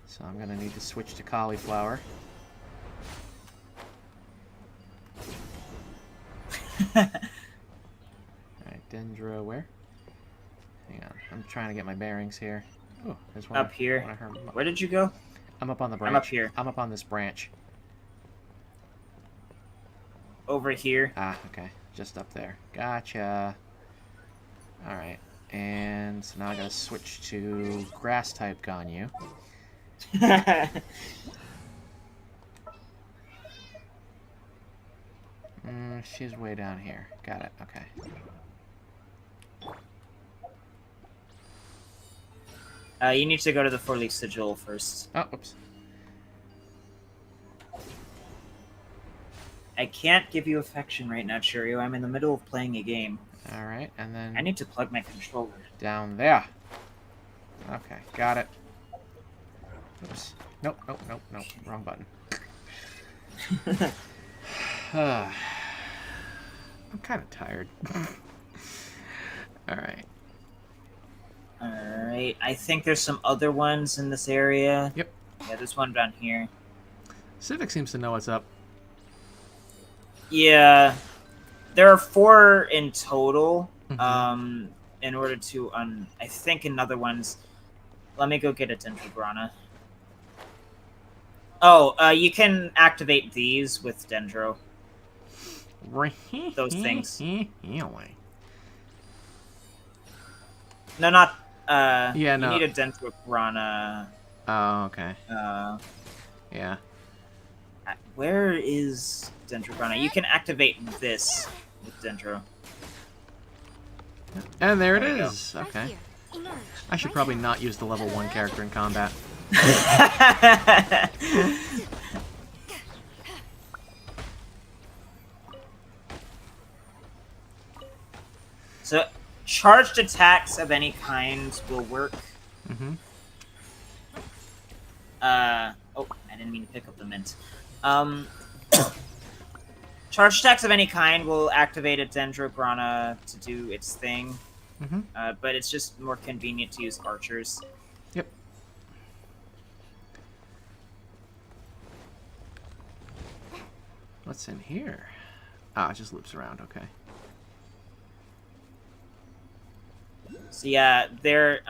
So I'm gonna need to switch to cauliflower. Alright, Dendro, where? Hang on, I'm trying to get my bearings here. Oh, there's one up here. Where did you go? I'm up on the branch. I'm up here. I'm up on this branch. Over here. Ah, okay. Just up there. Gotcha. Alright. And so now I gotta switch to grass type Ganyu. She's way down here. Got it. Okay. You need to go to the 4-leaf sigil first. Oh, oops. I can't give you affection right now, Cheerio. I'm in the middle of playing a game. Alright, and then... I need to plug my controller. Down there. Okay, got it. Oops. Nope, nope, nope, nope. Wrong button. I'm kind of tired. Alright. Alright, I think there's some other ones in this area. Yep. Yeah, there's one down here. Civic seems to know what's up. Yeah. There are 4 in total. Mm-hmm. In order to, I think another one's... Let me go get a Dendrobrana. Oh, you can activate these with Dendro. Those things. No, not... yeah, no. You need a Dendrobrana. Oh, okay. Yeah. Where is Dendrobrana? You can activate this with Dendro. And there it is. Okay. I should probably not use the level 1 character in combat. So, charged attacks of any kind will work. Mm-hmm. Oh, I didn't mean to pick up the mint. Charged attacks of any kind will activate a Dendrobrana to do its thing. Mm-hmm. But it's just more convenient to use archers. Yep. What's in here? Ah, it just loops around, okay. So yeah, they're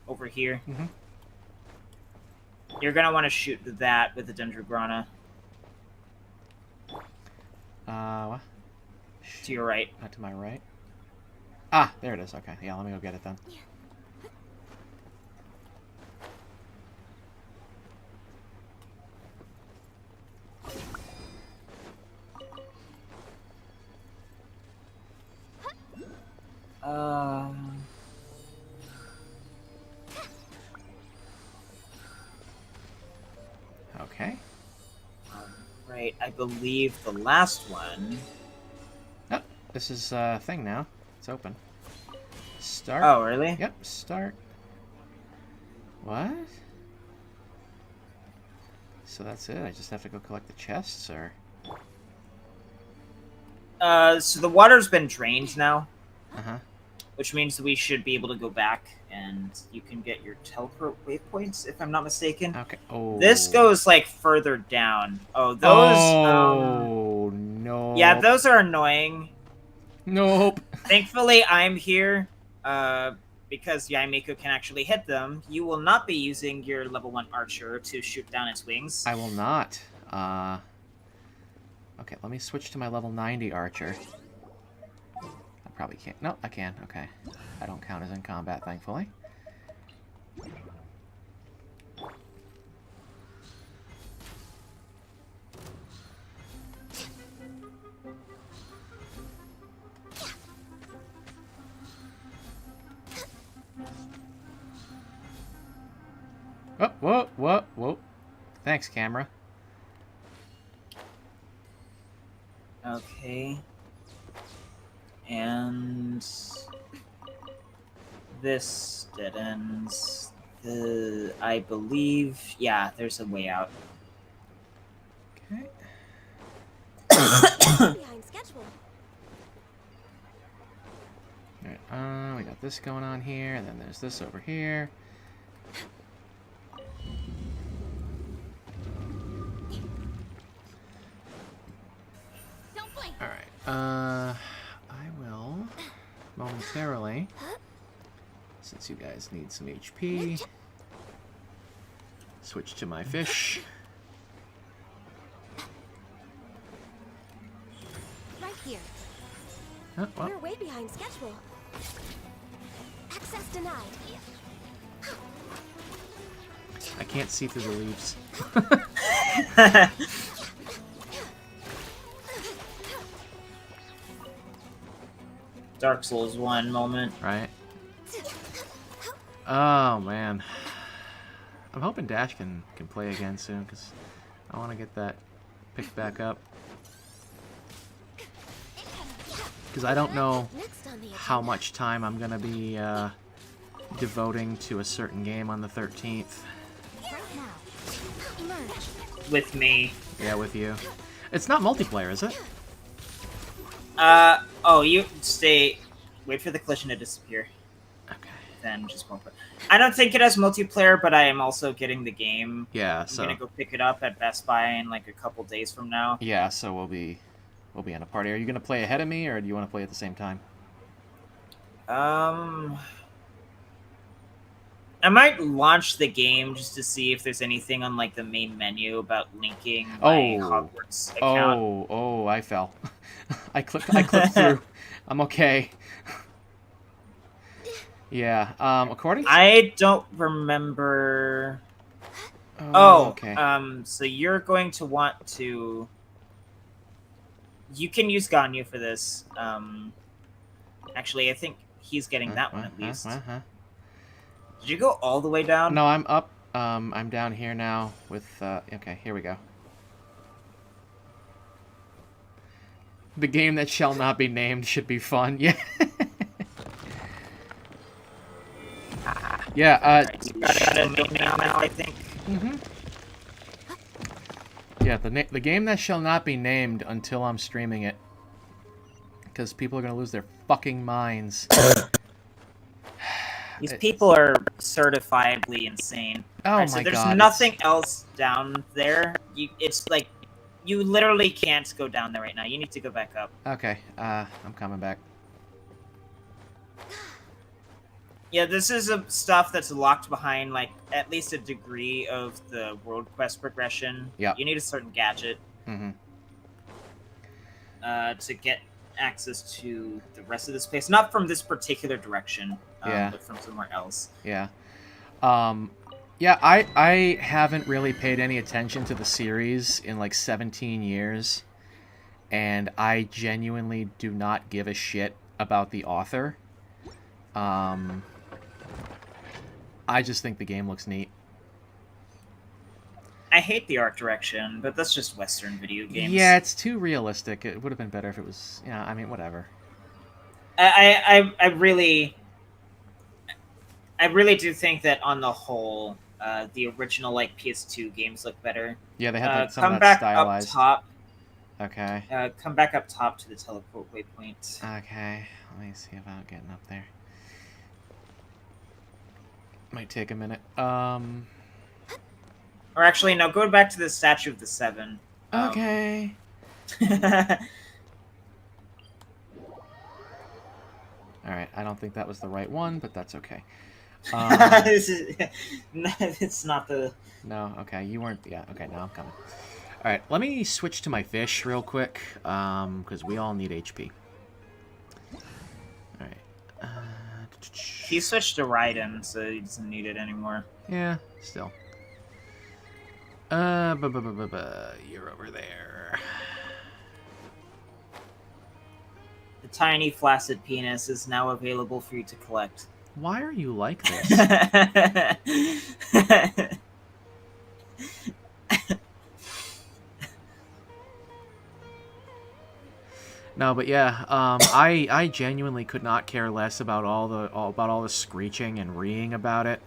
over here. Mm-hmm. You're gonna want to shoot that with the Dendrobrana. What? To your right. To my right? Ah, there it is. Okay, yeah, let me go get it then. Okay. Right, I believe the last one. Oh, this is a thing now. It's open. Start. Oh, really? Yep, start. What? So that's it? I just have to go collect the chests, or? So the water's been drained now. Uh-huh. Which means that we should be able to go back, and you can get your teleport waypoints, if I'm not mistaken. Okay. Oh. This goes, like, further down. Oh, those, Oh, no. Yeah, those are annoying. Nope. Thankfully, I'm here, because Yaimiko can actually hit them. You will not be using your level 1 archer to shoot down its wings. I will not. Okay, let me switch to my level 90 archer. I probably can't. No, I can. Okay. I don't count as in combat, thankfully. Oh, whoa, whoa, whoa. Thanks, camera. Okay. And this dead ends. I believe, yeah, there's a way out. Okay. Behind schedule. Alright, we got this going on here, and then there's this over here. Don't blink. Alright, I will momentarily, since you guys need some HP, switch to my fish. Right here. Oh, well, We're way behind schedule. Access denied. I can't see through the leaves. Dark Souls 1 moment. Right? Oh, man. I'm hoping Dash can play again soon, because I want to get that picked back up. Because I don't know how much time I'm going to be devoting to a certain game on the 13th. With me. Yeah, with you. It's not multiplayer, is it? Oh, you stay. Wait for the collision to disappear. Okay. Then just one. I don't think it has multiplayer, but I am also getting the game. Yeah, so. I'm gonna go pick it up at Best Buy in like a couple days from now. Yeah, so we'll be in a party. Are you gonna play ahead of me, or do you want to play at the same time? I might launch the game just to see if there's anything on like the main menu about linking my Hogwarts account. Oh, I fell. I clicked through. I'm okay. Yeah. According to... I don't remember. Okay. So you're going to want to. You can use Ganyu for this. Actually, I think he's getting that one at least. Did you go all the way down? No, I'm up. I'm down here now with. Okay, here we go. The game that shall not be named should be fun. Yeah. Yeah. You got a name now, I think. Yeah, the game that shall not be named until I'm streaming it, because people are gonna lose their fucking minds. These people are certifiably insane. Oh my my so there's god! nothing else down there. It's like you literally can't go down there right now. You need to go back up. Okay, I'm coming back. Yeah, this is stuff that's locked behind like at least a degree of the world quest progression. Yeah. You need a certain gadget. To get access to the rest of this place. Not from this particular direction, but from somewhere else. Yeah. Yeah, I haven't really paid any attention to the series in like 17 years, and I genuinely do not give a shit about the author. I just think the game looks neat. I hate the art direction, but that's just Western video games. Yeah, it's too realistic. It would have been better if it was, I mean, whatever. I really, I really do think that on the whole, the original like PS2 games look better. Yeah, they had like some come of that back stylized. up top. Okay. Come back up top to the teleport waypoint. Okay. Let me see about getting up there. Might take a minute. Or actually, no. Go back to the Statue of the Seven. Okay. All right. I don't think that was the right one, but that's okay. It's not the... No, okay, you weren't... Yeah, okay, now I'm coming. Alright, let me switch to my fish real quick, because we all need HP. Alright. He switched to Raiden, so he doesn't need it anymore. Yeah, still. You're over there. The tiny flaccid penis is now available for you to collect. Why are you like this? No, but yeah, I genuinely could not care less about all the screeching and reeing about it.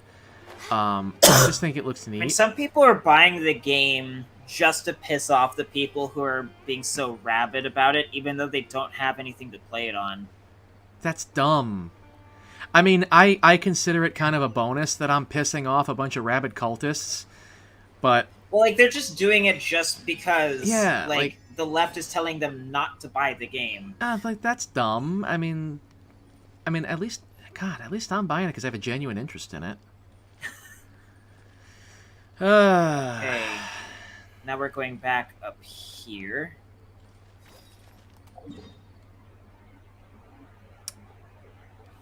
I just think it looks neat. I mean, some people are buying the game just to piss off the people who are being so rabid about it, even though they don't have anything to play it on. That's dumb. I mean, I consider it kind of a bonus that I'm pissing off a bunch of rabid cultists, but... Well, like, they're just doing it just because, yeah, like the left is telling them not to buy the game. Like, that's dumb. I mean, at least I'm buying it because I have a genuine interest in it. Okay. Now we're going back up here.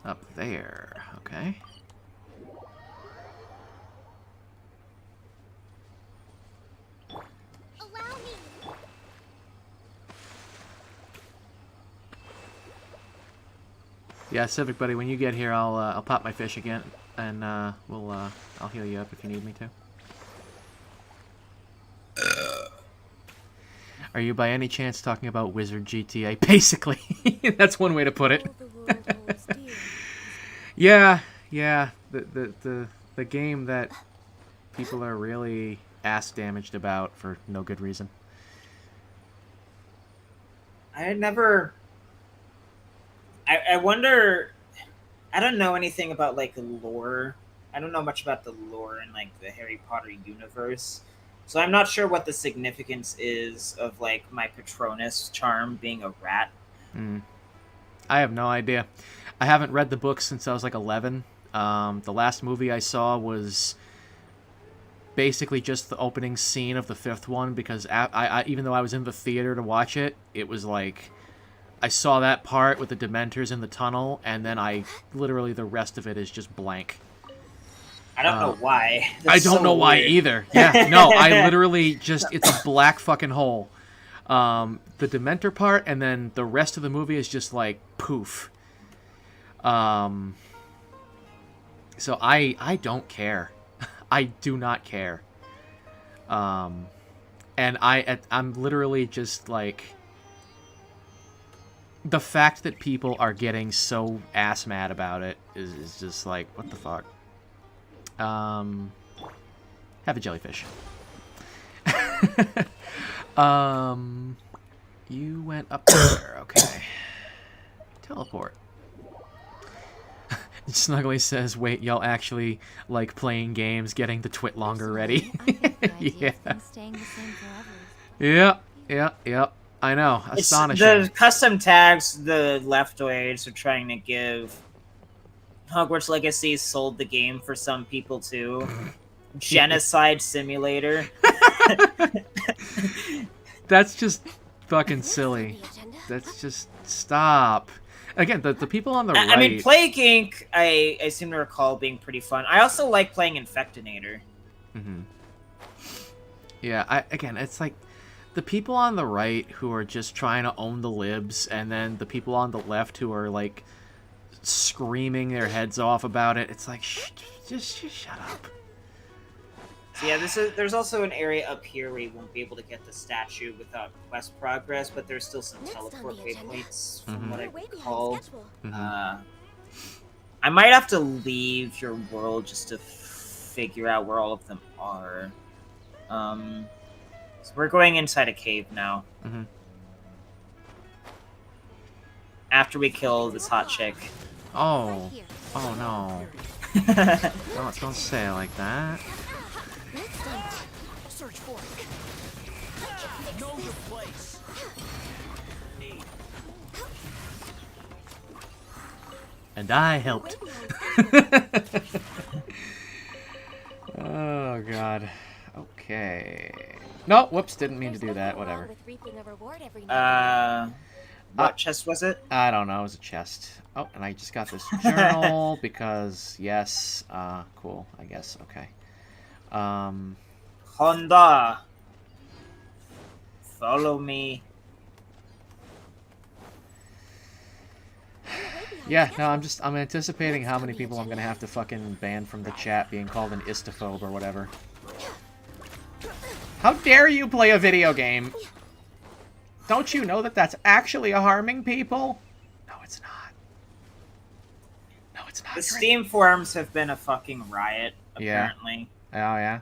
Up there, okay. Allow me. Yeah, Civic buddy, when you get here, I'll pop my fish again, and I'll heal you up if you need me to. Are you by any chance talking about Wizard GTA? Basically, that's one way to put it. Yeah, the game that people are really ass damaged about for no good reason. I wonder. I don't know anything about like lore. I don't know much about the lore in like the Harry Potter universe. So I'm not sure what the significance is of like my Patronus charm being a rat. I have no idea. I haven't read the books since I was like 11. The last movie I saw was basically just the opening scene of the 5th one because I even though I was in the theater to watch it, it was like I saw that part with the Dementors in the tunnel, and then literally the rest of it is just blank. I don't know why. I don't know why either. Yeah, no, I literally just, it's a black fucking hole. The Dementor part, and then the rest of the movie is just like poof. So I don't care. I do not care. And I'm literally just like, the fact that people are getting so ass mad about it is just like, what the fuck? Have a jellyfish. You went up there, okay. Teleport. Snuggly says, wait, y'all actually like playing games, getting the twit longer ready. Yeah. Yep. I know. Astonishing. The custom tags the leftoids are trying to give. Hogwarts Legacy sold the game for some people too. Genocide simulator. That's just fucking silly. That's just stop. Again, the people on the right. I mean, Plague Inc. I seem to recall being pretty fun. I also like playing Infectinator. Mm-hmm. Yeah, again, it's like the people on the right who are just trying to own the libs, and then the people on the left who are like screaming their heads off about it. It's like, just shut up. So yeah, there's also an area up here where you won't be able to get the statue without quest progress, but there's still some teleport waypoints from what I recall. I might have to leave your world just to figure out where all of them are. So we're going inside a cave now. Mm-hmm. After we kill this hot chick. Oh. Oh no. Don't say it like that. Search for it. Know your place. And I helped. Oh god. Okay. No, whoops, didn't mean to do that. Whatever. What chest was it? I don't know. It was a chest. Oh, and I just got this journal because yes. Cool. I guess. Okay. Honda. Follow me. Yeah, no, I'm anticipating how many people I'm gonna have to fucking ban from the chat being called an istophobe or whatever. How dare you play a video game? Don't you know that that's actually harming people? No, it's not. No, it's not. The Steam forums have been a fucking riot, apparently. Yeah. Oh, yeah?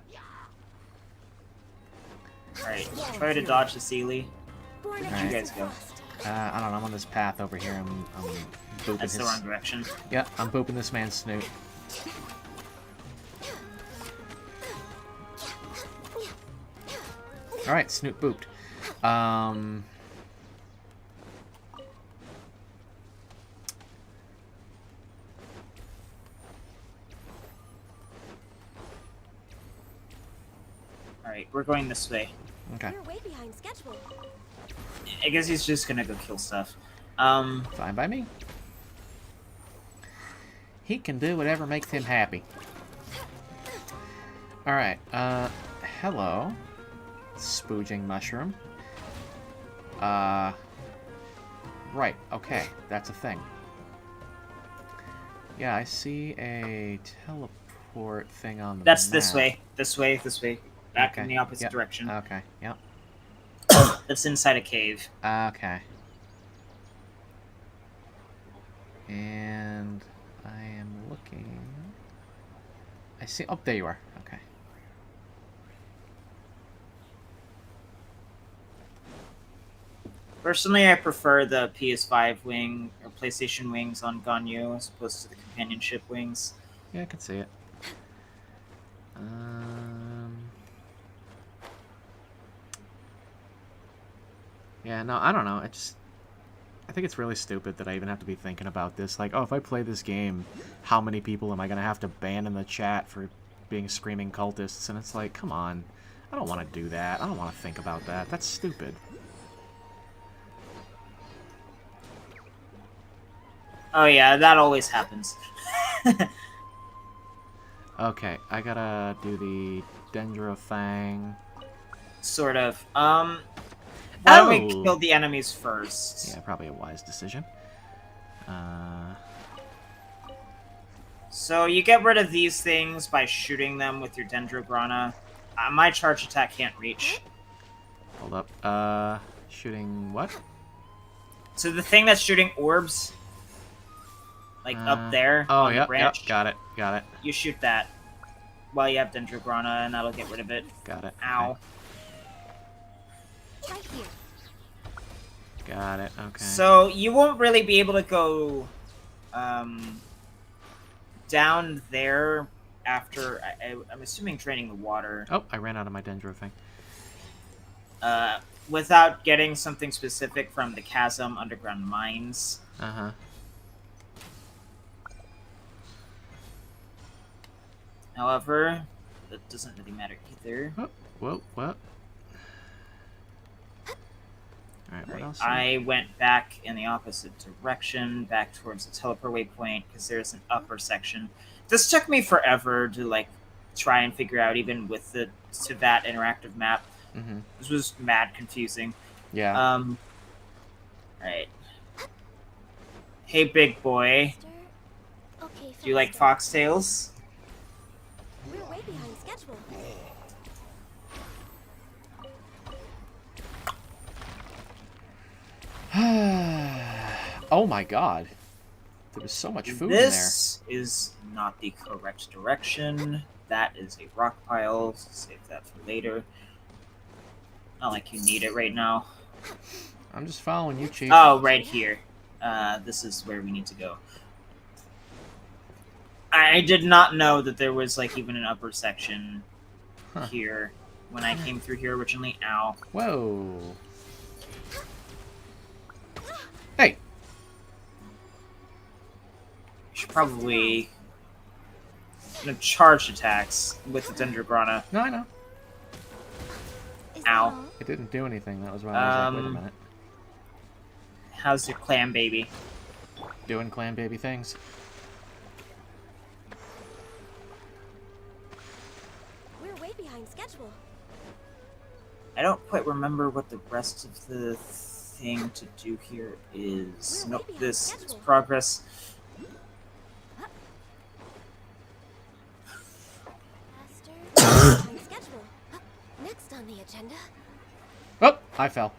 Alright, try to dodge the Sealy. Where'd you guys go? I don't know, I'm on this path over here. I'm booping That's the wrong direction. Yep, I'm booping this man's snoot. Alright, snoot booped. Alright, we're going this way. Okay. You're way behind schedule. I guess he's just gonna go kill stuff. Fine by me. He can do whatever makes him happy. Alright, hello. Spooging mushroom. Right, okay, that's a thing. Yeah, I see a teleport thing on the That's map. this way. This way, this way. Back Okay. in the opposite Yep. direction. Okay, yep. That's inside a cave. Okay. And I am looking... I see... Oh, there you are. Okay. Personally, I prefer the PS5 wing or PlayStation wings on Ganyu as opposed to the companionship wings. Yeah, I can see it. Yeah, no, I don't know. I think it's really stupid that I even have to be thinking about this. Like, oh, if I play this game, how many people am I going to have to ban in the chat for being screaming cultists? And it's like, come on. I don't want to do that. I don't want to think about that. That's stupid. Oh yeah, that always happens. Okay, I gotta do the Dendro thing. Sort of. Why don't we Oh! kill the enemies first? Yeah, probably a wise decision. So you get rid of these things by shooting them with your Dendrograna. My charge attack can't reach. Hold up. Shooting what? So the thing that's shooting orbs, like up there Oh, on the yep, branch, got it, got it. you shoot that while you have Dendrograna, and that'll get rid of it. Got it. Ow. Okay. Right here. Got it, okay. So you won't really be able to go down there after, I'm assuming, draining the water. Oh, I ran out of my Dendro thing. Without getting something specific from the chasm underground mines. Uh-huh. However, that doesn't really matter either. Oh, whoa, what? Alright, what else? I went back in the opposite direction, back towards the teleport waypoint, because there's an upper section. This took me forever to, like, try and figure out, even with the Tivat interactive map. Mm-hmm. This was mad confusing. Yeah. Right. Hey, big boy. Okay, Do you like faster. foxtails? We're way behind schedule. Oh my god. There was so much food in there. This is not the correct direction. That is a rock pile. Save that for later. Not like you need it right now. I'm just following you, Chief. Oh, right here. This is where we need to go. I did not know that there was, like, even an upper section here when I came through here originally. Ow. Whoa. Hey! You should probably... charge attacks with the Dendrograna. No, I know. Ow. It didn't do anything. That was why I was like, wait a minute. How's your clam baby? Doing clan baby things. We're way behind schedule. I don't quite remember what the rest of the thing to do here is. Nope, this is progress. Faster. Schedule. Next on the agenda. Oh, I fell.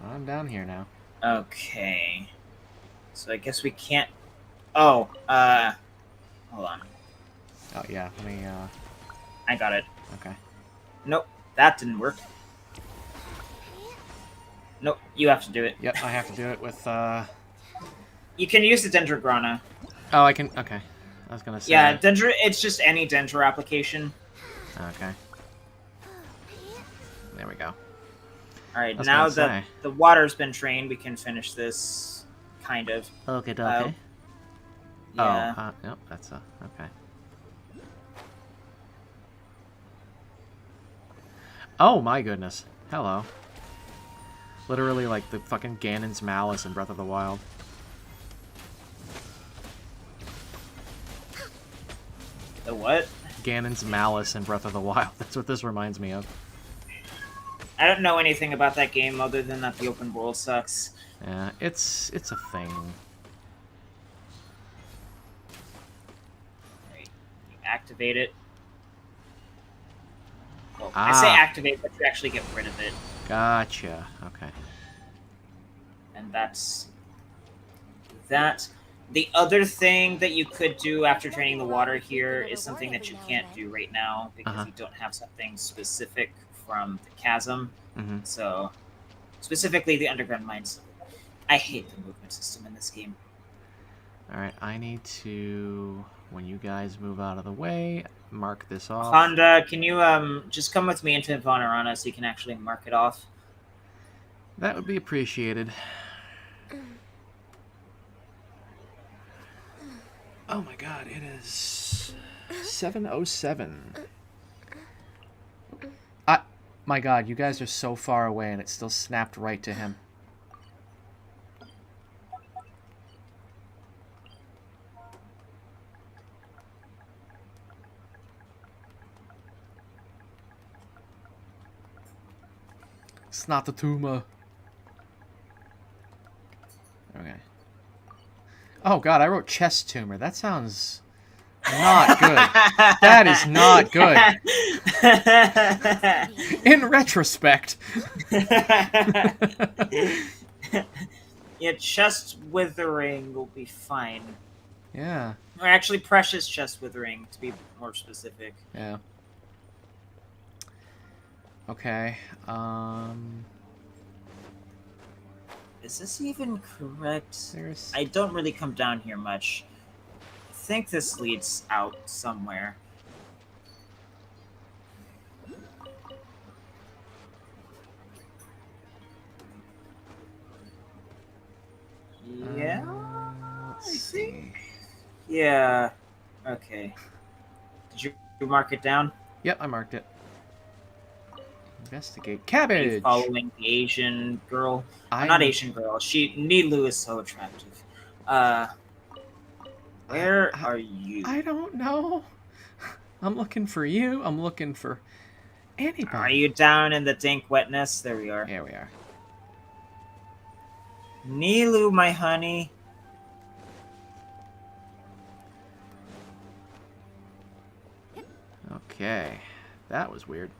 I'm down here now. Okay. So I guess we can't... Oh, hold on. Oh, yeah, let me, I got it. okay. Nope, that didn't work. Nope, you have to do it. Yep, I have to do it with, You can use the Dendrograna. Oh, I can, okay. I was gonna say... Yeah, it's just any Dendro application. Okay. There we go. Alright, now that the water's been drained, we can finish this, kind of. Okay, okay. Yeah. Oh, nope, that's a... Okay. Oh my goodness. Hello. Literally like the fucking Ganon's Malice in Breath of the Wild. The what? Ganon's Malice in Breath of the Wild. That's what this reminds me of. I don't know anything about that game other than that the open world sucks. Yeah, it's a thing. Right. You activate it. Well, I say activate, but you actually get rid of it. Gotcha. Okay. And that's that. The other thing that you could do after draining the water here is something that you can't do right now because you don't have something specific from the chasm. So, specifically the underground mines. I hate the movement system in this game. Alright, I need to, when you guys move out of the way, mark this off. Honda, can you just come with me into Vanorana so you can actually mark it off? That would be appreciated. Oh my god, it is 7:07. My god, you guys are so far away and it still snapped right to him. It's not the tumor. Okay. Oh god, I wrote chest tumor. That sounds not good. That is not good. In retrospect. Yeah, chest withering will be fine. Yeah. Or actually, precious chest withering, to be more specific. Yeah. Okay. Is this even correct? There's... I don't really come down here much. I think this leads out somewhere. Yeah, I think. Yeah. Okay. Did you mark it down? Yep, I marked it. Investigate cabbage. Following the Asian girl. I'm... Not Asian girl. Nilu is so attractive. Where are you? I don't know. I'm looking for you. I'm looking for anybody. Are you down in the dank wetness? There we are. Here we are. Nilu, my honey. Okay. That was weird.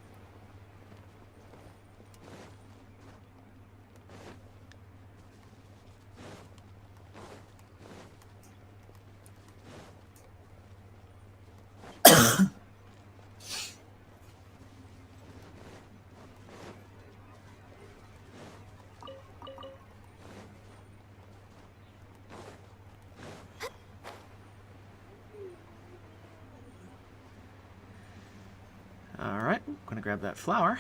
I'm gonna grab that flower.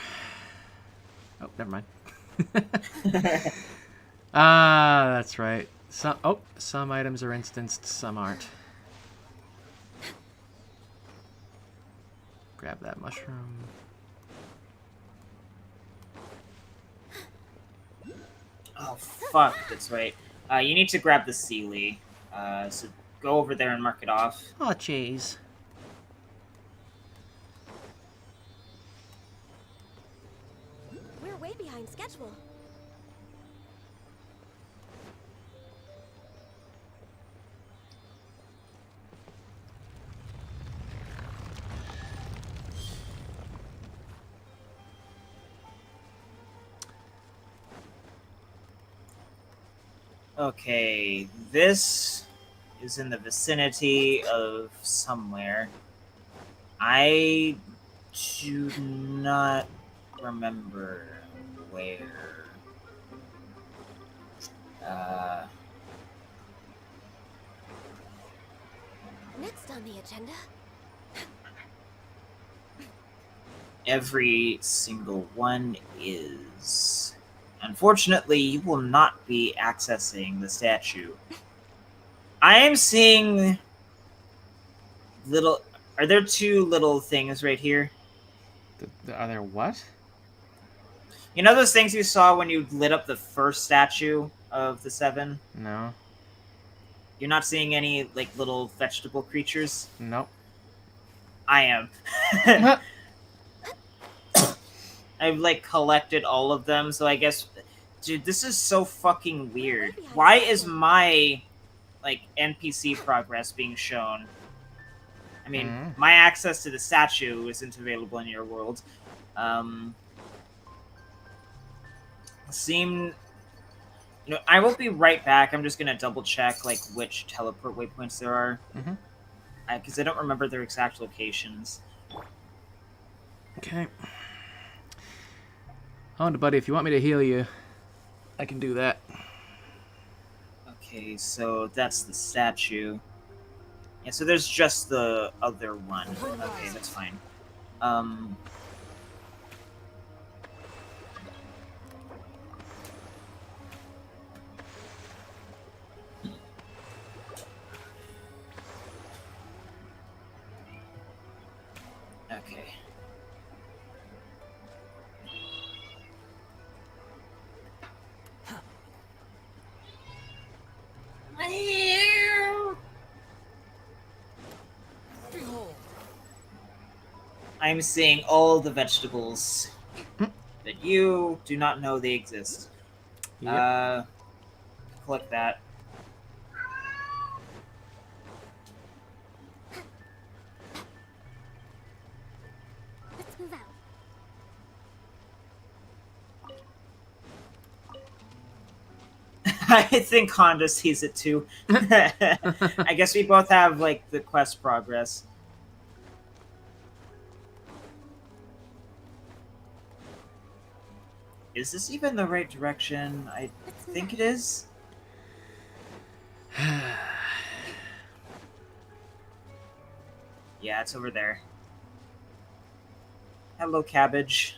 Oh, never mind. Ah, that's right. Some items are instanced, some aren't. Grab that mushroom. Oh, fuck, that's right. You need to grab the Sealy. So go over there and mark it off. Oh, jeez. We're way behind schedule. Okay, this is in the vicinity of somewhere. I do not remember where. Next on the agenda. Every single one is. Unfortunately, you will not be accessing the statue. I am seeing little. Are there two little things right here? Are there what? You know those things you saw when you lit up the first statue of the 7? No. You're not seeing any, like, little vegetable creatures? Nope. I am. I've, like, collected all of them, so I guess... Dude, this is so fucking weird. Why is my, like, NPC progress being shown? I mean, my access to the statue isn't available in your world. You know, I will be right back. I'm just gonna double check, like, which teleport waypoints there are. Because I don't remember their exact locations. Okay. On to buddy, if you want me to heal you, I can do that. Okay, so that's the statue. Yeah, so there's just the other one. Okay, that's fine. Okay. I'm seeing all the vegetables that you do not know they exist. Yep. Click that. Let's move out. I think Honda sees it too. I guess we both have, like, the quest progress. Is this even the right direction? I think it is. Yeah, it's over there. Hello, cabbage.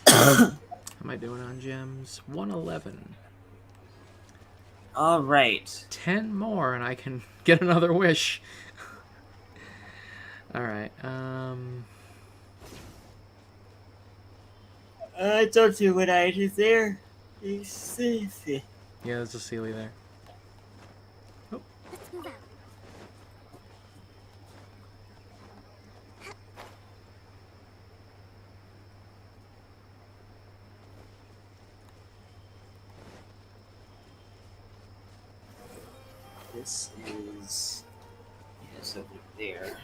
How am I doing on gems? 111. All right. 10 more and I can get another wish. All right. I don't see what I did there. Yeah, there's a Sealy there. Oh. Let's move out. This is over there.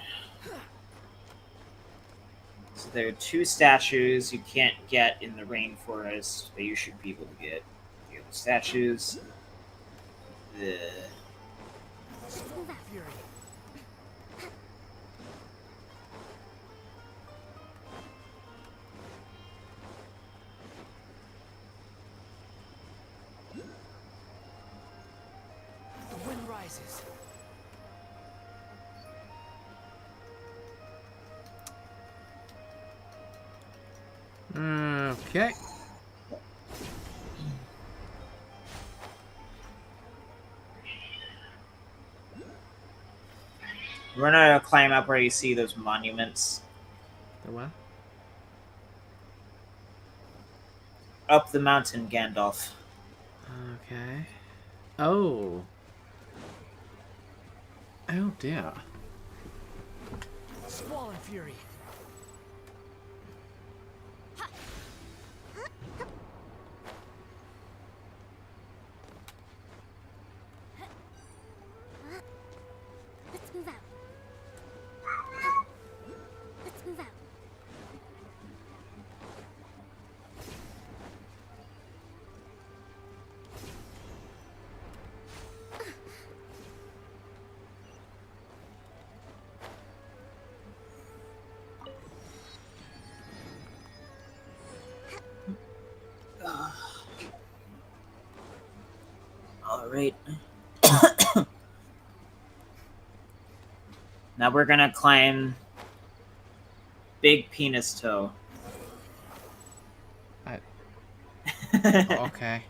So there are two statues you can't get in the rainforest, but you should be able to get the other statues. Let's move out. surprises. Okay. We're gonna climb up where you see those monuments. The what? Up the mountain, Gandalf. Okay. Oh. Oh dear. Squall and fury. Let's move out. Let's move out. All right. Now we're gonna climb Big Penis Toe. Okay.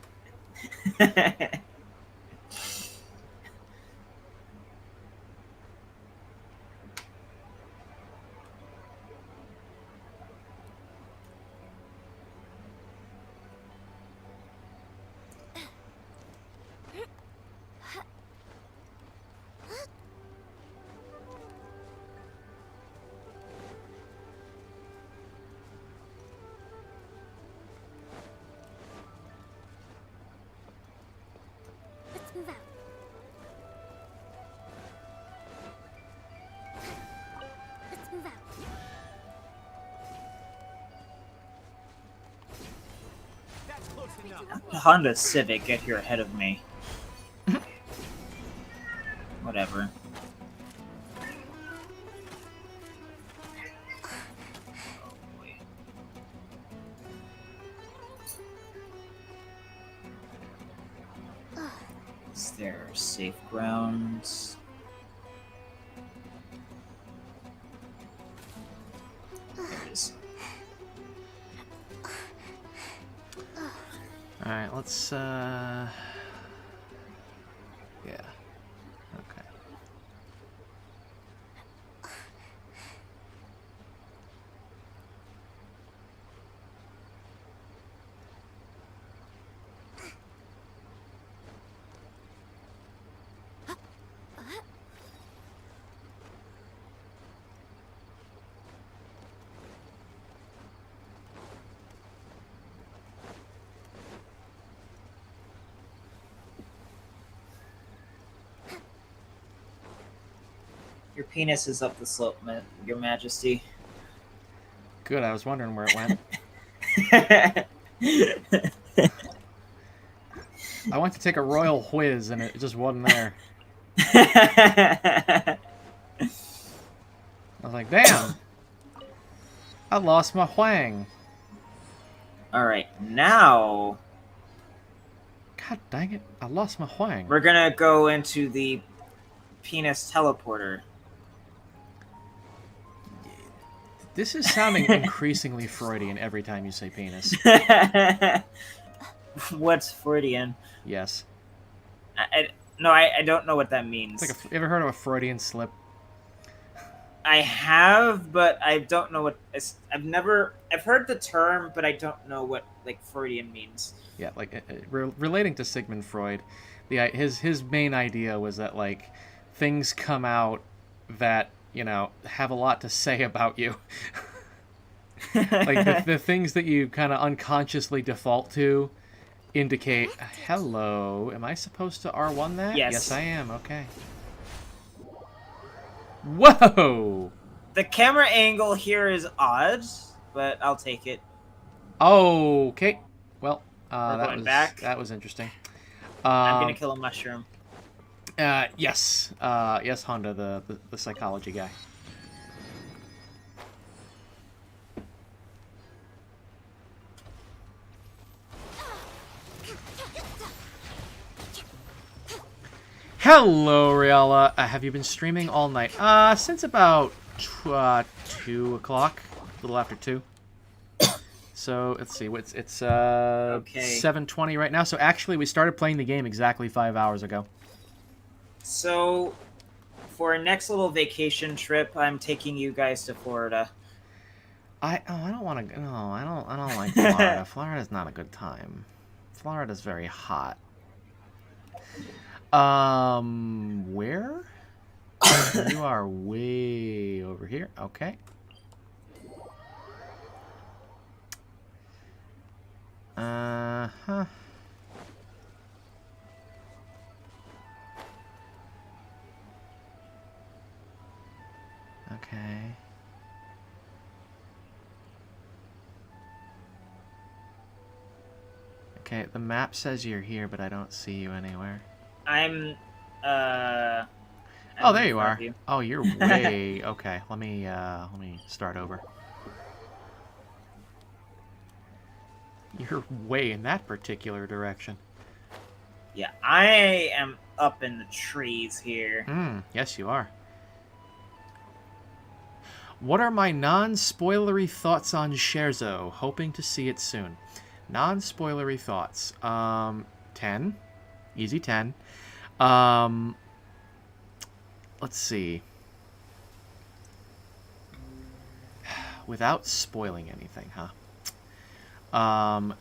Let's move out. Let's move out. That's close enough. Honda Civic, get here ahead of me. Whatever. Is there safe grounds? There it is. Alright, let's yeah. Okay. Your penis is up the slope, Your Majesty. Good, I was wondering where it went. I went to take a royal whiz and it just wasn't there. I was like, damn! I lost my whang. Alright, now God dang it, I lost my whang. we're gonna go into the penis teleporter. This is sounding increasingly Freudian every time you say penis. What's Freudian? Yes. I don't know what that means. It's like you ever heard of a Freudian slip? I have, but I don't know what. I've heard the term, but I don't know what like Freudian means. Yeah, like relating to Sigmund Freud, his main idea was that like things come out that have a lot to say about you. Like the things that you kind of unconsciously default to indicate, hello, am I supposed to R1 that? Yes. Yes, I am. Okay. Whoa! The camera angle here is odd, but I'll take it. Okay. Well, that was interesting. I'm gonna kill a mushroom. Yes. Yes, Honda, the psychology guy. Hello, Riella. Have you been streaming all night? Since about 2 o'clock, a little after 2. So let's see, it's Okay. 7:20 right now. So actually, we started playing the game exactly 5 hours ago. So, for our next little vacation trip, I'm taking you guys to Florida. I don't want to. No, I don't like Florida. Florida's not a good time. Florida's very hot. Where? You are way over here. Okay. Huh. Okay. Okay, the map says you're here, but I don't see you anywhere. I'm Oh, there you are. Oh, you're way... Okay, let me start over. You're way in that particular direction. Yeah, I am up in the trees here. Yes, you are. What are my non-spoilery thoughts on Scherzo? Hoping to see it soon. Non-spoilery thoughts. 10. Easy 10. Let's see. Without spoiling anything, huh? I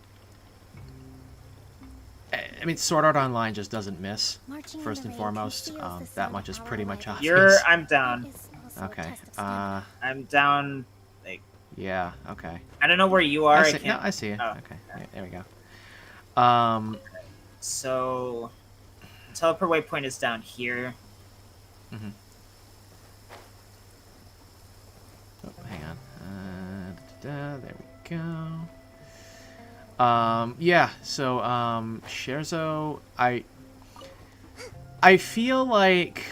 mean, Sword Art Online just doesn't miss. First and foremost, that much is pretty much obvious. I'm down. Okay. I'm down. Like. Yeah. Okay. I don't know where you are. I see, no, I see you. Oh. Okay. Yeah, there we go. So, teleport waypoint is down here. Mm-hmm. Oh, hang on. There we go. Yeah. So, Scherzo, I feel like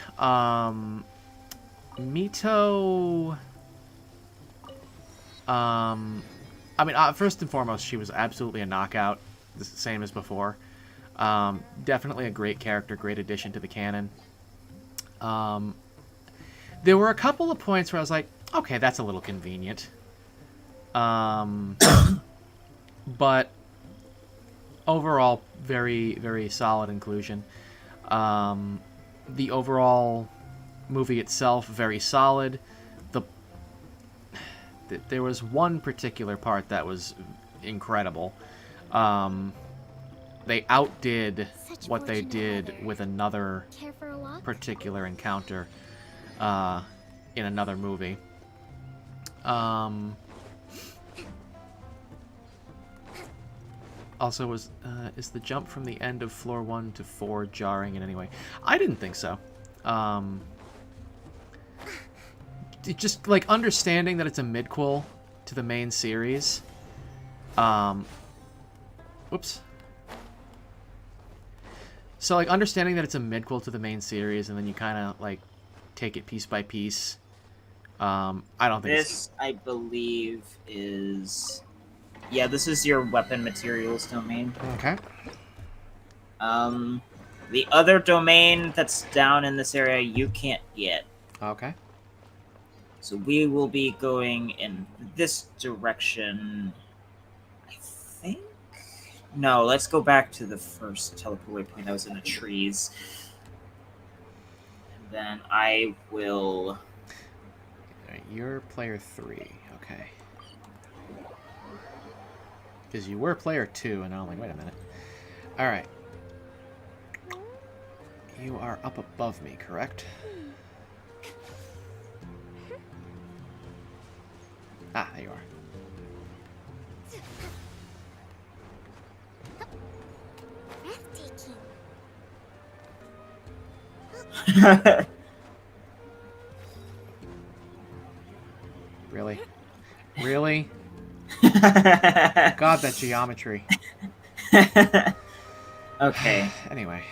Mito. I mean, first and foremost, she was absolutely a knockout, the same as before. Definitely a great character, great addition to the canon. There were a couple of points where I was like, okay, that's a little convenient. But overall, very, very solid inclusion. The overall movie itself, very solid. There was one particular part that was incredible. They outdid what they did with another particular encounter in another movie. Also, is the jump from the end of floor 1 to 4 jarring in any way? I didn't think so. Just like understanding that it's a midquel to the main series. Whoops. So like understanding that it's a midquel to the main series, and then you kind of like take it piece by piece. I don't think this, I believe, is. Yeah, this is your weapon materials domain. Okay. The other domain that's down in this area you can't get. Okay. So we will be going in this direction, I think? No, let's go back to the first teleport waypoint that was in the trees. And then I will... You're player 3, okay. Because you were player 2, and I'm like, wait a minute. Alright. You are up above me, correct? Ah, there you are. Really? Really? God, that geometry. Okay. Anyway.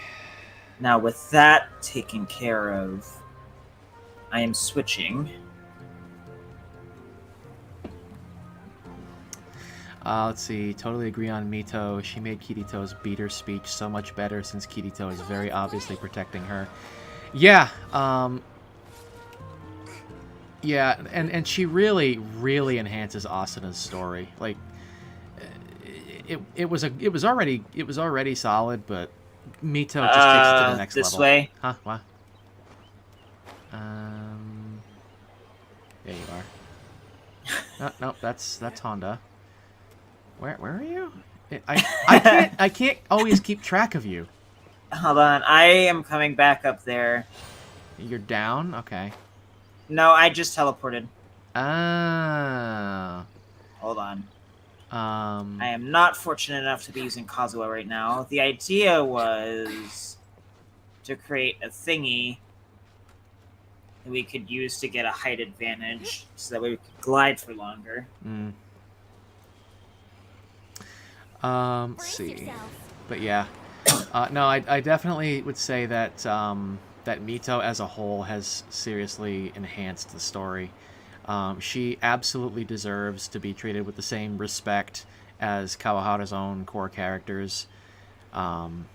Now, with that taken care of, I am switching. Let's see. Totally agree on Mito. She made Kirito's beater speech so much better since Kirito is very obviously protecting her. Yeah. Yeah, and she really, really enhances Asuna's story. Like, it was already solid, but Mito just takes it to the next this level. way. Huh? What? There you are. No, that's Honda. Where are you? I can't always keep track of you. Hold on, I am coming back up there. You're down? Okay. No, I just teleported. Ah. Hold on. I am not fortunate enough to be using Kazuha right now. The idea was to create a thingy that we could use to get a height advantage, so that way we could glide for longer. Let's see. But yeah. No, I definitely would say that that Mito as a whole has seriously enhanced the story. She absolutely deserves to be treated with the same respect as Kawahara's own core characters. And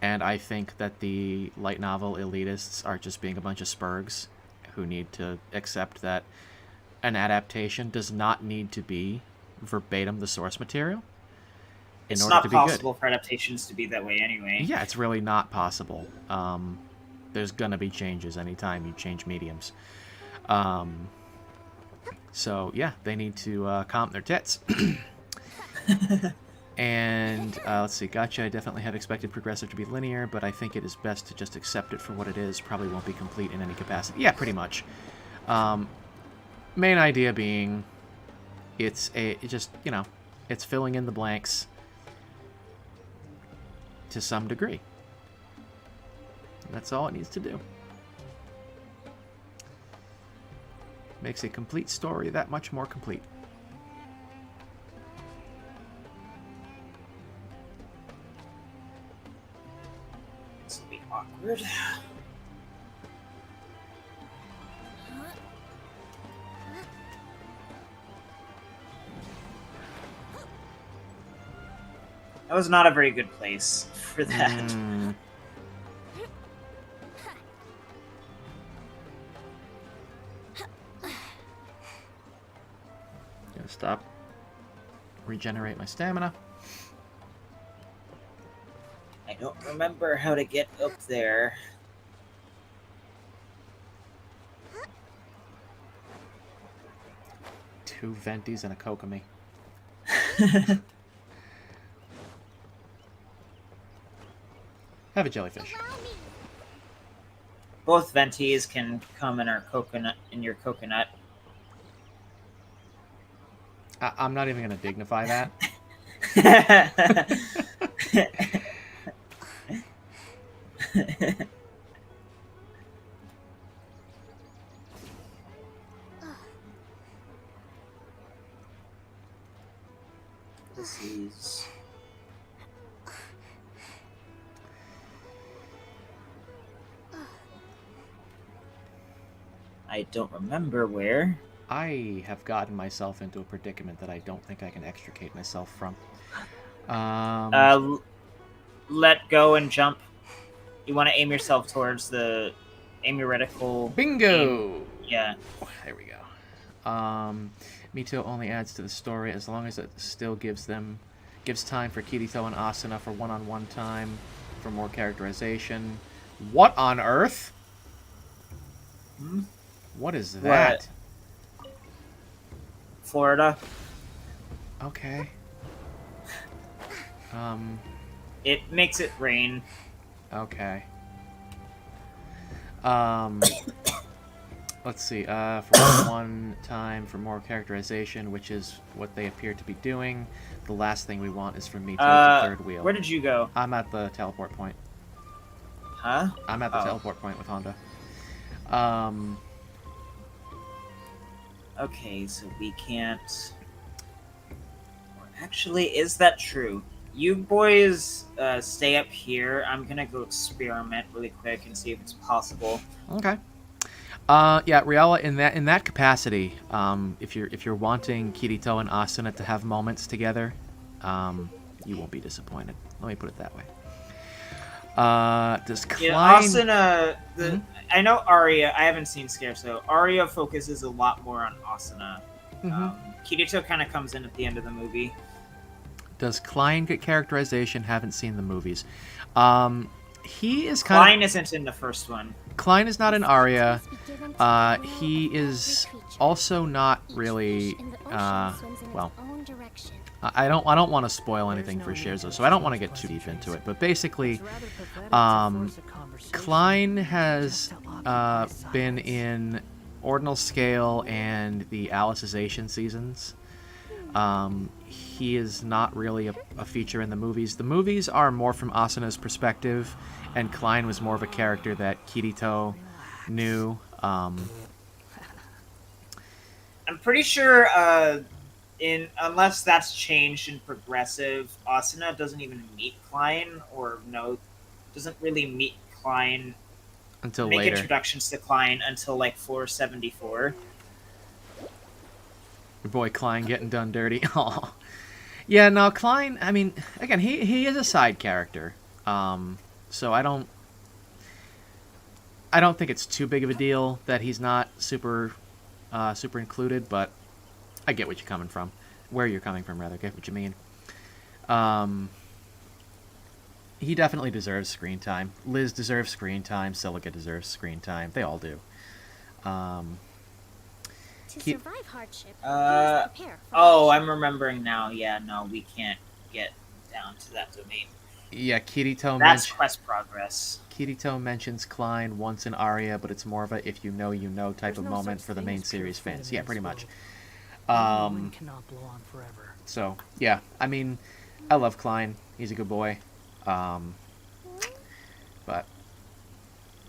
I think that the light novel elitists are just being a bunch of spurgs who need to accept that an adaptation does not need to be verbatim the source material in order to be good. It's not possible for adaptations to be that way anyway. Yeah, it's really not possible. There's gonna be changes anytime you change mediums. So yeah, they need to calm their tits. And let's see, gotcha. I definitely had expected Progressive to be linear, but I think it is best to just accept it for what it is. Probably won't be complete in any capacity. Yeah, pretty much. Main idea being, it's filling in the blanks to some degree. That's all it needs to do. Makes a complete story that much more complete. This will be awkward. That was not a very good place for that. Gonna stop. Regenerate my stamina. I don't remember how to get up there. Two Ventis and a Kokomi. Have a jellyfish. Both Ventis can come in your coconut. I'm not even going to dignify that. This is... I don't remember where. I have gotten myself into a predicament that I don't think I can extricate myself from. Let go and jump. You want to aim yourself towards the... Aim your reticle. Bingo! Yeah. There we go. Mito only adds to the story as long as it still gives time for Kirito and Asuna for one-on-one time, for more characterization. What on earth? What is that? What? Florida. Okay. It makes it rain. Okay. Let's see. For one time, for more characterization, which is what they appear to be doing. The last thing we want is for Mito to third wheel. Where did you go? I'm at the teleport point. Huh? I'm at the teleport point with Honda. Okay, so we can't... Actually, is that true? You boys stay up here. I'm gonna go experiment really quick and see if it's possible. Okay. Yeah, Riella, in that capacity, if you're wanting Kirito and Asuna to have moments together, you won't be disappointed. Let me put it that way. Does Klein... Yeah, Asuna... I know Arya... I haven't seen Scarso. Arya focuses a lot more on Asuna. Kirito kind of comes in at the end of the movie. Does Klein get characterization? Haven't seen the movies. He is Klein isn't in the first one. Klein is not in Arya. He is also not really... well... I don't want to spoil anything for Scherzo, so I don't want to get too deep into it. But basically, Klein has been in Ordinal Scale and the Alicization seasons. He is not really a feature in the movies. The movies are more from Asuna's perspective, and Klein was more of a character that Kirito knew. I'm pretty sure... unless that's changed in Progressive, Asuna doesn't even meet Klein, doesn't really meet Klein until make later. Introductions to Klein until like floor 74. Your boy Klein getting done dirty. Aw. Yeah, no, Klein, I mean, again, he is a side character. So I don't think it's too big of a deal that he's not super included, but I get what you're coming from. Where you're coming from, rather. Get what you mean. He definitely deserves screen time. Liz deserves screen time. Silica deserves screen time. They all do. To survive hardship, I'm remembering now. Yeah, no, we can't get down to that domain. Yeah, Kirito... That's quest progress. Kirito mentions Klein once in Arya, but it's more of a if you know, you know type of moment for the main series fans. Yeah, pretty much. Cannot blow on forever. So, yeah, I mean, I love Klein. He's a good boy. But...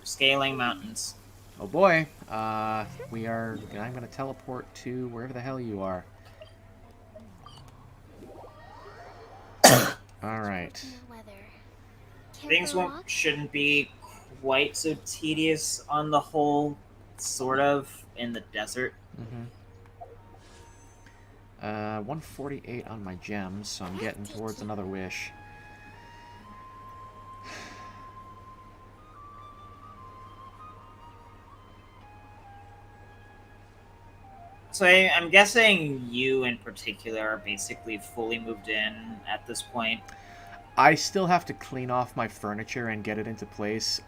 Scaling mountains. Oh boy. I'm going to teleport to wherever the hell you are. Alright. Things shouldn't be quite so tedious on the whole, sort of, in the desert. 148 on my gems, so I'm getting towards another wish. So I'm guessing you in particular are basically fully moved in at this point. I still have to clean off my furniture and get it into place.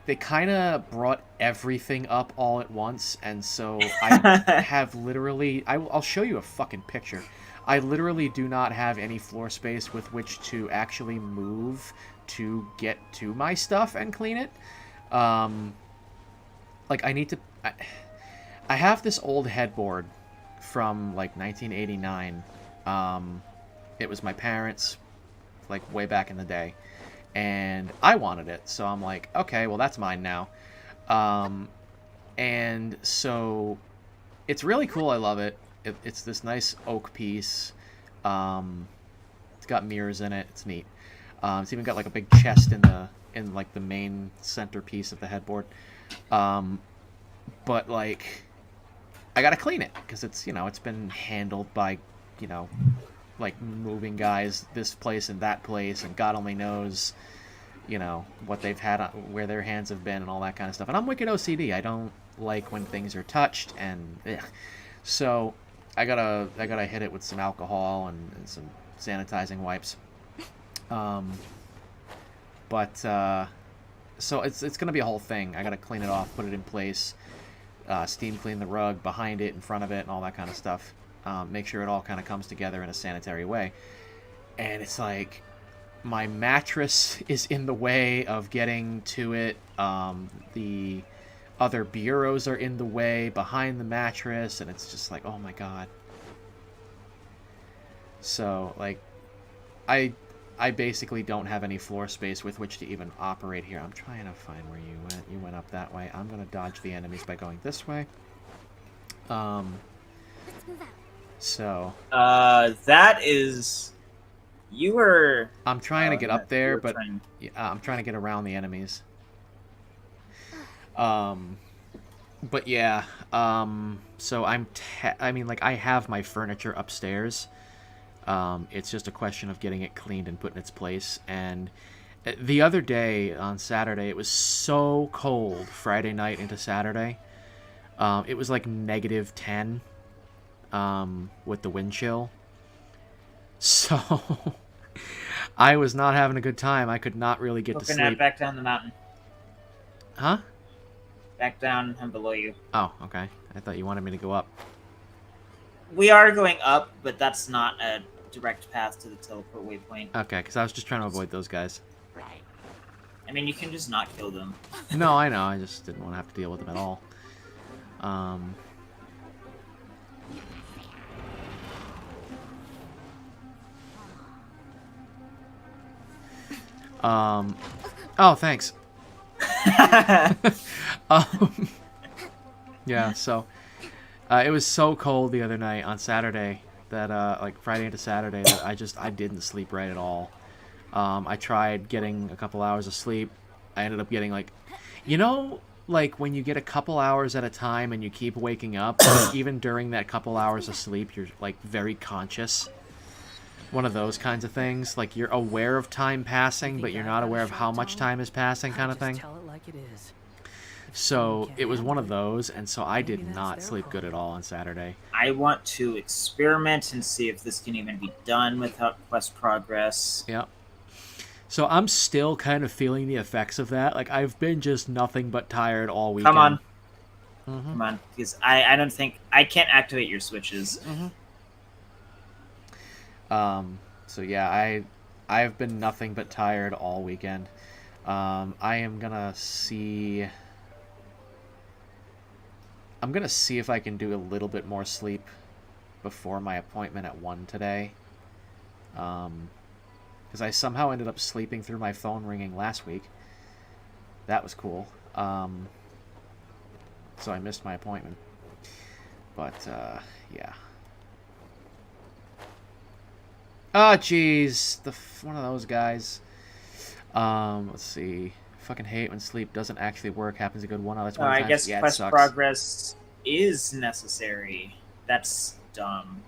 They kind of brought everything up all at once, and so I have literally... I'll show you a fucking picture. I literally do not have any floor space with which to actually move to get to my stuff and clean it. Like, I need to... I have this old headboard from, like, 1989. It was my parents', like, way back in the day. And I wanted it, so I'm like, okay, well, that's mine now. And so it's really cool. I love it. It's this nice oak piece. It's got mirrors in it. It's neat. It's even got like a big chest in like the main centerpiece of the headboard. But like, I gotta clean it because it's it's been handled by like moving guys this place and that place, and God only knows what they've had, where their hands have been, and all that kind of stuff. And I'm wicked OCD. I don't like when things are touched, and so I gotta hit it with some alcohol and some sanitizing wipes. So it's gonna be a whole thing. I gotta clean it off, put it in place, steam clean the rug behind it, in front of it, and all that kind of stuff. Make sure it all kind of comes together in a sanitary way. And it's like, my mattress is in the way of getting to it. The other bureaus are in the way behind the mattress, and it's just like, oh my god. So, like, I basically don't have any floor space with which to even operate here. I'm trying to find where you went. You went up that way. I'm going to dodge the enemies by going this way. So... that is... You were... I'm trying to get up there, but I'm trying to get around the enemies. But yeah, so I mean, like, I have my furniture upstairs. It's just a question of getting it cleaned and put in its place. And the other day on Saturday, it was so cold. Friday night into Saturday, it was like -10, with the wind chill. So I was not having a good time. I could not really get to sleep. Back down the mountain. Huh? Back down and below you. Oh, okay. I thought you wanted me to go up. We are going up, but that's not a direct path to the teleport waypoint. Okay, because I was just trying to avoid those guys. I mean, you can just not kill them. No, I know. I just didn't want to have to deal with them at all. Oh, thanks. Yeah, so it was so cold the other night on Saturday that like Friday into Saturday that I didn't sleep right at all. I tried getting a couple hours of sleep. I ended up getting like, like when you get a couple hours at a time and you keep waking up, even during that couple hours of sleep, you're like very conscious. One of those kinds of things. Like you're aware of time passing, but you're not aware of how much time is passing, kind of thing. Tell it like it is. So it was one of those, and so I did not sleep good at all on Saturday. I want to experiment and see if this can even be done without quest progress. Yeah. So I'm still kind of feeling the effects of that. Like I've been just nothing but tired all weekend. Come on. Mm-hmm. Come on, because I don't think I can't activate your switches. Mm-hmm. So yeah, I've been nothing but tired all weekend. I'm gonna see if I can do a little bit more sleep before my appointment at 1 today. Because I somehow ended up sleeping through my phone ringing last week. That was cool. So I missed my appointment. But, yeah. Oh, jeez. One of those guys. Let's see. Fucking hate when sleep doesn't actually work. Happens a good 1 out of 20 times. I guess yeah, quest progress is necessary. That's dumb.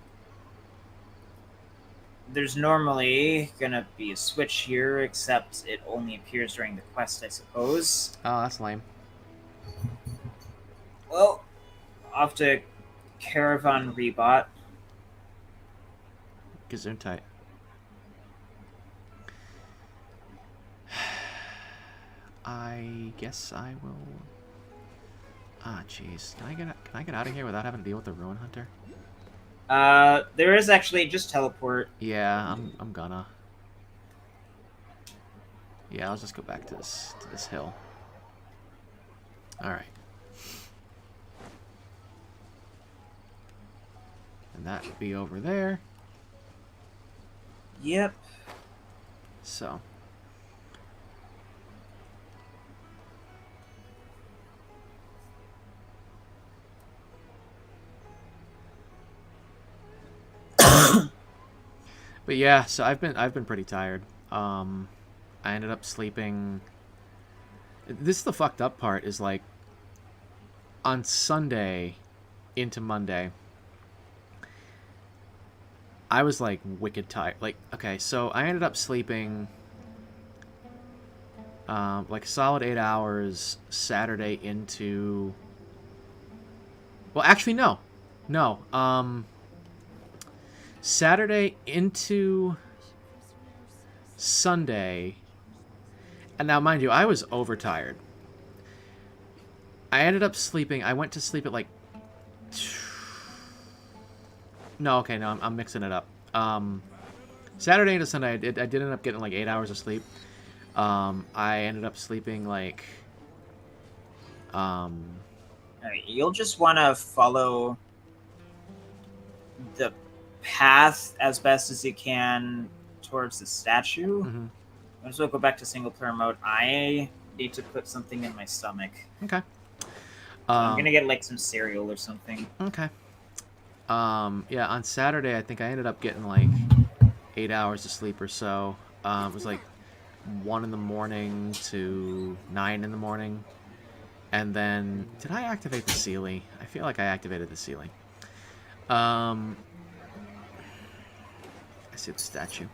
There's normally gonna be a switch here, except it only appears during the quest, I suppose. Oh, that's lame. Well, off to Caravan Rebot. Gesundheit. I guess I will. Ah, jeez. Can I get out of here without having to deal with the Ruin Hunter? There is actually just teleport. Yeah, I'm gonna. Yeah, I'll just go back to this hill. All right. And that would be over there. Yep. So. But yeah, so I've been pretty tired. I ended up sleeping. This is the fucked up part, is like on Sunday into Monday, I was like wicked tired. Like, okay, so I ended up sleeping like a solid 8 hours Saturday into. Well, actually, no. Saturday into Sunday. And now, mind you, I was overtired. I ended up sleeping. I went to sleep at like. No, okay, no, I'm mixing it up. Saturday into Sunday, I did end up getting like 8 hours of sleep. I ended up sleeping like. Alright, you'll just want to follow the path as best as you can towards the statue. Mm-hmm. I just will go back to single player mode. I need to put something in my stomach. Okay. I'm gonna get like some cereal or something. Okay. Yeah, on Saturday, I think I ended up getting like 8 hours of sleep or so. It was like 1 in the morning to 9 in the morning. And then, did I activate the Sealy? I feel like I activated the Sealy. I see the statue.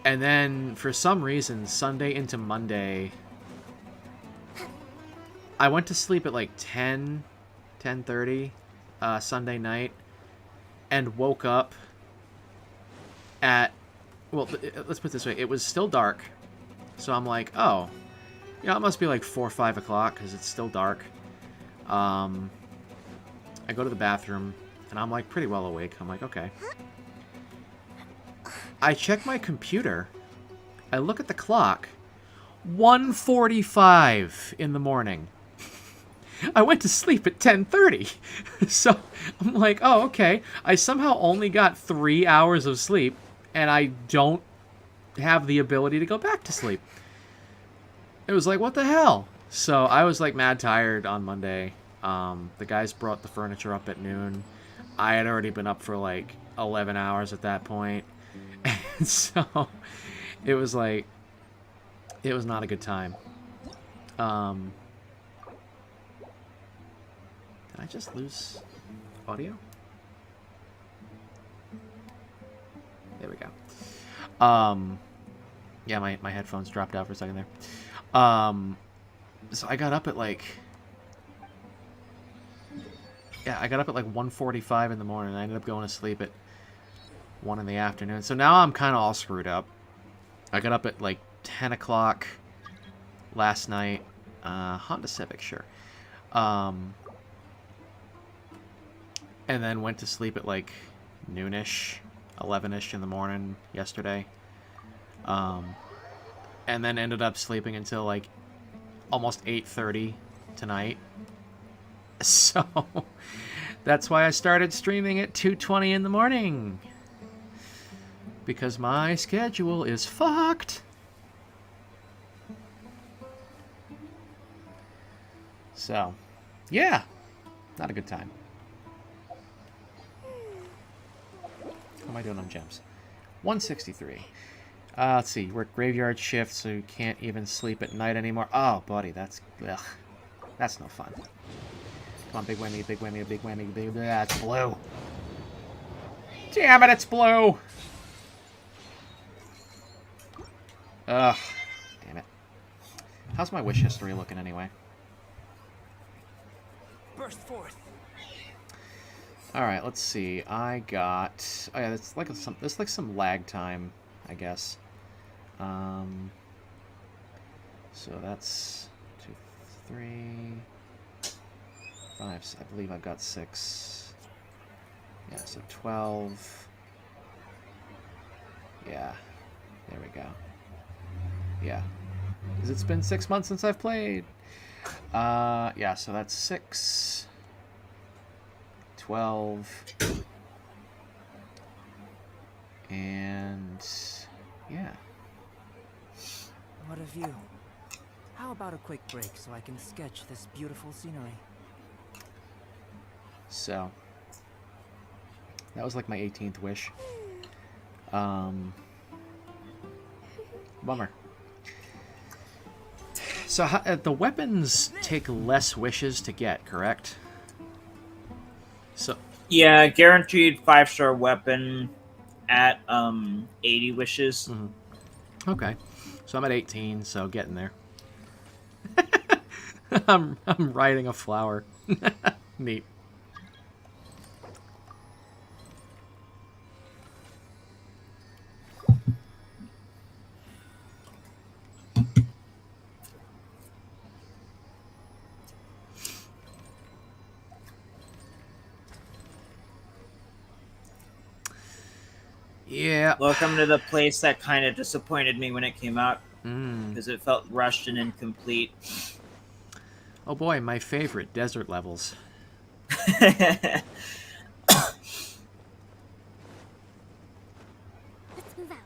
And then, for some reason, Sunday into Monday, I went to sleep at like 10:30 Sunday night, and woke up at, well, let's put it this way, it was still dark. So I'm like, oh, you know, it must be like 4 or 5 o'clock because it's still dark. I go to the bathroom, and I'm like pretty well awake. I'm like, okay. I check my computer. I look at the clock. 1:45 in the morning. I went to sleep at 10:30. So I'm like, oh, okay. I somehow only got 3 hours of sleep, and I don't have the ability to go back to sleep. It was like, what the hell? So I was like mad tired on Monday. The guys brought the furniture up at noon. I had already been up for like 11 hours at that point. And so it was like, it was not a good time. Did I just lose audio? There we go. Yeah, my headphones dropped out for a second there. So I got up at like... Yeah, I got up at like 1:45 in the morning. I ended up going to sleep at 1 in the afternoon. So now I'm kind of all screwed up. I got up at like 10 o'clock last night. Honda Civic, sure. And then went to sleep at like noonish, 11ish in the morning yesterday. And then ended up sleeping until like almost 8:30 tonight. So that's why I started streaming at 2:20 in the morning. Because my schedule is fucked. So, yeah. Not a good time. How am I doing on gems? 163. Let's see. Work graveyard shift, so you can't even sleep at night anymore. Oh, buddy, that's... Ugh. That's no fun. Come on, big whammy, big whammy, big whammy, big... That's blue. Damn it, it's blue! Ugh. Damn it. How's my wish history looking anyway? Burst forth. Alright, let's see. I got... Oh yeah, it's like some lag time, I guess. So that's 2, 3, 5. I believe I've got 6. Yeah, so 12. Yeah, there we go. Yeah, because it's been 6 months since I've played. Yeah, so that's 6, 12, and yeah. What a view. How about a quick break so I can sketch this beautiful scenery? So, that was like my 18th wish. Bummer. So, the weapons take less wishes to get, correct? So... Yeah, guaranteed 5-star weapon at 80 wishes. Mm-hmm. Okay. So I'm at 18, so getting there. I'm riding a flower. Neat. Yeah. Welcome to the place that kind of disappointed me when it came out. Because it felt rushed and incomplete. Oh boy, my favorite, desert levels. Let's move out.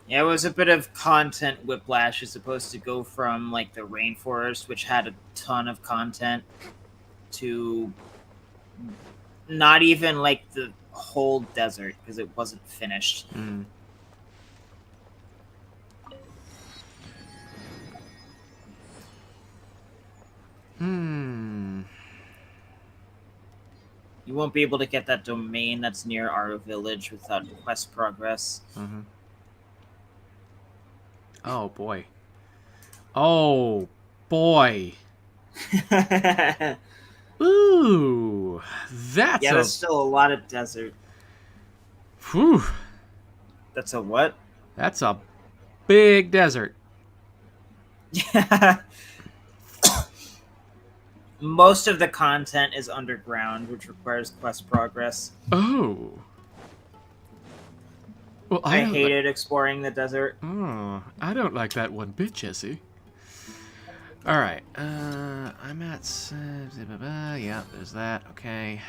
Yeah, it was a bit of content whiplash. You're supposed to go from like the rainforest, which had a ton of content, to not even like the whole desert because it wasn't finished. You won't be able to get that domain that's near our village without quest progress. Mm-hmm. Oh, boy. Oh, boy. Ooh, that's yeah, there's still a lot of desert. Whew. That's a what? That's a big desert. Yeah. Most of the content is underground, which requires quest progress. Oh. Well, I hated exploring the desert. Oh, I don't like that one bit, Jesse. All right, I'm at yeah, there's that. Okay.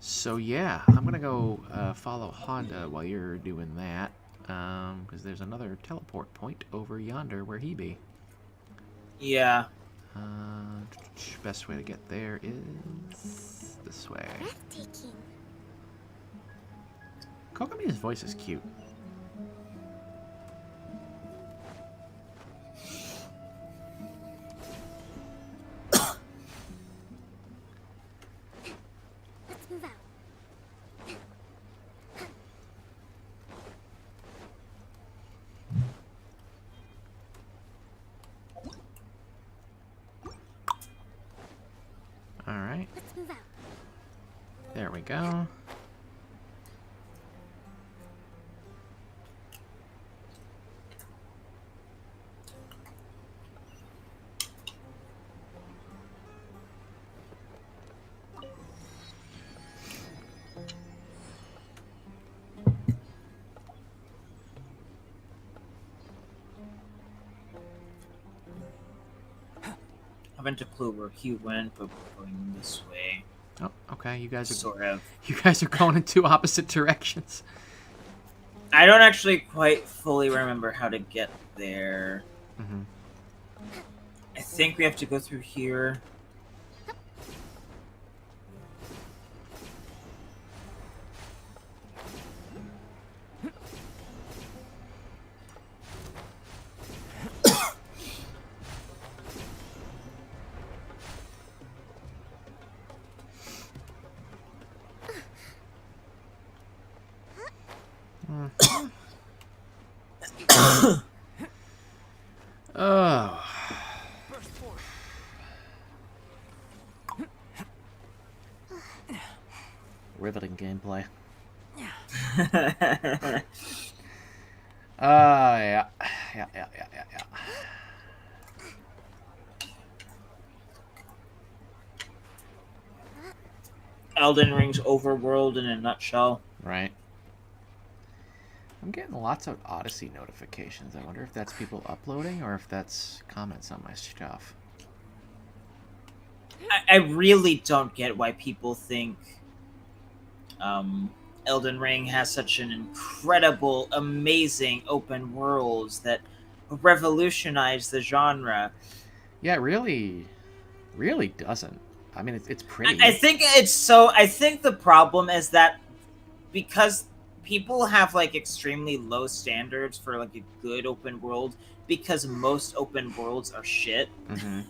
So yeah, I'm gonna go follow Honda while you're doing that, because there's another teleport point over yonder where he be. Yeah. Best way to get there is this way. Breathtaking. Kokomi's voice is cute. Let's move out. All right. Let's move out. There we go. I haven't a clue where he went, but we're going this way. Oh, okay. You guys are Sort of. You guys are going in two opposite directions. I don't actually quite fully remember how to get there. Mm-hmm. I think we have to go through here. Oh. Riveting gameplay. Yeah. Yeah. Elden Ring's overworld in a nutshell. Right. I'm getting lots of Odyssey notifications. I wonder if that's people uploading or if that's comments on my stuff. I really don't get why people think Elden Ring has such an incredible, amazing open worlds that revolutionize the genre. Yeah, it really doesn't. I mean, it's pretty. I think it's so. I think the problem is that because people have like extremely low standards for like a good open world, because most open worlds are shit. Mm-hmm.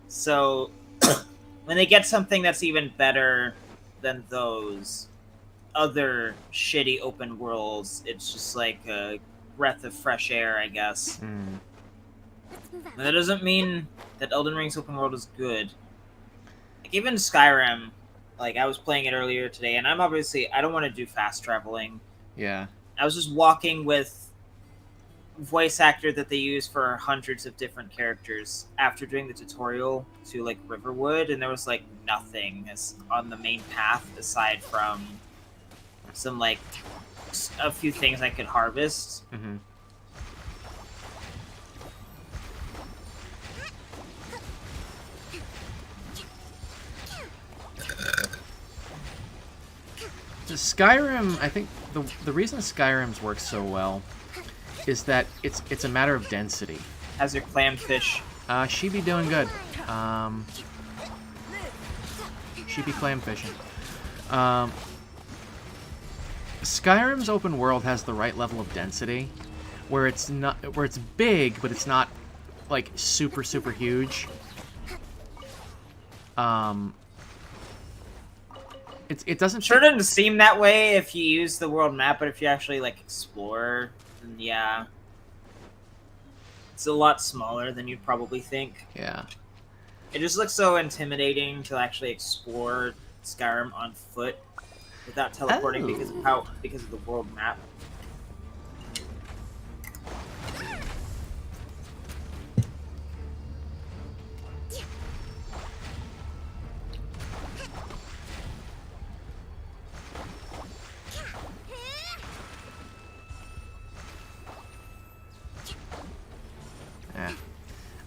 So when they get something that's even better than those other shitty open worlds, it's just like a breath of fresh air, I guess. Mm. But that doesn't mean that Elden Ring's open world is good. Like even Skyrim, like I was playing it earlier today, and I don't want to do fast traveling. Yeah. I was just walking with voice actor that they use for hundreds of different characters after doing the tutorial to like Riverwood, and there was like nothing on the main path aside from some like a few things I could harvest. Mm-hmm. Skyrim, I think the reason Skyrim's works so well is that it's a matter of density. How's your clamfish? She be doing good. She be clam fishing. Skyrim's open world has the right level of density, where it's big, but it's not like super huge. It doesn't doesn't seem that way if you use the world map, but if you actually like explore, then yeah, it's a lot smaller than you'd probably think. Yeah. It just looks so intimidating to actually explore Skyrim on foot without teleporting because of the world map.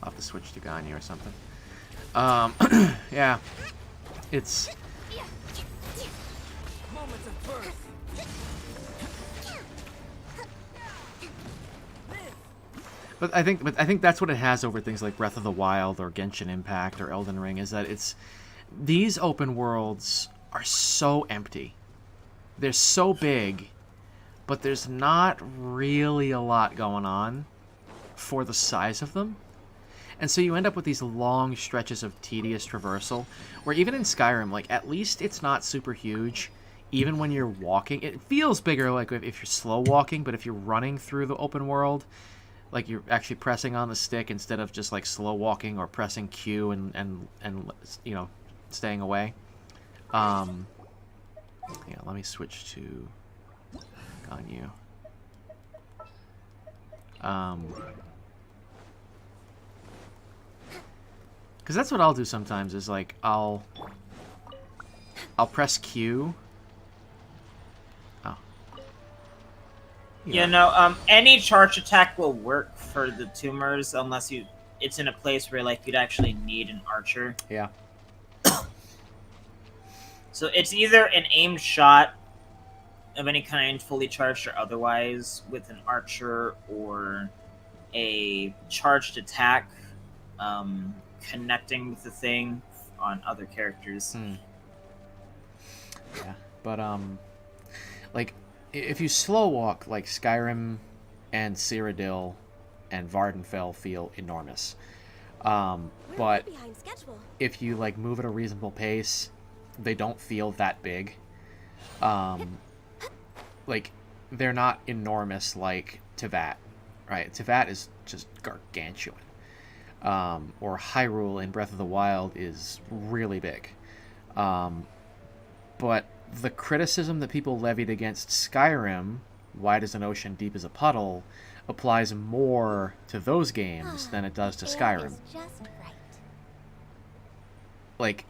I'll have to switch to Gagne or something. Yeah. It's... Moments of birth. But I think that's what it has over things like Breath of the Wild or Genshin Impact or Elden Ring, is that these open worlds are so empty. They're so big, but there's not really a lot going on for the size of them. And so you end up with these long stretches of tedious traversal, where even in Skyrim, like, at least it's not super huge. Even when you're walking, it feels bigger, like, if you're slow walking, but if you're running through the open world, like, you're actually pressing on the stick instead of just, like, slow walking or pressing Q and you know, staying away. Yeah, let me switch to Ganyu. Because that's what I'll do sometimes, is like I'll press Q. Oh. Yeah, no, any charge attack will work for the tumors unless it's in a place where like you'd actually need an archer. Yeah. So it's either an aimed shot of any kind, fully charged or otherwise, with an archer, or a charged attack connecting with the thing on other characters. Yeah, but like, if you slow walk, like, Skyrim and Cyrodiil and Vardenfell feel enormous. But if you, like, move at a reasonable pace, they don't feel that big. Like, they're not enormous like Teyvat, right? Teyvat is just gargantuan. Or Hyrule in Breath of the Wild is really big. But the criticism that people levied against Skyrim, wide as an ocean, deep as a puddle, applies more to those games than it does to Skyrim. Like,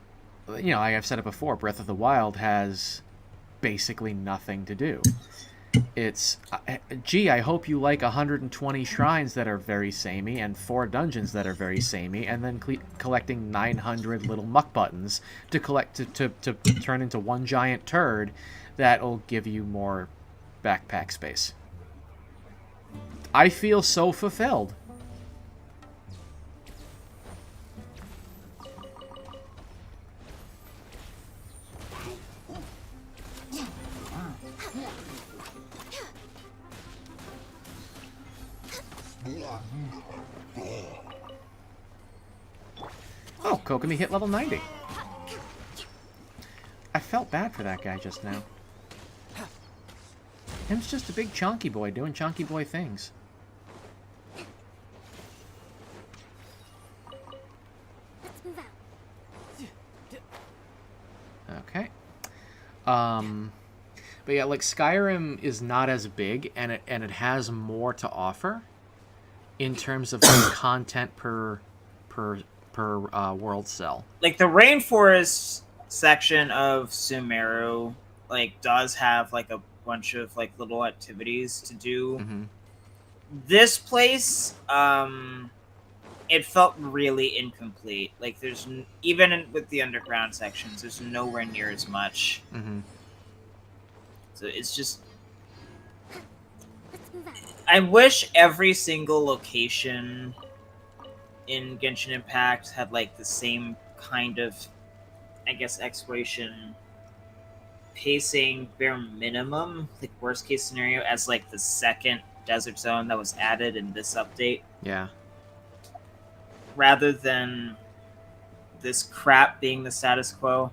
you know, I've said it before, Breath of the Wild has basically nothing to do. It's, gee, I hope you like 120 shrines that are very samey and 4 dungeons that are very samey, and then collecting 900 little muck buttons to to turn into one giant turd that'll give you more backpack space. I feel so fulfilled. Oh, Kokomi hit level 90. I felt bad for that guy just now. Him's just a big chonky boy doing chonky boy things. Okay. But yeah, like, Skyrim is not as big, and it has more to offer in terms of content per world cell. Like, the rainforest section of Sumeru, like, does have like a bunch of like little activities to do. Mm-hmm. This place, it felt really incomplete. Like, there's even with the underground sections, there's nowhere near as much. Mm-hmm. So it's just, I wish every single location in Genshin Impact had like the same kind of, I guess, exploration pacing, bare minimum, like worst case scenario, as like the second desert zone that was added in this update. Yeah. Rather than this crap being the status quo.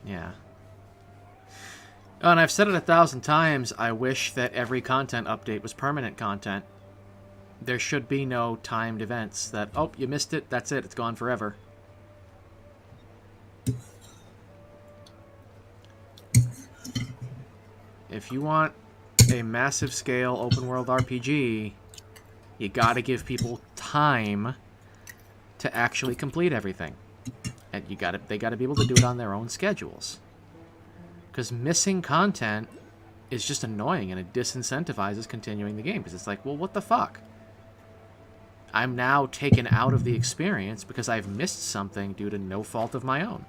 Yeah. And I've said it 1,000 times, I wish that every content update was permanent content. There should be no timed events that, oh, you missed it, that's it, it's gone forever. If you want a massive scale open world RPG, you gotta give people time to actually complete everything. And they gotta be able to do it on their own schedules. Because missing content is just annoying, and it disincentivizes continuing the game. Because it's like, well, what the fuck? I'm now taken out of the experience because I've missed something due to no fault of my own.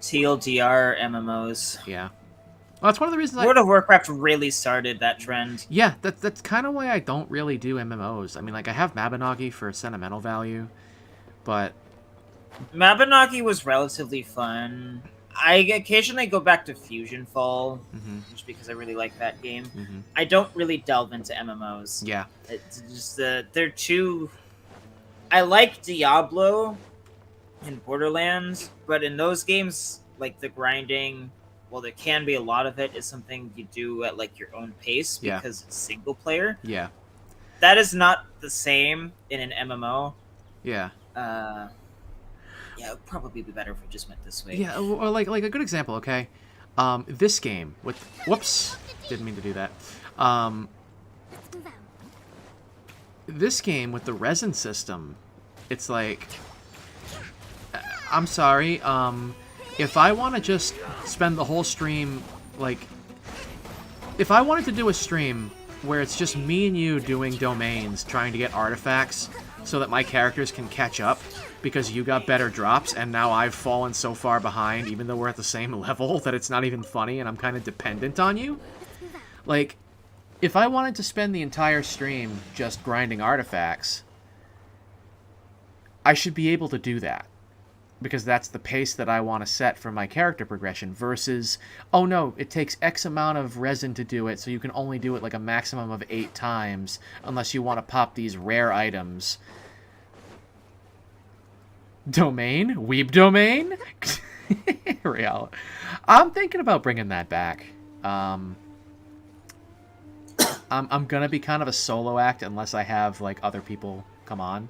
TLDR MMOs. Yeah. Well, that's one of the reasons World of Warcraft really started that trend. Yeah, that's kind of why I don't really do MMOs. I mean, like, I have Mabinogi for sentimental value, but... Mabinogi was relatively fun. I occasionally go back to Fusion Fall, just because I really like that game. I don't really delve into MMOs. Yeah. It's just they're too... I like Diablo and Borderlands, but in those games, like, the grinding, well, there can be a lot of it, is something you do at, like, your own pace, because it's single player. Yeah. That is not the same in an MMO. Yeah. Yeah, it would probably be better if it just went this way. Yeah, or like a good example, okay? This game with... Whoops! Didn't mean to do that. This game with the resin system, it's like... I'm sorry, if I want to just spend the whole stream, like... If I wanted to do a stream where it's just me and you doing domains, trying to get artifacts so that my characters can catch up, because you got better drops, and now I've fallen so far behind, even though we're at the same level, that it's not even funny, and I'm kind of dependent on you. Like, if I wanted to spend the entire stream just grinding artifacts, I should be able to do that. Because that's the pace that I want to set for my character progression, versus, oh no, it takes X amount of resin to do it, so you can only do it like a maximum of 8 times, unless you want to pop these rare items. Domain? Weeb domain? Real. I'm thinking about bringing that back. I'm gonna be kind of a solo act unless I have, like, other people come on.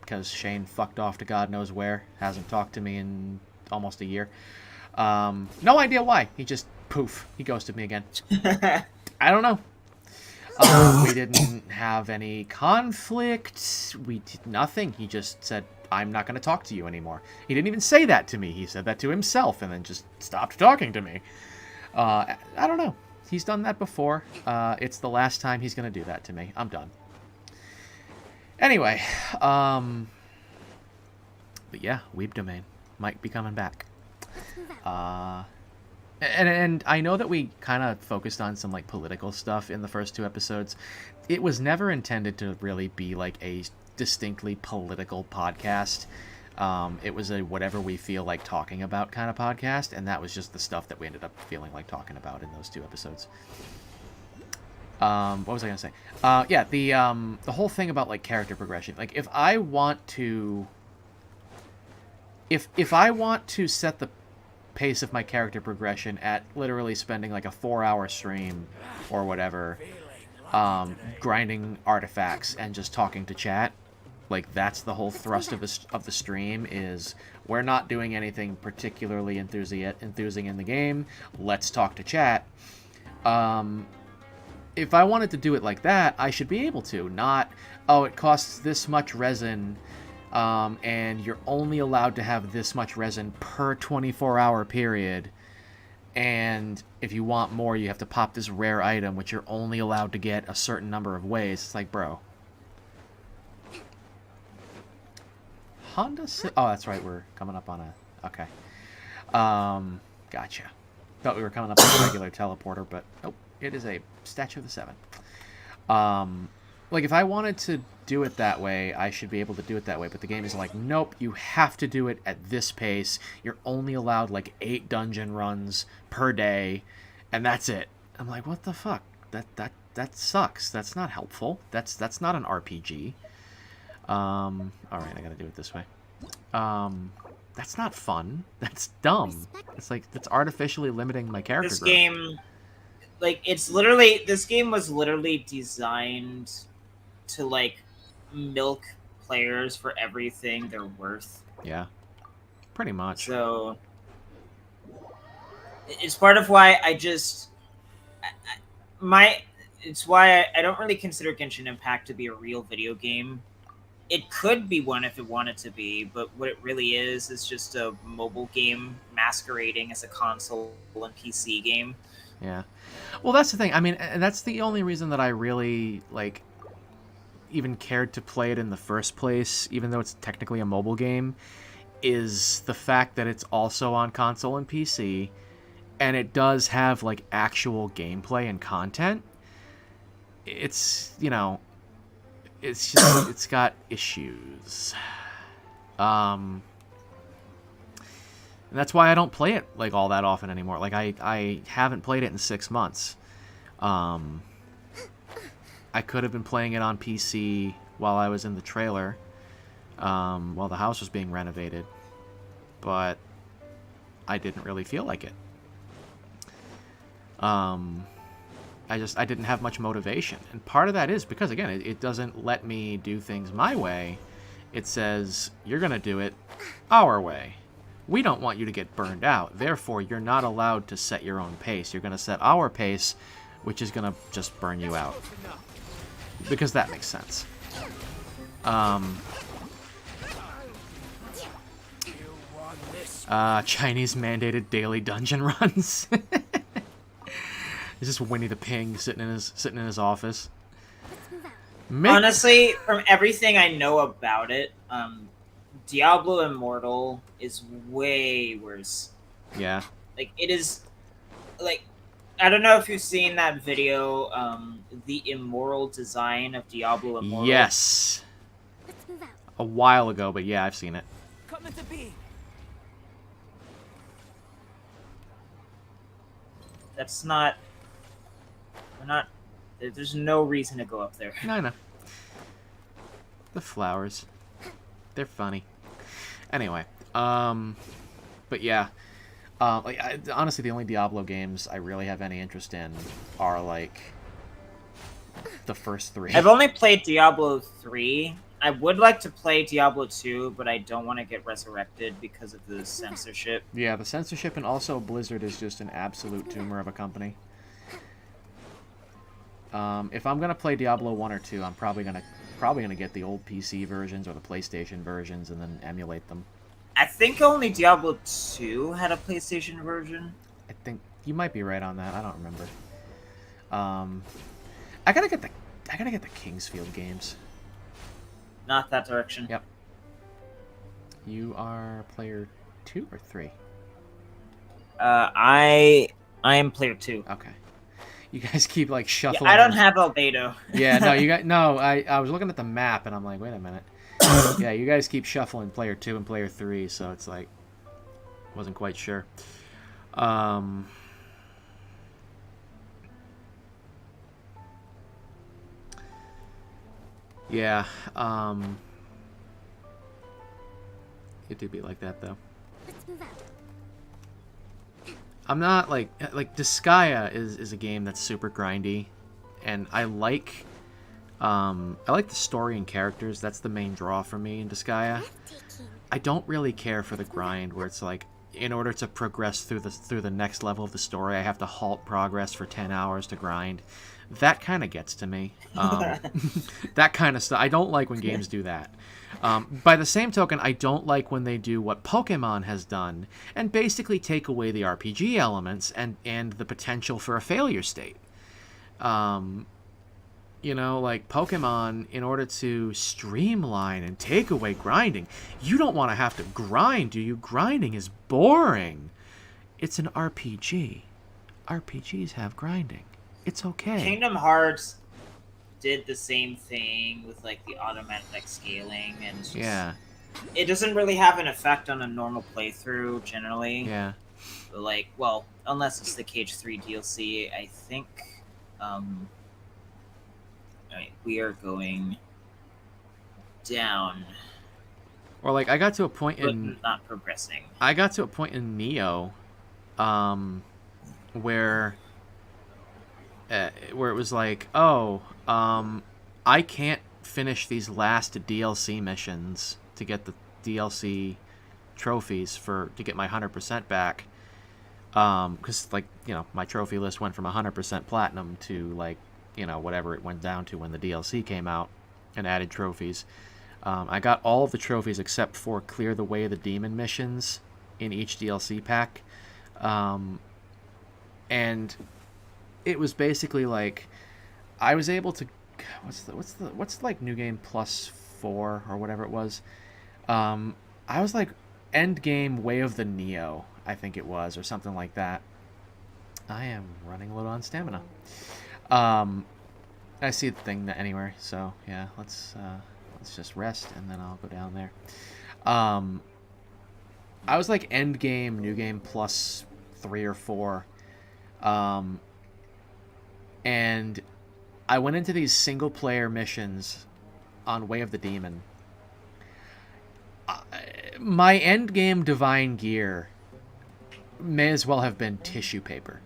Because Shane fucked off to God knows where. Hasn't talked to me in almost a year. No idea why. He just, poof, he ghosted me again. I don't know. We didn't have any conflict. We did nothing. He just said, I'm not going to talk to you anymore. He didn't even say that to me. He said that to himself and then just stopped talking to me. I don't know. He's done that before. It's the last time he's going to do that to me. I'm done. Anyway, but yeah, Weeb Domain might be coming back. And I know that we kind of focused on some, like, political stuff in the first 2 episodes. It was never intended to really be, like, a distinctly political podcast. It was a whatever we feel like talking about kind of podcast, and that was just the stuff that we ended up feeling like talking about in those 2 episodes. What was I gonna say? Yeah, the whole thing about, like, character progression. Like, if I want to... If I want to set the pace of my character progression at literally spending, like, a 4-hour stream or whatever, grinding artifacts and just talking to chat, like, that's the whole thrust of the stream, is we're not doing anything particularly enthusing in the game, let's talk to chat. If I wanted to do it like that, I should be able to, not, oh, it costs this much resin, and you're only allowed to have this much resin per 24-hour period, and if you want more, you have to pop this rare item, which you're only allowed to get a certain number of ways. It's like, bro. Honda... Oh, that's right, we're coming up on a... Okay. Gotcha. Thought we were coming up on a regular teleporter, but nope, it is a Statue of the Seven. Like, if I wanted to do it that way, I should be able to do it that way, but the game is like, nope, you have to do it at this pace. You're only allowed, like, 8 dungeon runs per day, and that's it. I'm like, what the fuck? that sucks. That's not helpful. That's not an RPG. All right, I gotta do it this way. That's not fun. That's dumb. It's like that's artificially limiting my character This growth. game, like, this game was literally designed to, like, milk players for everything they're worth. Yeah, pretty much. So it's part of why it's why I don't really consider Genshin Impact to be a real video game. It could be one if it wanted to be, but what it really is just a mobile game masquerading as a console and PC game. Yeah. Well, that's the thing. I mean, and that's the only reason that I really, like, even cared to play it in the first place, even though it's technically a mobile game, is the fact that it's also on console and PC, and it does have, like, actual gameplay and content. It's, you know, it's just, it's got issues. And that's why I don't play it, like, all that often anymore. Like, I haven't played it in 6 months. I could have been playing it on PC while I was in the trailer, while the house was being renovated, but I didn't really feel like it. I didn't have much motivation. And part of that is because, again, it doesn't let me do things my way. It says, you're going to do it our way. We don't want you to get burned out. Therefore, you're not allowed to set your own pace. You're going to set our pace, which is going to just burn you out. Because that makes sense. Chinese mandated daily dungeon runs. It's just Winnie the Pig sitting in his office. Honestly, from everything I know about it, Diablo Immortal is way worse. Yeah. Like, it is, like, I don't know if you've seen that video, the immoral design of Diablo Immortal. Yes. A while ago, but yeah, I've seen it. That's not... There's no reason to go up there. I know. The flowers. They're funny. Anyway, but yeah. Honestly, the only Diablo games I really have any interest in are, like, the first 3. I've only played Diablo 3. I would like to play Diablo 2, but I don't want to get resurrected because of the censorship. Yeah, the censorship, and also Blizzard is just an absolute tumor of a company. If I'm gonna play Diablo 1 or 2, I'm probably gonna get the old PC versions or the PlayStation versions and then emulate them. I think only Diablo 2 had a PlayStation version. I think you might be right on that. I don't remember. I gotta get the Kingsfield games. Not that direction. Yep. You are player 2 or 3? I am player 2. Okay. You guys keep, like, shuffling. Yeah, I don't have Albedo. Yeah, no, you guys. No, I was looking at the map and I'm like, wait a minute. Yeah, you guys keep shuffling player 2 and player 3, so it's like, wasn't quite sure. Yeah, it do be like that though. I'm not like Disgaea is a game that's super grindy, and I like the story and characters. That's the main draw for me in Disgaea. I don't really care for the grind where it's like, in order to progress through the next level of the story, I have to halt progress for 10 hours to grind. That kind of gets to me. That kind of stuff. I don't like when games do that. By the same token, I don't like when they do what Pokemon has done and basically take away the RPG elements and the potential for a failure state. You know, like Pokemon, in order to streamline and take away grinding, you don't want to have to grind, do you? Grinding is boring. It's an RPG. RPGs have grinding. It's okay. Kingdom Hearts did the same thing with, like, the automatic scaling, and just, yeah, it doesn't really have an effect on a normal playthrough generally. Yeah. Like, well, unless it's the Cage 3 DLC, I think Alright, we are going down. Or like I got to a point but in not progressing. I got to a point in Neo, where it was like, oh, I can't finish these last DLC missions to get the DLC trophies to get my 100% back. Because like, you know, my trophy list went from 100% platinum to like, you know, whatever it went down to when the DLC came out and added trophies. I got all of the trophies except for clear the way of the demon missions in each DLC pack. And it was basically like I was able to what's like New Game Plus 4 or whatever it was. I was like end game Way of the Neo, I think it was, or something like that. I am running low on stamina. I see the thing anywhere, so yeah, let's just rest and then I'll go down there. I was like end game New Game Plus 3 or 4. And I went into these single player missions on Way of the Demon. My end game Divine Gear may as well have been tissue paper.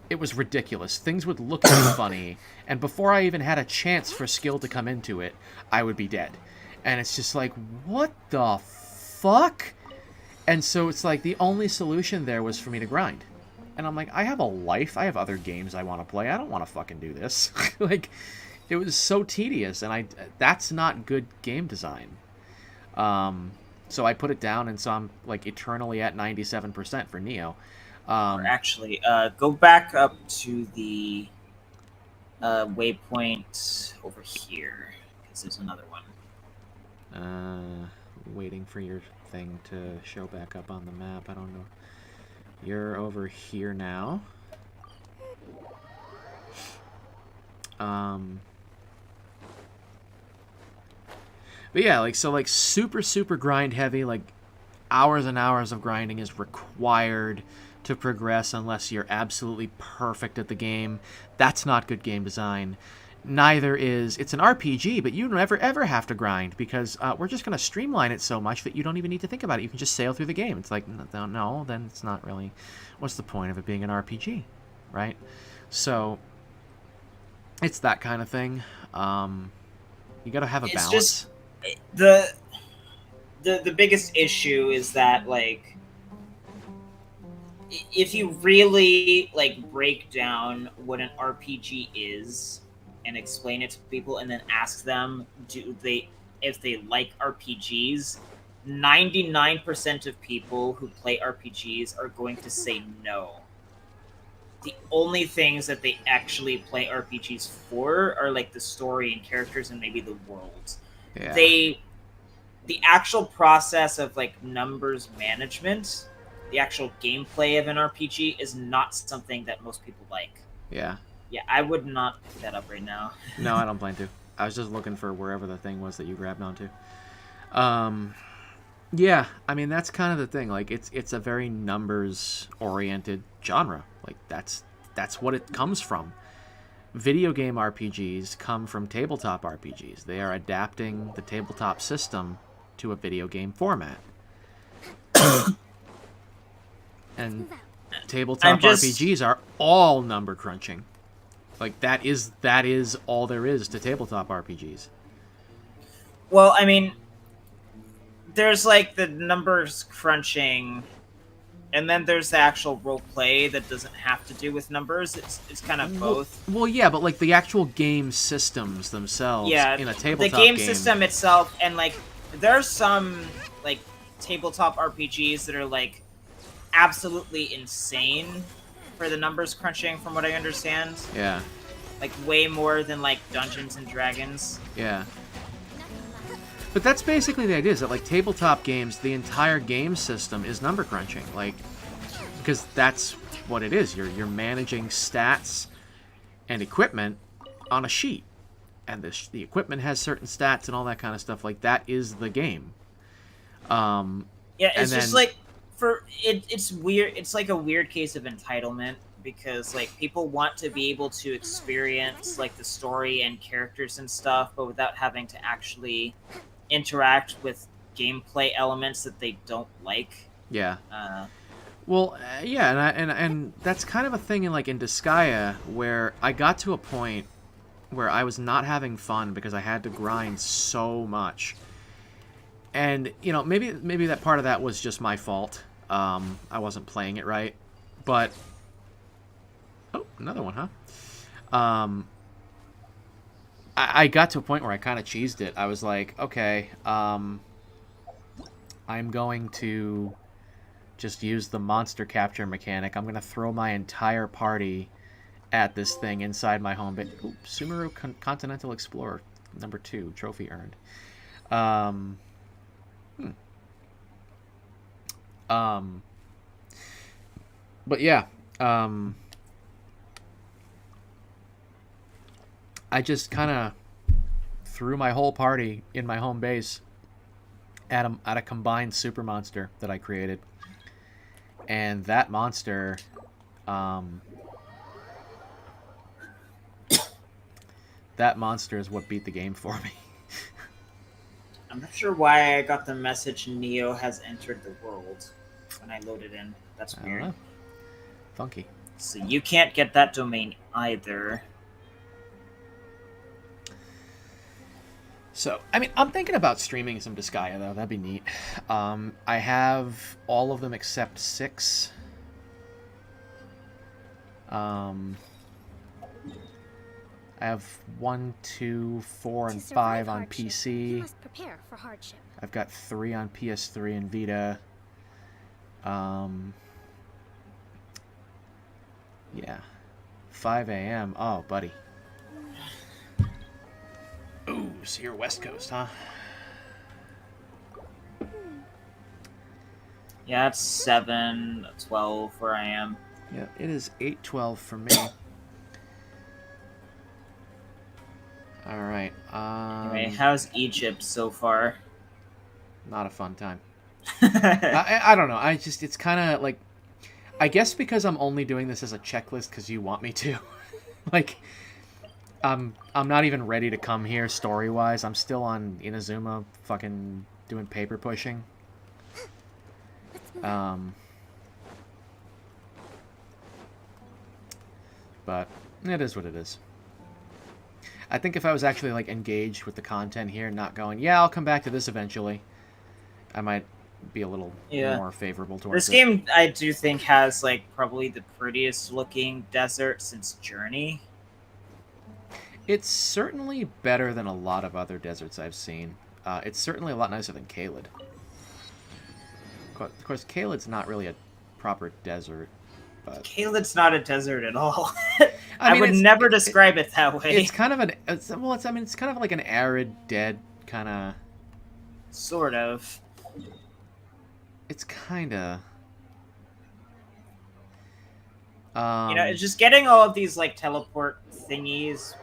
It was ridiculous. Things would look funny, and before I even had a chance for skill to come into it, I would be dead. And it's just like, what the fuck? And so it's like the only solution there was for me to grind. And I'm like, I have a life. I have other games I want to play. I don't want to fucking do this. Like, it was so tedious, and that's not good game design. So I put it down, and so I'm like eternally at 97% for Neo. Actually, go back up to the waypoint over here, because there's another one. Waiting for your thing to show back up on the map. I don't know. You're over here now. But yeah, like, so like super grind heavy, like hours and hours of grinding is required to progress unless you're absolutely perfect at the game. That's not good game design. Neither is, it's an RPG, but you never ever have to grind because we're just going to streamline it so much that you don't even need to think about it. You can just sail through the game. It's like, no, then it's not really, what's the point of it being an RPG, right? So it's that kind of thing. You got to have a balance. Just the biggest issue is that, like, if you really like break down what an RPG is and explain it to people and then ask them if they like RPGs, 99% of people who play RPGs are going to say no. The only things that they actually play RPGs for are like the story and characters and maybe the world. Yeah. The actual process of like numbers management, the actual gameplay of an RPG is not something that most people like. Yeah. Yeah, I would not pick that up right now. No, I don't plan to. I was just looking for wherever the thing was that you grabbed onto. Yeah, I mean, that's kind of the thing. Like, it's a very numbers-oriented genre. Like, that's what it comes from. Video game RPGs come from tabletop RPGs. They are adapting the tabletop system to a video game format. And tabletop RPGs are all number crunching. Like, that is all there is to tabletop RPGs. Well, I mean, there's like the numbers crunching, and then there's the actual role play that doesn't have to do with numbers. It's kind of both. Well, yeah, but like the actual game systems themselves in a tabletop the game system itself, and like there's some like tabletop RPGs that are like absolutely insane for the numbers crunching, from what I understand. Yeah. Like way more than like Dungeons and Dragons. Yeah. But that's basically the idea, is that like tabletop games, the entire game system is number crunching. Like, because that's what it is. You're managing stats and equipment on a sheet. And the equipment has certain stats and all that kind of stuff. Like, that is the game. Yeah, it's just like, it's weird. It's like a weird case of entitlement, because like people want to be able to experience like the story and characters and stuff, but without having to actually interact with gameplay elements that they don't like. Yeah. Well, yeah, and that's kind of a thing in like in Disgaea where I got to a point where I was not having fun because I had to grind so much. And, you know, maybe that part of that was just my fault. I wasn't playing it right. But oh, another one, huh? I got to a point where I kind of cheesed it. I was like, okay, I'm going to just use the monster capture mechanic. I'm going to throw my entire party at this thing inside my home base. Sumeru Continental Explorer number 2 trophy earned. But yeah, I just kind of threw my whole party in my home base at a combined super monster that I created, and that monster, is what beat the game for me. I'm not sure why I got the message Neo has entered the world when I loaded in. That's weird. I don't know. Funky. So you can't get that domain either. So, I mean, I'm thinking about streaming some Disgaea, though. That'd be neat. I have all of them except 6. I have 1, 2, 4, and 5 on PC. You must prepare for hardship. I've got 3 on PS3 and Vita. Yeah. 5 a.m. Oh, buddy. Ooh, so you're West Coast, huh? Yeah, it's 7:12 where I am. Yeah, it is 8:12 for me. All right. Anyway, how's Egypt so far? Not a fun time. I don't know. It's kind of like, I guess because I'm only doing this as a checklist because you want me to. Like, I'm not even ready to come here story-wise. I'm still on Inazuma fucking doing paper pushing. But it is what it is. I think if I was actually like engaged with the content here, not going, yeah, I'll come back to this eventually, I might be a little more favorable towards this game. I do think has like probably the prettiest looking desert since Journey. It's certainly better than a lot of other deserts I've seen. It's certainly a lot nicer than Caelid. Of course, Caelid's not really a proper desert. But Caelid's not a desert at all. I would never describe it that way. It's kind of it's kind of like an arid, dead kind of. Sort of. It's kind of. It's just getting all of these like teleport thingies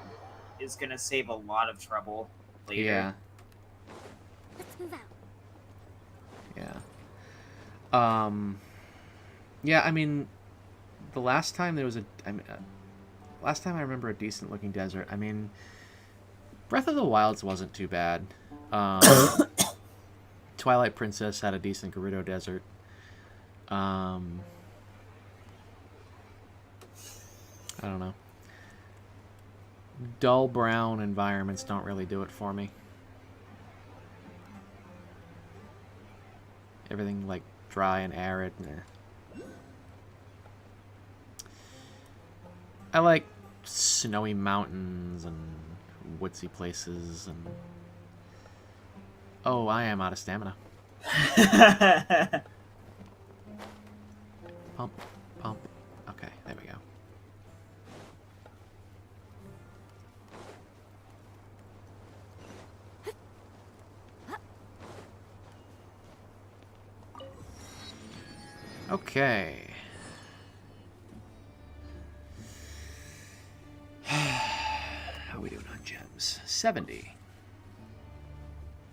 is gonna save a lot of trouble later. Yeah. Let's move out. Yeah. Yeah, I mean, the last time there was last time I remember a decent looking desert. I mean, Breath of the Wilds wasn't too bad. Twilight Princess had a decent Gerudo desert. I don't know. Dull brown environments don't really do it for me. Everything like dry and arid. Nah. I like snowy mountains and woodsy places and... Oh, I am out of stamina. Pump, pump. Okay, there we go. Okay. How are we doing on gems? 70.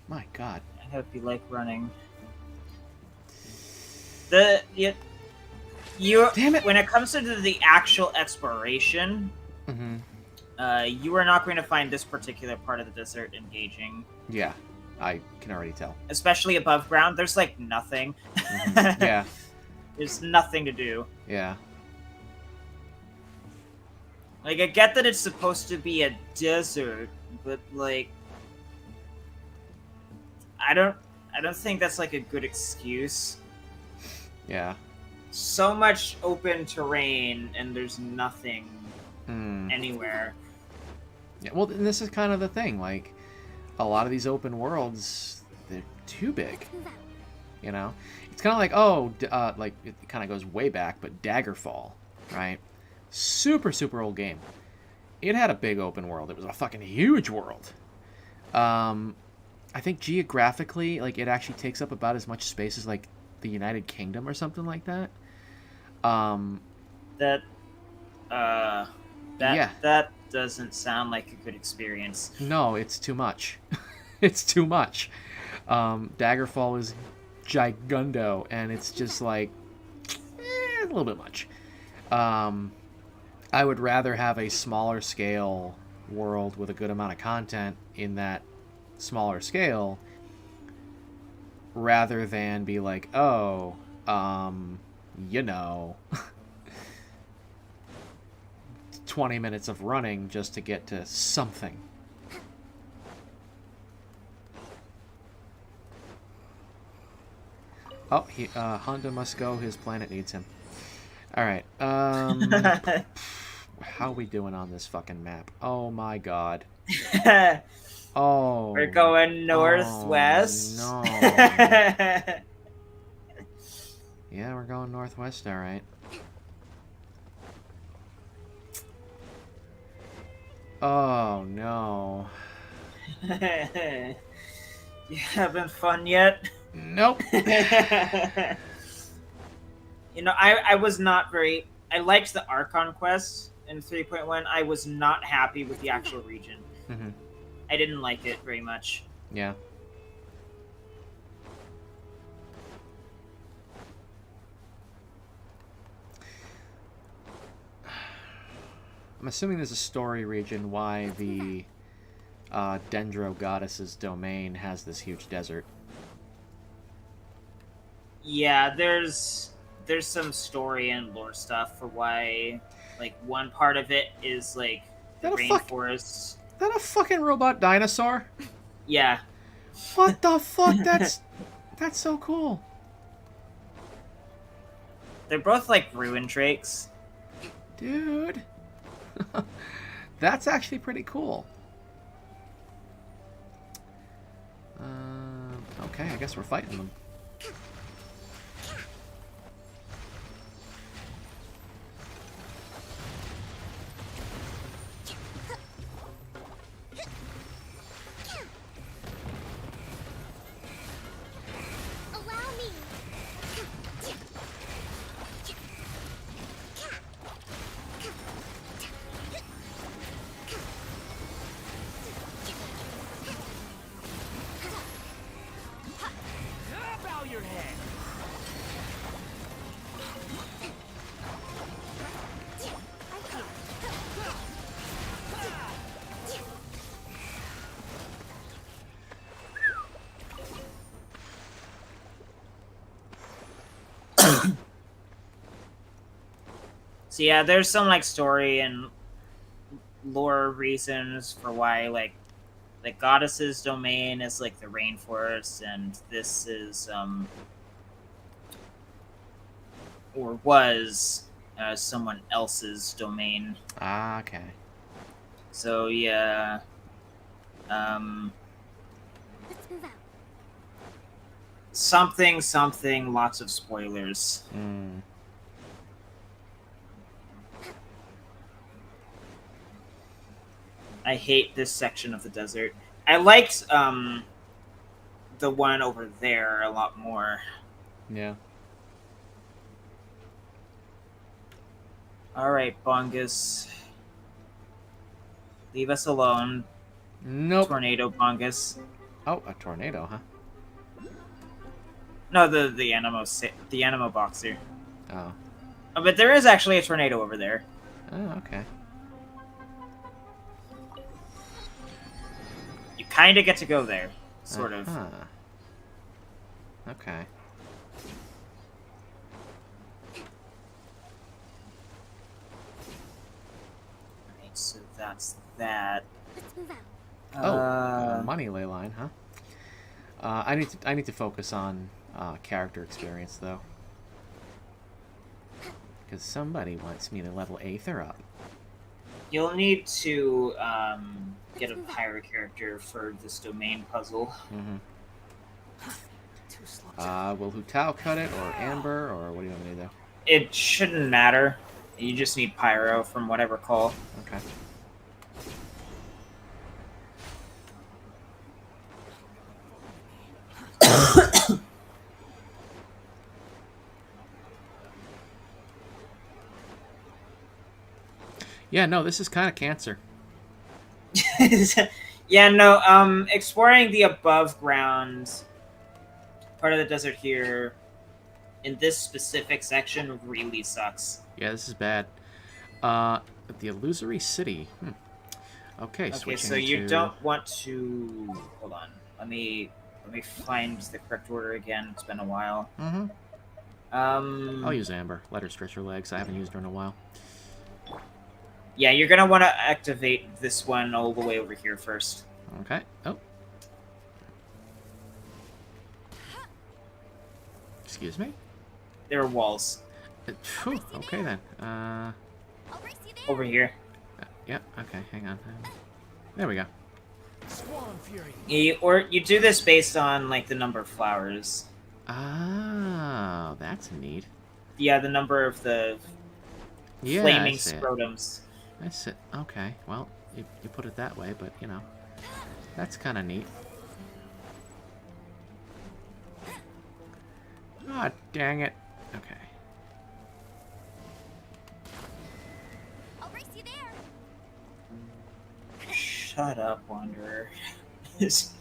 My God. I hope you like running. Damn it. When it comes to the actual exploration, you are not going to find this particular part of the desert engaging. Yeah, I can already tell. Especially above ground, there's like nothing. Yeah. There's nothing to do. Yeah. Like, I get that it's supposed to be a desert, but like, I don't think that's like a good excuse. Yeah. So much open terrain and there's nothing anywhere. Yeah, well, and this is kind of the thing. Like, a lot of these open worlds, they're too big. You know? It's kind of like, like, it kind of goes way back, but Daggerfall, right? Super, super old game. It had a big open world. It was a fucking huge world. I think geographically, like, it actually takes up about as much space as, like, the United Kingdom or something like that. That doesn't sound like a good experience. No, it's too much. It's too much. Daggerfall is gigundo, and it's just like a little bit much. I would rather have a smaller scale world with a good amount of content in that smaller scale rather than be like, 20 minutes of running just to get to something. Oh, Honda must go. His planet needs him. All right. How we doing on this fucking map? Oh my god. Oh. We're going northwest. Oh, no. Yeah, we're going northwest. All right. Oh no. You having fun yet? Nope. You know, I was not very... I liked the Archon quest in 3.1. I was not happy with the actual region. I didn't like it very much. Yeah. I'm assuming there's a story region why the Dendro Goddess's domain has this huge desert. Yeah, there's some story and lore stuff for why, like, one part of it is like the rainforest. Is that a fucking robot dinosaur? Yeah. What the fuck? That's so cool. They're both like ruin drakes. Dude. That's actually pretty cool. Okay, I guess we're fighting them. So yeah, there's some like story and lore reasons for why like the goddess's domain is like the rainforest, and this is or was someone else's domain. Ah, okay. So yeah, Let's move out. something, lots of spoilers. I hate this section of the desert. I liked the one over there a lot more. Yeah. Alright, Bungus. Leave us alone. Nope. Tornado Bungus. Oh, a tornado, huh? No, the Animo boxer. Oh. Oh, but there is actually a tornado over there. Oh, okay. You kind of get to go there, sort of. Okay. Alright, so that's that. Let's move out. Money ley line, huh? I need to focus on character experience though, because somebody wants me to level Aether up. You'll need to get a pirate character for this domain puzzle. Will Hu Tao cut it, or Amber, or what do you want me to do? It shouldn't matter. You just need Pyro from what I recall. Okay. Yeah, no, this is kind of Cancer. Yeah, no, exploring the above ground part of the desert here in this specific section really sucks. Yeah, this is bad. The Illusory City. Okay, Okay, so you don't want to... Hold on. Let me find the correct order again. It's been a while. I'll use Amber. Let her stretch her legs. I haven't used her in a while. Yeah, you're gonna want to activate this one all the way over here first. Okay. Oh. Excuse me? There are walls. Okay then. Over here. Yeah, okay, hang on. There we go. You do this based on, like, the number of flowers. Oh, that's neat. Yeah, the number of the flaming scrotums. That's it. Okay, well, you put it that way, but, you know, that's kind of neat. Ah, dang it. Okay. I'll race you there. Shut up, Wanderer. His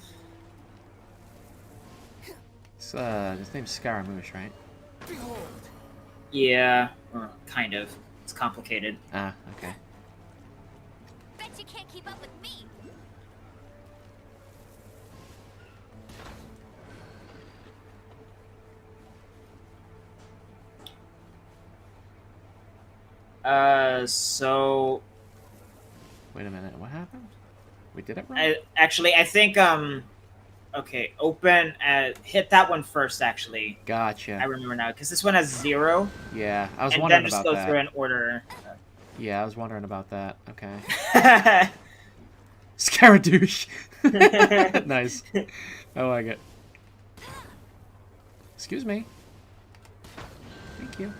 name's Scaramouche, right? Yeah, kind of. It's complicated. Ah, okay. Bet you can't keep up with me. So... Wait a minute, what happened? We did it wrong? I think, okay, open, hit that one first, actually. Gotcha. I remember now, because this one has 0. Yeah, I was wondering about that. And then just go through in order. Yeah, I was wondering about that. Okay. Scaradouche. Nice. I like it. Excuse me. Thank you.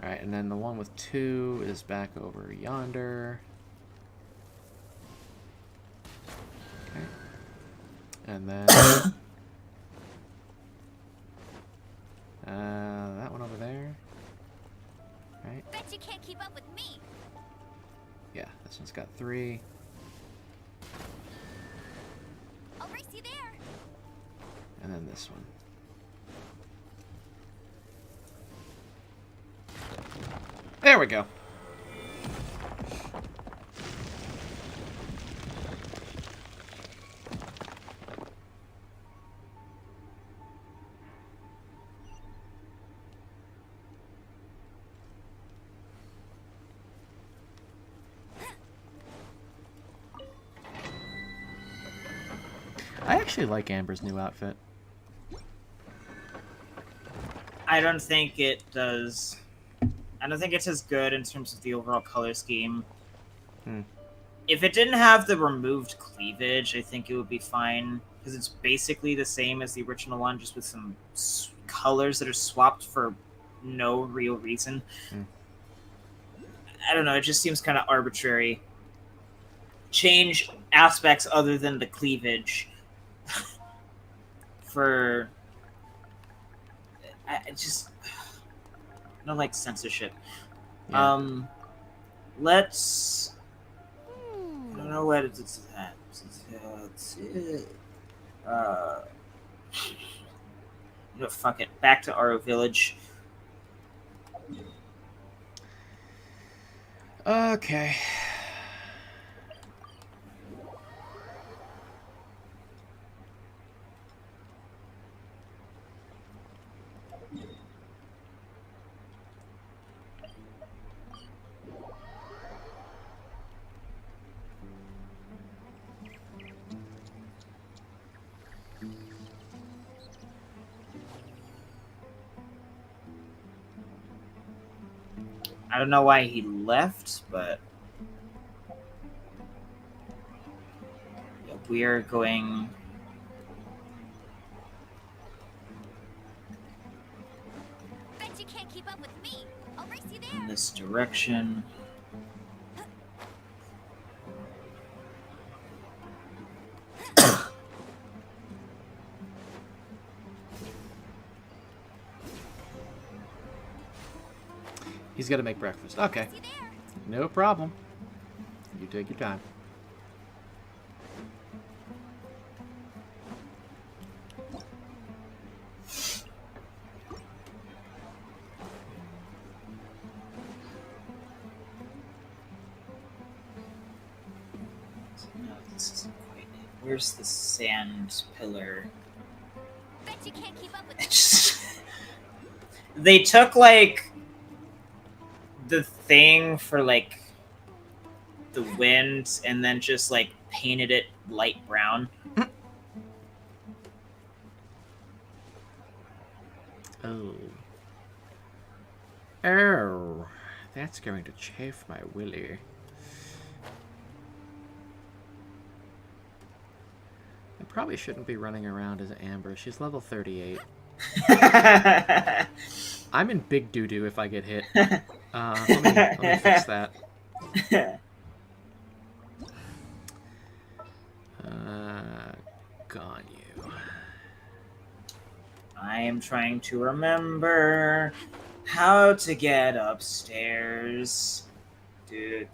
Alright, and then the one with 2 is back over yonder. Okay. And then... that one over there. Right? Bet you can't keep up with me. Yeah, this one's got 3. I'll race you there. And then this one. There we go. I actually like Amber's new outfit. I don't think it does... I don't think it's as good in terms of the overall color scheme. If it didn't have the removed cleavage, I think it would be fine. Because it's basically the same as the original one, just with some colors that are swapped for no real reason. I don't know, it just seems kind of arbitrary. Change aspects other than the cleavage. For... I don't like censorship. Yeah. Let's... I don't know what it's at. No, fuck it. Back to Aro Village. Okay. I don't know why he left, but we are going Bet you can't keep up with me. I'll race you there. in this direction. He's got to make breakfast. Okay. No problem. You take your time. No, this isn't quite it. Where's the sand pillar? Bet you can't keep up with It just... They took, like, the thing for, like, the wind and then just, like, painted it light brown. Oh. Oh. That's going to chafe my willy. I probably shouldn't be running around as Amber. She's level 38. I'm in big doo-doo if I get hit. Let me fix that. Gone you. I am trying to remember how to get upstairs. Do.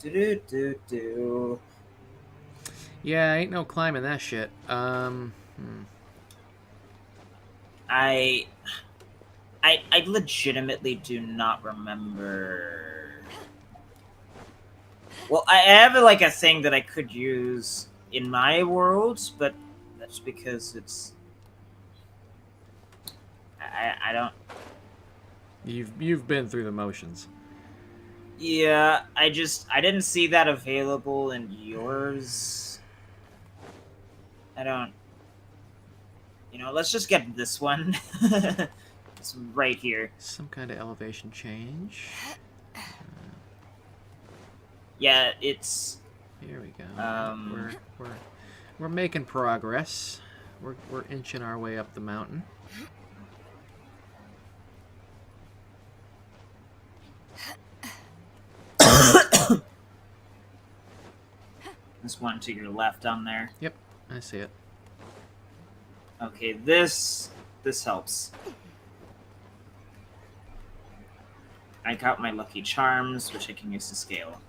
Yeah, ain't no climbing that shit. I legitimately do not remember. Well, I have like a thing that I could use in my world, but that's because it's. I don't. You've been through the motions. Yeah, I didn't see that available in yours. I don't. You know, let's just get this one. It's right here. Some kind of elevation change. Yeah, it's. Here we go. We're making progress. We're inching our way up the mountain. This one to your left on there. Yep, I see it. Okay, this helps. I got my lucky charms, which I can use to scale.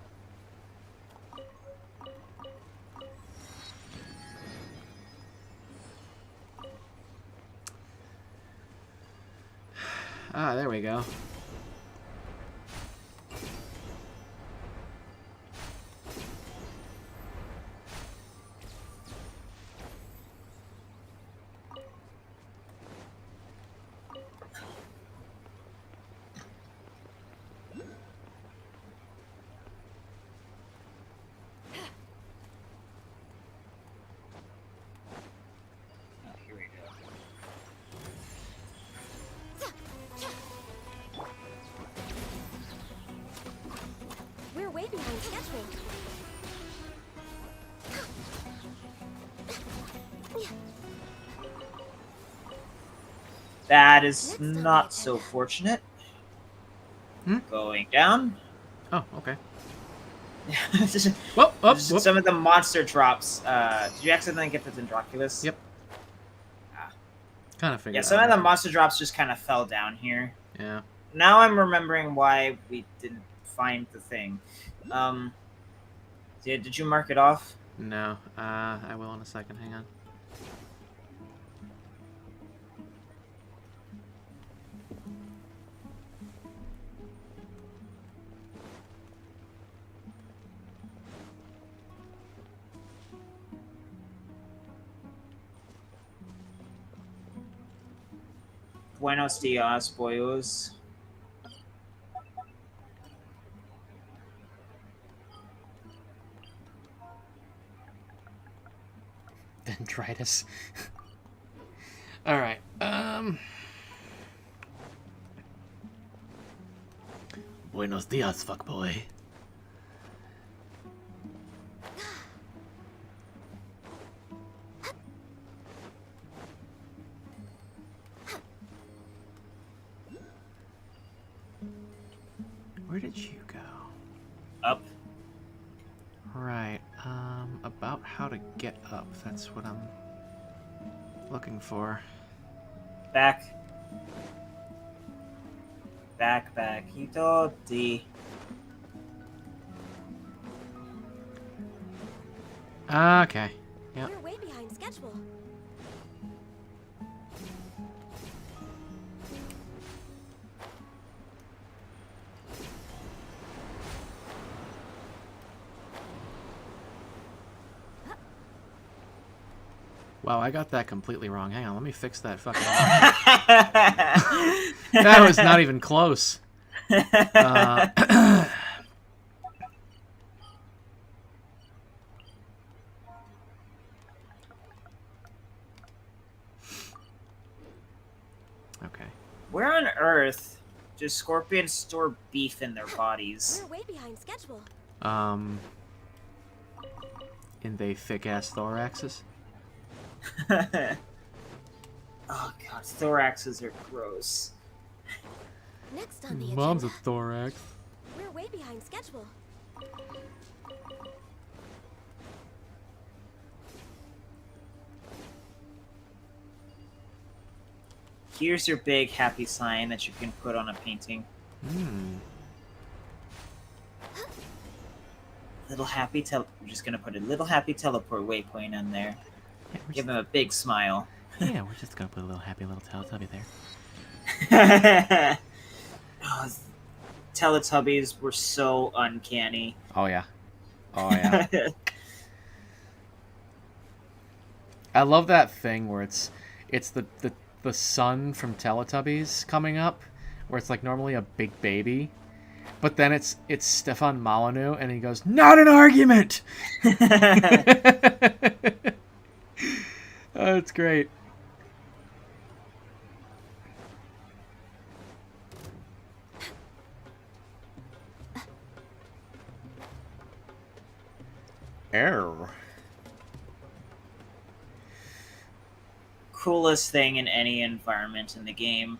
Ah, there we go. Here we go. We're way behind schedule. That is not so fortunate. Going down. Oh, okay. Whoop, whoop. Some of the monster drops. Did you accidentally get the Dendroculus? Yep. Kind of figured. Yeah, some of the monster drops just kind of fell down here. Yeah. Now I'm remembering why we didn't find the thing. Did you mark it off? No. I will in a second. Hang on. Buenos dias, boyos. Dendritis. Alright, Buenos dias, fuckboy. Where did you go? Up. Right, about how to get up. That's what I'm looking for. Back. Back. Idoti. Okay. Yep. We're way behind schedule. Wow, I got that completely wrong. Hang on, let me fix that fucking... That was not even close. Okay. Where on earth do scorpions store beef in their bodies? We're way behind schedule. In they thick-ass thoraxes? Oh god, thoraxes are gross. Next on the agenda. Mom's a thorax. We're way behind schedule. Here's your big happy sign that you can put on a painting. Little happy I'm just gonna put a little happy teleport waypoint on there. Yeah, Give him a big smile. Yeah, we're just gonna put a little happy little Teletubby there. Oh, Teletubbies were so uncanny. Oh yeah. Oh yeah. I love that thing where it's the son from Teletubbies coming up, where it's like normally a big baby, but then it's Stefan Molyneux and he goes, "Not an argument." Oh, it's great. Error. Coolest thing in any environment in the game.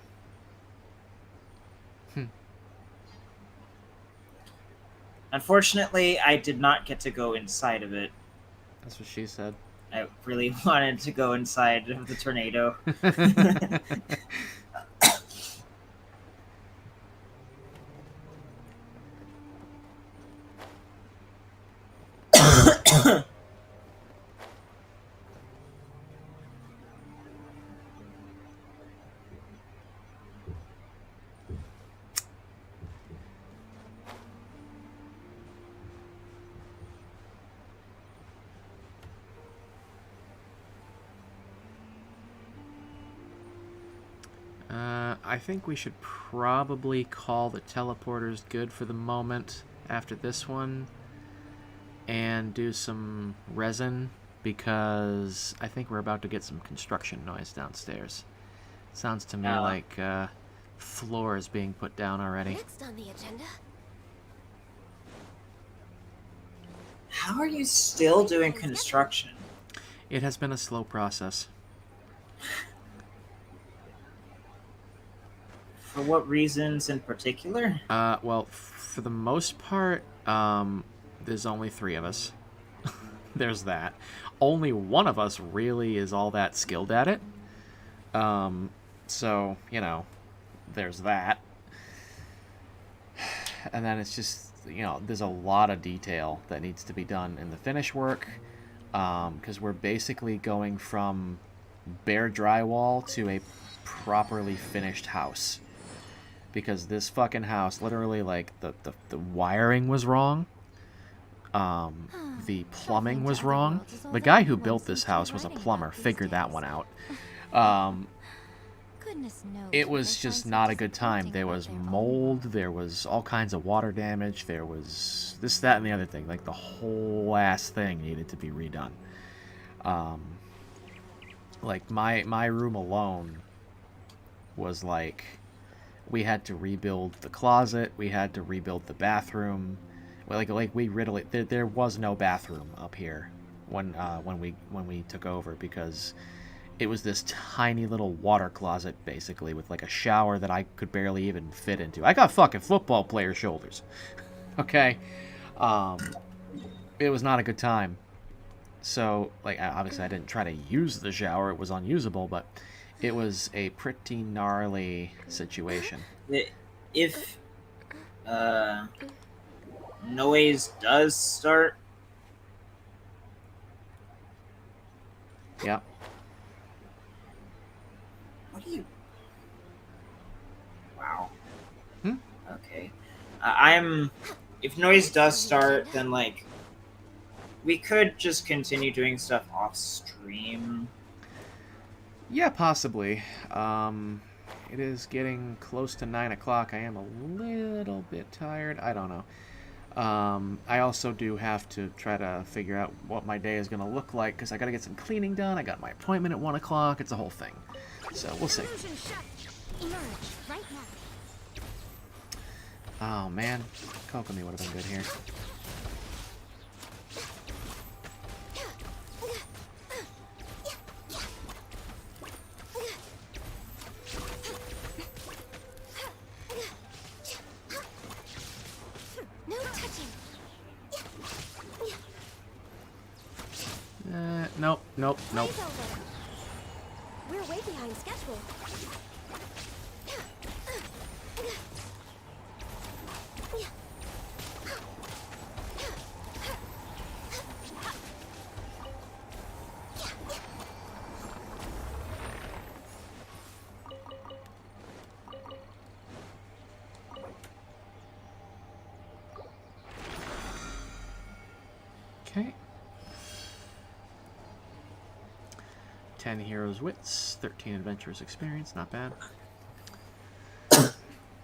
Unfortunately, I did not get to go inside of it. That's what she said. I really wanted to go inside of the tornado. I think we should probably call the teleporters good for the moment after this one and do some resin, because I think we're about to get some construction noise downstairs. Sounds to me like floor is being put down already. Next on the agenda. How are you still doing construction? It has been a slow process. For what reasons in particular? Well, for the most part, there's only 3 of us. There's that. Only one of us really is all that skilled at it. So, you know, there's that. And then it's just, you know, there's a lot of detail that needs to be done in the finish work. Because we're basically going from bare drywall to a properly finished house. Because this fucking house, literally, like, the wiring was wrong. The plumbing was wrong. The guy who built this house was a plumber. Figured that one out. Goodness knows. it was just not a good time. There was mold, there was all kinds of water damage, there was this, that, and the other thing. Like, the whole ass thing needed to be redone. Like, my room alone was like, we had to rebuild the closet, we had to rebuild the bathroom. Like we really, there was no bathroom up here when we took over, because it was this tiny little water closet, basically, with like a shower that I could barely even fit into. I got fucking football player shoulders. Okay? It was not a good time. So, like, obviously I didn't try to use the shower. It was unusable, but it was a pretty gnarly situation. If noise does start... Yeah. What do you... Wow. Hmm? Okay. If noise does start, then, like, we could just continue doing stuff off stream. Yeah, possibly. It is getting close to 9 o'clock. I am a little bit tired. I don't know. I also do have to try to figure out what my day is going to look like, because I got to get some cleaning done. I got my appointment at 1 o'clock. It's a whole thing. So, we'll see. Oh, man. Kokomi would have been good here. Nope. We're way behind schedule. Okay. 10 heroes wits, 13 adventurers experience, not bad.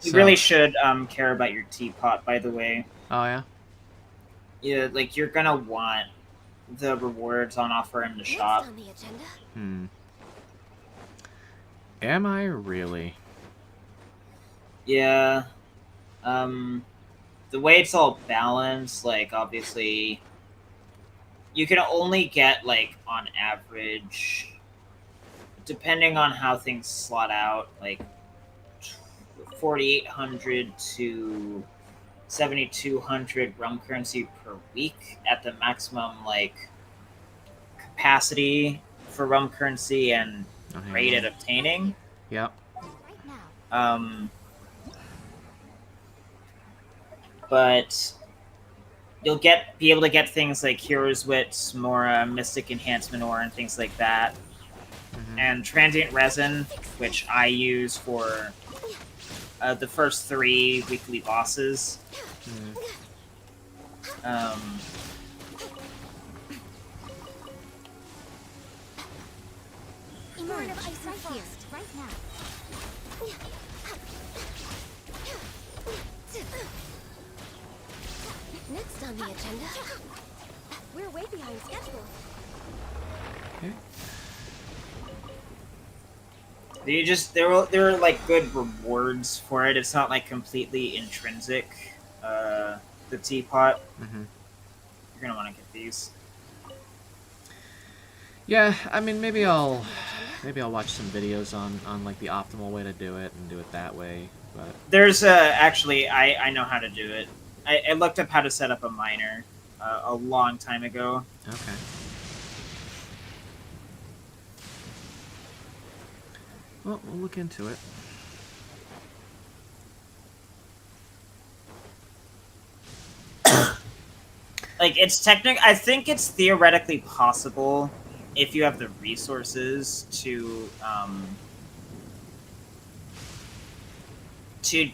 You really should care about your teapot, by the way. Oh, yeah? Yeah, like, you're gonna want the rewards on offer in the shop. On the agenda? Am I really? Yeah. The way it's all balanced, like, obviously, you can only get, like, on average, depending on how things slot out, like, 4,800 to 7,200 rum currency per week at the maximum, like, capacity for rum currency and rate at obtaining. Yep. But you'll be able to get things like Hero's Wits, more Mystic Enhancement Ore, and things like that. And Transient Resin, which I use for the first 3 weekly bosses. Emerge of ice and frost right now. Next on the agenda. We're way behind schedule. Okay. There are like good rewards for it. It's not like completely intrinsic. The teapot. You're gonna want to get these. Yeah, I mean, maybe I'll watch some videos on like the optimal way to do it and do it that way. But there's actually I know how to do it. I looked up how to set up a miner a long time ago. Okay. Well, we'll look into it. Like, I think it's theoretically possible if you have the resources to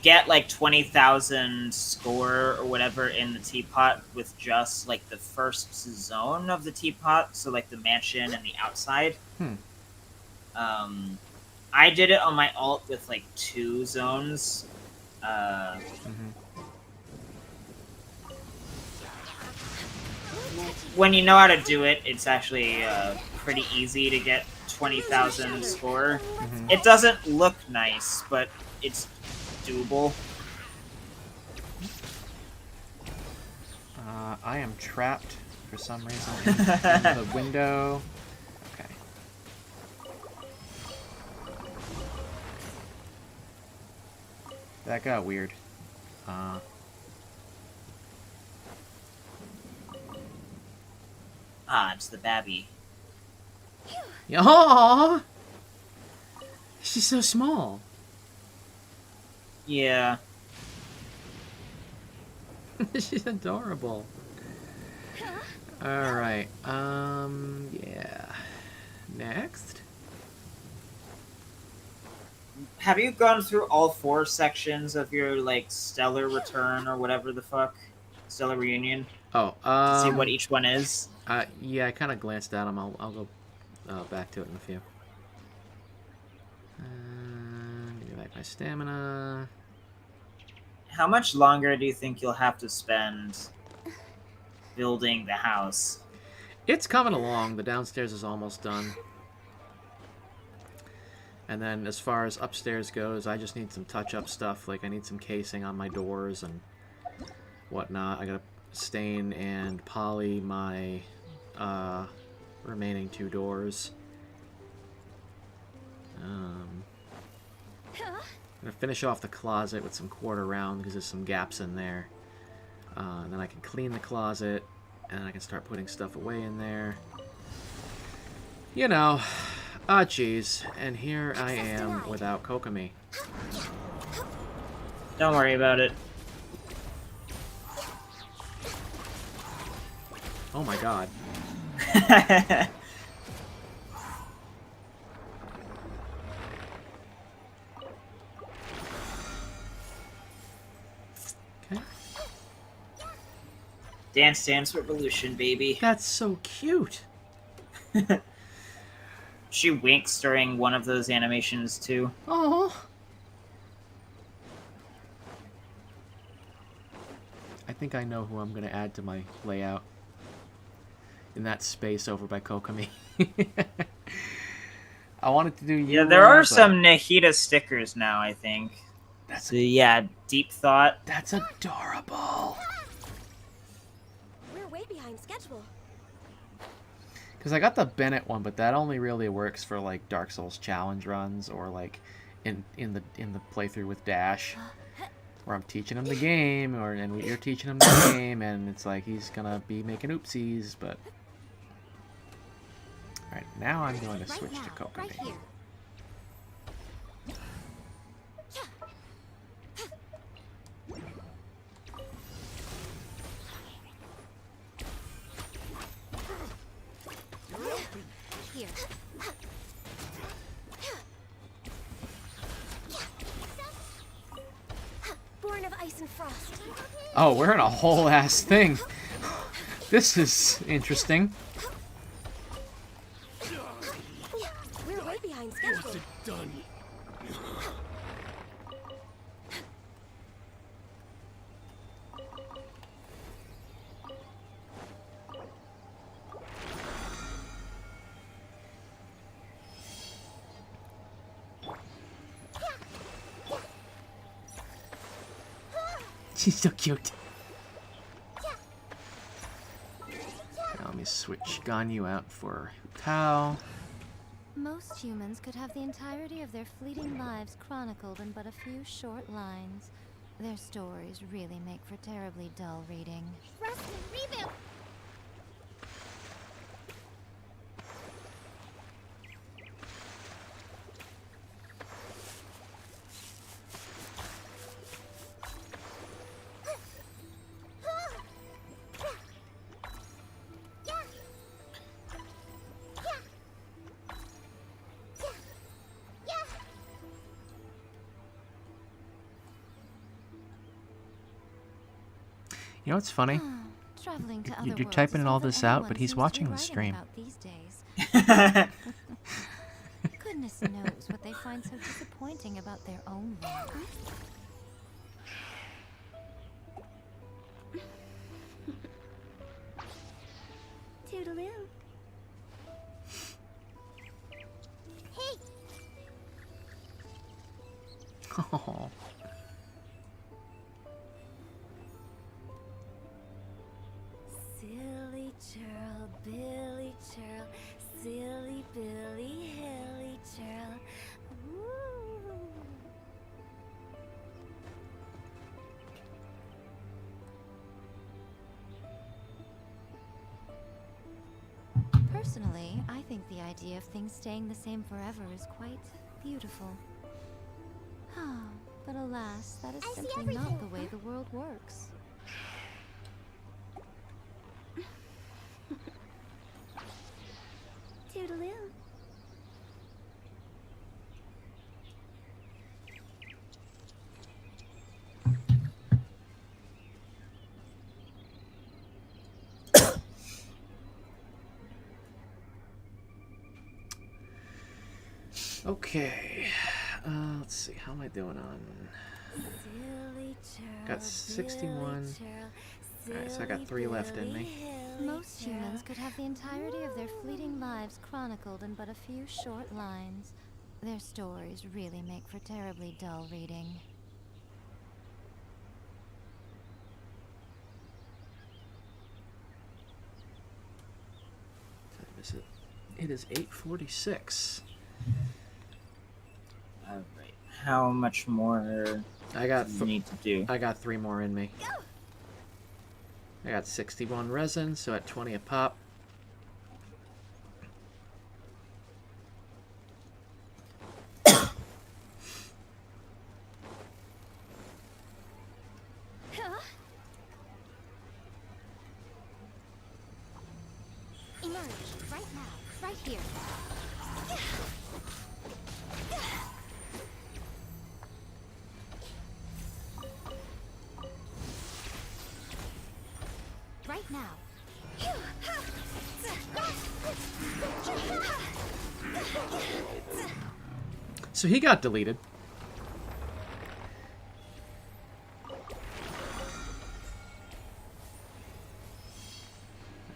get like 20,000 score or whatever in the teapot with just like the first zone of the teapot, so like the mansion and the outside. I did it on my alt with like 2 zones. When you know how to do it, it's actually pretty easy to get 20,000 score. It doesn't look nice, but it's doable. I am trapped for some reason in the window. Okay. That got weird. It's the babby. Aww! She's so small. Yeah. She's adorable. Alright, yeah. Next? Have you gone through all 4 sections of your, like, Stellar Return or whatever the fuck? Stellar Reunion? Oh, to see what each one is? Yeah, I kind of glanced at them. I'll go back to it in a few. Give me back my stamina. How much longer do you think you'll have to spend building the house? It's coming along. The downstairs is almost done. And then as far as upstairs goes, I just need some touch-up stuff. Like, I need some casing on my doors and whatnot. I gotta stain and poly my remaining 2 doors. I'm gonna finish off the closet with some quarter round because there's some gaps in there. And then I can clean the closet, and I can start putting stuff away in there. You know, jeez. And here I am without Kokomi. Don't worry about it. Oh my god. Okay. Dance Revolution, baby. That's so cute. She winks during one of those animations, too. Oh. I think I know who I'm going to add to my layout. In that space over by Kokomi. I wanted to do Yeah, there are some Nahida stickers now, I think. That's so, yeah, Deep Thought. That's adorable. We're way behind schedule. Because I got the Bennett one, but that only really works for like Dark Souls challenge runs or like in the playthrough with Dash, where I'm teaching him the game, and you're teaching him the game, and it's like he's gonna be making oopsies. But all right, now I'm going to switch to Kokomi. Right here. Here. Born of ice and frost. Oh, we're in a whole ass thing. This is interesting. We're way behind schedule. Done. She's so cute. Now let me switch Ganyu out for Tao. Most humans could have the entirety of their fleeting lives chronicled in but a few short lines. Their stories really make for terribly dull reading. Rest and reboot. You know what's funny? Traveling to other You're worlds typing is all all that this out, anyone but he's seems to be watching the writing stream. about these days. Goodness knows others what they find so disappointing about their own work. Toodaloo. Hey! Oh. Silly churl, Billy churl, silly Billy, hilly churl. Ooh. Personally, I think the idea of things staying the same forever is quite beautiful. But alas, that is I see simply not everything, the way the world works. Toodaloo. Okay. Let's see. How am I doing on? Silly churl, Got 61. Alright, so I got 3 left in me. Most humans could have the entirety of their fleeting lives chronicled in but a few short lines. Their stories really make for terribly dull reading. It is 8:46. All right. How much more I got do you need to do? I got 3 more in me. I got 61 resin, so at 20 a pop. Emerge right now, right here. Right now. So he got deleted.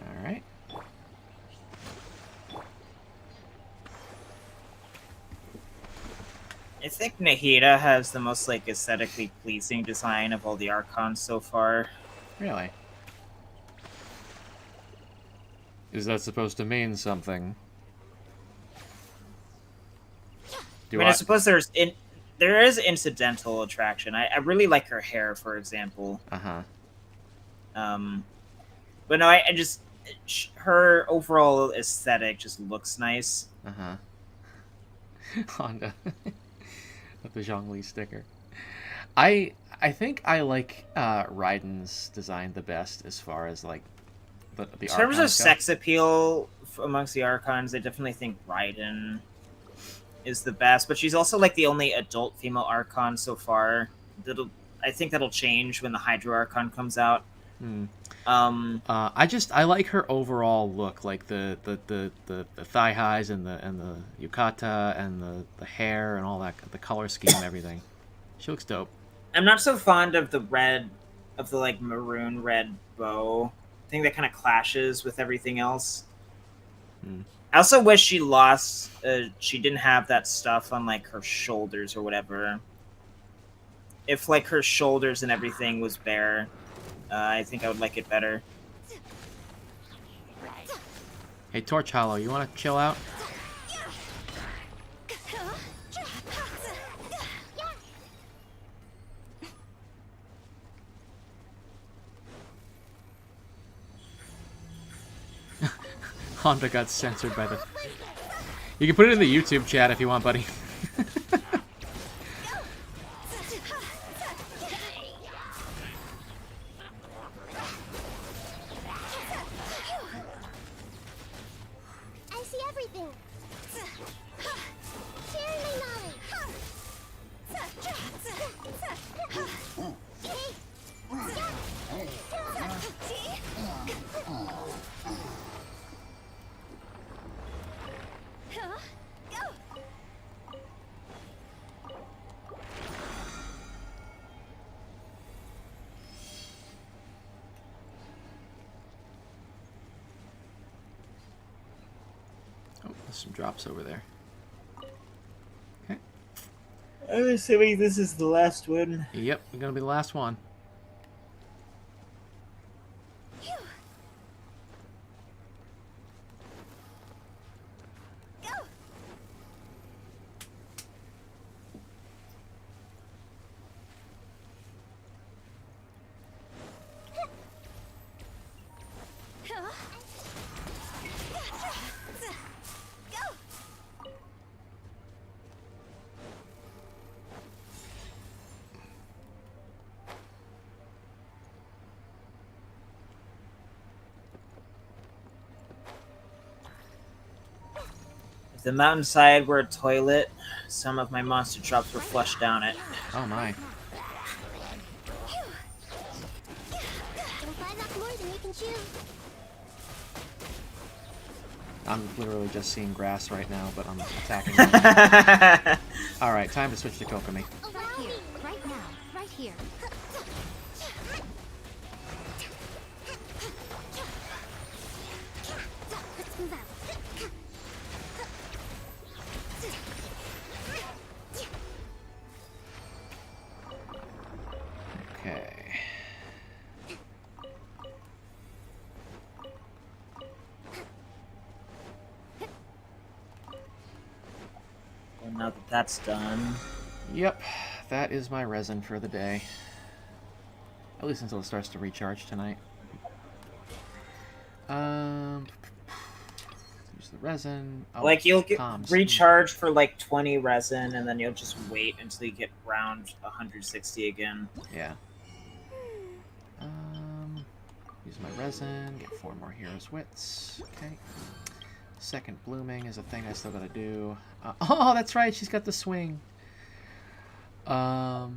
All right. I think Nahida has the most like aesthetically pleasing design of all the Archons so far. Really? Is that supposed to mean something? I suppose there is incidental attraction. I really like her hair, for example. Uh-huh. But no, I just her overall aesthetic just looks nice. Uh-huh. Honda. With the Zhongli sticker. I think I like Raiden's design the best as far as like the In terms of Archons go. sex appeal amongst the Archons, I definitely think Raiden is the best, but she's also like the only adult female Archon so far. I think that'll change when the Hydro Archon comes out. I like her overall look, like the thigh highs and the yukata and the hair and all that, the color scheme and everything. She looks dope. I'm not so fond of the like maroon red bow. I think that kind of clashes with everything else. I also wish she lost. She didn't have that stuff on like her shoulders or whatever. If like her shoulders and everything was bare, I think I would like it better. Hey, Torch Hollow, you want to chill out? Honda got censored by the... You can put it in the YouTube chat if you want, buddy. I see everything. Cheerily nodding. There's some drops over there. Okay. I'm assuming this is the last one. Yep, gonna be the last one. If the mountainside were a toilet, some of my monster drops were flushed down it. Oh my. Don't bite off more than you can chew. I'm literally just seeing grass right now, but I'm attacking them. Alright, time to switch to Kokomi. Right here, right now, right here. Let's move out. Okay. Well, now that that's done. Yep, that is my resin for the day. At least until it starts to recharge tonight. Use the resin. Oh, Like, you'll get comms. recharged for like 20 resin, and then you'll just wait until you get around 160 again. Yeah. Use my resin, get 4 more heroes' wits. Okay. Second blooming is a thing I still gotta do. Oh, that's right, she's got the swing. Alright,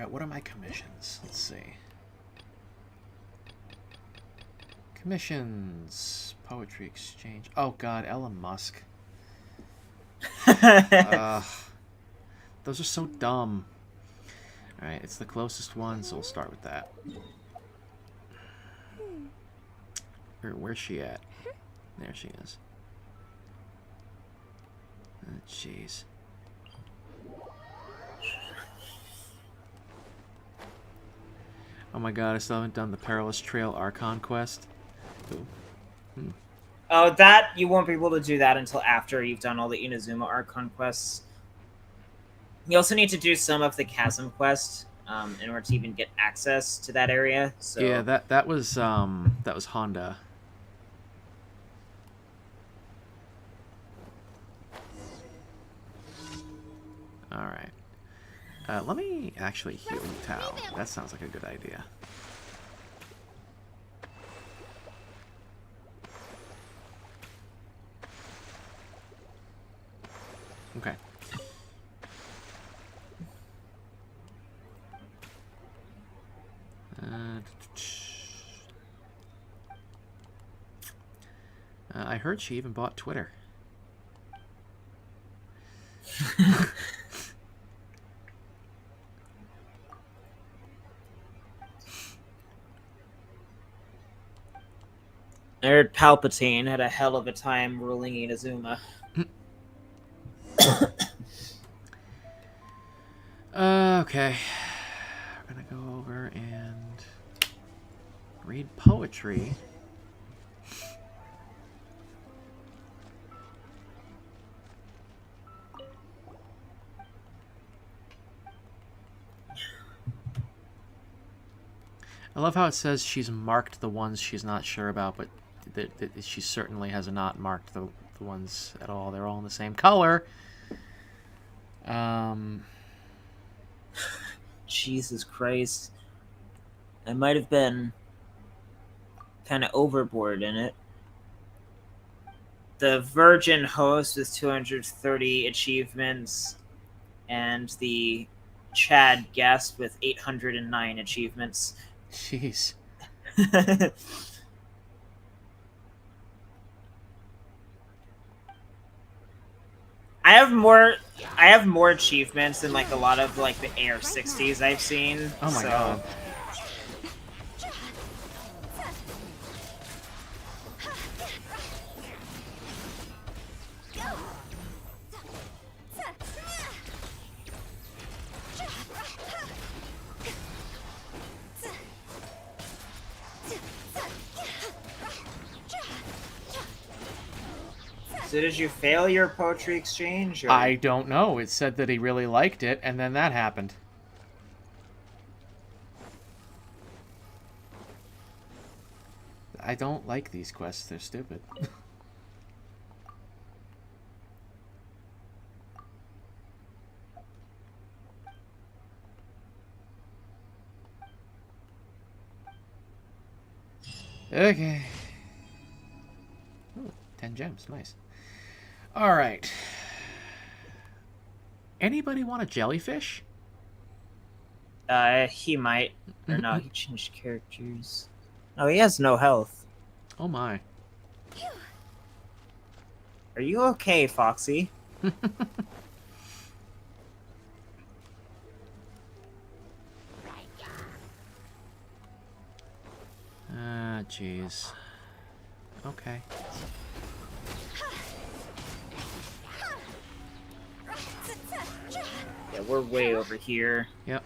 what are my commissions? Let's see. Commissions. Poetry exchange. Oh god, Elon Musk. Those are so dumb. Alright, it's the closest one, so we'll start with that. Where's she at? There she is. Oh, jeez. Oh my god, I still haven't done the Perilous Trail Archon quest. Ooh. Oh, that, you won't be able to do that until after you've done all the Inazuma Archon quests. You also need to do some of the Chasm quest in order to even get access to that area. So Yeah, that was Honda. Alright. Let me actually heal Tao. That sounds like a good idea. Okay. I heard she even bought Twitter. I heard Palpatine had a hell of a time ruling Inazuma. Okay. We're gonna go over and read poetry. I love how it says she's marked the ones she's not sure about, but she certainly has not marked the ones at all. They're all in the same color. Jesus Christ. I might have been kind of overboard in it. The Virgin Host with 230 achievements, and the Chad Guest with 809 achievements. Jeez. I have more achievements than like a lot of like the AR-60s I've seen. Oh my god. So did you fail your poetry exchange? Or... I don't know. It said that he really liked it, and then that happened. I don't like these quests. They're stupid. Okay. Ooh, 10 gems. Nice. All right. Anybody want a jellyfish? He might. Or no, he changed characters. Oh, he has no health. Oh my. Are you okay, Foxy? Ah, jeez. Okay. Yeah, we're way over here. Yep.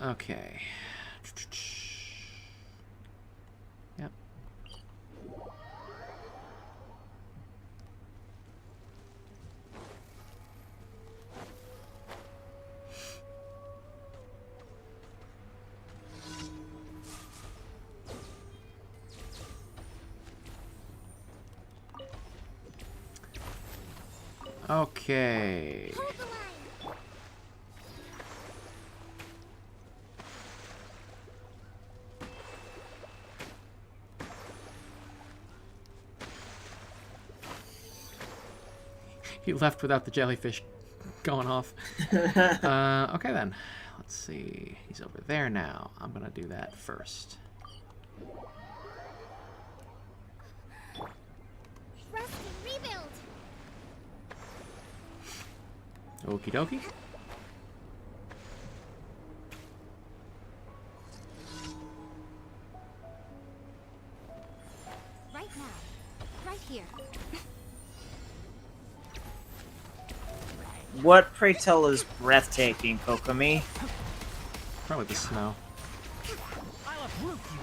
Okay. Yep. Okay. He left without the jellyfish going off. Okay then. Let's see. He's over there now. I'm gonna do that first. Rest and rebuild. Okie dokie. Right now. Right here. What, pray tell, is breathtaking, Kokomi? Probably the snow. I'll uproot you.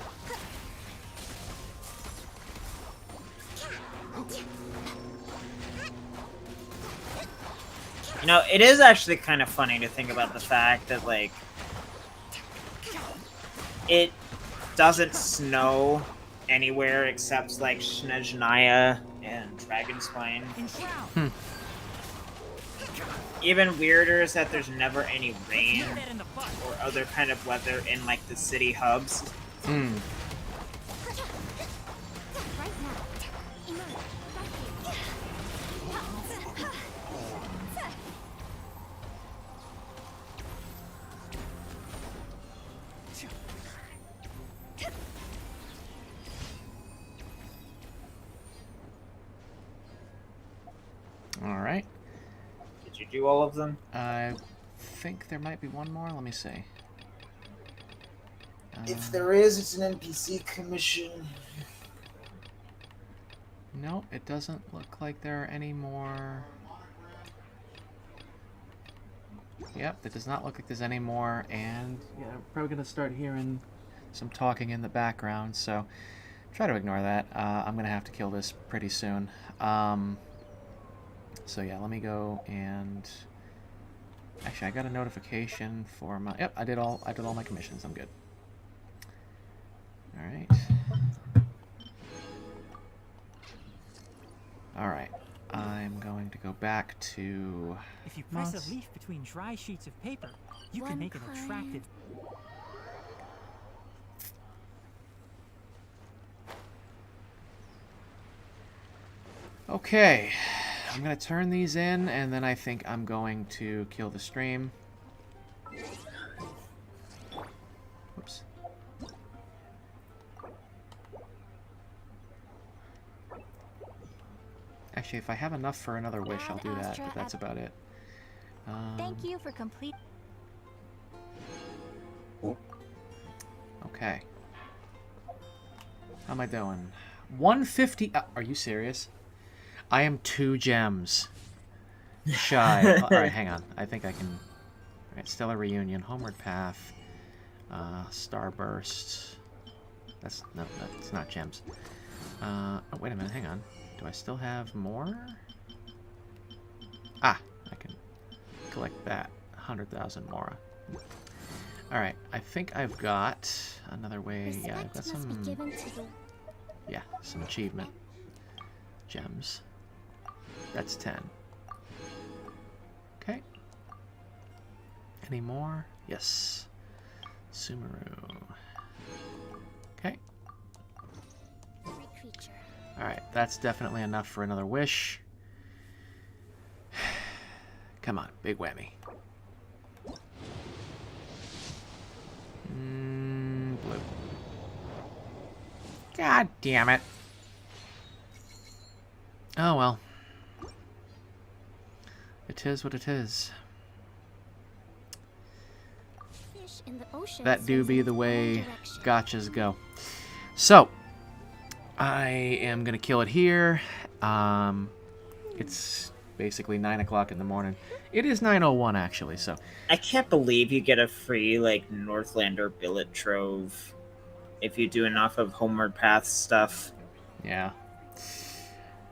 You know, it is actually kind of funny to think about the fact that, like, it doesn't snow anywhere except, like, Snezhnaya and Dragonspine. Even weirder is that there's never any rain or other kind of weather in, like, the city hubs. Hmm. All right. Did you do all of them? I think there might be one more. Let me see. If there is, it's an NPC commission. No, it doesn't look like there are any more. Yep, it does not look like there's any more, and yeah, I'm probably gonna start hearing some talking in the background, so try to ignore that. I'm gonna have to kill this pretty soon. So yeah, let me go and actually I got a notification for my I did all my commissions. I'm good. All right. All right. I'm going to go back to. If you press a leaf between dry sheets of paper, you can make an attractive. Okay. I'm going to turn these in, and then I think I'm going to kill the stream. Whoops. Actually, if I have enough for another wish, I'll do that, but that's about it. Thank you for complete. Okay. How am I doing? 150. Are you serious? I am 2 gems shy. Alright, hang on. I think I can. Alright, Stellar Reunion, Homeward Path, Starburst. That's not gems. Oh, wait a minute, hang on. Do I still have more? Ah, I can collect that. 100,000 Mora. Alright, I think I've got another way. Yeah, I've got some... Yeah, some achievement gems. That's 10. Okay. Any more? Yes. Sumeru. Okay. Alright, that's definitely enough for another wish. Come on, big whammy. Blue. God damn it. Oh well. It is what it is. That do be the way gotchas go. So, I am going to kill it here. It's basically 9 o'clock in the morning. It is 9:01 actually, so. I can't believe you get a free, like, Northlander billet trove if you do enough of Homeward Path stuff. Yeah.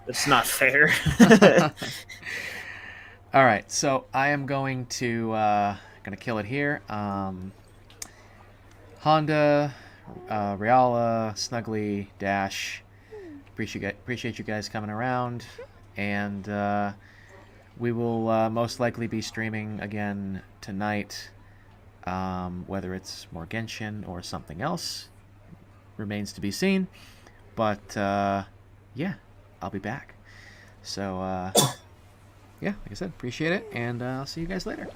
It's not fair. Alright, so I am going to kill it here. Honda, Reala, Snuggly, Dash. Appreciate you guys coming around. And we will most likely be streaming again tonight. Whether it's more Genshin or something else remains to be seen. But yeah, I'll be back. So yeah, like I said, appreciate it. And I'll see you guys later.